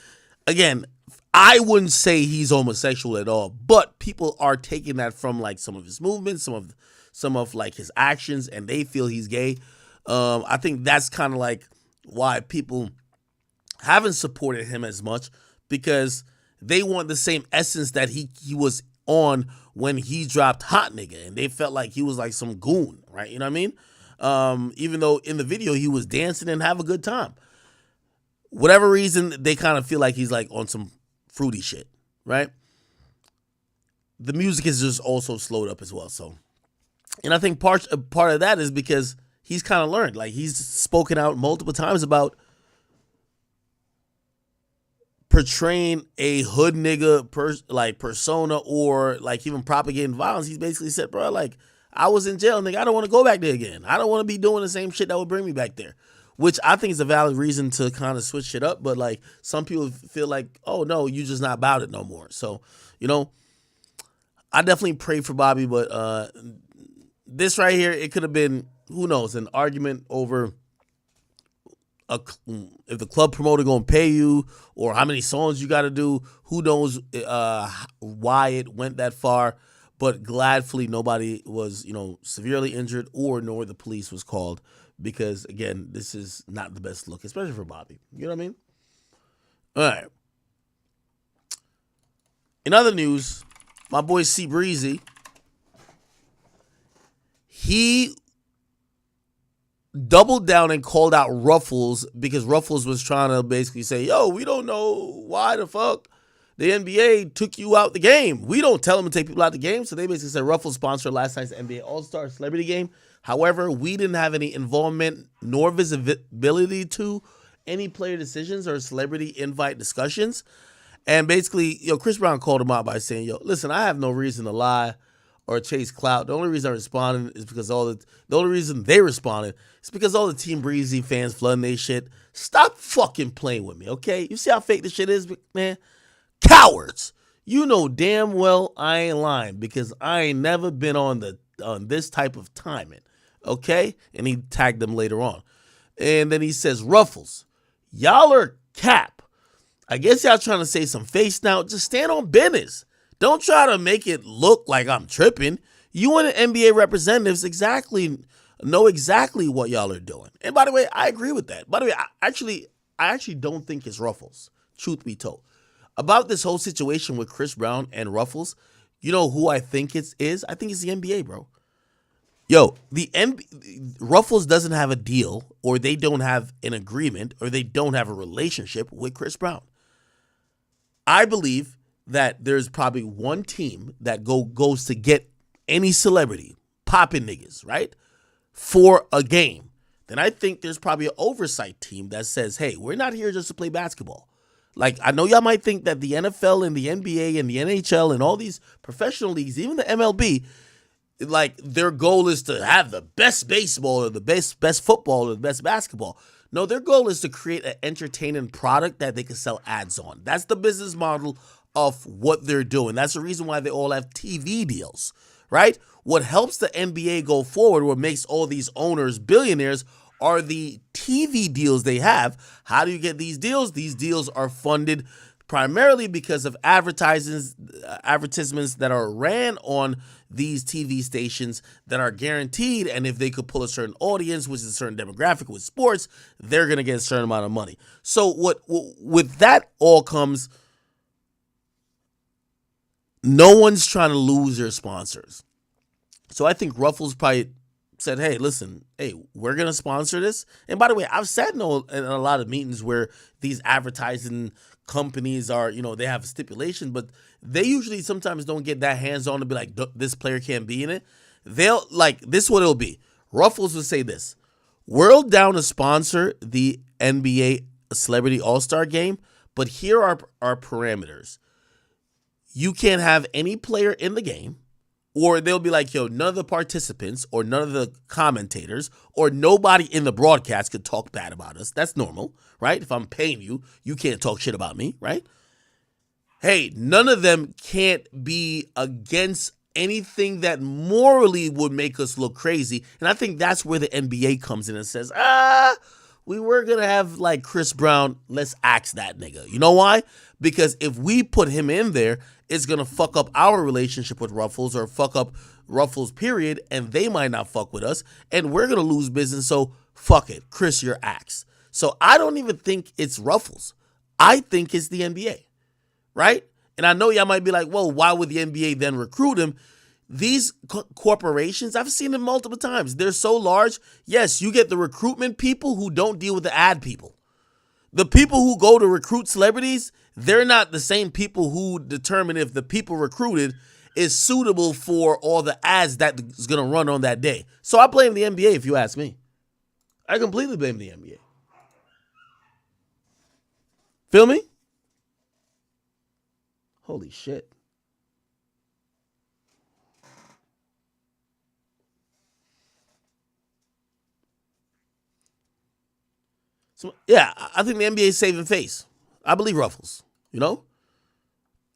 again, I wouldn't say he's homosexual at all. But people are taking that from some of his movements, some of his actions, and they feel he's gay. I think that's kind of why people haven't supported him as much, because they want the same essence that he was on when he dropped Hot Nigga, and they felt like he was some goon, right? You know what I mean? Even though in the video he was dancing and have a good time. Whatever reason, they kind of feel like he's on some fruity shit, right? The music is just also slowed up as well, so. And I think part of that is because he's kind of learned. He's spoken out multiple times about portraying a hood nigga persona, or even propagating violence. He's basically said, bro, I was in jail, nigga. I don't want to go back there again. I don't want to be doing the same shit that would bring me back there. Which I think is a valid reason to kind of switch shit up. But some people feel like, oh no, you just not about it no more. So, I definitely pray for Bobby, but this right here, it could have been, who knows, an argument over if the club promoter gonna pay you or how many songs you got to do. Who knows why it went that far? But gladfully, nobody was severely injured nor the police was called, because again, this is not the best look, especially for Bobby. You know what I mean? All right. In other news, my boy C Breezy, he doubled down and called out Ruffles, because Ruffles was trying to basically say, yo, we don't know why the fuck the NBA took you out the game. We don't tell them to take people out the game. So they basically said Ruffles sponsored last night's NBA All-Star Celebrity Game. However, we didn't have any involvement nor visibility to any player decisions or celebrity invite discussions. And basically, Chris Brown called him out by saying, listen, I have no reason to lie or chase clout. The only reason I responded is because the only reason they responded is because all the Team Breezy fans flooding their shit. Stop fucking playing with me, okay? You see how fake this shit is, man? Cowards. You know damn well I ain't lying, because I ain't never been on this type of timing, okay? And he tagged them later on. And then he says, Ruffles, y'all are cap. I guess y'all trying to say some face now. Just stand on business. Don't try to make it look like I'm tripping. You and the NBA representatives exactly know exactly what y'all are doing. And by the way, I agree with that. By the way, I actually don't think it's Ruffles, truth be told. About this whole situation with Chris Brown and Ruffles, you know who I think it is? I think it's the NBA, bro. Yo, Ruffles doesn't have a deal, or they don't have an agreement, or they don't have a relationship with Chris Brown. I believe that there's probably one team that goes to get any celebrity, popping niggas, right, for a game. Then I think there's probably an oversight team that says, hey, we're not here just to play basketball. Like, I know y'all might think that the NFL and the NBA and the NHL and all these professional leagues, even the MLB, like, their goal is to have the best baseball or the best football or the best basketball. No, their goal is to create an entertaining product that they can sell ads on. That's the business model of what they're doing. That's the reason why they all have TV deals, right? What helps the NBA go forward, what makes all these owners billionaires, are the TV deals they have. How do you get these deals? These deals are funded primarily because of advertisements that are ran on these TV stations that are guaranteed, and if they could pull a certain audience, which is a certain demographic with sports, they're going to get a certain amount of money. So with that all comes, no one's trying to lose their sponsors. So I think Ruffles probably said, hey, listen, hey, we're going to sponsor this. And by the way, I've sat in a lot of meetings where these advertising companies are, they have a stipulation, but they usually sometimes don't get that hands-on to be like, this player can't be in it. They'll, like, this is what it'll be. Ruffles would say this: we're down to sponsor the NBA Celebrity All-Star Game, but here are our parameters. You can't have any player in the game, or they'll be like, yo, none of the participants or none of the commentators or nobody in the broadcast could talk bad about us. That's normal, right? If I'm paying you, you can't talk shit about me, right? Hey, none of them can't be against anything that morally would make us look crazy. And I think that's where the NBA comes in and says, we were going to have like Chris Brown. Let's axe that nigga. You know why? Because if we put him in there, it's going to fuck up our relationship with Ruffles, or fuck up Ruffles, period, and they might not fuck with us, and we're going to lose business, so fuck it. Chris, you're axed. So I don't even think it's Ruffles. I think it's the NBA, right? And I know y'all might be like, well, why would the NBA then recruit him? These corporations, I've seen them multiple times. They're so large. Yes, you get the recruitment people who don't deal with the ad people. The people who go to recruit celebrities, they're not the same people who determine if the people recruited is suitable for all the ads that is going to run on that day. So I blame the NBA, if you ask me. I completely blame the NBA. Feel me? Holy shit. So, yeah, I think the NBA is saving face. I believe Ruffles,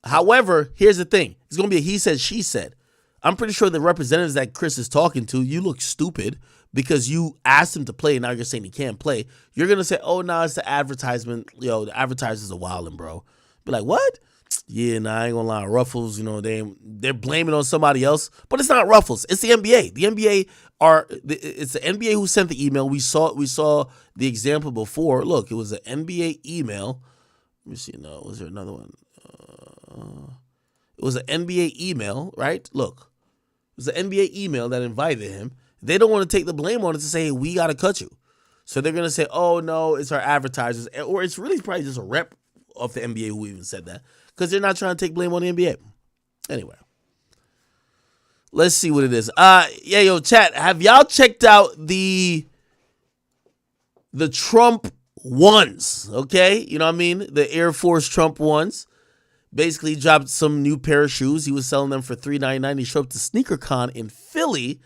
However, here's the thing. It's going to be a he said, she said. I'm pretty sure the representatives that Chris is talking to, you look stupid because you asked him to play and now you're saying he can't play. You're going to say, oh, no, it's the advertisement. The advertisers are wilding, bro. Be like, what? Yeah, nah, I ain't going to lie. Ruffles, they're blaming on somebody else. But it's not Ruffles. It's the NBA. The NBA it's the NBA who sent the email. We saw the example before. Look, it was an NBA email. Let me see. No, was there another one? It was an NBA email, right? Look, it was an NBA email that invited him. They don't want to take the blame on it to say, hey, we got to cut you. So they're going to say, oh, no, it's our advertisers. Or it's really probably just a rep of the NBA who even said that, because they're not trying to take blame on the NBA. Anyway, let's see what it is. Chat, have y'all checked out the Trump ones? Okay, you know what I mean? The Air Force Trump ones. Basically, dropped some new pair of shoes. He was selling them for $3.99. He showed up to SneakerCon in Philly,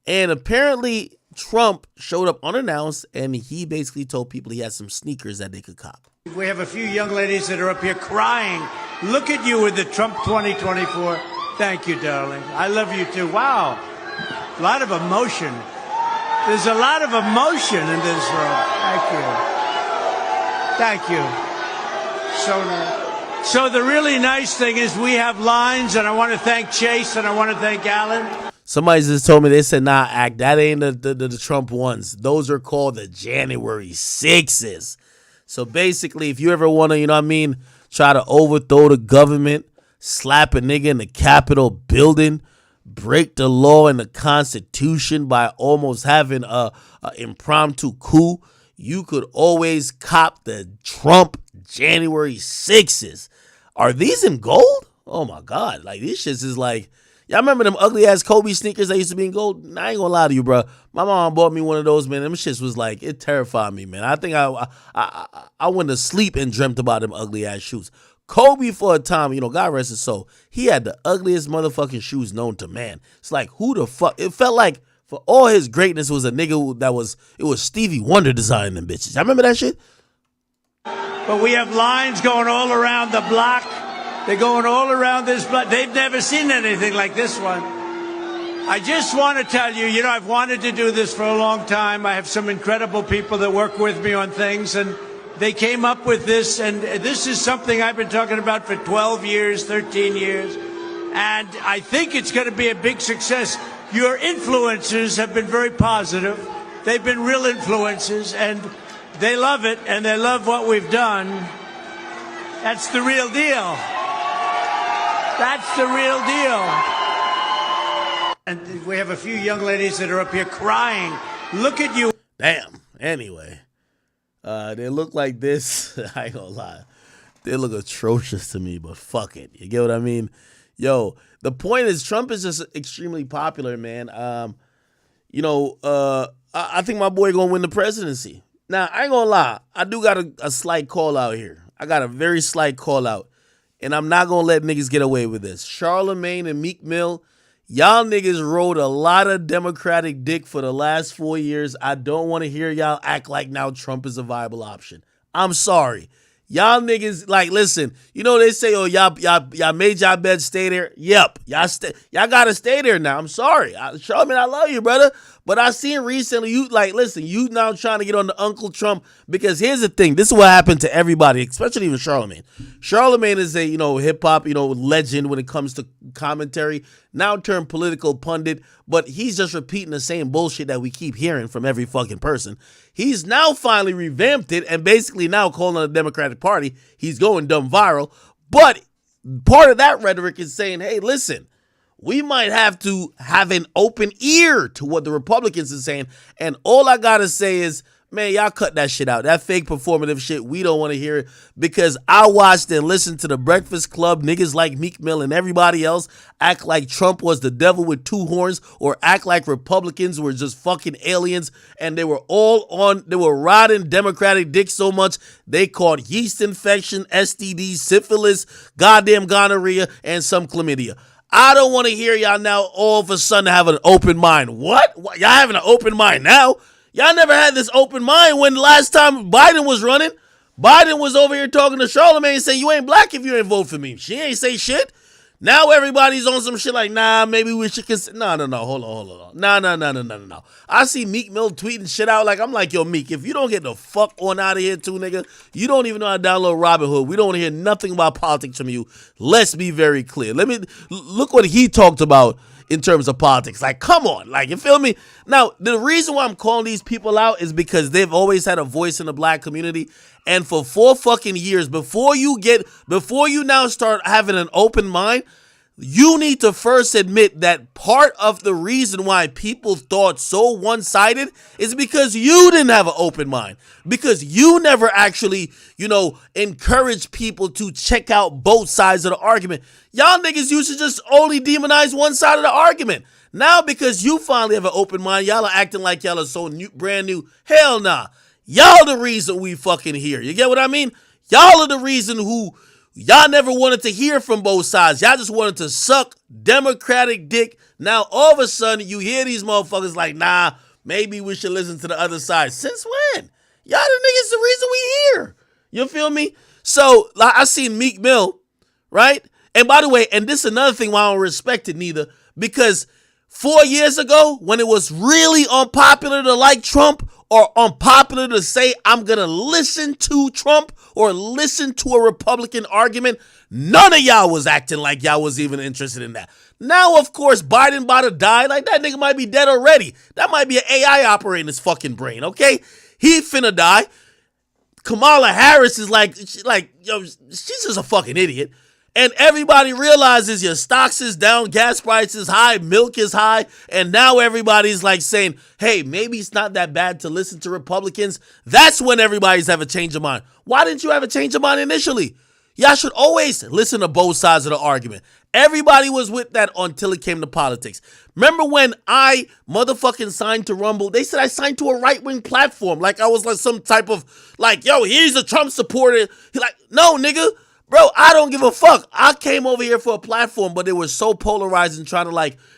and apparently Trump showed up unannounced, and he basically told people he had some sneakers that they could cop. We have a few young ladies that are up here crying. Look at you with the Trump 2024. Thank you, darling. I love you too. Wow. A lot of emotion. There's a lot of emotion in this room. Thank you. Thank you. So nice. So the really nice thing is we have lines, and I want to thank Chase and I want to thank Alan. Somebody just told me, they said, nah, act, that ain't the Trump ones. Those are called the January 6s. So basically, if you ever want to, you know what I mean, try to overthrow the government, slap a nigga in the Capitol building, break the law and the Constitution by almost having a impromptu coup, you could always cop the Trump January 6s. Are these in gold? Oh my God. Like, these shits is like, y'all remember them ugly ass Kobe sneakers that used to be in gold? Nah, I ain't gonna lie to you, bro. My mom bought me one of those, man. Them shits was like, it terrified me, man. I think I went to sleep and dreamt about them ugly ass shoes. Kobe, for a time, you know, God rest his soul, he had the ugliest motherfucking shoes known to man. It's like, who the fuck? It felt like for all his greatness was a nigga it was Stevie Wonder designing them bitches. Y'all remember that shit? But we have lines going all around the block. They're going all around this block. They've never seen anything like this one. I just want to tell you, you know, I've wanted to do this for a long time. I have some incredible people that work with me on things, and they came up with this, and this is something I've been talking about for 12 years, 13 years, and I think it's going to be a big success. Your influencers have been very positive. They've been real influences, and they love it, and they love what we've done. That's the real deal. That's the real deal. And we have a few young ladies that are up here crying. Look at you. Damn. Anyway. They look like this. I ain't gonna lie. They look atrocious to me, but fuck it. You get what I mean? Yo, the point is Trump is just extremely popular, man. I think my boy gonna win the presidency. Now, I ain't gonna lie. I do got a slight call out here. I got a very slight call out. And I'm not gonna let niggas get away with this. Charlemagne and Meek Mill, y'all niggas rode a lot of Democratic dick for the last 4 years. I don't want to hear y'all act like now Trump is a viable option. I'm sorry. Y'all niggas, like, listen, you know they say, oh, y'all made y'all bed, stay there. Yep. Y'all gotta stay there now. I'm sorry. Charlemagne, I love you, brother. But I seen recently, you now trying to get on the Uncle Trump, because here's the thing. This is what happened to everybody, especially even Charlemagne. Charlemagne is a, hip hop, legend when it comes to commentary, now turned political pundit, but he's just repeating the same bullshit that we keep hearing from every fucking person. He's now finally revamped it and basically now calling on the Democratic Party. He's going dumb viral. But part of that rhetoric is saying, hey, listen, we might have to have an open ear to what the Republicans are saying. And all I got to say is, man, y'all cut that shit out. That fake performative shit, we don't want to hear it, because I watched and listened to the Breakfast Club, niggas like Meek Mill and everybody else act like Trump was the devil with two horns, or act like Republicans were just fucking aliens, and they were riding Democratic dick so much they caught yeast infection, STD, syphilis, goddamn gonorrhea, and some chlamydia. I don't want to hear y'all now all of a sudden have an open mind. What? Y'all having an open mind now? Y'all never had this open mind when the last time Biden was running. Biden was over here talking to Charlemagne and saying, you ain't black if you ain't vote for me. She ain't say shit. Now everybody's on some shit like, nah, maybe we should consider. No, hold on. No. I see Meek Mill tweeting shit out. I'm like, yo, Meek, if you don't get the fuck on out of here too, nigga, you don't even know how to download Robinhood. We don't want to hear nothing about politics from you. Let's be very clear. Look what he talked about in terms of politics. Like, come on. Like, you feel me? Now, the reason why I'm calling these people out is because they've always had a voice in the black community. And for 4 fucking years, before you now start having an open mind, you need to first admit that part of the reason why people thought so one-sided is because you didn't have an open mind. Because you never actually, encourage people to check out both sides of the argument. Y'all niggas used to just only demonize one side of the argument. Now, because you finally have an open mind, y'all are acting like y'all are so brand new. Hell nah. Y'all the reason we fucking here. You get what I mean? Y'all are the reason who y'all never wanted to hear from both sides. Y'all just wanted to suck Democratic dick. Now, all of a sudden, you hear these motherfuckers like, nah, maybe we should listen to the other side. Since when? Y'all the niggas the reason we here. You feel me? So, I seen Meek Mill, right? And by the way, and this is another thing why I don't respect it neither, because 4 years ago, when it was really unpopular to like Trump, or unpopular to say I'm going to listen to Trump or listen to a Republican argument, none of y'all was acting like y'all was even interested in that. Now, of course, Biden about to die. Like, that nigga might be dead already. That might be an AI operating his fucking brain, okay? He finna die. Kamala Harris is like, yo, she's just a fucking idiot. And everybody realizes your stocks is down, gas prices is high, milk is high, and now everybody's like saying, hey, maybe it's not that bad to listen to Republicans. That's when everybody's have a change of mind. Why didn't you have a change of mind initially? Y'all should always listen to both sides of the argument. Everybody was with that until it came to politics. Remember when I motherfucking signed to Rumble? They said I signed to a right-wing platform. Like I was like some type of, like, yo, he's a Trump supporter. He like, no, nigga. Bro, I don't give a fuck. I came over here for a platform, but they were so polarized and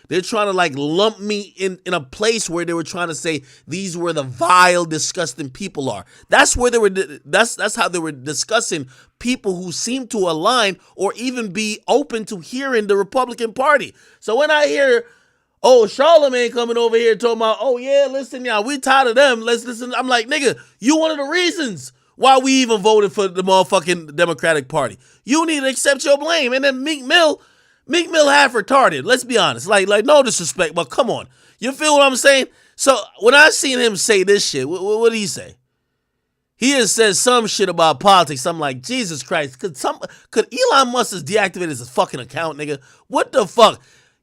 they're trying to lump me in a place where they were trying to say these were the vile, disgusting people are. That's where they were. That's how they were discussing people who seem to align or even be open to hearing the Republican Party. So when I hear, oh, Charlemagne coming over here talking about, oh yeah, listen, y'all, we tired of them. Let's listen. I'm like, nigga, you one of the reasons why we even voted for the motherfucking Democratic Party. You need to accept your blame. And then Meek Mill half retarded. Let's be honest. Like no disrespect, but come on. You feel what I'm saying? So when I seen him say this shit, what did he say? He has said some shit about politics. I'm like, Jesus Christ. Could Elon Musk has deactivated his fucking account, nigga? What the fuck?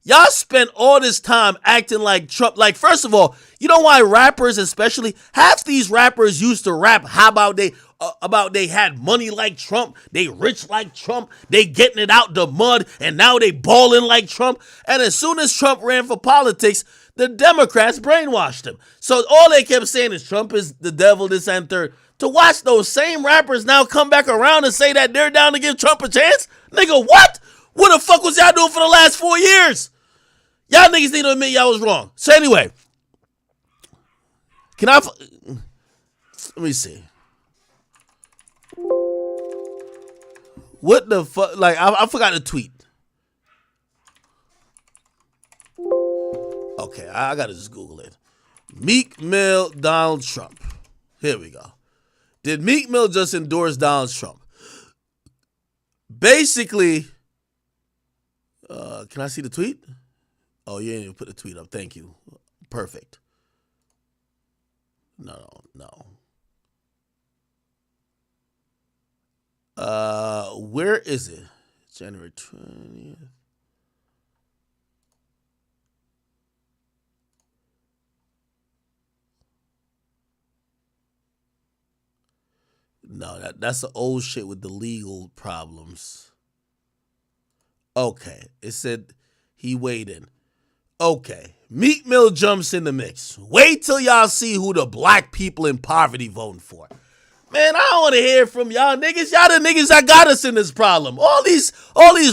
Y'all spent all this time acting like Trump. Like, first of all, you know why rappers, especially, half these rappers used to rap how about they had money like Trump, they rich like Trump, they getting it out the mud, and now they balling like Trump. And as soon as Trump ran for politics, the Democrats brainwashed him. So all they kept saying is Trump is the devil, this and third. To watch those same rappers now come back around and say that they're down to give Trump a chance? Nigga, what? What the fuck was y'all doing for the last 4 years? Y'all niggas need to admit y'all was wrong. So anyway, let me see. What the fuck? Like, I forgot to tweet. Okay, I gotta just Google it. Meek Mill, Donald Trump. Here we go. Did Meek Mill just endorse Donald Trump? Basically, can I see the tweet? Oh, you didn't even put the tweet up. Thank you. Perfect. No. Where is it? January 20th. No, that's the old shit with the legal problems. Okay. It said he weighed in. Okay, Meek Mill jumps in the mix. Wait till y'all see who the black people in poverty voting for. Man, I don't want to hear from y'all niggas. Y'all the niggas that got us in this problem. All these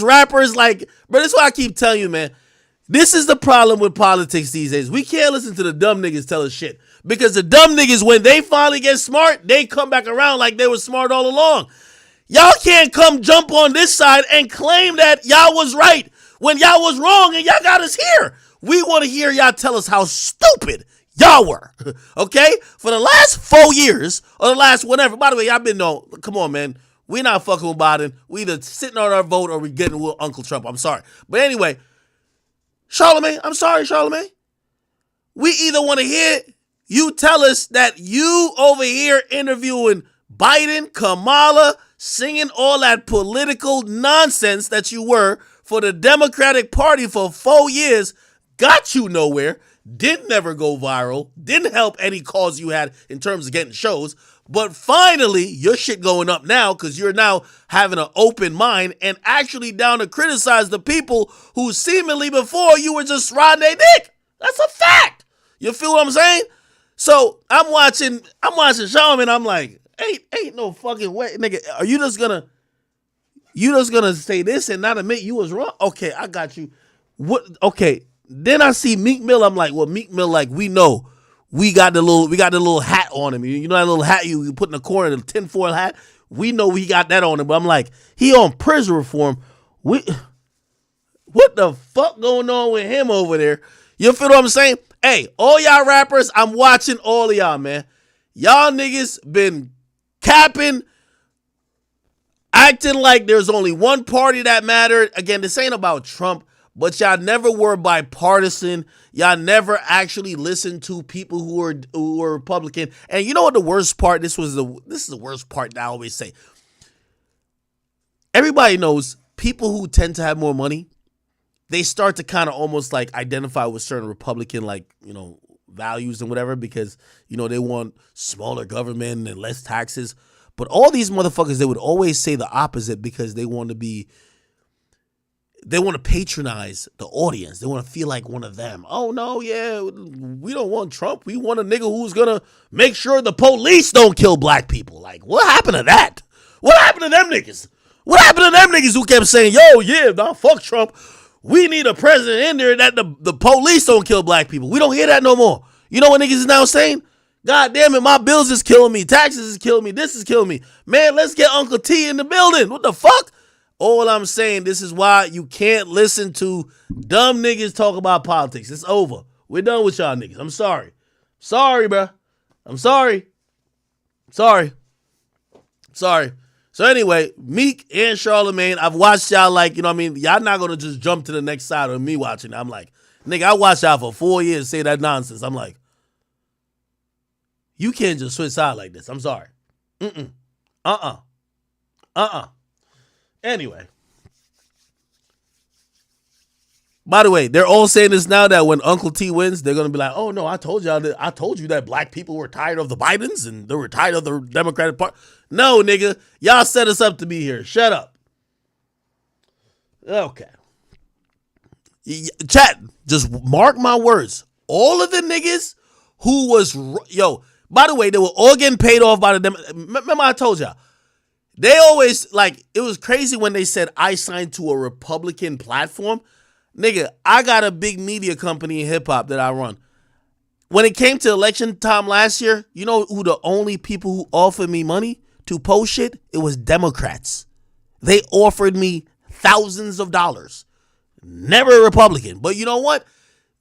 rappers, like, bro, that's why I keep telling you, man. This is the problem with politics these days. We can't listen to the dumb niggas tell us shit. Because the dumb niggas, when they finally get smart, they come back around like they were smart all along. Y'all can't come jump on this side and claim that y'all was right when y'all was wrong and y'all got us here. We want to hear y'all tell us how stupid y'all were, okay? For the last 4 years, or the last whatever. By the way, y'all been no, come on, man. We not fucking with Biden. We either sitting on our vote or we getting with Uncle Trump. I'm sorry. But anyway, Charlemagne, I'm sorry, Charlemagne. We either want to hear you tell us that you over here interviewing Biden, Kamala, singing all that political nonsense that you were for the Democratic Party for 4 years, got you nowhere, didn't never go viral, didn't help any cause you had in terms of getting shows, but finally, your shit going up now because you're now having an open mind and actually down to criticize the people who seemingly before you were just riding their dick. That's a fact. You feel what I'm saying? So I'm watching Charlemagne, I'm like, ain't no fucking way, nigga. Are you just gonna say this and not admit you was wrong? Okay, I got you. What? Okay. Then I see Meek Mill. I'm like, well, Meek Mill, like, we know we got the little hat on him. You know that little hat you put in the corner, the tinfoil hat. We know we got that on him. But I'm like, he on prison reform. What the fuck going on with him over there? You feel what I'm saying? Hey, all y'all rappers, I'm watching all of y'all, man. Y'all niggas been capping, acting like there's only one party that mattered. Again, this ain't about Trump, but y'all never were bipartisan. Y'all never actually listened to people who were Republican. And you know what the worst part? This is the worst part that I always say. Everybody knows people who tend to have more money, they start to kind of almost like identify with certain Republican, like, you know, values and whatever, because, you know, they want smaller government and less taxes. But all these motherfuckers, they would always say the opposite because they want to patronize the audience. They want to feel like one of them. Oh, no, yeah, we don't want Trump. We want a nigga who's going to make sure the police don't kill black people. Like, what happened to that? What happened to them niggas? What happened to them niggas who kept saying, yo, yeah, nah, fuck Trump. We need a president in there that the police don't kill black people. We don't hear that no more. You know what niggas is now saying? God damn it, my bills is killing me. Taxes is killing me. This is killing me. Man, let's get Uncle T in the building. What the fuck? All I'm saying, this is why you can't listen to dumb niggas talk about politics. It's over. We're done with y'all niggas. I'm sorry. Sorry, bro. I'm sorry. Sorry. So anyway, Meek and Charlemagne, I've watched y'all like, you know what I mean? Y'all not going to just jump to the next side of me watching. I'm like, nigga, I watched y'all for 4 years say that nonsense. I'm like, you can't just switch sides like this. I'm sorry. Anyway. By the way, they're all saying this now that when Uncle T wins, they're going to be like, oh, no, I told you that black people were tired of the Bidens and they were tired of the Democratic Party. No, nigga. Y'all set us up to be here. Shut up. Okay. Chat, just mark my words. All of the niggas who was, by the way, they were all getting paid off by the Democrats. Remember I told y'all. They always, like, it was crazy when they said I signed to a Republican platform. Nigga, I got a big media company in hip-hop that I run. When it came to election time last year, you know who the only people who offered me money to post shit? It was Democrats. They offered me thousands of dollars. Never a Republican. But you know what?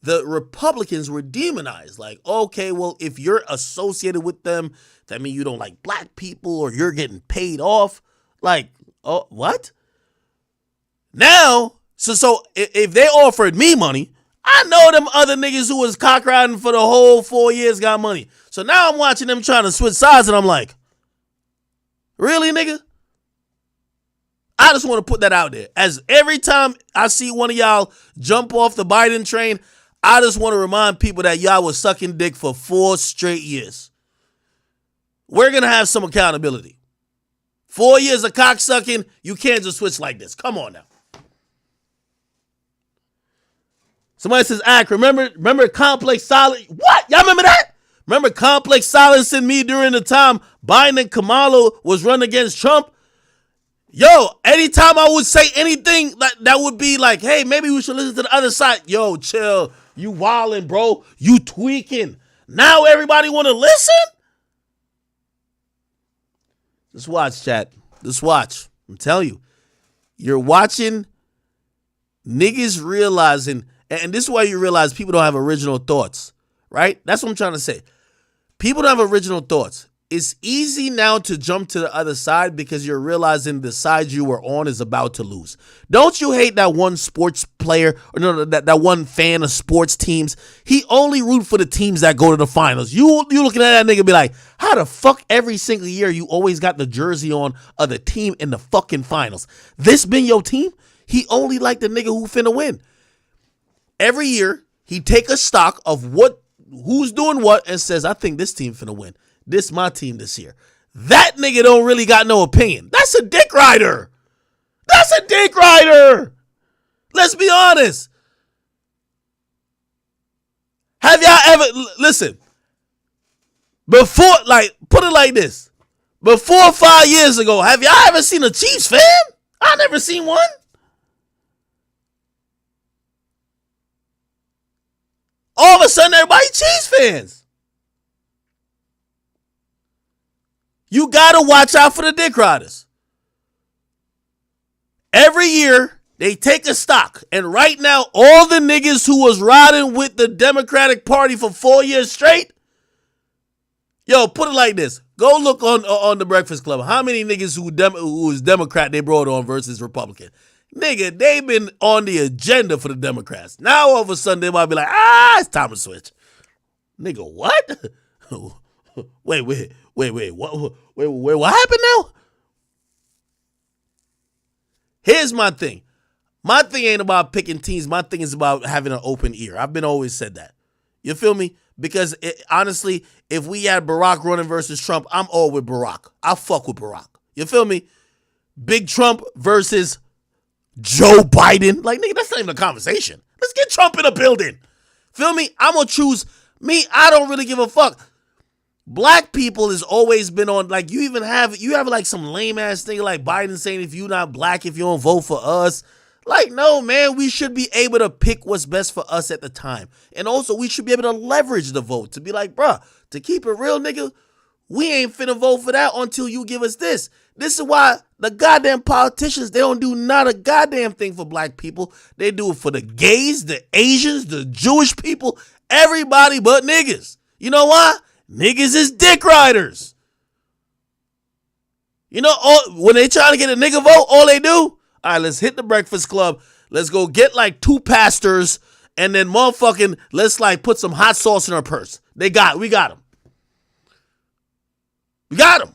The Republicans were demonized. Like, okay, well, if you're associated with them, that means you don't like black people or you're getting paid off. Like, oh, what? Now, so if they offered me money, I know them other niggas who was cock riding for the whole 4 years got money. So now I'm watching them trying to switch sides and I'm like, really, nigga? I just want to put that out there. As every time I see one of y'all jump off the Biden train, I just want to remind people that y'all was sucking dick for 4 straight years. We're going to have some accountability. 4 years of cock sucking, you can't just switch like this. Come on now. Somebody says, Ack, remember Complex Silence? What? Y'all remember that? Remember Complex silencing me during the time Biden and Kamala was running against Trump? Yo, anytime I would say anything that would be like, hey, maybe we should listen to the other side. Yo, chill. You wildin', bro. You tweaking. Now everybody want to listen? Just watch, chat. Just watch. I'm telling you. You're watching niggas realizing, and this is why you realize people don't have original thoughts, right? That's what I'm trying to say. People don't have original thoughts. It's easy now to jump to the other side because you're realizing the side you were on is about to lose. Don't you hate that one sports player, or no, that one fan of sports teams? He only root for the teams that go to the finals. You looking at that nigga be like, how the fuck every single year you always got the jersey on of the team in the fucking finals? This been your team? He only like the nigga who finna win. Every year, he take a stock of who's doing what and says, I think this team finna win. This my team this year. That nigga don't really got no opinion. That's a dick rider. That's a dick rider. Let's be honest. Have y'all ever, listen, before, like, put it like this. Before 5 years ago, have y'all ever seen a Chiefs fan? I never seen one. All of a sudden, everybody Chiefs fans. You gotta watch out for the dick riders. Every year, they take a stock. And right now, all the niggas who was riding with the Democratic Party for 4 years straight, Yo, put it like this. Go look on the Breakfast Club. How many niggas who is Democrat they brought on versus Republican? Nigga, they been on the agenda for the Democrats. Now all of a sudden they might be like, it's time to switch. Nigga, what? Wait, what happened now? Here's my thing. My thing ain't about picking teams. My thing is about having an open ear. I've been always said that. You feel me? Because honestly, if we had Barack running versus Trump, I'm all with Barack. I fuck with Barack. You feel me? Big Trump versus Joe Biden. Like, nigga, that's not even a conversation. Let's get Trump in a building. Feel me? I'm going to choose me. I don't really give a fuck. Black people has always been on, like, you have like some lame ass thing like Biden saying if you're not black, if you don't vote for us. Like, no, man, we should be able to pick what's best for us at the time. And also, we should be able to leverage the vote to be like, bruh, to keep it real, nigga, we ain't finna vote for that until you give us this. This is why the goddamn politicians, they don't do not a goddamn thing for black people. They do it for the gays, the Asians, the Jewish people, everybody but niggas. You know why? Niggas is dick riders. You know, when they try to get a nigga vote, all they do, all right, let's hit the Breakfast Club. Let's go get like 2 pastors and then motherfucking let's like put some hot sauce in our purse. We got them. We got them.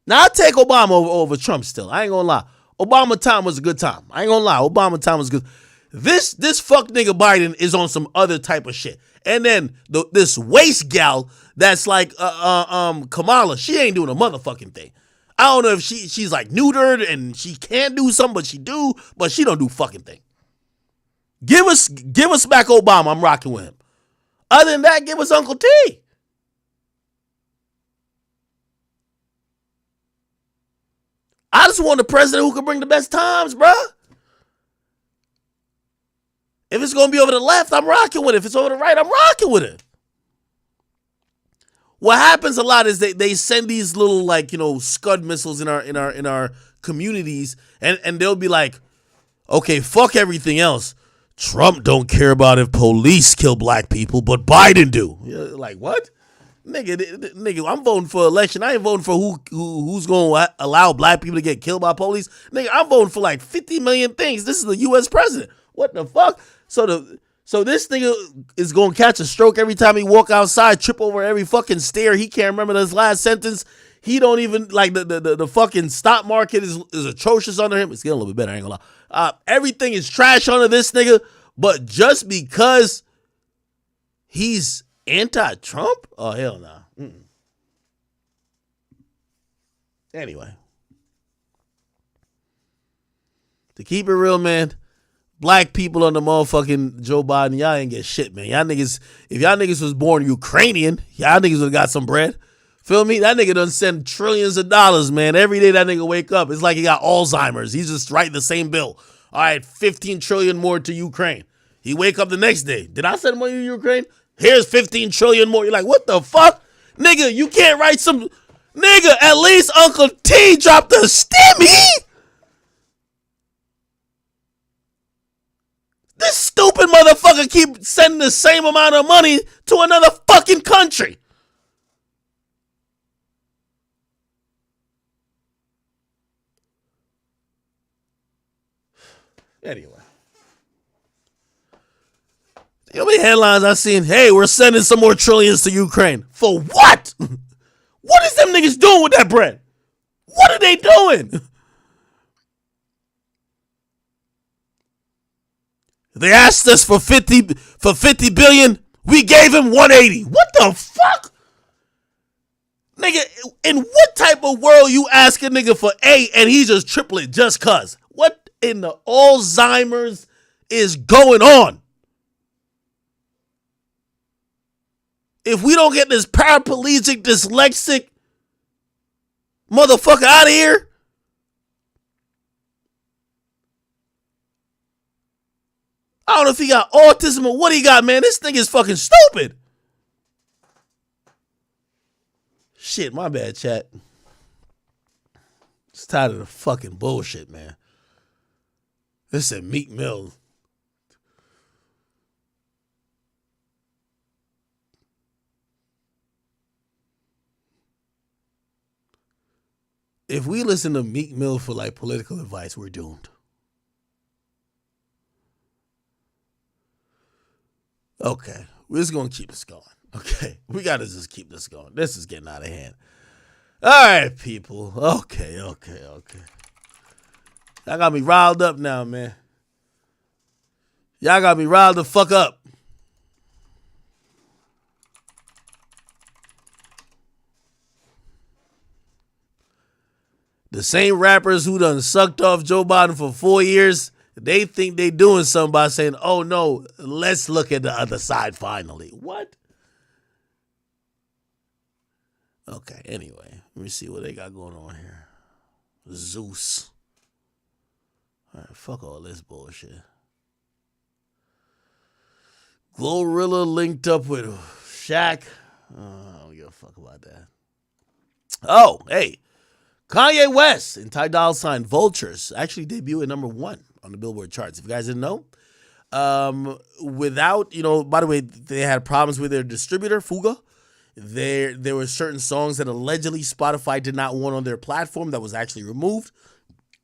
Now I take Obama over Trump still. I ain't gonna lie. Obama time was a good time. I ain't gonna lie. Obama time was good. This fuck nigga Biden is on some other type of shit. And then this waste gal that's like Kamala, she ain't doing a motherfucking thing. I don't know if she's like neutered and she can do something, but she don't do fucking thing. Give us back Obama. I'm rocking with him. Other than that, give us Uncle T. I just want a president who can bring the best times, bruh. If it's going to be over the left, I'm rocking with it. If it's over the right, I'm rocking with it. What happens a lot is they send these little, like, you know, Scud missiles in our communities, and they'll be like, okay, fuck everything else. Trump don't care about if police kill black people, but Biden do. You're like, what? Nigga, I'm voting for election. I ain't voting for who's going to allow black people to get killed by police. Nigga, I'm voting for like 50 million things. This is the U.S. president. What the fuck? So this nigga is going to catch a stroke every time he walk outside, trip over every fucking stair. He can't remember his last sentence. He don't even, like, the fucking stock market is atrocious under him. It's getting a little bit better, I ain't gonna lie. Everything is trash under this nigga, but just because he's anti-Trump? Oh, hell no. Nah. Anyway. To keep it real, man, black people on the motherfucking Joe Biden, y'all ain't get shit, man. Y'all niggas, if y'all niggas was born Ukrainian, y'all niggas would've got some bread. Feel me? That nigga done send trillions of dollars, man. Every day that nigga wake up, it's like he got Alzheimer's. He's just writing the same bill. All right, 15 trillion more to Ukraine. He wake up the next day. Did I send money to Ukraine? Here's 15 trillion more. You're like, what the fuck? Nigga, you can't write some... Nigga, at least Uncle T dropped a stimmy. This stupid motherfucker keep sending the same amount of money to another fucking country. Anyway. You know how many headlines I seen? Hey, we're sending some more trillions to Ukraine. For what? What is them niggas doing with that bread? What are they doing? They asked us for 50 billion. We gave him 180. What the fuck? Nigga, in what type of world you ask a nigga for A and he just triple it just cuz? What in the Alzheimer's is going on? If we don't get this paraplegic, dyslexic motherfucker out of here, I don't know if he got autism or what he got, man. This thing is fucking stupid. Shit, my bad, chat. Just tired of the fucking bullshit, man. This is Meek Mill. if we listen to Meek Mill for like political advice, we're doomed. Okay, we're just gonna keep this going. Okay, we gotta just keep this going. This is getting out of hand. All right, people. Okay. Y'all got me riled up now, man. Y'all got me riled the fuck up. The same rappers who done sucked off Joe Biden for 4 years, they think they doing something by saying, oh no, let's look at the other side finally. What? Okay, anyway, let me see what they got going on here. Zeus. All right, fuck all this bullshit. Glorilla linked up with Shaq. I don't give a fuck about that. Oh, hey. Kanye West and Ty Dolla $ign Vultures actually debuted at #1 on the Billboard charts. If you guys didn't know, without, by the way, they had problems with their distributor, Fuga. There were certain songs that allegedly Spotify did not want on their platform that was actually removed.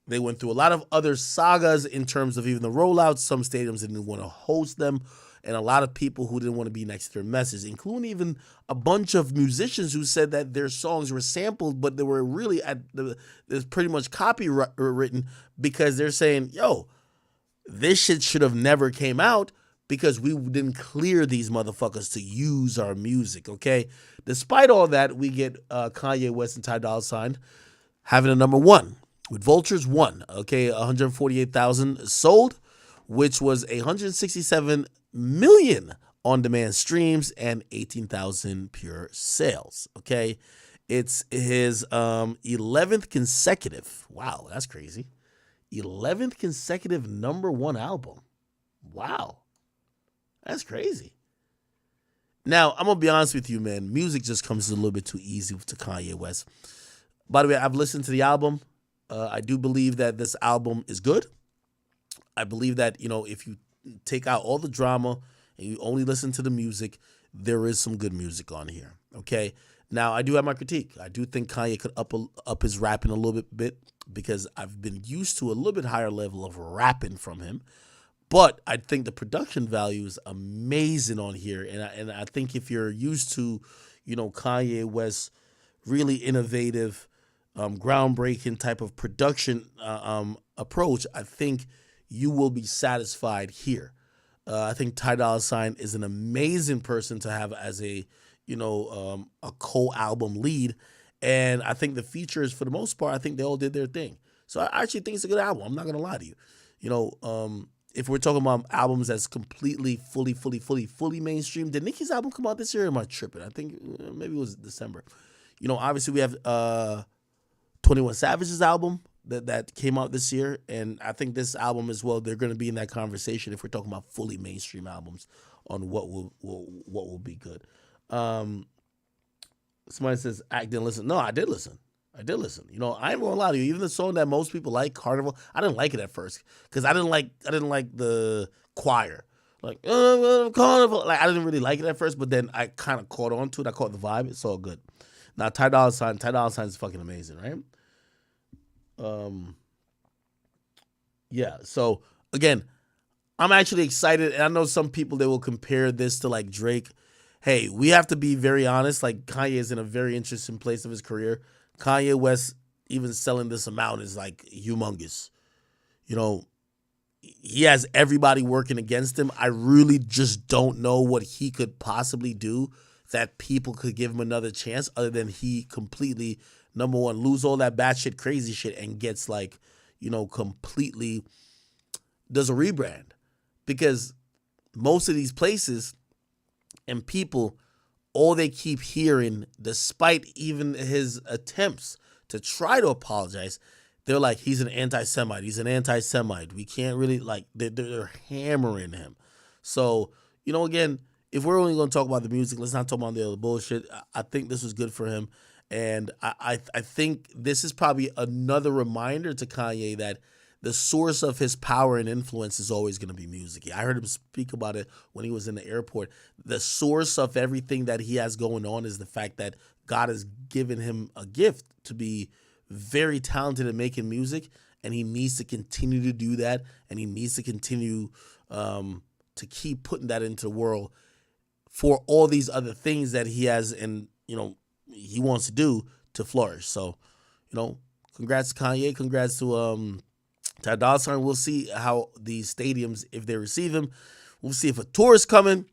They went through a lot of other sagas in terms of even the rollouts. Some stadiums didn't want to host them, and a lot of people who didn't want to be next to their message, including even a bunch of musicians who said that their songs were sampled, but they were really there's pretty much copywritten because they're saying, yo, this shit should have never came out because we didn't clear these motherfuckers to use our music, okay? Despite all that, we get Kanye West and Ty Dolla $ign having a #1 with Vultures 1, okay? 148,000 sold, which was 167 million on-demand streams and 18,000 pure sales, okay? It's his 11th consecutive, wow, that's crazy, 11th consecutive #1 album. Wow, that's crazy. Now, I'm going to be honest with you, man. Music just comes a little bit too easy to Kanye West. By the way, I've listened to the album. I do believe that this album is good. I believe that, if you take out all the drama and you only listen to the music, there is some good music on here, okay? Now, I do have my critique. I do think Kanye could up his rapping a little bit because I've been used to a little bit higher level of rapping from him. But I think the production value is amazing on here. And I think if you're used to, Kanye West's really innovative, groundbreaking type of production approach, I think you will be satisfied here. I think Ty Dolla $ign is an amazing person to have as a co-album lead. And I think the features, for the most part, I think they all did their thing. So I actually think it's a good album. I'm not going to lie to you. If we're talking about albums that's completely, fully mainstream, did Nicki's album come out this year or am I tripping? I think maybe it was December. Obviously we have 21 Savage's album that came out this year, and I think this album as well, they're going to be in that conversation if we're talking about fully mainstream albums on what will be good. Somebody says, I didn't listen. No, I did listen. I ain't gonna lie to you. Even the song that most people like, Carnival, I didn't like it at first because I didn't like the choir, like Carnival. Like I didn't really like it at first, but then I kind of caught on to it. I caught the vibe. It's all good. Now Ty Dolla $ign is fucking amazing, right? Yeah. So again, I'm actually excited, and I know some people they will compare this to like Drake. Hey, we have to be very honest. Like Kanye is in a very interesting place of his career. Kanye West even selling this amount is like humongous. He has everybody working against him. I really just don't know what he could possibly do that people could give him another chance other than he completely, #1, lose all that batshit crazy shit and gets like, completely does a rebrand. Because most of these places and people, all they keep hearing, despite even his attempts to try to apologize, they're like, he's an anti-Semite. He's an anti-Semite. We can't really, like, they're hammering him. So, again, if we're only going to talk about the music, let's not talk about the other bullshit. I think this was good for him. And I think this is probably another reminder to Kanye that the source of his power and influence is always going to be music. I heard him speak about it when he was in the airport. The source of everything that he has going on is the fact that God has given him a gift to be very talented at making music, and he needs to continue to do that, and he needs to continue to keep putting that into the world for all these other things that he has and, he wants to do to flourish. So, congrats to Kanye, congrats to Ty Dolla $ign. We'll see how these stadiums, if they receive him, we'll see if a tour is coming.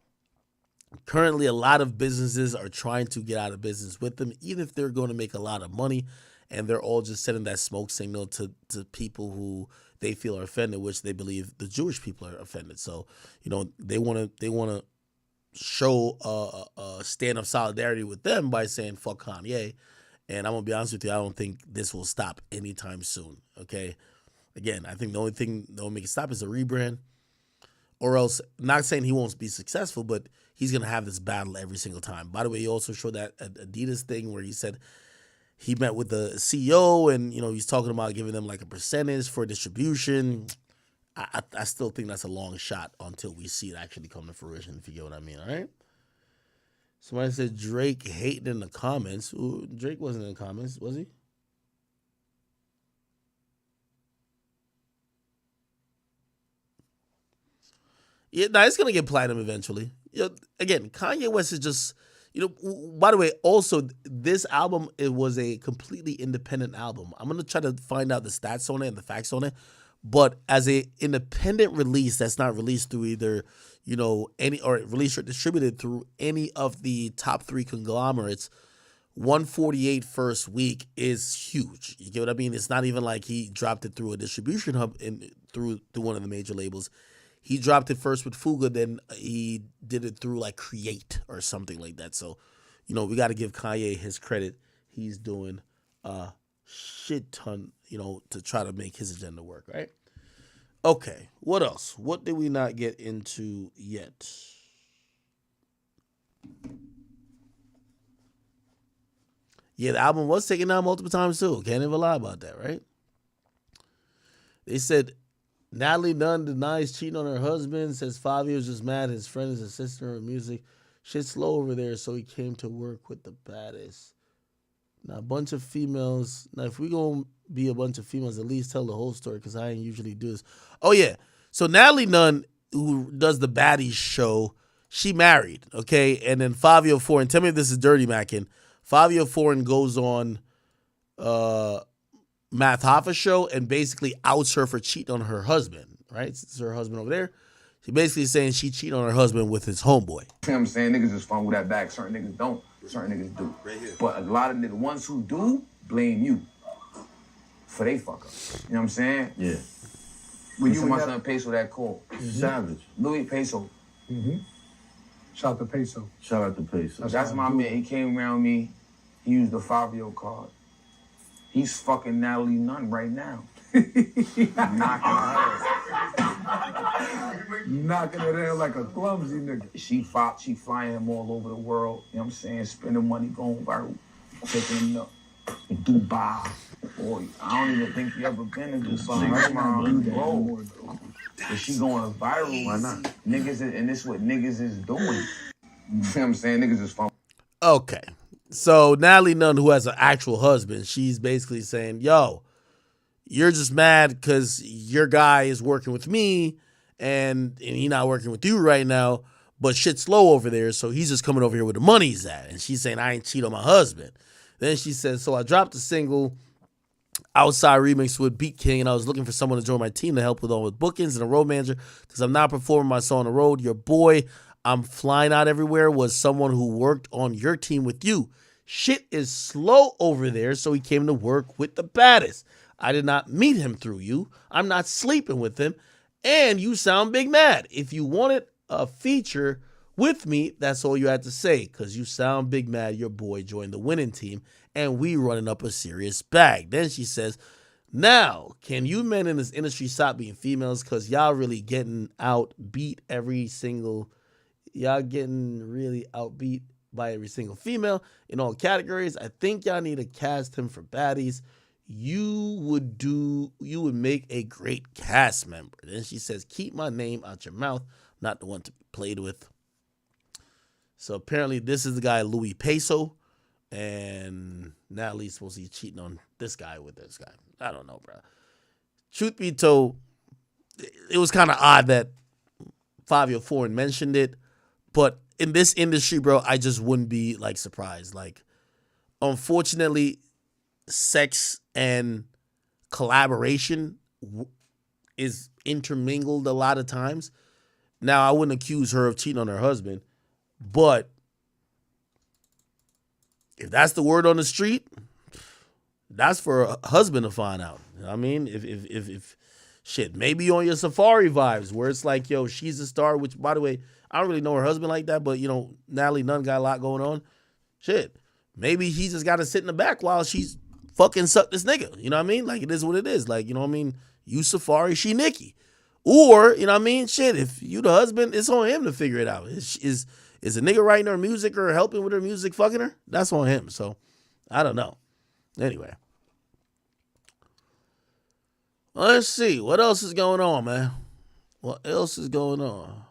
Currently, a lot of businesses are trying to get out of business with them, even if they're going to make a lot of money, and they're all just sending that smoke signal to people who they feel are offended, which they believe the Jewish people are offended. So, they want to show a stand of solidarity with them by saying fuck Kanye. And I'm gonna be honest with you, I don't think this will stop anytime soon. Okay, again, I think the only thing that will make it stop is a rebrand, or else. Not saying he won't be successful, but he's gonna have this battle every single time. By the way, he also showed that Adidas thing where he said he met with the CEO and he's talking about giving them like a percentage for distribution. I still think that's a long shot until we see it actually come to fruition, if you get what I mean, all right? Somebody said Drake hating in the comments. Ooh, Drake wasn't in the comments, was he? Yeah, it's going to get platinum eventually. Again, Kanye West is just, by the way, also, this album, it was a completely independent album. I'm going to try to find out the stats on it and the facts on it. But as a independent release that's not released through either, any or released or distributed through any of the top 3 conglomerates, 148 first week is huge. You get what I mean? It's not even like he dropped it through a distribution hub through one of the major labels. He dropped it first with Fuga, then he did it through like Create or something like that. So, we got to give Kanye his credit. He's doing shit ton, to try to make his agenda work, right? Okay, what else? What did we not get into yet? Yeah, the album was taken down multiple times too. Can't even lie about that, right? They said Natalie Nunn denies cheating on her husband, says Fabio was just mad his friend is a sister in music. Shit's slow over there, so he came to work with the baddest. Now, a bunch of females. Now, if we gonna be a bunch of females, at least tell the whole story, because I ain't usually do this. Oh, yeah. So Natalie Nunn, who does the Baddies show, she married, okay? And then Fabio Foreign, tell me if this is dirty macking. Fabio Foreign goes on Math Hoffa's show and basically outs her for cheating on her husband, right? It's her husband over there. She basically saying she cheated on her husband with his homeboy. You know what I'm saying? Niggas just fumble that back. Certain niggas don't. Certain niggas do. Right here. But a lot of the ones who do blame you for they fuck up. You know what I'm saying? Yeah. When you my son Peso that call. Savage. Louis Peso. Mm-hmm. Shout out to Peso. Shout out to Peso. That's my man. He came around me. He used the Fabio card. He's fucking Natalie Nunn right now. Knocking her. Knocking it in like a clumsy nigga. She flying him all over the world. You know what I'm saying? Spending money, going viral. Taking him to Dubai. Boy, I don't even think he ever been to Dubai. That's my bro. If she going viral, why not? Niggas, and this is what niggas is doing. You know what I'm saying? Niggas is fun. Okay. So Natalie Nunn, who has an actual husband, she's basically saying, yo, you're just mad because your guy is working with me and he's not working with you right now, but shit's slow over there, so he's just coming over here where the money's at. And she's saying, I ain't cheat on my husband. Then she says, so I dropped a single, Outside remix with Beat King, and I was looking for someone to join my team to help with all with bookings and a road manager because I'm not performing my song on the road. Your boy, I'm flying out everywhere, was someone who worked on your team with you. Shit is slow over there, so he came to work with the baddest. I did not meet him through you. I'm not sleeping with him, and you sound big mad. If you wanted a feature with me, that's all you had to say, because you sound big mad your boy joined the winning team, and we running up a serious bag. Then she says, now, can you men in this industry stop being females, because y'all really getting outbeat y'all getting really outbeat by every single female in all categories. I think y'all need to cast him for baddies. You would make a great cast member. Then she says, keep my name out your mouth, not the one to be played with. So apparently this is the guy, Louis Peso. and Natalie's supposed to be cheating on this guy with this guy. I don't know, bro. Truth be told, it was kind of odd that Fabio Foreign mentioned it, but in this industry, bro, I just wouldn't be like surprised. Like, unfortunately, sex and collaboration is intermingled a lot of times. Now, I wouldn't accuse her of cheating on her husband, but if that's the word on the street, that's for a husband to find out. You know what I mean? If shit, maybe on your Safari vibes where it's like, yo, she's a star, which, by the way, I don't really know her husband like that, but, you know, Natalie Nunn got a lot going on. Shit, maybe he just got to sit in the back while she's fucking suck this nigga. You know what I mean? Like, it is what it is. Like, you know what I mean? You Safari, she Nikki. Or, you know what I mean? Shit, if you the husband, it's on him to figure it out. Is a nigga writing her music or helping with her music fucking her? That's on him. So, I don't know. Anyway. Let's see. What else is going on, man? What else is going on?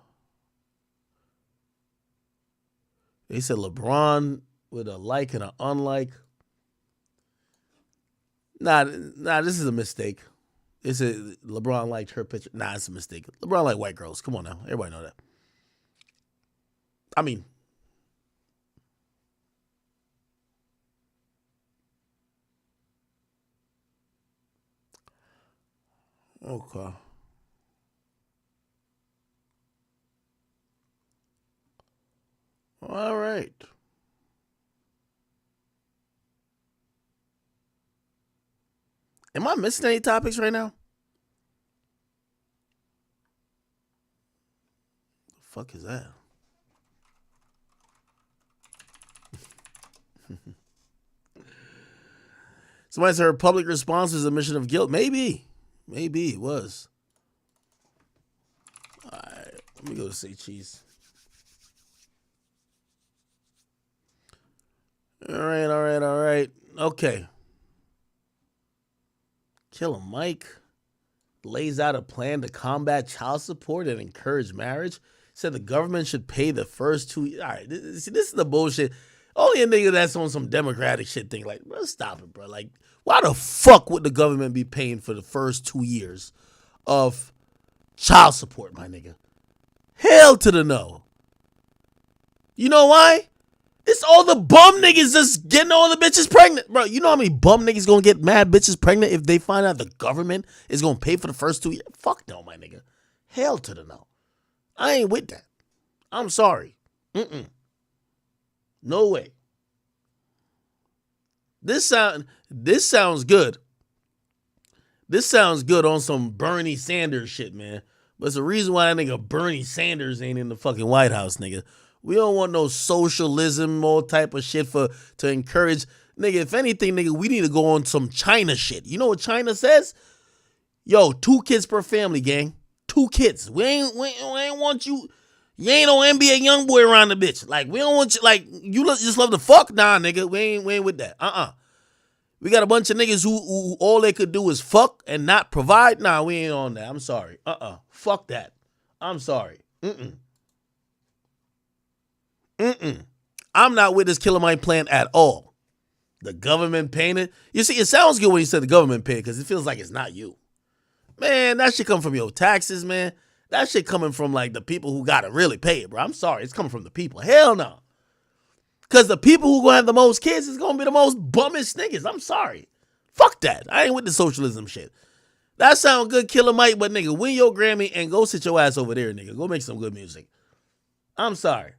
They said LeBron with a like and an unlike. Nah, this is a mistake. It's a LeBron liked her picture. Nah, it's a mistake. LeBron like white girls. Come on now. Everybody know that. I mean, okay. All right. Am I missing any topics right now? The fuck is that? Somebody said her public response is admission of guilt. Maybe it was. All right, let me go to say cheese. All right. Okay. Killer Mike lays out a plan to combat child support and encourage marriage. Said the government should pay the first 2 years. All right, this is the bullshit. Only a nigga that's on some democratic shit thing. Like, bro, stop it, bro. Like, why the fuck would the government be paying for the first 2 years of child support, my nigga? Hell to the no. You know why? It's all the bum niggas just getting all the bitches pregnant. Bro, you know how many bum niggas gonna get mad bitches pregnant if they find out the government is gonna pay for the first 2 years? Fuck no, my nigga. Hell to the no. I ain't with that. I'm sorry. No way. This sounds good. This sounds good on some Bernie Sanders shit, man. But it's the reason why that nigga Bernie Sanders ain't in the fucking White House, nigga. We don't want no socialism, all type of shit to encourage. Nigga, if anything, nigga, we need to go on some China shit. You know what China says? Yo, 2 kids per family, gang. 2 kids. We ain't want you. You ain't no NBA young boy around the bitch. Like, we don't want you, like, you just love to fuck? Nah, nigga, we ain't with that. We got a bunch of niggas who all they could do is fuck and not provide. Nah, we ain't on that. I'm sorry. Fuck that. I'm sorry. I'm not with this Killer Mike plan at all. The government paying it. You see, it sounds good when you said the government paying because it feels like it's not you. Man, that shit come from your taxes, man. That shit coming from, like, the people who got to really pay it, bro. I'm sorry. It's coming from the people. Hell no. Because the people who going to have the most kids is going to be the most bummish niggas. I'm sorry. Fuck that. I ain't with the socialism shit. That sound good, Killer Mike, but, nigga, win your Grammy and go sit your ass over there, nigga. Go make some good music. I'm sorry.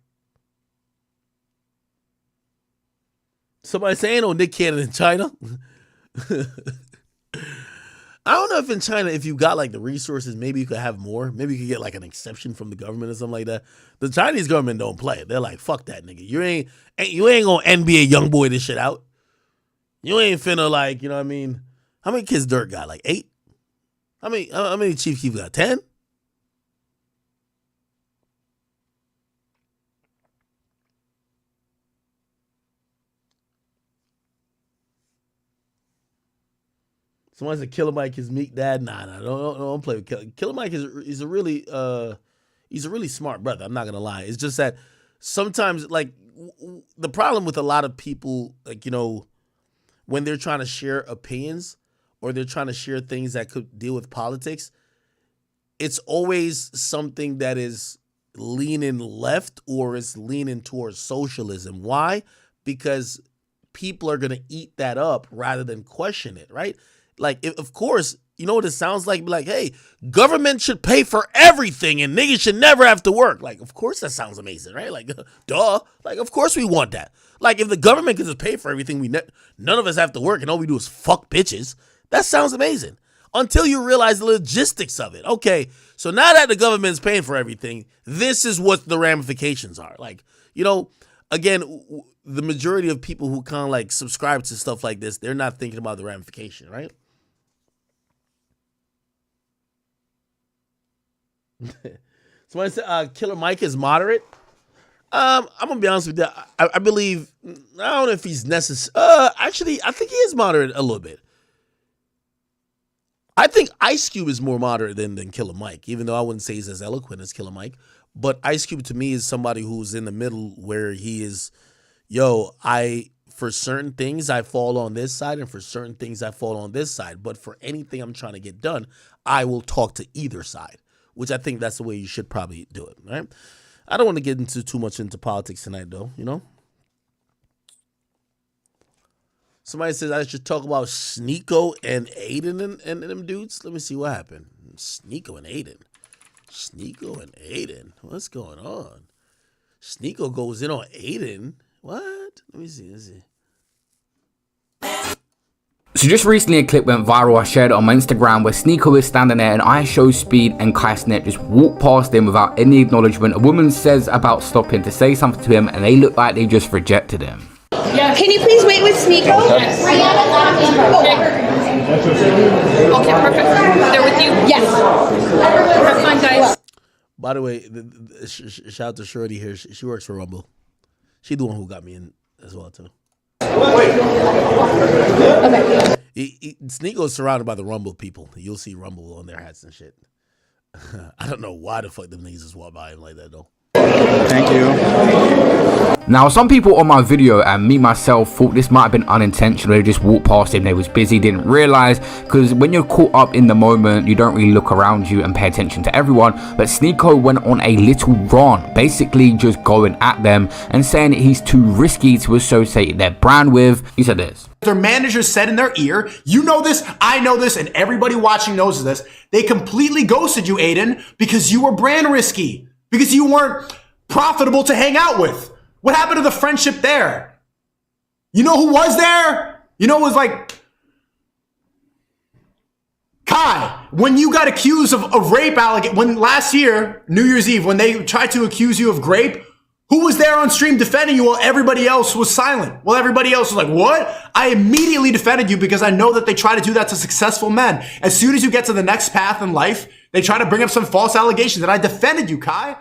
Somebody say ain't no Nick Cannon in China. I don't know if in China, if you got like the resources, maybe you could have more. Maybe you could get like an exception from the government or something like that. The Chinese government don't play. They're like, fuck that nigga. You ain't gonna NBA young boy this shit out. You ain't finna like, you know what I mean? How many kids Dirk got? Like 8? How many Chief Keef got? 10? Someone said Killer Mike is Meek Dad. Nah, don't play with Killer. Killer Mike is a really he's a really smart brother. I'm not gonna lie. It's just that sometimes like the problem with a lot of people, like, you know, when they're trying to share opinions or they're trying to share things that could deal with politics, it's always something that is leaning left or is leaning towards socialism. Why? Because people are going to eat that up rather than question it, right? Like, of course, you know what it sounds like? Like, hey, government should pay for everything and niggas should never have to work. Like, of course that sounds amazing, right? Like, duh. Like, of course we want that. Like, if the government could just pay for everything, none of us have to work and all we do is fuck bitches. That sounds amazing. Until you realize the logistics of it. Okay, so now that the government's paying for everything, this is what the ramifications are. Like, you know, again, the majority of people who kind of like subscribe to stuff like this, they're not thinking about the ramification, right? Somebody said Killer Mike is moderate. I'm gonna be honest with you. I believe, I don't know if he's necessary. Actually, I think he is moderate a little bit. I think Ice Cube is more moderate than Killer Mike, even though I wouldn't say he's as eloquent as Killer Mike. But Ice Cube to me is somebody who's in the middle where he is, for certain things I fall on this side and for certain things I fall on this side. But for anything I'm trying to get done, I will talk to either side, which I think that's the way you should probably do it, right? I don't want to get into too much into politics tonight though, you know? Somebody says I should talk about Sneeko and Aiden and them dudes. Let me see what happened. Sneeko and Aiden. Sneeko and Aiden. What's going on? Sneeko goes in on Aiden. What? Let me see. So just recently a clip went viral. I shared it on my Instagram where Sneeko is standing there and I show Speed and Chrisean just walk past him without any acknowledgement. A woman says about stopping to say something to him and they look like they just rejected him. Yeah. Can you please wait with Sneeko? Yes. Okay, perfect. They're with you? Yes. Have fun, guys. By the way, shout out to Shmurda here. She works for Rumble. She's the one who got me in as well, too. Okay. Sneeko's surrounded by the Rumble people. You'll see Rumble on their hats and shit. I don't know why the fuck them niggas just walk by him like that, though. Thank you. Now, some people on my video and me myself thought this might have been unintentional. They just walked past him. They was busy, didn't realize, because when you're caught up in the moment, you don't really look around you and pay attention to everyone. But Sneeko went on a little rant, basically just going at them and saying that he's too risky to associate their brand with. He said this. Their manager said in their ear, you know this, I know this, and everybody watching knows this. They completely ghosted you, Aiden, because you were brand risky. Because you weren't profitable to hang out with. What happened to the friendship there? You know who was there? You know, it was like Kai, when you got accused of rape allegation, when last year, New Year's Eve, when they tried to accuse you of rape, who was there on stream defending you while everybody else was silent? Well, everybody else was like, what? I immediately defended you because I know that they try to do that to successful men. As soon as you get to the next path in life, they try to bring up some false allegations, and I defended you, Kai.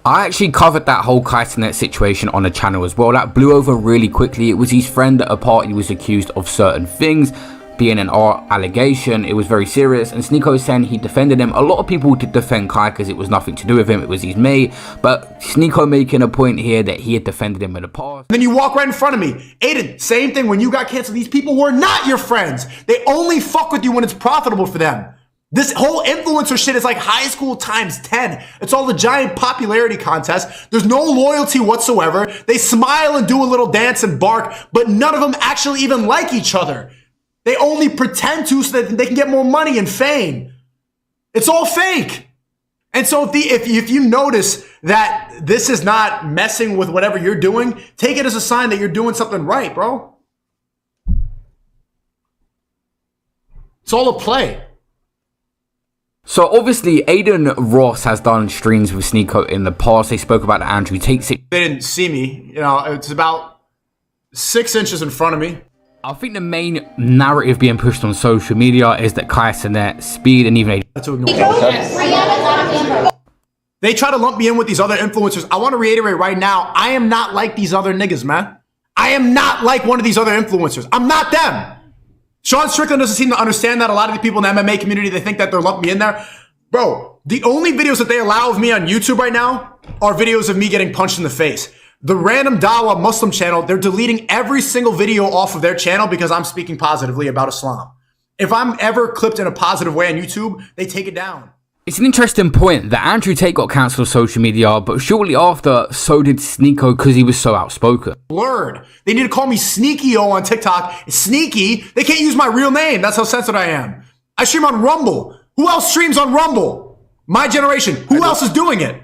I actually covered that whole Chrisean situation on the channel as well. That blew over really quickly. It was his friend at a party was accused of certain things, being an allegation. It was very serious, and Sneeko saying he defended him. A lot of people did defend Kai because it was nothing to do with him. It was his mate. But Sneeko making a point here that he had defended him in the past. Then you walk right in front of me. Aiden, same thing. When you got canceled, these people were not your friends. They only fuck with you when it's profitable for them. This whole influencer shit is like high school times 10. It's all a giant popularity contest. There's no loyalty whatsoever. They smile and do a little dance and bark, but none of them actually even like each other. They only pretend to so that they can get more money and fame. It's all fake. And so if you notice that this is not messing with whatever you're doing, take it as a sign that you're doing something right, bro. It's all a play. So obviously Aiden Ross has done streams with Sneeko in the past. They spoke about the Andrew Tate situation. They didn't see me. You know, it's about 6 inches in front of me. I think the main narrative being pushed on social media is that Chrisean, Speed, and even they try to lump me in with these other influencers. I want to reiterate right now, I am not like these other niggas, man. I am not like one of these other influencers. I'm not them. Sean Strickland doesn't seem to understand that. A lot of the people in the MMA community, they think that they're lumping me in there. Bro, the only videos that they allow of me on YouTube right now, are videos of me getting punched in the face. The random Dawa Muslim channel, they're deleting every single video off of their channel because I'm speaking positively about Islam. If I'm ever clipped in a positive way on YouTube, they take it down. It's an interesting point that Andrew Tate got cancelled on social media, but shortly after, so did Sneako because he was so outspoken. Blurred. They need to call me Sneaky-O on TikTok. Sneaky. They can't use my real name. That's how censored I am. I stream on Rumble. Who else streams on Rumble? My generation. Who else is doing it?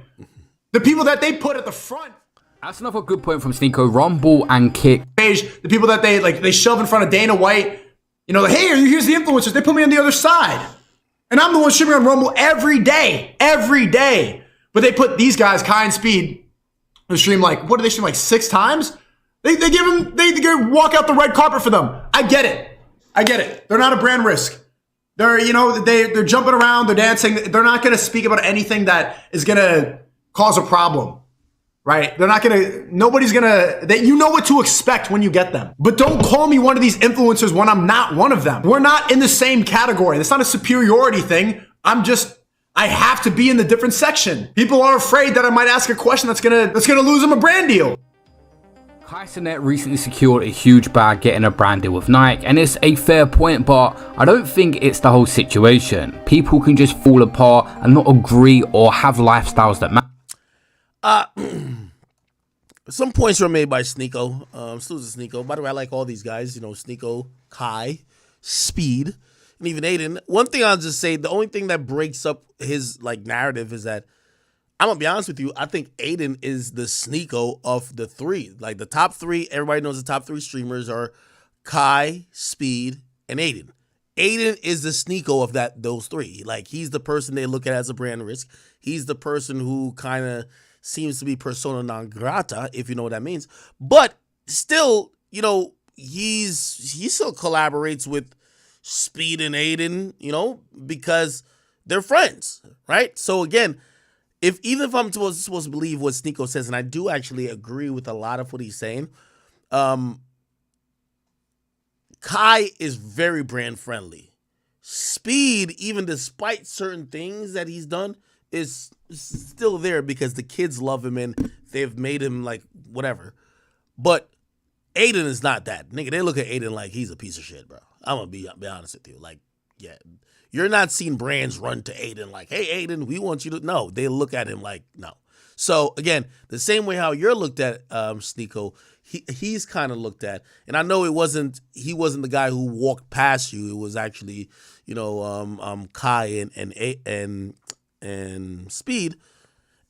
The people that they put at the front. That's another good point from Sneako. Rumble and Kick. The people that they shove in front of Dana White. You know, hey, here's the influencers. They put me on the other side. And I'm the one streaming on Rumble every day. But they put these guys, Kai and Speed, who stream what do they stream, 6 times? They walk out the red carpet for them. I get it. They're not a brand risk. They're jumping around, they're dancing. They're not going to speak about anything that is going to cause a problem. Right? Nobody's gonna, you know what to expect when you get them. But don't call me one of these influencers when I'm not one of them. We're not in the same category. It's not a superiority thing. I have to be in the different section. People are afraid that I might ask a question that's gonna lose them a brand deal. Chrisean recently secured a huge bag getting a brand deal with Nike, and it's a fair point, but I don't think it's the whole situation. People can just fall apart and not agree or have lifestyles that matter. Some points were made by Sneako. Sneako. By the way, I like all these guys. Sneako, Kai, Speed, and even Aiden. One thing I'll just say, the only thing that breaks up his narrative is that, I'm gonna be honest with you, I think Aiden is the Sneako of the 3. The top 3, everybody knows the top 3 streamers are Kai, Speed, and Aiden. Aiden is the Sneako of those 3. He's the person they look at as a brand risk. He's the person who kind of seems to be persona non grata, if you know what that means. But still, he still collaborates with Speed and Aiden, because they're friends, right? So again, even if I'm supposed to believe what Sneako says, and I do actually agree with a lot of what he's saying, Kai is very brand friendly. Speed, even despite certain things that he's done, is still there because the kids love him and they've made him whatever. But Aiden is not that. Nigga, they look at Aiden like he's a piece of shit, bro. I'm gonna be honest with you. Yeah, you're not seeing brands run to Aiden hey, Aiden, we want you to. No, they look at him no. So again, the same way how you're looked at, Sneako, he's kind of looked at. And I know he wasn't the guy who walked past you. It was actually, Kai and Speed.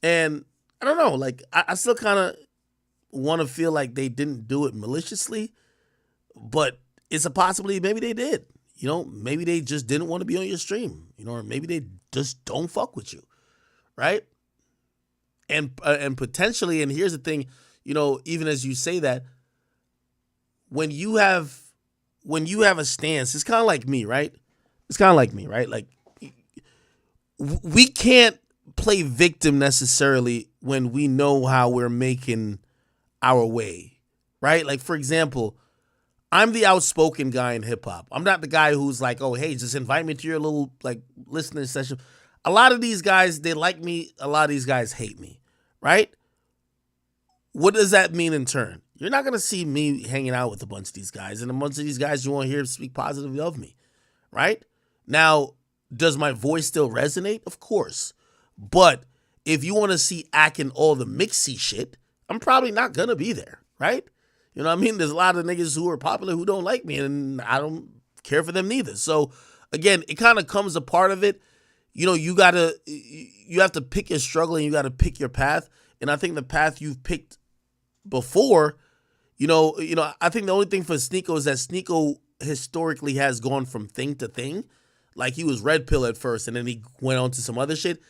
And I don't know, I still kind of want to feel like they didn't do it maliciously, but it's a possibility maybe they did. Maybe they just didn't want to be on your stream, or maybe they just don't fuck with you, right? And potentially, and here's the thing, even as you say that, when you have a stance, it's kind of like me, right? We can't play victim necessarily when we know how we're making our way, right? For example, I'm the outspoken guy in hip hop. I'm not the guy who's oh, hey, just invite me to your little listening session. A lot of these guys, they like me. A lot of these guys hate me, right? What does that mean in turn? You're not going to see me hanging out with a bunch of these guys, and a bunch of these guys you won't hear speak positively of me, right? Now, does my voice still resonate? Of course. But if you want to see Ack and all the mixy shit, I'm probably not going to be there, right? You know what I mean? There's a lot of niggas who are popular who don't like me, and I don't care for them neither. So, again, it kind of comes a part of it. You have to pick your struggle, and you got to pick your path. And I think the path you've picked before, I think the only thing for Sneako is that Sneako historically has gone from thing to thing. He was red pill at first, and then he went on to some other shit.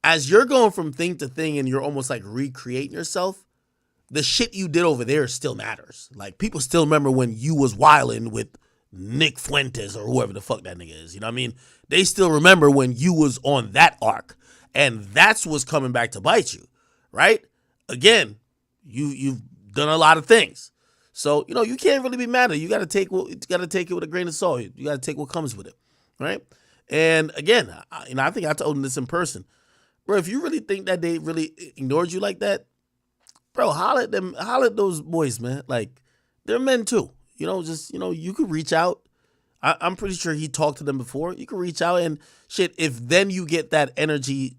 As you're going from thing to thing and you're almost recreating yourself, the shit you did over there still matters. People still remember when you was wilding with Nick Fuentes or whoever the fuck that nigga is. You know what I mean? They still remember when you was on that arc. And that's what's coming back to bite you, right? Again, you've done a lot of things. So, you can't really be mad at it. You got to take it with a grain of salt. You got to take what comes with it, right? And again, I think I told him this in person. bro, if you really think that they really ignored you like that, bro, holler at them, holler at those boys, man. Like, they're men too. Just, you could reach out. I'm pretty sure he talked to them before. You can reach out and shit. If then you get that energy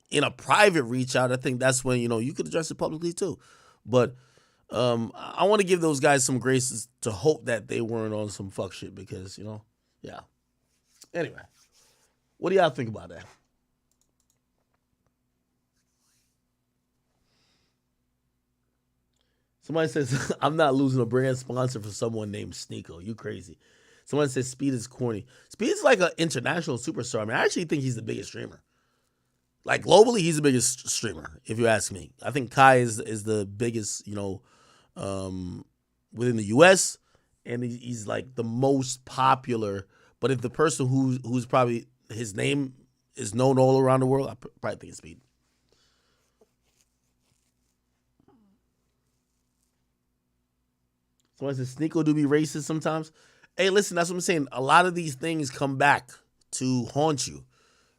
in a private reach out, I think that's when, you could address it publicly too. But I want to give those guys some graces to hope that they weren't on some fuck shit because, yeah. Anyway, what do y'all think about that? Somebody says, I'm not losing a brand sponsor for someone named Sneeko. You crazy. Someone says Speed is corny. Speed is like an international superstar. I mean, I actually think he's the biggest streamer. Like, globally, he's the biggest streamer, if you ask me. I think Kai is the biggest, within the U.S., and he's like the most popular. But if the person who's probably, his name is known all around the world, I probably think it's Speed. Someone says Sneeko do be racist sometimes. Hey, listen, that's what I'm saying. A lot of these things come back to haunt you,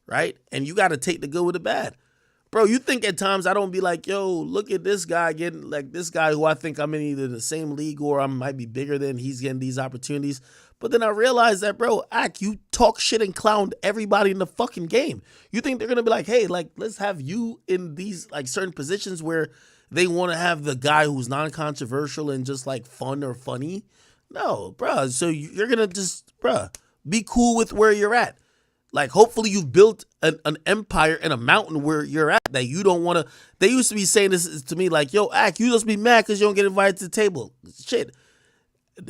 right? And you got to take the good with the bad. Bro, you think at times I don't be like, yo, look at this guy getting, like this guy who I think I'm in either the same league or I might be bigger than, he's getting these opportunities. But then I realized that, bro, you talk shit and clown everybody in the fucking game. You think they're going to be like, hey, like, let's have you in these like certain positions where they want to have the guy who's non-controversial and just like fun or funny? No, bruh. So you're going to just, bruh, be cool with where you're at. Like, hopefully you've built an empire in a mountain where you're at that you don't want to. They used to be saying this to me like, yo, you just be mad because you don't get invited to the table. Shit.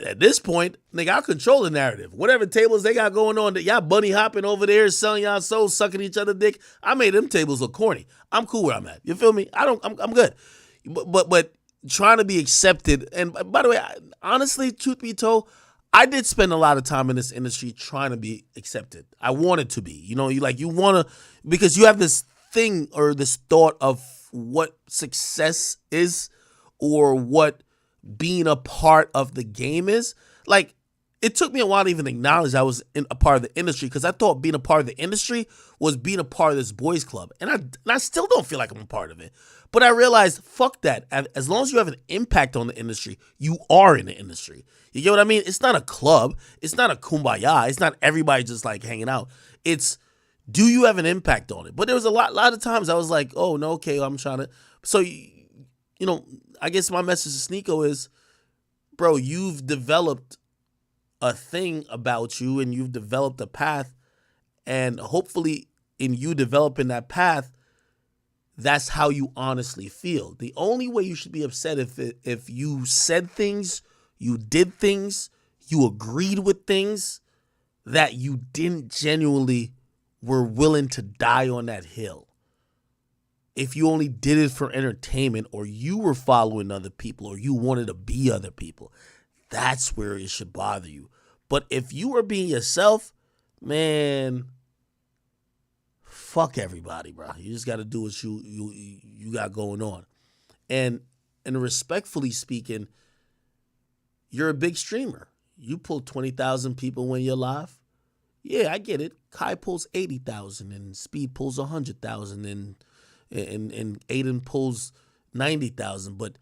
At this point, nigga, I'll control the narrative. Whatever tables they got going on, that y'all bunny hopping over there, selling y'all souls, sucking each other dick. I made them tables look corny. I'm cool where I'm at. You feel me? I'm good. But trying to be accepted. And by the way, honestly, truth be told, I did spend a lot of time in this industry trying to be accepted. I wanted to be. You want to, because you have this thing or this thought of what success is or what being a part of the game is. Like, it took me a while to even acknowledge I was a part of the industry because I thought being a part of the industry was being a part of this boys club. And I still don't feel like I'm a part of it. But I realized, fuck that. As long as you have an impact on the industry, you are in the industry. You get what I mean? It's not a club. It's not a kumbaya. It's not everybody just like hanging out. It's, do you have an impact on it? But there was a lot of times I was like, oh, no, okay, I'm trying to. So, I guess my message to Sneeko is, bro, you've developed a thing about you and you've developed a path. And hopefully in you developing that path, that's how you honestly feel. The only way you should be upset if you said things, you did things, you agreed with things that you didn't genuinely were willing to die on that hill. If you only did it for entertainment or you were following other people or you wanted to be other people, that's where it should bother you. But if you were being yourself, man, fuck everybody, bro. You just got to do what you got going on. And respectfully speaking, you're a big streamer. You pull 20,000 people when you're live. Yeah, I get it. Kai pulls 80,000 and Speed pulls 100,000 and Aiden pulls 90,000. But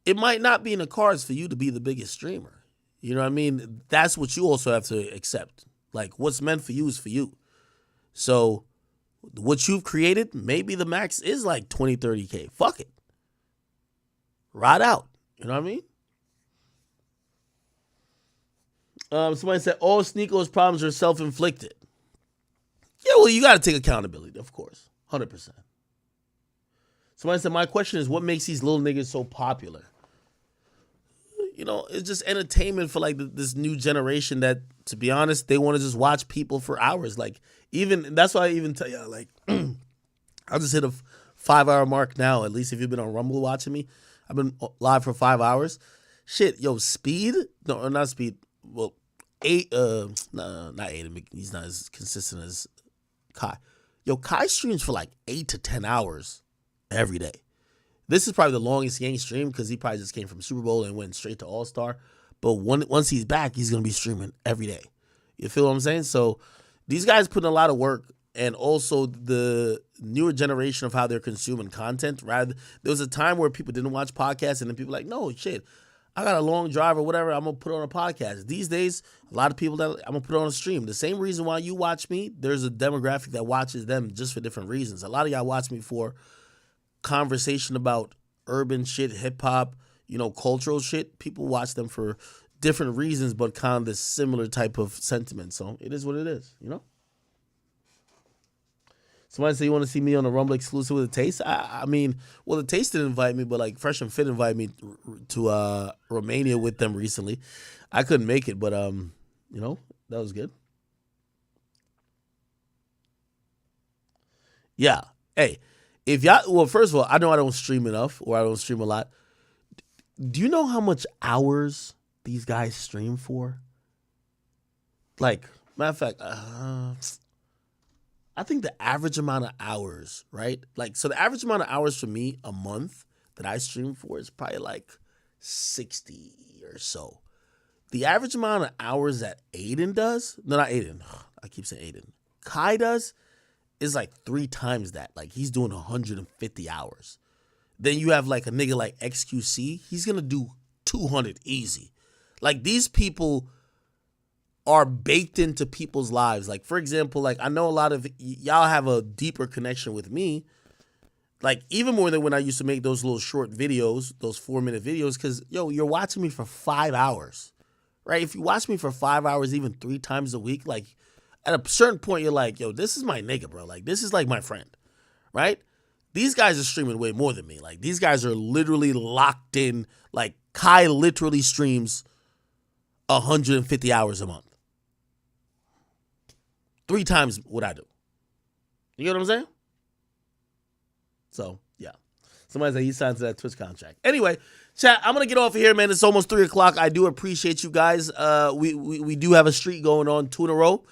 it might not be in the cards for you to be the biggest streamer. You know what I mean? That's what you also have to accept. Like, what's meant for you is for you. So what you've created, maybe the max is like 20, 30K. Fuck it. Ride out. You know what I mean? Somebody said, all Sneeko's problems are self-inflicted. Yeah, well, you got to take accountability, of course. 100%. Somebody said, my question is, what makes these little niggas so popular? It's just entertainment for like this new generation that, to be honest, they want to just watch people for hours. Like, that's why I even tell y'all, like, I'll just hit a 5-hour mark now. At least if you've been on Rumble watching me, I've been live for 5 hours. Shit, yo, Speed? No, not Speed. Well, not Aiden. He's not as consistent as Kai. Yo, Kai streams for like 8 to 10 hours every day. This is probably the longest he ain't streamed because he probably just came from Super Bowl and went straight to All-Star. But once he's back, he's going to be streaming every day. You feel what I'm saying? So these guys put in a lot of work and also the newer generation of how they're consuming content. Rather, there was a time where people didn't watch podcasts, and then people were like, no shit, I got a long drive or whatever, I'm gonna put on a podcast. These days, a lot of people that I'm gonna put on a stream. The same reason why you watch me, there's a demographic that watches them just for different reasons. A lot of y'all watch me for conversation about urban shit, hip hop, cultural shit. People watch them for different reasons, but kind of this similar type of sentiment. So it is what it is, Somebody say you want to see me on a Rumble exclusive with the Taste. I mean, well, the Taste didn't invite me, but like Fresh and Fit invited me to Romania with them recently. I couldn't make it, but that was good. Yeah. Hey, if y'all, well, first of all, I know I don't stream enough, or I don't stream a lot. Do you know how much hours these guys stream for? Like, matter of fact, I think the average amount of hours, right? Like, so the average amount of hours for me a month that I stream for is probably like 60 or so. The average amount of hours that Aiden does, no, not Aiden, I keep saying Aiden, Kai does is like 3 times that. Like, he's doing 150 hours. Then you have like a nigga like XQC, he's gonna do 200 easy. Like, these people are baked into people's lives. Like, for example, like, I know a lot of y'all have a deeper connection with me, like even more than when I used to make those little short videos, those 4-minute videos, because you're watching me for 5 hours, right? If you watch me for 5 hours even 3 times a week, like, at a certain point you're like, this is my nigga, bro. Like, this is like my friend, right? These guys are streaming way more than me. Like, these guys are literally locked in. Like, Kai literally streams 150 hours a month. 3 times what I do. You get what I'm saying? So, yeah. Somebody said he signed to that Twitch contract. Anyway, chat, I'm going to get off of here, man. It's almost 3 o'clock. I do appreciate you guys. We do have a streak going on, 2 in a row.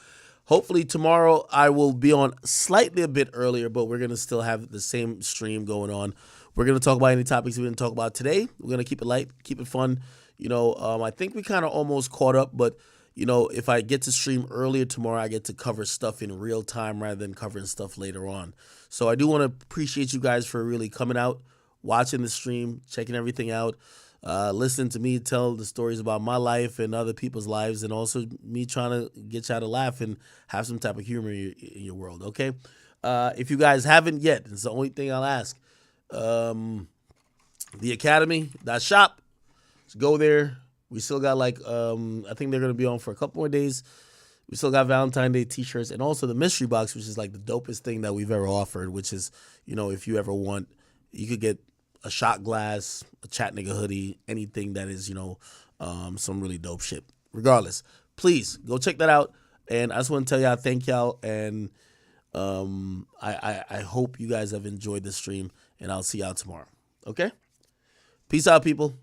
Hopefully tomorrow I will be on slightly a bit earlier, but we're going to still have the same stream going on. We're going to talk about any topics we didn't talk about today. We're going to keep it light, keep it fun. I think we kind of almost caught up, but if I get to stream earlier tomorrow, I get to cover stuff in real time rather than covering stuff later on. So I do want to appreciate you guys for really coming out, watching the stream, checking everything out, listening to me tell the stories about my life and other people's lives, and also me trying to get y'all to laugh and have some type of humor in your world, okay? If you guys haven't yet, it's the only thing I'll ask. The Academy.shop. Let's go there. We still got I think they're going to be on for a couple more days. We still got Valentine's Day t-shirts and also the mystery box, which is like the dopest thing that we've ever offered, which is, if you ever want, you could get a shot glass, a chat nigga hoodie, anything that is, some really dope shit. Regardless, please go check that out. And I just want to tell y'all, thank y'all. And I hope you guys have enjoyed the stream, and I'll see y'all tomorrow. Okay? Peace out, people.